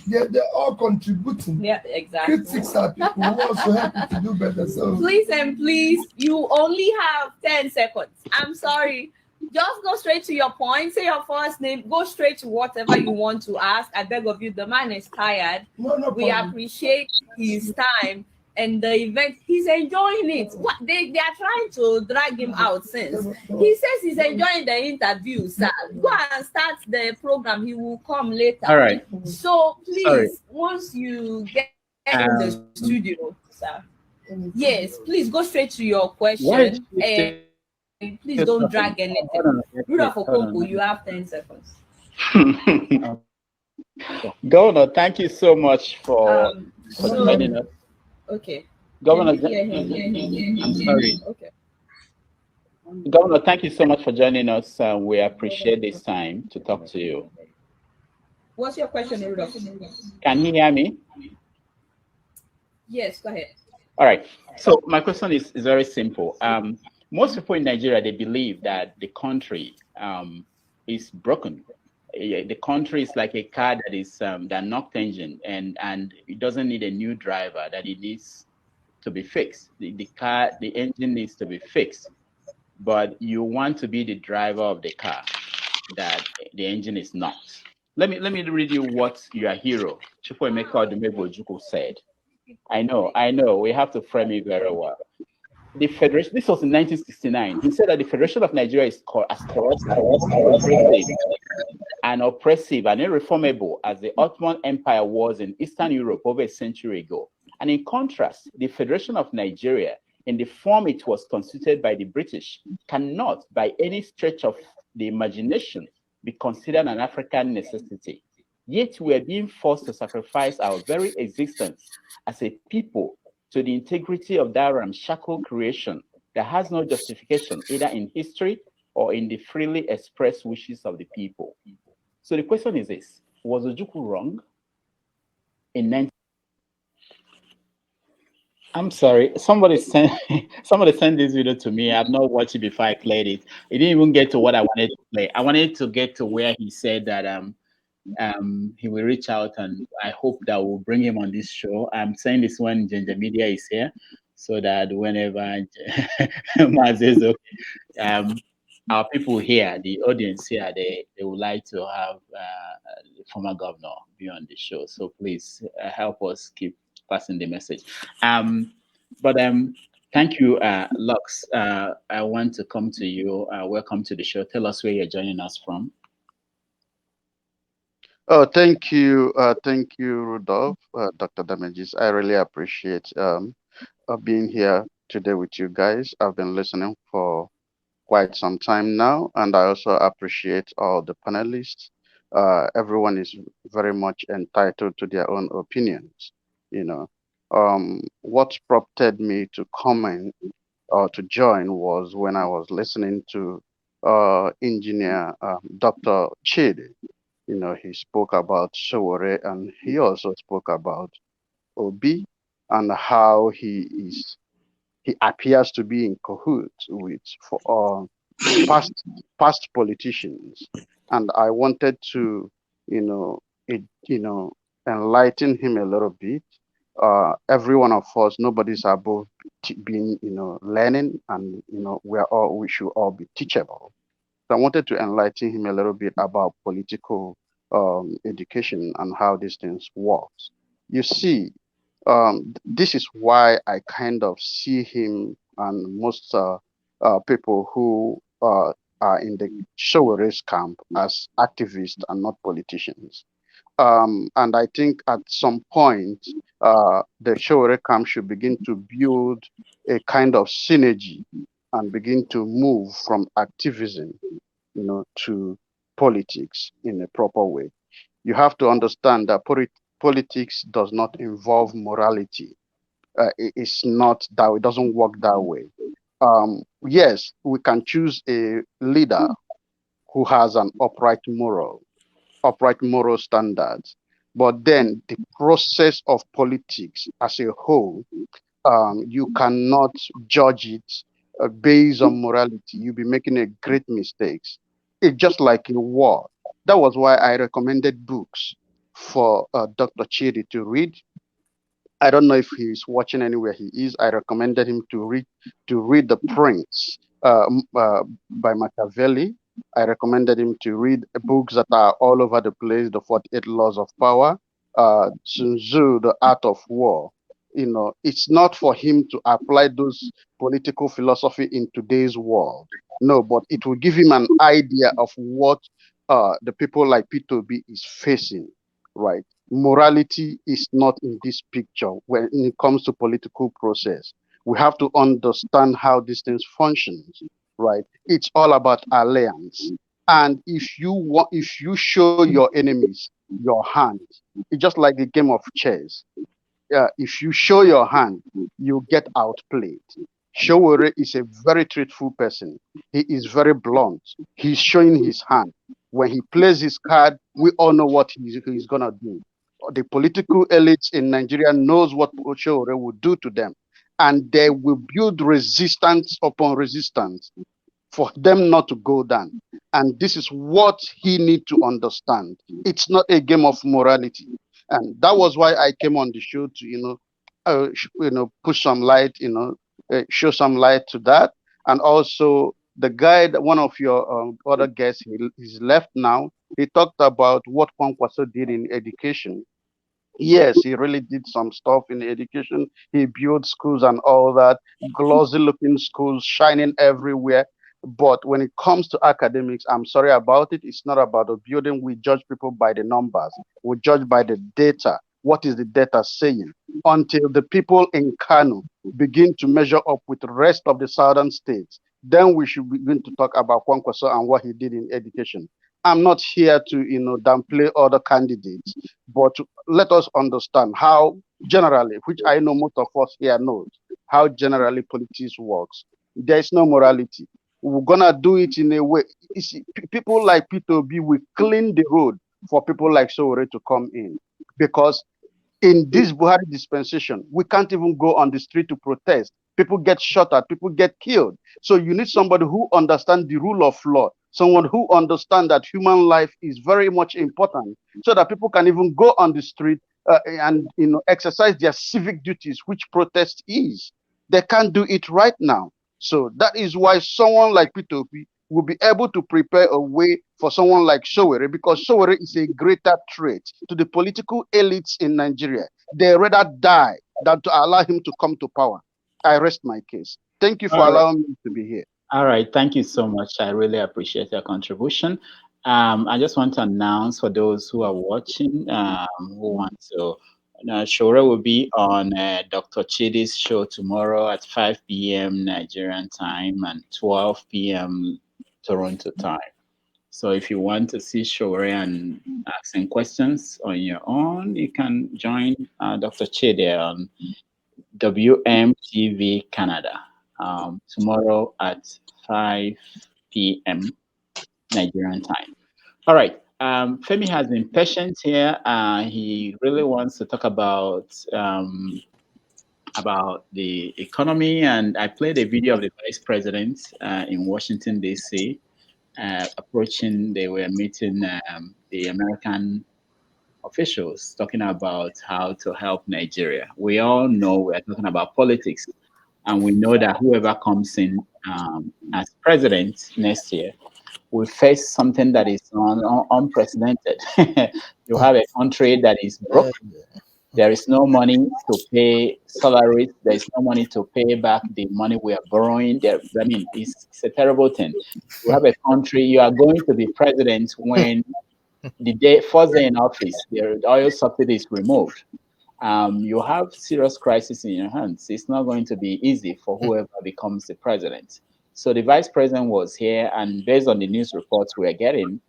they're all contributing. Yeah, exactly. Critics are people who also help you to do better. So please and please, you only have 10 seconds. I'm sorry. Just go straight to your point. Say your first name. Go straight to whatever you want to ask. I beg of you. The man is tired. No we appreciate his time and the event. He's enjoying it. What they are trying to drag him out since. He says he's enjoying the interview, sir. Go and start the program. He will come later. All right. So please, once you get in the studio, sir. Yes, please go straight to your question. Please don't drag anything. Rudolph Okonkwo, you have 10 seconds. Governor, thank you so much for joining us. Okay. Governor, I'm sorry. Okay. Governor, thank you so much for joining us. We appreciate this time to talk to you. What's your question, Rudolph? Can you hear me? Yes, go ahead. All right. So my question is very simple. Most people in Nigeria, they believe that the country is broken. The country is like a car that is that knocked engine and it doesn't need a new driver, that it needs to be fixed. The engine needs to be fixed, but you want to be the driver of the car, that the engine is not. Let me read you what your hero, Chukwuemeka Odumegwu said. I know, we have to frame it very well. The Federation, this was in 1969. He said that the Federation of Nigeria is as corrupt, and oppressive and irreformable as the Ottoman Empire was in Eastern Europe over a century ago. And in contrast, the Federation of Nigeria, in the form it was constituted by the British, cannot, by any stretch of the imagination, be considered an African necessity. Yet we are being forced to sacrifice our very existence as a people to the integrity of that ramshackle creation that has no justification either in history or in the freely expressed wishes of the people. So the question is this: was Ojukwu wrong in 19? I'm sorry, somebody sent this video to me. I've not watched it before I played it. It didn't even get to what I wanted to play. I wanted to get to where he said that he will reach out, and I hope that we'll bring him on this show. I'm saying this when Ginger Media is here, so that whenever Maz is okay, our people here, the audience here, they would like to have the former governor be on the show. So please help us keep passing the message. Thank you, Lux. I want to come to you. Welcome to the show. Tell us where you're joining us from. Oh, thank you, Rudolph, Dr. Damages. I really appreciate being here today with you guys. I've been listening for quite some time now, and I also appreciate all the panelists. Everyone is very much entitled to their own opinions. You know, what prompted me to comment or to join was when I was listening to Engineer Dr. Chidi. he spoke about Sowore, and he also spoke about Obi and how he appears to be in cahoots with past politicians. And I wanted to, enlighten him a little bit. Every one of us, nobody's above being, learning, and we should all be teachable. So I wanted to enlighten him a little bit about political education and how these things works. You see, this is why I kind of see him and most people who are in the Showere's camp as activists and not politicians. And I think at some point, the Showore camp should begin to build a kind of synergy and begin to move from activism, to politics in a proper way. You have to understand that politics does not involve morality. It's not that, it doesn't work that way. Yes, we can choose a leader who has an upright moral standards. But then the process of politics as a whole, you cannot judge it based on morality. You'll be making a great mistakes. It's just like a war. That was why I recommended books for Dr. Chidi to read. I don't know if he's watching anywhere he is. I recommended him to read The Prince by Machiavelli. I recommended him to read books that are all over the place: The 48 Laws of Power, Sun Tzu, The Art of War. It's not for him to apply those political philosophy in today's world. No, but it will give him an idea of what the people like P2B is facing, right? Morality is not in this picture when it comes to political process. We have to understand how these things functions, right? It's all about alliance. And if you show your enemies your hand, it's just like the game of chess. If you show your hand, you get outplayed. Showore is a very truthful person. He is very blunt. He's showing his hand. When he plays his card, we all know what he's gonna do. The political elites in Nigeria knows what Showore will do to them, and they will build resistance upon resistance for them not to go down. And this is what he need to understand. It's not a game of morality. And that was why I came on the show to, push some light, show some light to that. And also the guy, one of your other guests, he's left now. He talked about what Kwankwaso did in education. Yes, he really did some stuff in education. He built schools and all that, glossy looking schools shining everywhere. But when it comes to academics, I'm sorry about it. It's not about the building. We judge people by the numbers. We judge by the data. What is the data saying? Until the people in Kano begin to measure up with the rest of the southern states, then we should begin to talk about Kwankwaso and what he did in education. I'm not here to, downplay other candidates, but let us understand how generally, which I know most of us here knows, how generally politics works. There is no morality. We're gonna do it in a way. People like P2B will clean the road for people like Sowore to come in, because in this Buhari dispensation, we can't even go on the street to protest. People get shot at, people get killed. So you need somebody who understands the rule of law, someone who understands that human life is very much important, so that people can even go on the street and exercise their civic duties, which protest is. They can't do it right now. So that is why someone like P2P will be able to prepare a way for someone like Sowore, because Sowore is a greater threat to the political elites in Nigeria. They rather die than to allow him to come to power. I rest my case. Thank you for allowing me to be here. All right, thank you so much. I really appreciate your contribution. I just want to announce for those who are watching, who want to, Shora will be on Dr. Chidi's show tomorrow at 5 p.m. Nigerian time and 12 p.m. Toronto time. So if you want to see Shore and asking questions on your own, you can join Dr. Chidi on WMTV Canada tomorrow at 5 p.m. Nigerian time. All right. Femi has been patient here. He really wants to talk about the economy, and I played a video of the vice president in Washington, D.C. Approaching. They were meeting the American officials, talking about how to help Nigeria. We all know we are talking about politics, and we know that whoever comes in as president next year will face something that is unprecedented. You have a country that is broke. There is no money to pay salaries. There is no money to pay back the money we are borrowing. I mean, it's a terrible thing. You have a country, you are going to be president when the first day in office, the oil subsidy is removed. You have serious crisis in your hands. It's not going to be easy for whoever becomes the president. So the vice president was here, and based on the news reports we're getting,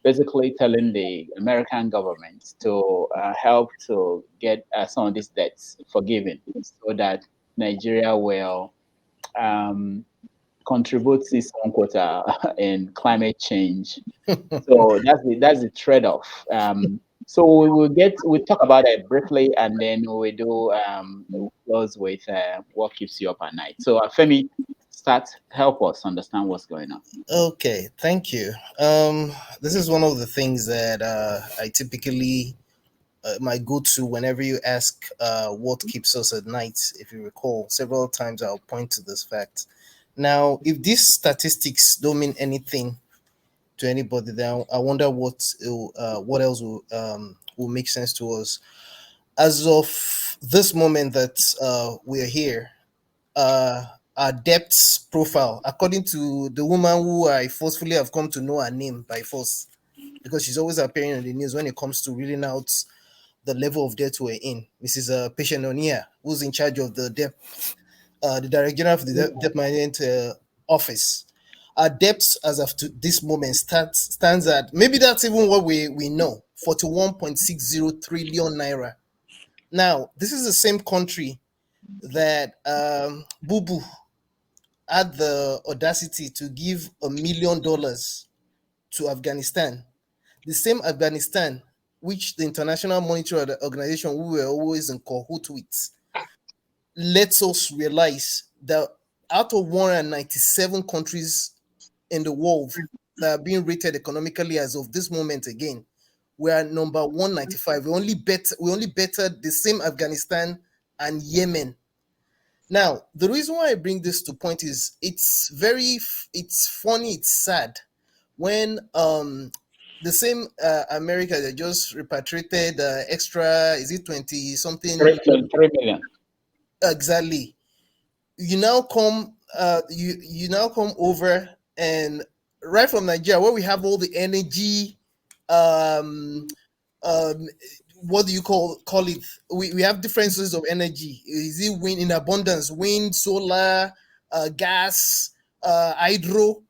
basically telling the American government to help to get some of these debts forgiven, so that Nigeria will contribute its own quota in climate change. So that's the trade-off. So we'll talk about it briefly, and then we'll close with what keeps you up at night. So Femi, help us understand what's going on. Okay, thank you. This is one of the things that I typically my go-to whenever you ask what keeps us at night. If you recall, several times I'll point to this fact. Now, if these statistics don't mean anything to anybody, then I wonder what else will make sense to us. As of this moment that we are here, our debt profile, according to the woman who I forcefully have come to know her name by force, because she's always appearing in the news when it comes to reading out the level of debt we're in, Mrs. Peshanonia, who's in charge of the debt, the Director General of the Debt Management Office. Our debts as of this moment stands at, maybe that's even what we know, 41.60 trillion naira. Now, this is the same country that Bubu had the audacity to give $1 million to Afghanistan. The same Afghanistan, which the International Monetary Organization, we were always in cahoot with, lets us realize that out of 197 countries in the world that are being rated economically as of this moment again, we are number 195. We only bettered the same Afghanistan and Yemen. Now, the reason why I bring this to point is it's funny, it's sad when the same America that just repatriated extra, is it 20 something? 3 million. Exactly. You now come over, and right from Nigeria, where we have all the energy, what do you call it? We have different sources of energy. Is it wind in abundance? Wind, solar, gas, hydro.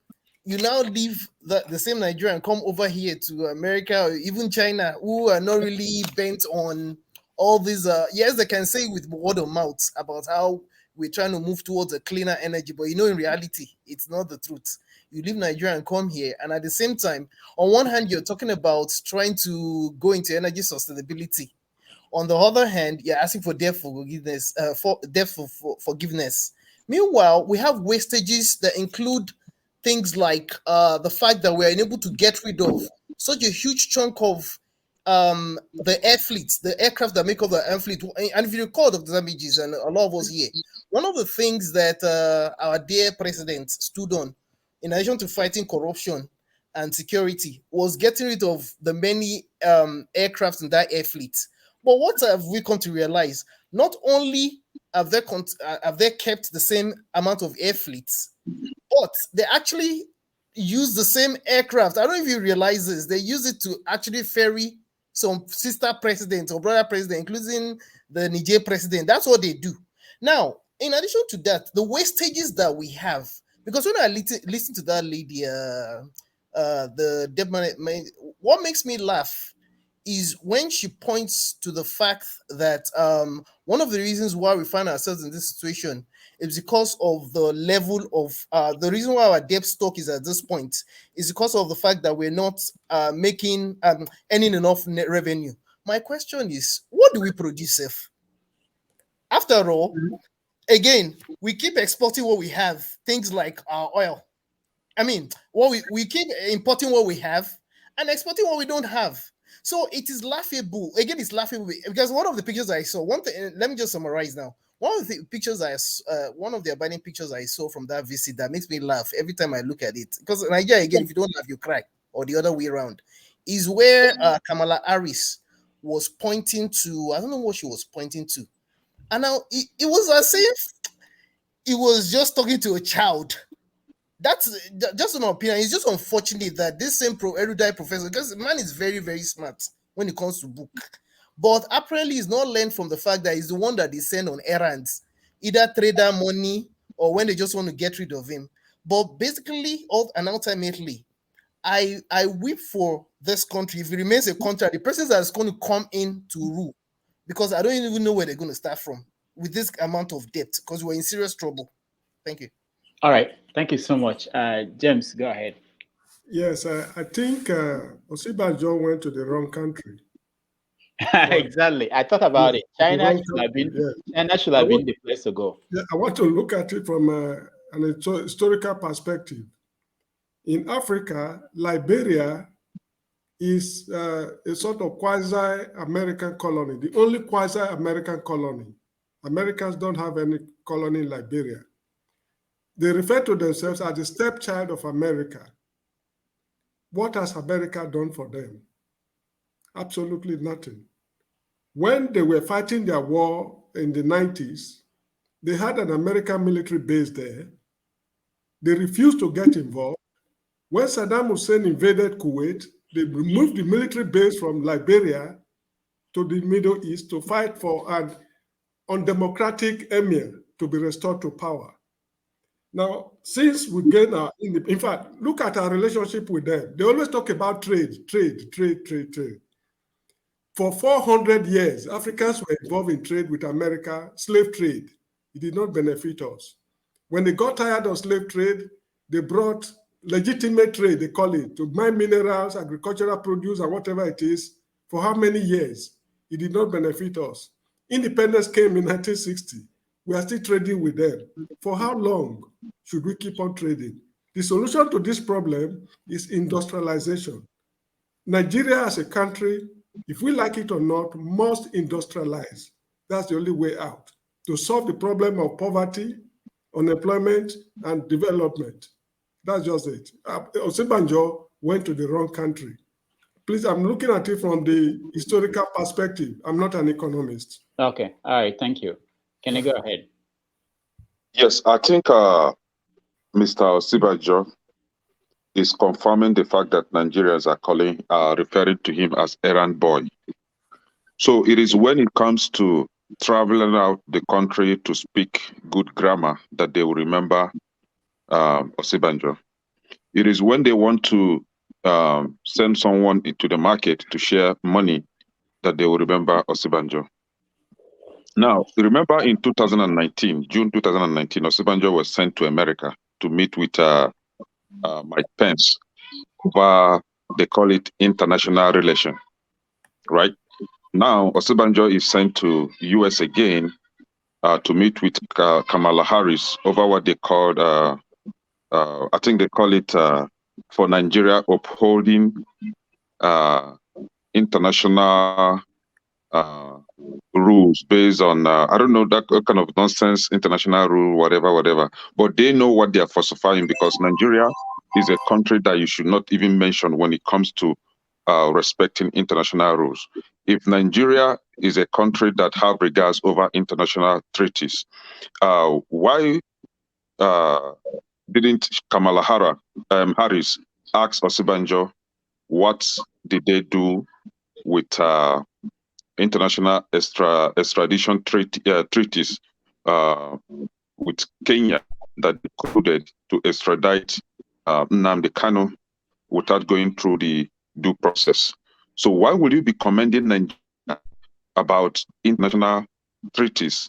You now leave the same Nigeria and come over here to America or even China, who are not really bent on all these. Yes, they can say with word of mouth about how we're trying to move towards a cleaner energy, but in reality, it's not the truth. You leave Nigeria and come here, and at the same time, on one hand, you're talking about trying to go into energy sustainability. On the other hand, you're asking for debt forgiveness. Forgiveness. Meanwhile, we have wastages that include things like the fact that we're unable to get rid of such a huge chunk of the air fleets, the aircraft that make up the air fleet. And if you recall the damages, and a lot of us here, one of the things that our dear president stood on, in addition to fighting corruption and security, was getting rid of the many aircraft in that air fleet. But what have we come to realize? Not only have they kept the same amount of air fleets, but they actually use the same aircraft. I don't know if you realize this. They use it to actually ferry some sister president or brother president, including the Niger president. That's what they do. Now, in addition to that, the wastages that we have, because when I listen to that lady, the debt man, what makes me laugh is when she points to the fact that one of the reasons why we find ourselves in this situation is because of the level of the reason why our debt stock is at this point is because of the fact that we're not making earning enough net revenue. My question is, what do we produce? After all, again, we keep exporting what we have, things like oil. I mean, what we keep importing what we have and exporting what we don't have. So it is laughable. Again, it's laughable because one of the pictures I saw, one thing, let me just summarize now. One of the pictures one of the abiding pictures I saw from that visit that makes me laugh every time I look at it. Because Nigeria, again, if you don't have, you cry, or the other way around, is where Kamala Harris was pointing to. I don't know what she was pointing to. And now it was as if he was just talking to a child. That's just an opinion. It's just unfortunate that this same erudite professor, because the man is very, very smart when it comes to book, but apparently he's not learned from the fact that he's the one that they send on errands, either trader money or when they just want to get rid of him. But basically, and ultimately, I weep for this country. If it remains a country, the person that's going to come in to rule, because I don't even know where they're going to start from with this amount of debt, because we're in serious trouble. Thank you. All right. Thank you so much. James, go ahead. Yes, I think Osibajo went to the wrong country. Exactly. I thought about it. China should have been the place to go. Yeah, I want to look at it from an historical perspective. In Africa, Liberia is a sort of quasi-American colony, the only quasi-American colony. Americans don't have any colony in Liberia. They refer to themselves as the stepchild of America. What has America done for them? Absolutely nothing. When they were fighting their war in the 90s, they had an American military base there. They refused to get involved. When Saddam Hussein invaded Kuwait, they removed the military base from Liberia to the Middle East to fight for an undemocratic emir to be restored to power. Now, since we gain in fact, look at our relationship with them. They always talk about trade. For 400 years, Africans were involved in trade with America, slave trade. It did not benefit us. When they got tired of slave trade, they brought legitimate trade, they call it, to mine minerals, agricultural produce, and whatever it is. For how many years? It did not benefit us. Independence came in 1960. We are still trading with them. For how long should we keep on trading? The solution to this problem is industrialization. Nigeria as a country, if we like it or not, must industrialize. That's the only way out to solve the problem of poverty, unemployment, and development. That's just it. Osibanjo went to the wrong country. Please, I'm looking at it from the historical perspective. I'm not an economist. Okay. All right. Thank you. Can you go ahead? Yes, I think Mr. Osibajo is confirming the fact that Nigerians are referring to him as errand boy. So it is when it comes to traveling out the country to speak good grammar that they will remember Osibanjo. It is when they want to send someone into the market to share money that they will remember Osibanjo. Now, remember in 2019, June 2019, Osibanjo was sent to America to meet with Mike Pence over, they call it international relation, right? Now, Osibanjo is sent to US again to meet with Kamala Harris over what they called, I think they call it for Nigeria upholding international rules based on I don't know, that kind of nonsense international rule, whatever, but they know what they are falsifying, because Nigeria is a country that you should not even mention when it comes to respecting international rules. If Nigeria is a country that have regards over international treaties, why didn't Kamala Harris ask Osibanjo what did they do with international extradition treaties with Kenya that included to extradite Nnamdi Kanu without going through the due process? So why will you be commending Nigeria about international treaties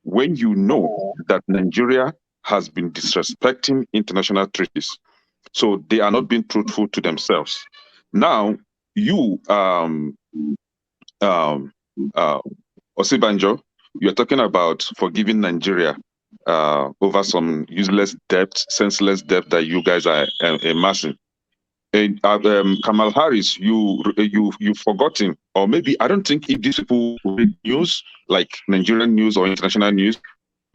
when you know that Nigeria has been disrespecting international treaties? So they are not being truthful to themselves. Now, you, Osibanjo, you're talking about forgiving Nigeria over some useless debt, senseless debt that you guys are amassing. And Kamal Harris, you've forgotten, or maybe I don't think if these people read news like Nigerian news or international news,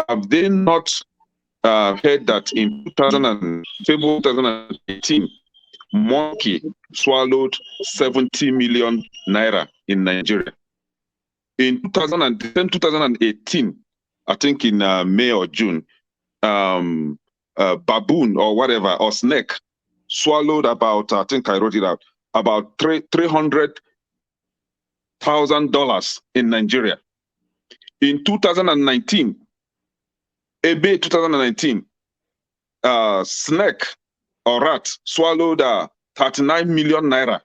have they not heard that in February 2018, Monkey swallowed 70 million naira in Nigeria? In 2018, I think in May or June, baboon or whatever, or snake, swallowed about, I think I wrote it out, about $300,000 in Nigeria. In 2019, Ebe 2019, snake or rat swallowed 39 million naira.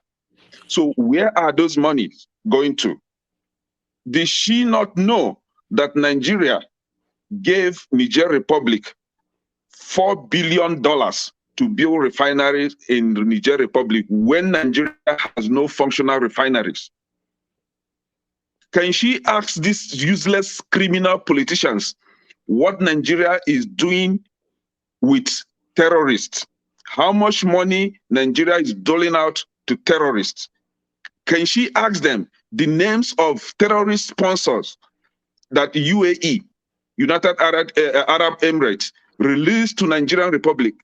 So where are those monies going to? Did she not know that Nigeria gave Niger Republic $4 billion to build refineries in the Niger Republic when Nigeria has no functional refineries? Can she ask these useless criminal politicians what Nigeria is doing with terrorists? How much money Nigeria is doling out to terrorists? Can she ask them the names of terrorist sponsors that UAE, United Arab Emirates, released to Nigerian Republic,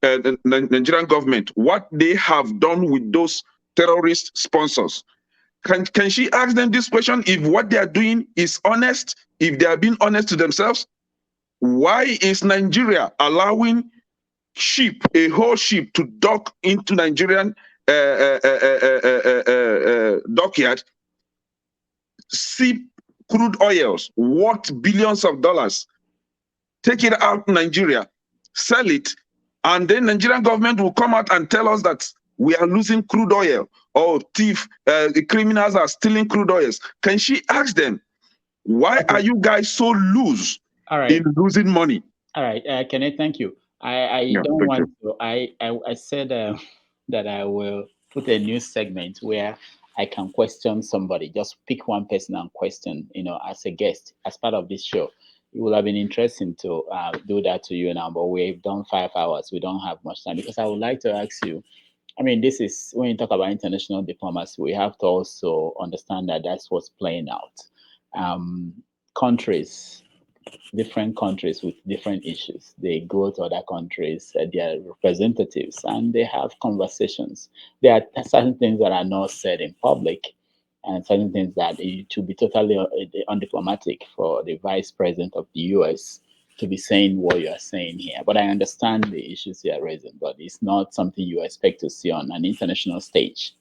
Nigerian government, what they have done with those terrorist sponsors? Can she ask them this question if what they are doing is honest, if they are being honest to themselves? Why is Nigeria allowing a whole ship to dock into Nigerian dockyard, sip crude oils worth billions of dollars, take it out to Nigeria, sell it, and then Nigerian government will come out and tell us that we are losing crude oil, or the criminals are stealing crude oils? Can she ask them, why are you guys so loose in losing money? All right, Kenneth, thank you. I don't want to. I said that I will put a new segment where I can question somebody. Just pick one person and question, as a guest, as part of this show. It would have been interesting to do that to you now, but we've done 5 hours. We don't have much time, because I would like to ask you, this is, when you talk about international diplomacy, we have to also understand that that's what's playing out. Different countries with different issues, they go to other countries, their representatives, and they have conversations. There are certain things that are not said in public, and certain things that to be totally undiplomatic for the vice president of the US to be saying what you are saying here. But I understand the issues you are raising, but it's not something you expect to see on an international stage.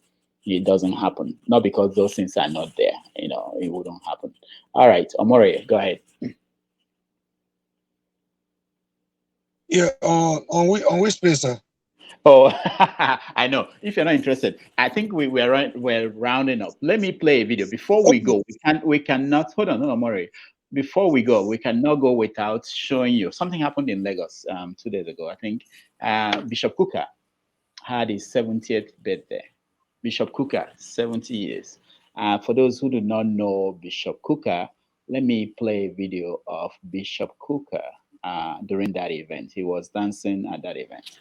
It doesn't happen. Not because those things are not there, it wouldn't happen. All right, Omori, go ahead. Yeah, on which place, sir? Oh, I know. If you're not interested, I think we're rounding up. Let me play a video before we go. We cannot hold on, no, Murray. Before we go, we cannot go without showing you something happened in Lagos 2 days ago. I think Bishop Kuka had his 70th birthday. Bishop Kuka, 70 years. For those who do not know Bishop Kuka, let me play a video of Bishop Kuka during that event. He was dancing at that event.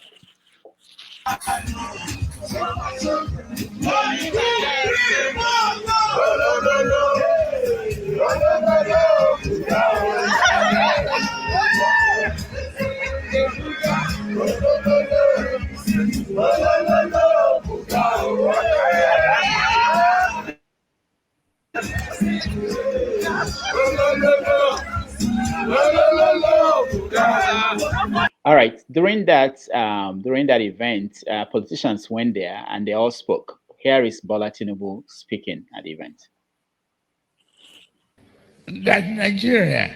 All right. During that event, politicians went there and they all spoke. Here is Bola Tinubu speaking at the event. That Nigeria,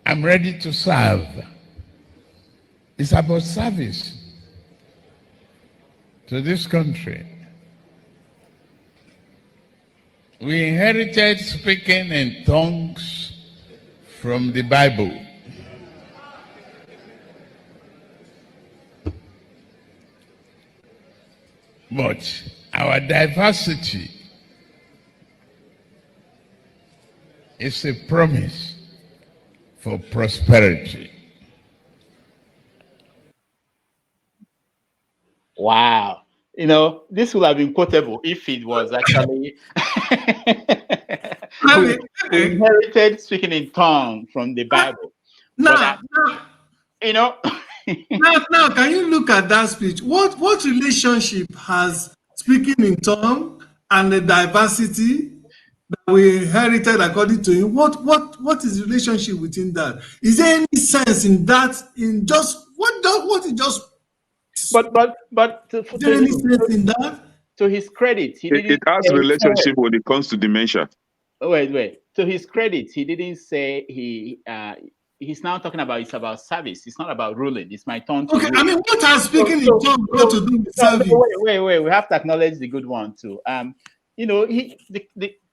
I'm ready to serve. It's about service to this country. We inherited speaking in tongues from the Bible. But our diversity is a promise for prosperity. Wow. You know, this would have been quotable if it was actually we inherited speaking in tongue from the Bible. Now, you know, now, can you look at that speech? What relationship has speaking in tongue and the diversity that we inherited according to him? What is the relationship within that? Is there any sense in that? In just what he just? But to his credit, he didn't. It has relationship when it comes to dementia. Wait. To his credit, he didn't say he's now talking about it's about service. It's not about ruling. It's my turn to rule. I mean, what has speaking in tongue got to do with service? Wait. We have to acknowledge the good one too. You know,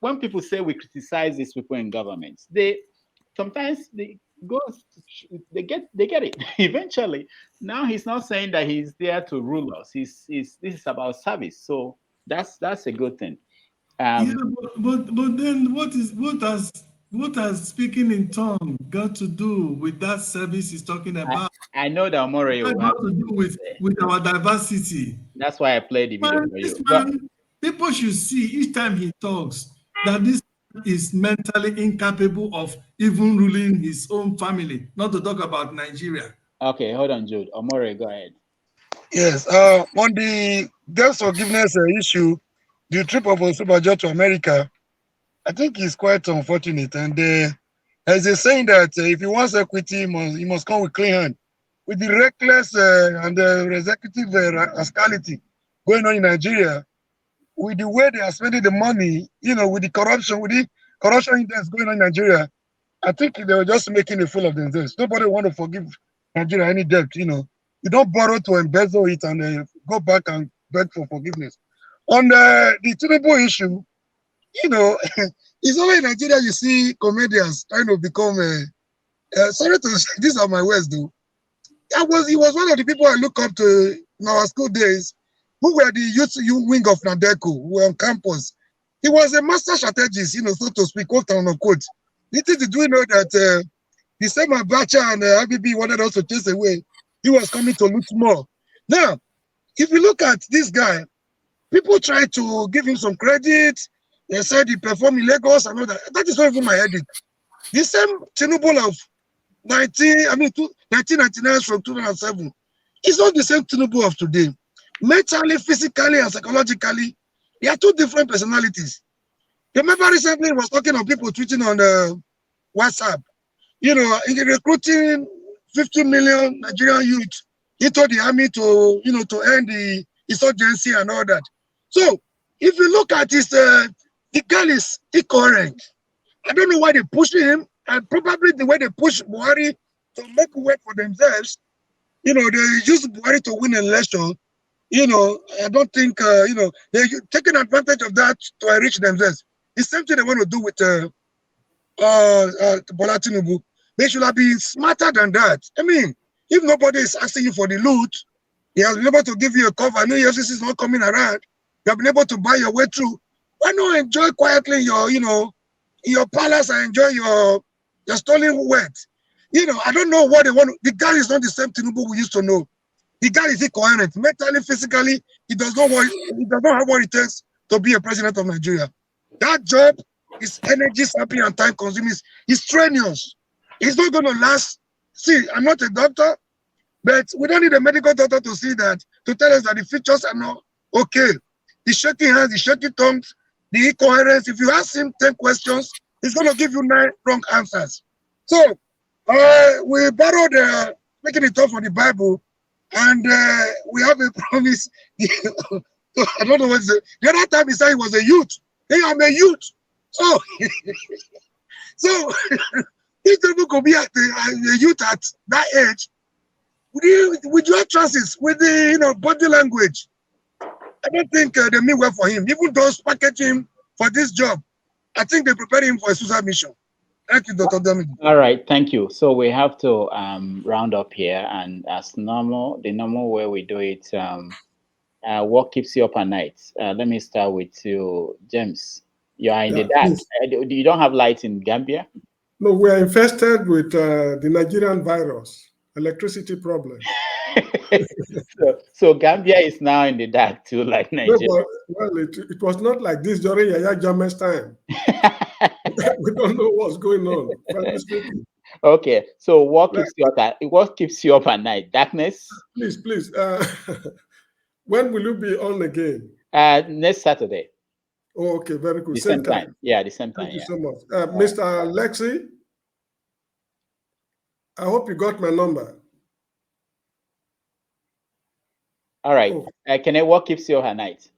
when people say we criticize these people in government, sometimes they get it eventually. Now he's not saying that he's there to rule us. This is about service. So that's a good thing. Yeah, but then what has speaking in tongue got to do with that service he's talking about? I know that Omore What got to do with our diversity? That's why I played the video for This you. man, people should see each time he talks that this man is mentally incapable of even ruling his own family, not to talk about Nigeria. Okay, hold on, Jude. Omore, go ahead. Yes, on the debt forgiveness issue, the trip of Osubajo to America, I think is quite unfortunate. And there's a saying that if he wants equity, he must come with clean hand. With the reckless and the executive rascality going on in Nigeria, with the way they are spending the money, with the corruption index going on in Nigeria, I think they were just making a fool of themselves. Nobody want to forgive Nigeria any debt, You don't borrow to embezzle it and go back and beg for forgiveness. On the Tinubu issue, it's only in Nigeria you see comedians trying to become sorry to say, these are my words though. He was one of the people I look up to in our school days, who were the youth wing of Nadeco, who were on campus. He was a master strategist, so to speak, quote unquote. Little did we know that the same Abacha and IBB wanted us to chase away. He was coming to loot more. Now, if you look at this guy, people try to give him some credit. They said he performed in Lagos and all that. That is not even my headache. The same Tinubu of 1999 from 2007 is not the same Tinubu of today. Mentally, physically, and psychologically, they are two different personalities. Remember recently he was talking on people tweeting on WhatsApp, recruiting 50 million Nigerian youth into the army to end the insurgency and all that. So if you look at this, the guy is incoherent. I don't know why they push him, and probably the way they push Buhari to make work for themselves, they use Buhari to win an election. I don't think, they're taking advantage of that to enrich themselves. It's something they want to do with Bola Tinubu. They should have been smarter than that. I mean, if nobody is asking you for the loot, he has been able to give you a cover. I know EFCC is not coming around. You have been able to buy your way through. Why not enjoy quietly your palace and enjoy your stolen wealth? I don't know what they want. The guy is not the same Tinubu we used to know. The guy is incoherent. Mentally, physically, he does not have what it takes to be a president of Nigeria. That job is energy sapping and time consuming. It's strenuous. It's not going to last. See, I'm not a doctor, but we don't need a medical doctor to see that, to tell us that the features are not okay. The shaking hands, the shaking tongues, the incoherence. If you ask him 10 questions, he's going to give you 9 wrong answers. So, we borrowed making it tough for the Bible, and we have a promise. I don't know what's the other time he said he was a youth. Hey, I'm a youth. So, if people could be a youth at that age, with your chances, with the body language, I don't think they mean well for him. Even those package him for this job, I think they prepared him for a suicide mission. Thank you, Dr. Damage. All right, thank you. So we have to round up here, and as normal, the normal way we do it, what keeps you up at night? Let me start with you, James. You are in the dark. You don't have lights in Gambia? No, we are infested with the Nigerian virus, electricity problem. so Gambia is now in the dark too, like Nigeria. No, well, it was not like this during Yaya Jammeh's time. We don't know what's going on, frankly speaking. Okay, so what keeps you up at night? Darkness? Please. When will you be on again? Next Saturday. Oh, okay, very good. The same time. Yeah, the same time. Thank you so much. Mr. Lexi, I hope you got my number. All right. Kenneth, what keeps you up at night?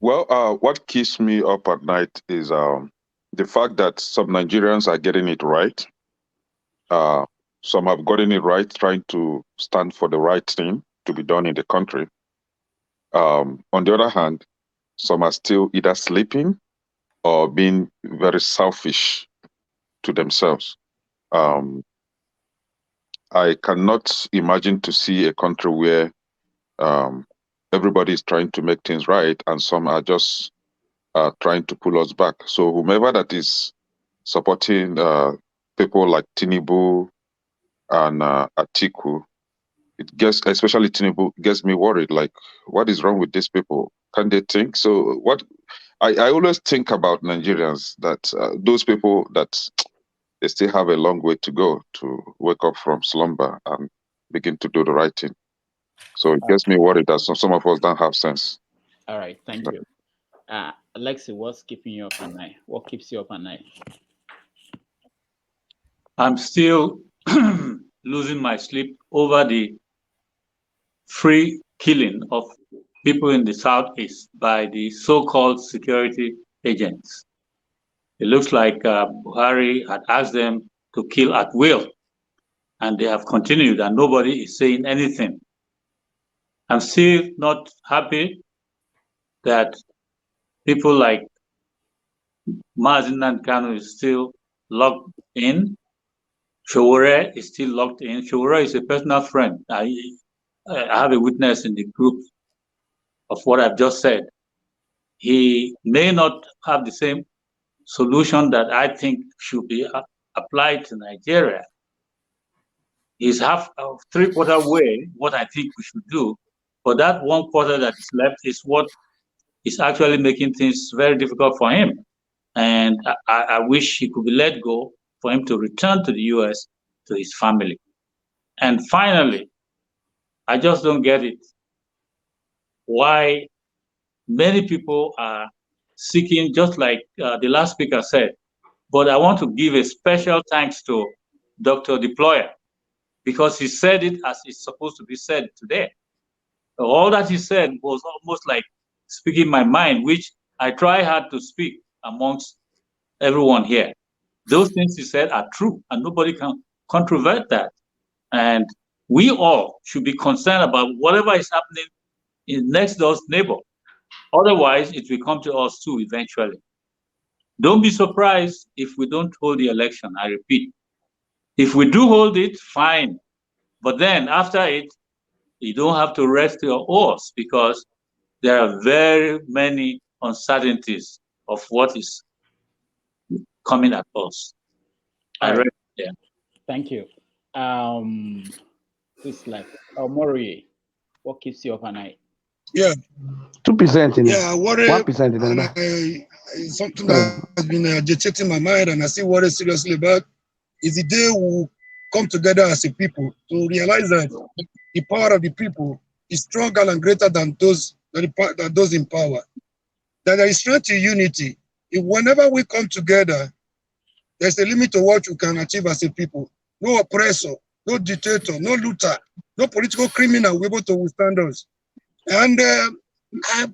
Well, what keeps me up at night is the fact that some Nigerians are getting it right. Some have gotten it right, trying to stand for the right thing to be done in the country. On the other hand, some are still either sleeping or being very selfish to themselves. I cannot imagine to see a country where everybody is trying to make things right and some are just trying to pull us back. So whomever that is supporting people like Tinubu and Atiku, it gets, especially Tinubu, gets me worried. Like, what is wrong with these people? Can they think? So what I always think about Nigerians, that those people that they still have a long way to go to wake up from slumber and begin to do the right thing. So it gets me worried that some of us don't have sense. All right, thank you. Alexi, what's keeping you up at night? What keeps you up at night? I'm still losing my sleep over the free killing of people in the Southeast by the so-called security agents. It looks like Buhari had asked them to kill at will, and they have continued, and nobody is saying anything. I'm still not happy that people like Mazin Nankano is still locked in. Showore is still locked in. Showore is a personal friend. I have a witness in the group of what I've just said. He may not have the same solution that I think should be applied to Nigeria. He's half of three-quarter way what I think we should do, but that 1/4 that is left is what is actually making things very difficult for him. And I wish he could be let go for him to return to the US to his family. And finally, I just don't get it. Why many people are seeking, just like the last speaker said, but I want to give a special thanks to Dr. Deployer, because he said it as it's supposed to be said today. All that he said was almost like speaking my mind, which I try hard to speak amongst everyone here. Those things he said are true, and nobody can controvert that. And we all should be concerned about whatever is happening in next door's neighbor. Otherwise, it will come to us too eventually. Don't be surprised if we don't hold the election, I repeat. If we do hold it, fine. But then after it, you don't have to rest your oars, because there are very many uncertainties of what is coming at us. I read there. Thank you. Who's left? Mori, what keeps you up at night? Yeah. 2%. Yeah, I worry. 1%. And it's something that has been agitating my mind, and I still worry seriously about is the day we come together as a people to realize that the power of the people is stronger and greater than those in power. That there is strength to unity. If whenever we come together, there's a limit to what you can achieve as a people. No oppressor, no dictator, no looter, no political criminal will be able to withstand us. And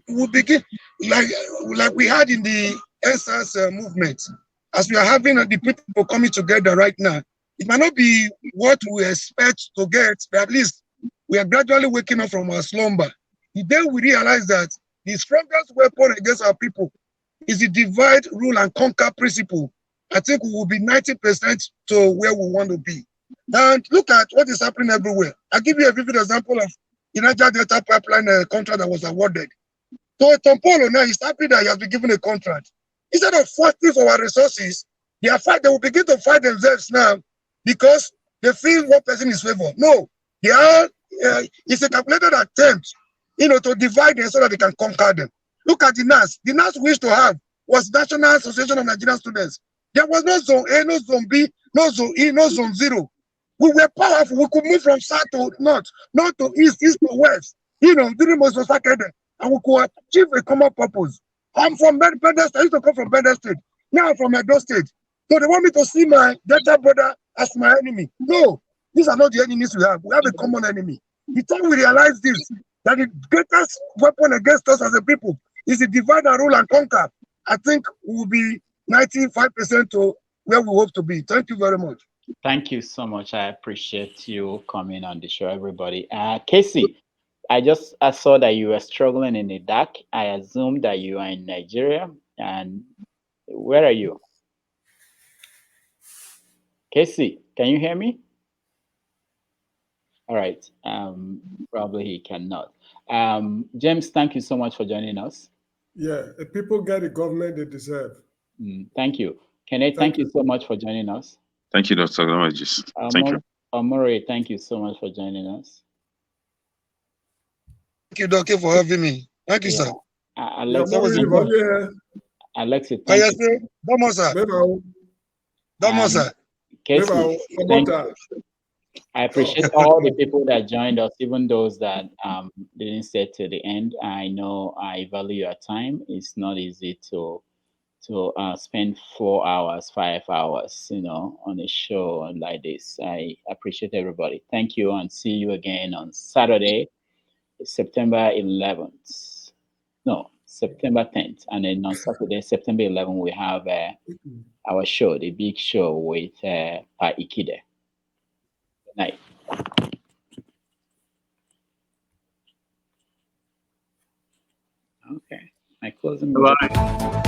we begin like we had in the NSAS movement. As we are having the people coming together right now, it might not be what we expect to get, but at least we are gradually waking up from our slumber. The day we realize that the strongest weapon against our people is the divide, rule, and conquer principle. I think we will be 90% to where we want to be. And look at what is happening everywhere. I'll give you a vivid example of the Niger Delta pipeline contract that was awarded. So Tom Polo now is happy that he has been given a contract. Instead of fighting for our resources, they will begin to fight themselves now because they feel one person is favored. No, they are. It's a calculated attempt, to divide them so that they can conquer them. Look at the NAS. The NAS we used to have was National Association of Nigerian Students. There was no zone A, no zone B, no zone E, no zone 0. We were powerful. We could move from south to north, north to east, east to west. During most of Saturday, and we could achieve a common purpose. I'm from Bender State. I used to come from Bender State. Now I'm from Edo State. So they want me to see my Delta brother as my enemy. No, these are not the enemies we have. We have a common enemy. The time we realize this, that the greatest weapon against us as a people is the divide and rule and conquer, I think we will be 95% to where we hope to be. Thank you very much. Thank you so much. I appreciate you coming on the show, everybody. Casey, I saw that you were struggling in the dark. I assume that you are in Nigeria. And where are you? Casey, can you hear me? All right. Probably he cannot. James, thank you so much for joining us. Yeah, the people get the government they deserve. Thank you. Kenneth, thank you so much for joining us. Thank you, Dr. Damagis. Thank you. Amore, thank you so much for joining us. Thank you, Doctor, for having me. Thank you, sir. Alexi, thank you. Casey, thank you. I appreciate all the people that joined us, even those that didn't stay to the end. I know I value your time. It's not easy to spend 4 hours, 5 hours, on a show like this. I appreciate everybody. Thank you, and see you again on Saturday, September 11th. No, September 10th. And then on Saturday, September 11th, we have our show, the big show with Pa Ikide. Good night. Okay, my closing. Bye.